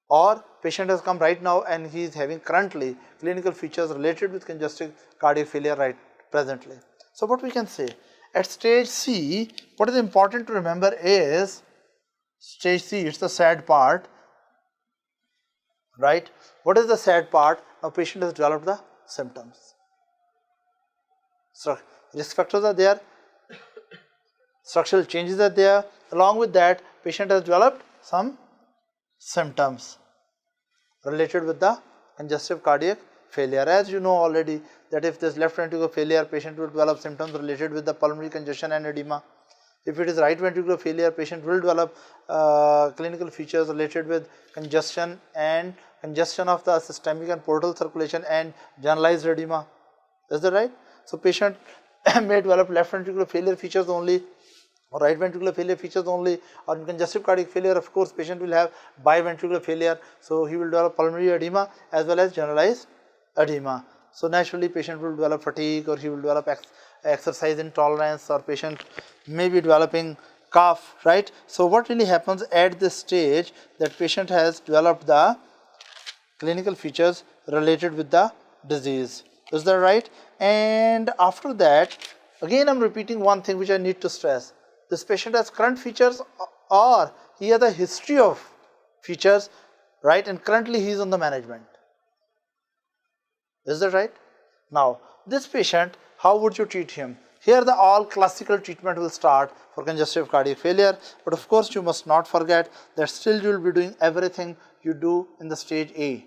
Or patient has come right now and he is having currently clinical features related with congestive cardiac failure right presently. So what we can say, at stage C, what is important to remember is, stage C, it's the sad part, right? What is the sad part? Now patient has developed the symptoms. So risk factors are there, structural changes are there, along with that patient has developed some symptoms related with the congestive cardiac failure. As you know already that if there is left ventricular failure, patient will develop symptoms related with the pulmonary congestion and edema. If it is right ventricular failure, patient will develop clinical features related with congestion and congestion of the systemic and portal circulation and generalized edema. Is that right? So patient may develop left ventricular failure features only, or right ventricular failure features only, or in congestive cardiac failure, of course, patient will have biventricular failure, so he will develop pulmonary edema as well as generalized edema. So naturally patient will develop fatigue, or he will develop exercise intolerance, or patient may be developing cough, right? So what really happens at this stage, that patient has developed the clinical features related with the disease. Is that right? And after that, again I am repeating one thing which I need to stress. This patient has current features, or he has a history of features, right, and currently he is on the management. Is that right? Now this patient, how would you treat him? Here the all classical treatment will start for congestive cardiac failure, but of course you must not forget that still you will be doing everything you do in the stage A.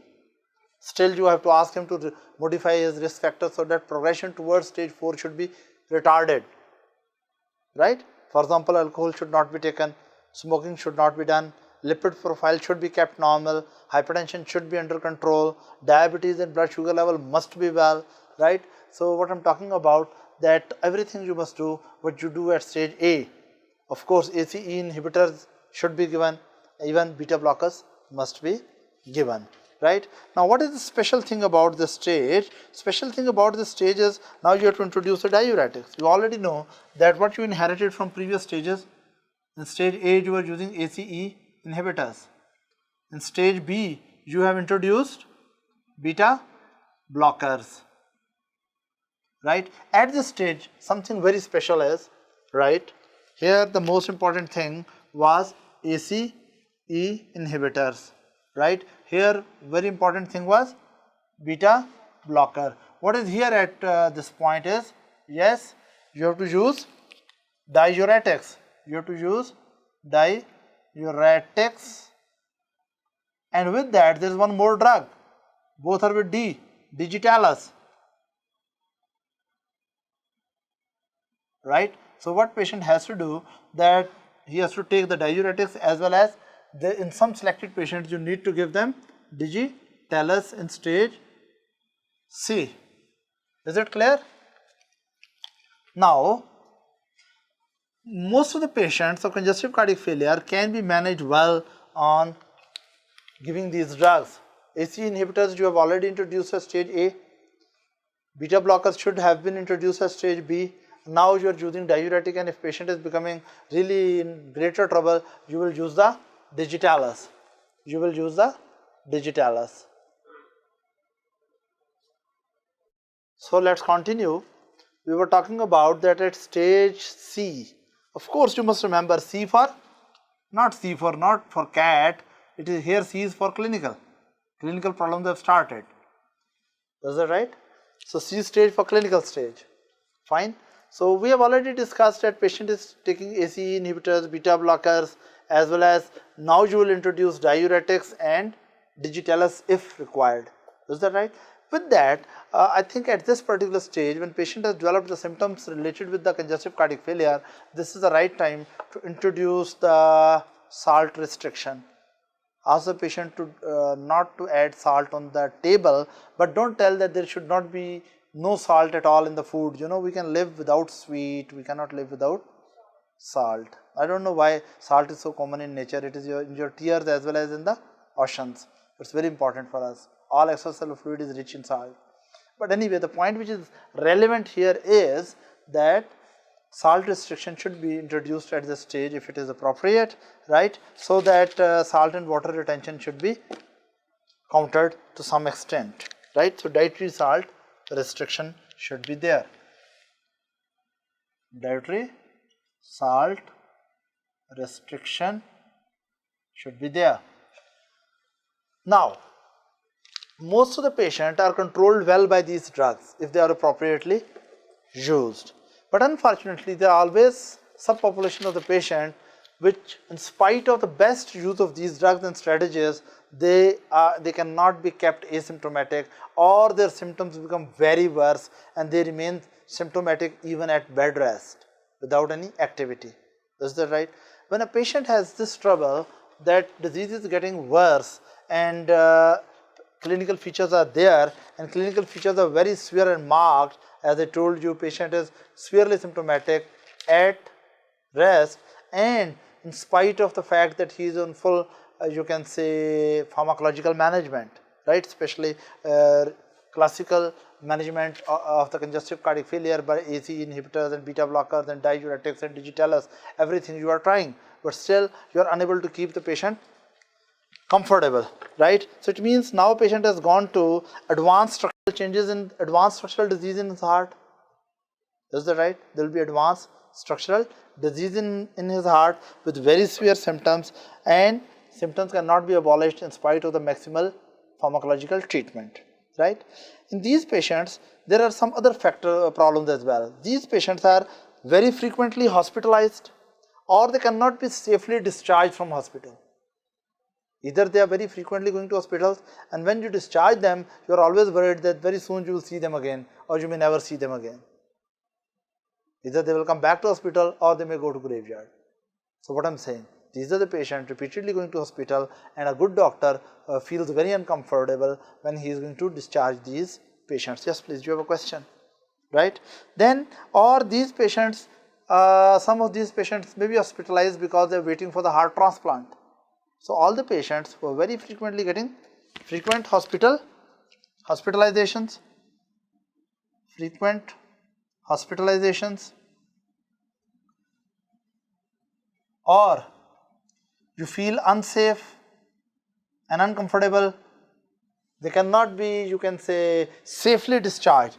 Still you have to ask him to modify his risk factors so that progression towards stage 4 should be retarded, right? For example, alcohol should not be taken, smoking should not be done, lipid profile should be kept normal, hypertension should be under control, diabetes and blood sugar level must be well, right? So what I am talking about, that everything you must do what you do at stage A. Of course ACE inhibitors should be given, even beta blockers must be given, right? Now what is the special thing about this stage? Special thing about this stage is, now you have to introduce the diuretics. You already know that what you inherited from previous stages. In stage A you are using ACE inhibitors. In stage B you have introduced beta blockers, right? At this stage something very special is, right, here the most important thing was ACE inhibitors, right? Here very important thing was beta blocker. What is here at this point is, yes, you have to use diuretics. You have to use diuretics, and with that there is one more drug, both are with D, digitalis, right? So what patient has to do, that he has to take the diuretics, as well as in some selected patients you need to give them digitalis in stage C. Is it clear? Now most of the patients of congestive cardiac failure can be managed well on giving these drugs. ACE inhibitors you have already introduced at stage A, beta blockers should have been introduced at stage B. Now you are using diuretic, and if patient is becoming really in greater trouble, you will use the digitalis. You will use the digitalis. So let's continue. We were talking about that at stage C. Of course you must remember C for, not for cat, it is here C is for clinical. Clinical problems have started. Is that right? So C stage for clinical stage. Fine. So we have already discussed that patient is taking ACE inhibitors, beta blockers, as well as now you will introduce diuretics and digitalis if required. Is that right? With that, I think at this particular stage, when patient has developed the symptoms related with the congestive cardiac failure, this is the right time to introduce the salt restriction. Ask the patient to not to add salt on the table, but don't tell that there should not be no salt at all in the food. You know, we can live without sweet, we cannot live without salt. I don't know why salt is so common in nature. It is in your tears as well as in the oceans. It's very important for us. All extracellular fluid is rich in salt. But anyway, the point which is relevant here is that salt restriction should be introduced at this stage if it is appropriate, right? So that salt and water retention should be countered to some extent, right? So dietary salt restriction should be there. Dietary salt restriction should be there. Now, most of the patients are controlled well by these drugs if they are appropriately used. But unfortunately, there are always subpopulation of the patient which, in spite of the best use of these drugs and strategies, they cannot be kept asymptomatic, or their symptoms become very worse and they remain symptomatic even at bed rest without any activity. Is that right? When a patient has this trouble, that disease is getting worse and clinical features are there, and clinical features are very severe and marked. As I told you, patient is severely symptomatic at rest, and in spite of the fact that he is on full, you can say, pharmacological management, right? Especially classical management of the congestive cardiac failure by ACE inhibitors and beta blockers and diuretics and digitalis, everything you are trying, but still you are unable to keep the patient comfortable, right? So it means now patient has gone to advanced structural changes in advanced structural disease in his heart. Is that right? There will be advanced structural disease in his heart with very severe symptoms, and symptoms cannot be abolished in spite of the maximal pharmacological treatment, right? In these patients, there are some other problems as well. These patients are very frequently hospitalized, or they cannot be safely discharged from hospital. Either they are very frequently going to hospitals, and when you discharge them, you are always worried that very soon you will see them again, or you may never see them again. Either they will come back to hospital or they may go to graveyard. So what I am saying, these are the patients repeatedly going to hospital, and a good doctor feels very uncomfortable when he is going to discharge these patients. Yes, please, you have a question, right? Then, or these patients, some of these patients may be hospitalized because they are waiting for the heart transplant. So all the patients who are very frequently getting frequent hospitalizations, or you feel unsafe and uncomfortable, they cannot be, you can say, safely discharged.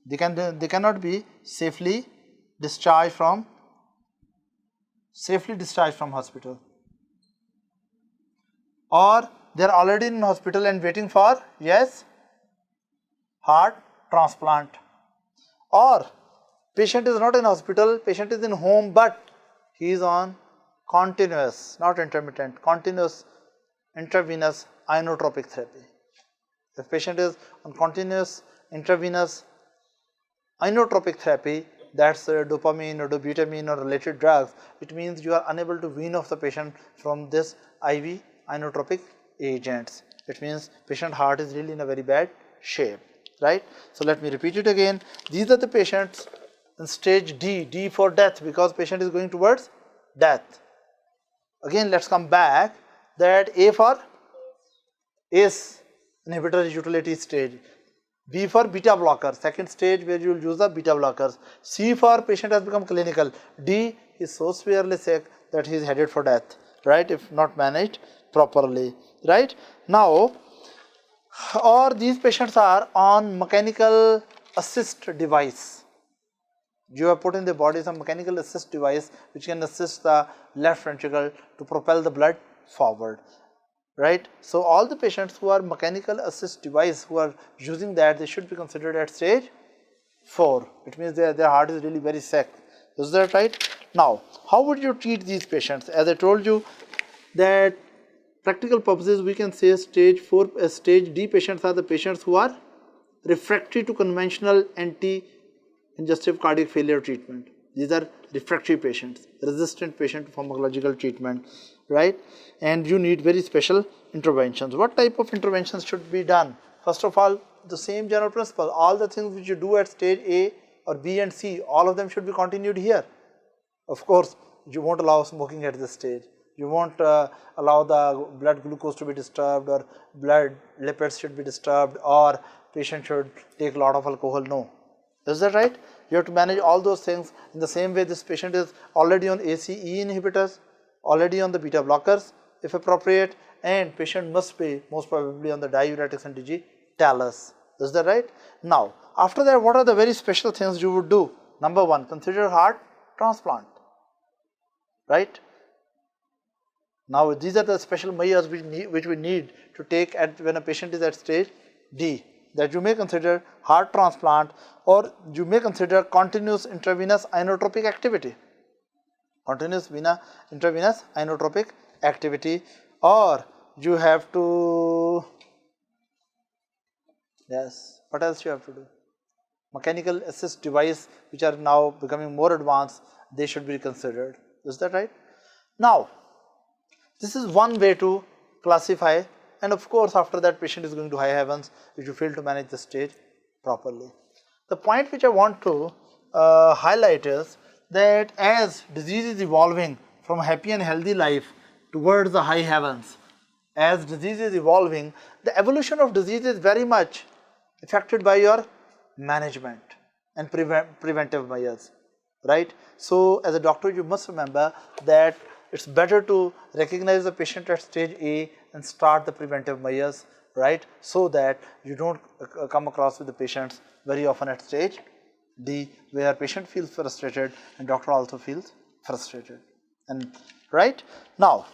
They cannot be safely discharged from hospital. Or they are already in hospital and waiting for, yes, heart transplant. Or patient is not in hospital, patient is in home, but he is on continuous, not intermittent, continuous intravenous inotropic therapy. If patient is on continuous intravenous inotropic therapy, that's dopamine or dobutamine or related drugs, it means you are unable to wean off the patient from this IV inotropic agents. It means patient heart is really in a very bad shape, right? So let me repeat it again. These are the patients in stage D for death, because patient is going towards death. Again, let's come back that A for ACE inhibitor utility stage, B for beta blocker, second stage where you will use the beta blockers, C for patient has become clinical, D is so severely sick that he is headed for death, right, if not managed properly, right? Now, or these patients are on mechanical assist device. You have put in the body some mechanical assist device which can assist the left ventricle to propel the blood forward, right? So all the patients who are mechanical assist device, who are using that, they should be considered at stage 4. It means their heart is really very sick. Is that right? Now, how would you treat these patients? As I told you that practical purposes we can say stage 4, stage D patients are the patients who are refractory to conventional anti-congestive cardiac failure treatment. These are refractory patients, resistant patient to pharmacological treatment, right? And you need very special interventions. What type of interventions should be done? First of all, the same general principle, all the things which you do at stage A or B and C, all of them should be continued here. Of course, you won't allow smoking at this stage. You won't allow the blood glucose to be disturbed, or blood lipids should be disturbed, or patient should take a lot of alcohol. No. Is that right? You have to manage all those things. In the same way, this patient is already on ACE inhibitors, already on the beta blockers if appropriate, and patient must be most probably on the diuretics and digitalis. Is that right? Now, after that, what are the very special things you would do? Number one, consider heart transplant, right? Now, these are the special measures which we need to take when a patient is at stage D. That you may consider heart transplant, or you may consider continuous intravenous inotropic activity. Continuous intravenous inotropic activity, or you have to, yes, what else you have to do? Mechanical assist device, which are now becoming more advanced, they should be considered. Is that right? Now, this is one way to classify, and of course after that patient is going to high heavens if you fail to manage the stage properly. The point which I want to highlight is that as disease is evolving from happy and healthy life towards the high heavens, as disease is evolving, the evolution of disease is very much affected by your management and preventive measures, right? So as a doctor, you must remember that it's better to recognize the patient at stage A and start the preventive measures, right? So that you don't come across with the patients very often at stage D, where patient feels frustrated and doctor also feels frustrated. And right now,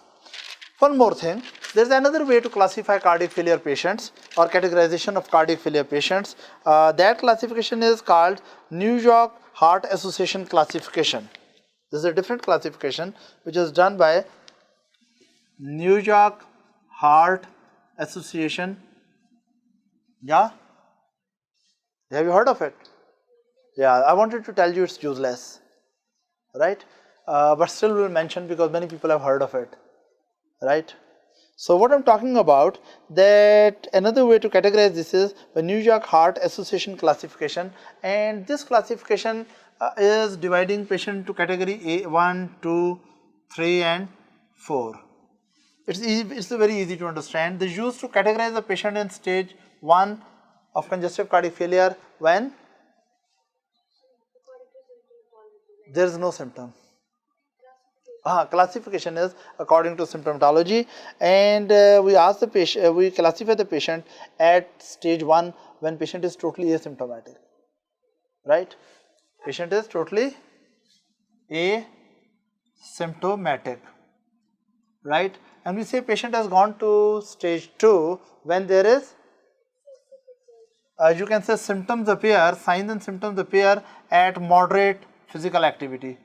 one more thing, there's another way to classify cardiac failure patients or categorization of cardiac failure patients. That classification is called New York Heart Association classification. This is a different classification which is done by New York Heart Association. Yeah? Have you heard of it? Yeah, I wanted to tell you it's useless, right? But still we'll mention because many people have heard of it, right? So what I'm talking about, that another way to categorize this is the New York Heart Association classification, and this classification is dividing patient into category A, 1, 2, 3 and 4. It's very easy to understand. They used to categorize the patient in stage 1 of congestive cardiac failure when there is no symptom. Classification is according to symptomatology, and we ask the patient, we classify the patient at stage 1 when patient is totally asymptomatic, right? Patient is totally asymptomatic, right? And we say patient has gone to stage 2 when there is, you can say symptoms appear, signs and symptoms appear at moderate physical activity,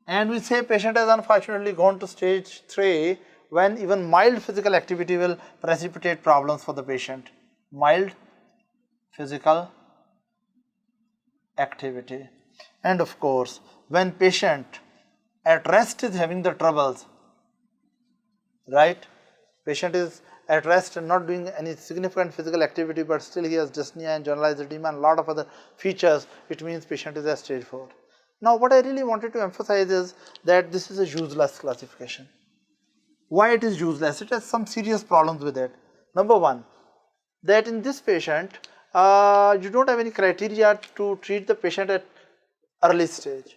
and we say patient has unfortunately gone to stage 3 when even mild physical activity will precipitate problems for the patient. Mild physical activity. And of course, when patient at rest is having the troubles, right? Patient is at rest and not doing any significant physical activity, but still he has dyspnea and generalized edema and a lot of other features, it means patient is at stage 4. Now what I really wanted to emphasize is that this is a useless classification. Why it is useless? It has some serious problems with it. Number one, that in this patient, you don't have any criteria to treat the patient at early stage.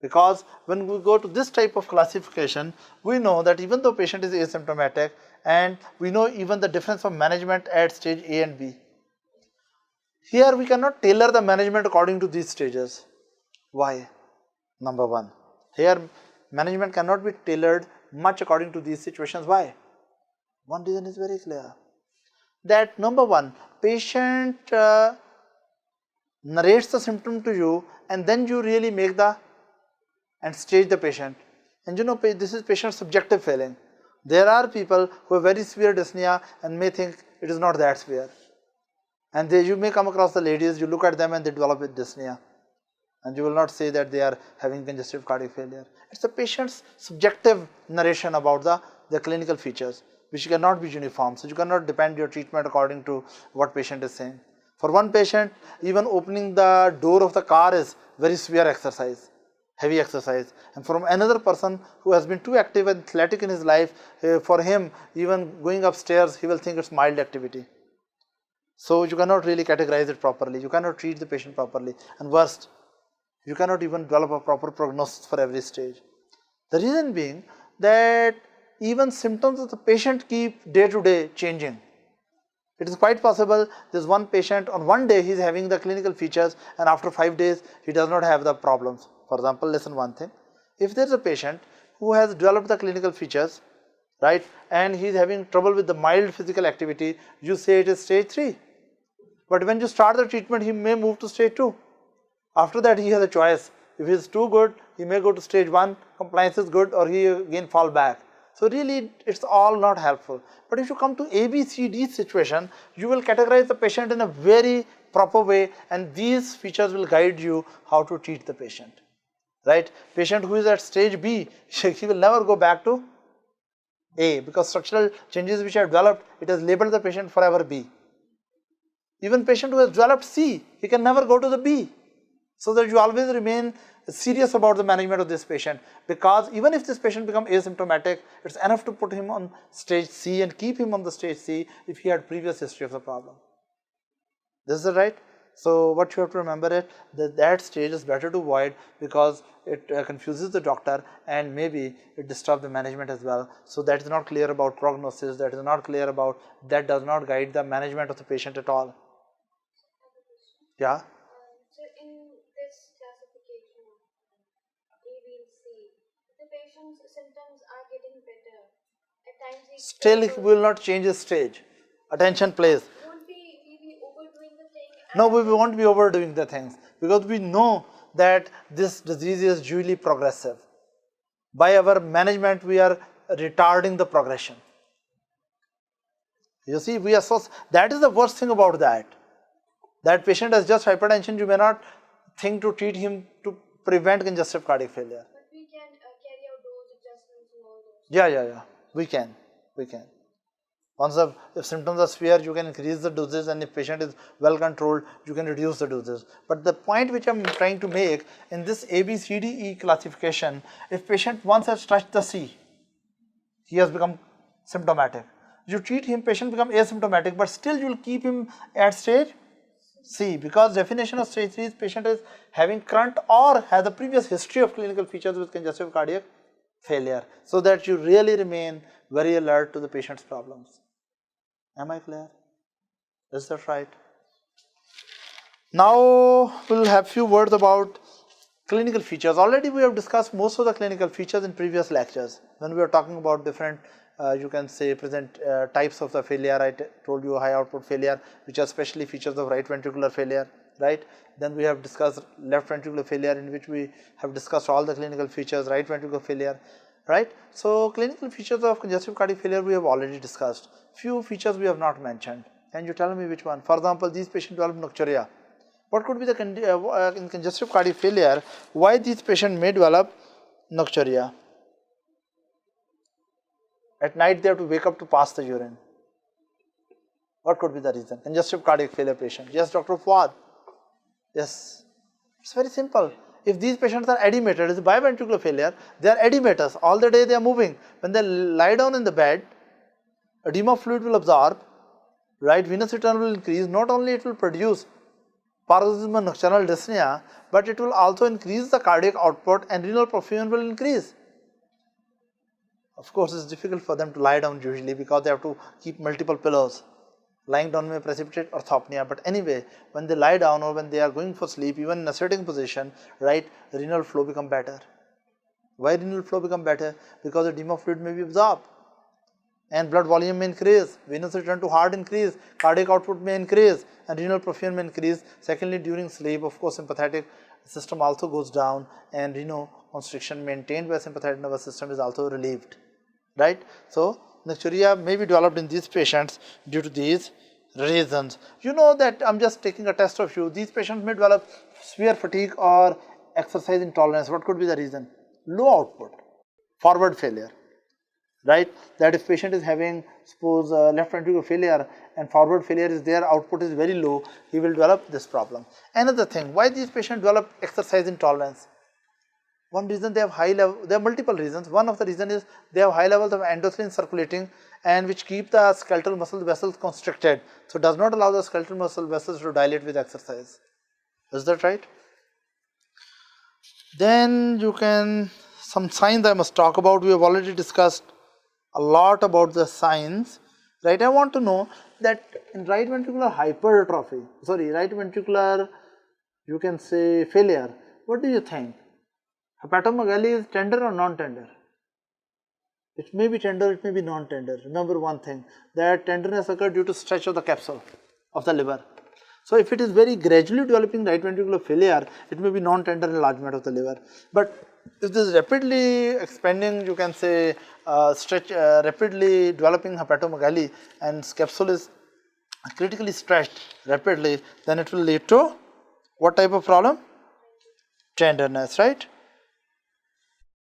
Because when we go to this type of classification, we know that even though patient is asymptomatic, and we know even the difference of management at stage A and B. Here we cannot tailor the management according to these stages. Why? Number one, here management cannot be tailored much according to these situations. Why? One reason is very clear. That number one, patient narrates the symptom to you and then you really make the and stage the patient. And you know, this is patient subjective feeling. There are people who have very severe dyspnea and may think it is not that severe. And you may come across the ladies, you look at them and they develop with dyspnea. And you will not say that they are having congestive cardiac failure. It's the patient's subjective narration about the clinical features, which cannot be uniform. So you cannot depend your treatment according to what patient is saying. For one patient, even opening the door of the car is very severe exercise, heavy exercise. And from another person who has been too active and athletic in his life, for him, even going upstairs, he will think it's mild activity. So you cannot really categorize it properly. You cannot treat the patient properly. And worst, you cannot even develop a proper prognosis for every stage. The reason being that even symptoms of the patient keep day to day changing. It is quite possible this one patient on one day he is having the clinical features and after 5 days he does not have the problems. For example, listen one thing. If there is a patient who has developed the clinical features, right, and he is having trouble with the mild physical activity, you say it is stage 3. But when you start the treatment, he may move to stage 2. After that, he has a choice. If he is too good, he may go to stage 1, compliance is good, or he again fall back. So really, it's all not helpful. But if you come to A, B, C, D situation, you will categorize the patient in a very proper way, and these features will guide you how to treat the patient. Right? Patient who is at stage B, he will never go back to A, because structural changes which are developed, it has labeled the patient forever B. Even patient who has developed C, he can never go to the B. So that you always remain serious about the management of this patient, because even if this patient becomes asymptomatic, it's enough to put him on stage C and keep him on the stage C if he had previous history of the problem. This is right. So what you have to remember is that stage is better to avoid, because it confuses the doctor and maybe it disturbs the management as well. So that is not clear about prognosis, that is not clear about, that does not guide the management of the patient at all. Yeah. So in this classification of A, B, and C, the patient's symptoms are getting better. At times Still he will not change his stage. Attention please. Won't we be overdoing the thing? No, we won't be overdoing the things, because we know that this disease is usually progressive. By our management, we are retarding the progression. You see, we are that is the worst thing about that. That patient has just hypertension, you may not think to treat him to prevent congestive cardiac failure. But we can carry out dose adjustments and all those. Yeah, we can. Once if symptoms are severe, you can increase the doses, and if patient is well controlled, you can reduce the doses. But the point which I am trying to make in this A, B, C, D, E classification, if patient once has touched the C, he has become symptomatic. You treat him, patient become asymptomatic, but still you will keep him at stage C, because definition of stage 3 is patient is having current or has a previous history of clinical features with congestive cardiac failure, so that you really remain very alert to the patient's problems. Am I clear? Is that right? Now we will have few words about clinical features. Already we have discussed most of the clinical features in previous lectures when we were talking about different you can say present types of the failure. I told you high output failure, which are especially features of right ventricular failure, right? Then we have discussed left ventricular failure, in which we have discussed all the clinical features, right ventricular failure, right? So clinical features of congestive cardiac failure we have already discussed. Few features we have not mentioned. Can you tell me which one? For example, these patients develop nocturia. What could be the in congestive cardiac failure, why these patients may develop nocturia? At night they have to wake up to pass the urine. What could be the reason? Congestive cardiac failure patient. Yes, Dr. Fuad. Yes. It's very simple. If these patients are edimated, it's biventricular failure, they are edimators. All the day they are moving. When they lie down in the bed, edema fluid will absorb, right? Venous return will increase. Not only it will produce paroxysmal nocturnal dyspnea, but it will also increase the cardiac output and renal perfusion will increase. Of course, it's difficult for them to lie down usually, because they have to keep multiple pillows. Lying down may precipitate orthopnea, but anyway, when they lie down or when they are going for sleep, even in a sitting position, right, renal flow become better. Why renal flow become better? Because edema fluid may be absorbed and blood volume may increase, venous return to heart increase, cardiac output may increase and renal perfusion may increase. Secondly, during sleep, of course, sympathetic system also goes down and constriction maintained by sympathetic nervous system is also relieved, right? So nocturia may be developed in these patients due to these reasons. You know that I'm just taking a test of you. These patients may develop severe fatigue or exercise intolerance. What could be the reason? Low output, forward failure, right? That if patient is having, suppose left ventricular failure and forward failure is there, output is very low, he will develop this problem. Another thing, why these patients develop exercise intolerance? One reason, they have high level, there are multiple reasons. One of the reason is they have high levels of endothelin circulating and which keep the skeletal muscle vessels constricted. So does not allow the skeletal muscle vessels to dilate with exercise. Is that right? Then you can, some signs I must talk about. We have already discussed a lot about the signs, right? I want to know that in right ventricular hypertrophy, right ventricular, you can say failure, what do you think? Hepatomegaly is tender or non-tender? It may be tender, it may be non-tender. Remember one thing, that tenderness occurs due to stretch of the capsule of the liver. So if it is very gradually developing right ventricular failure, it may be non-tender enlargement of the liver. But if this is rapidly expanding, you can say rapidly developing hepatomegaly and capsule is critically stretched rapidly, then it will lead to what type of problem? Tenderness, right?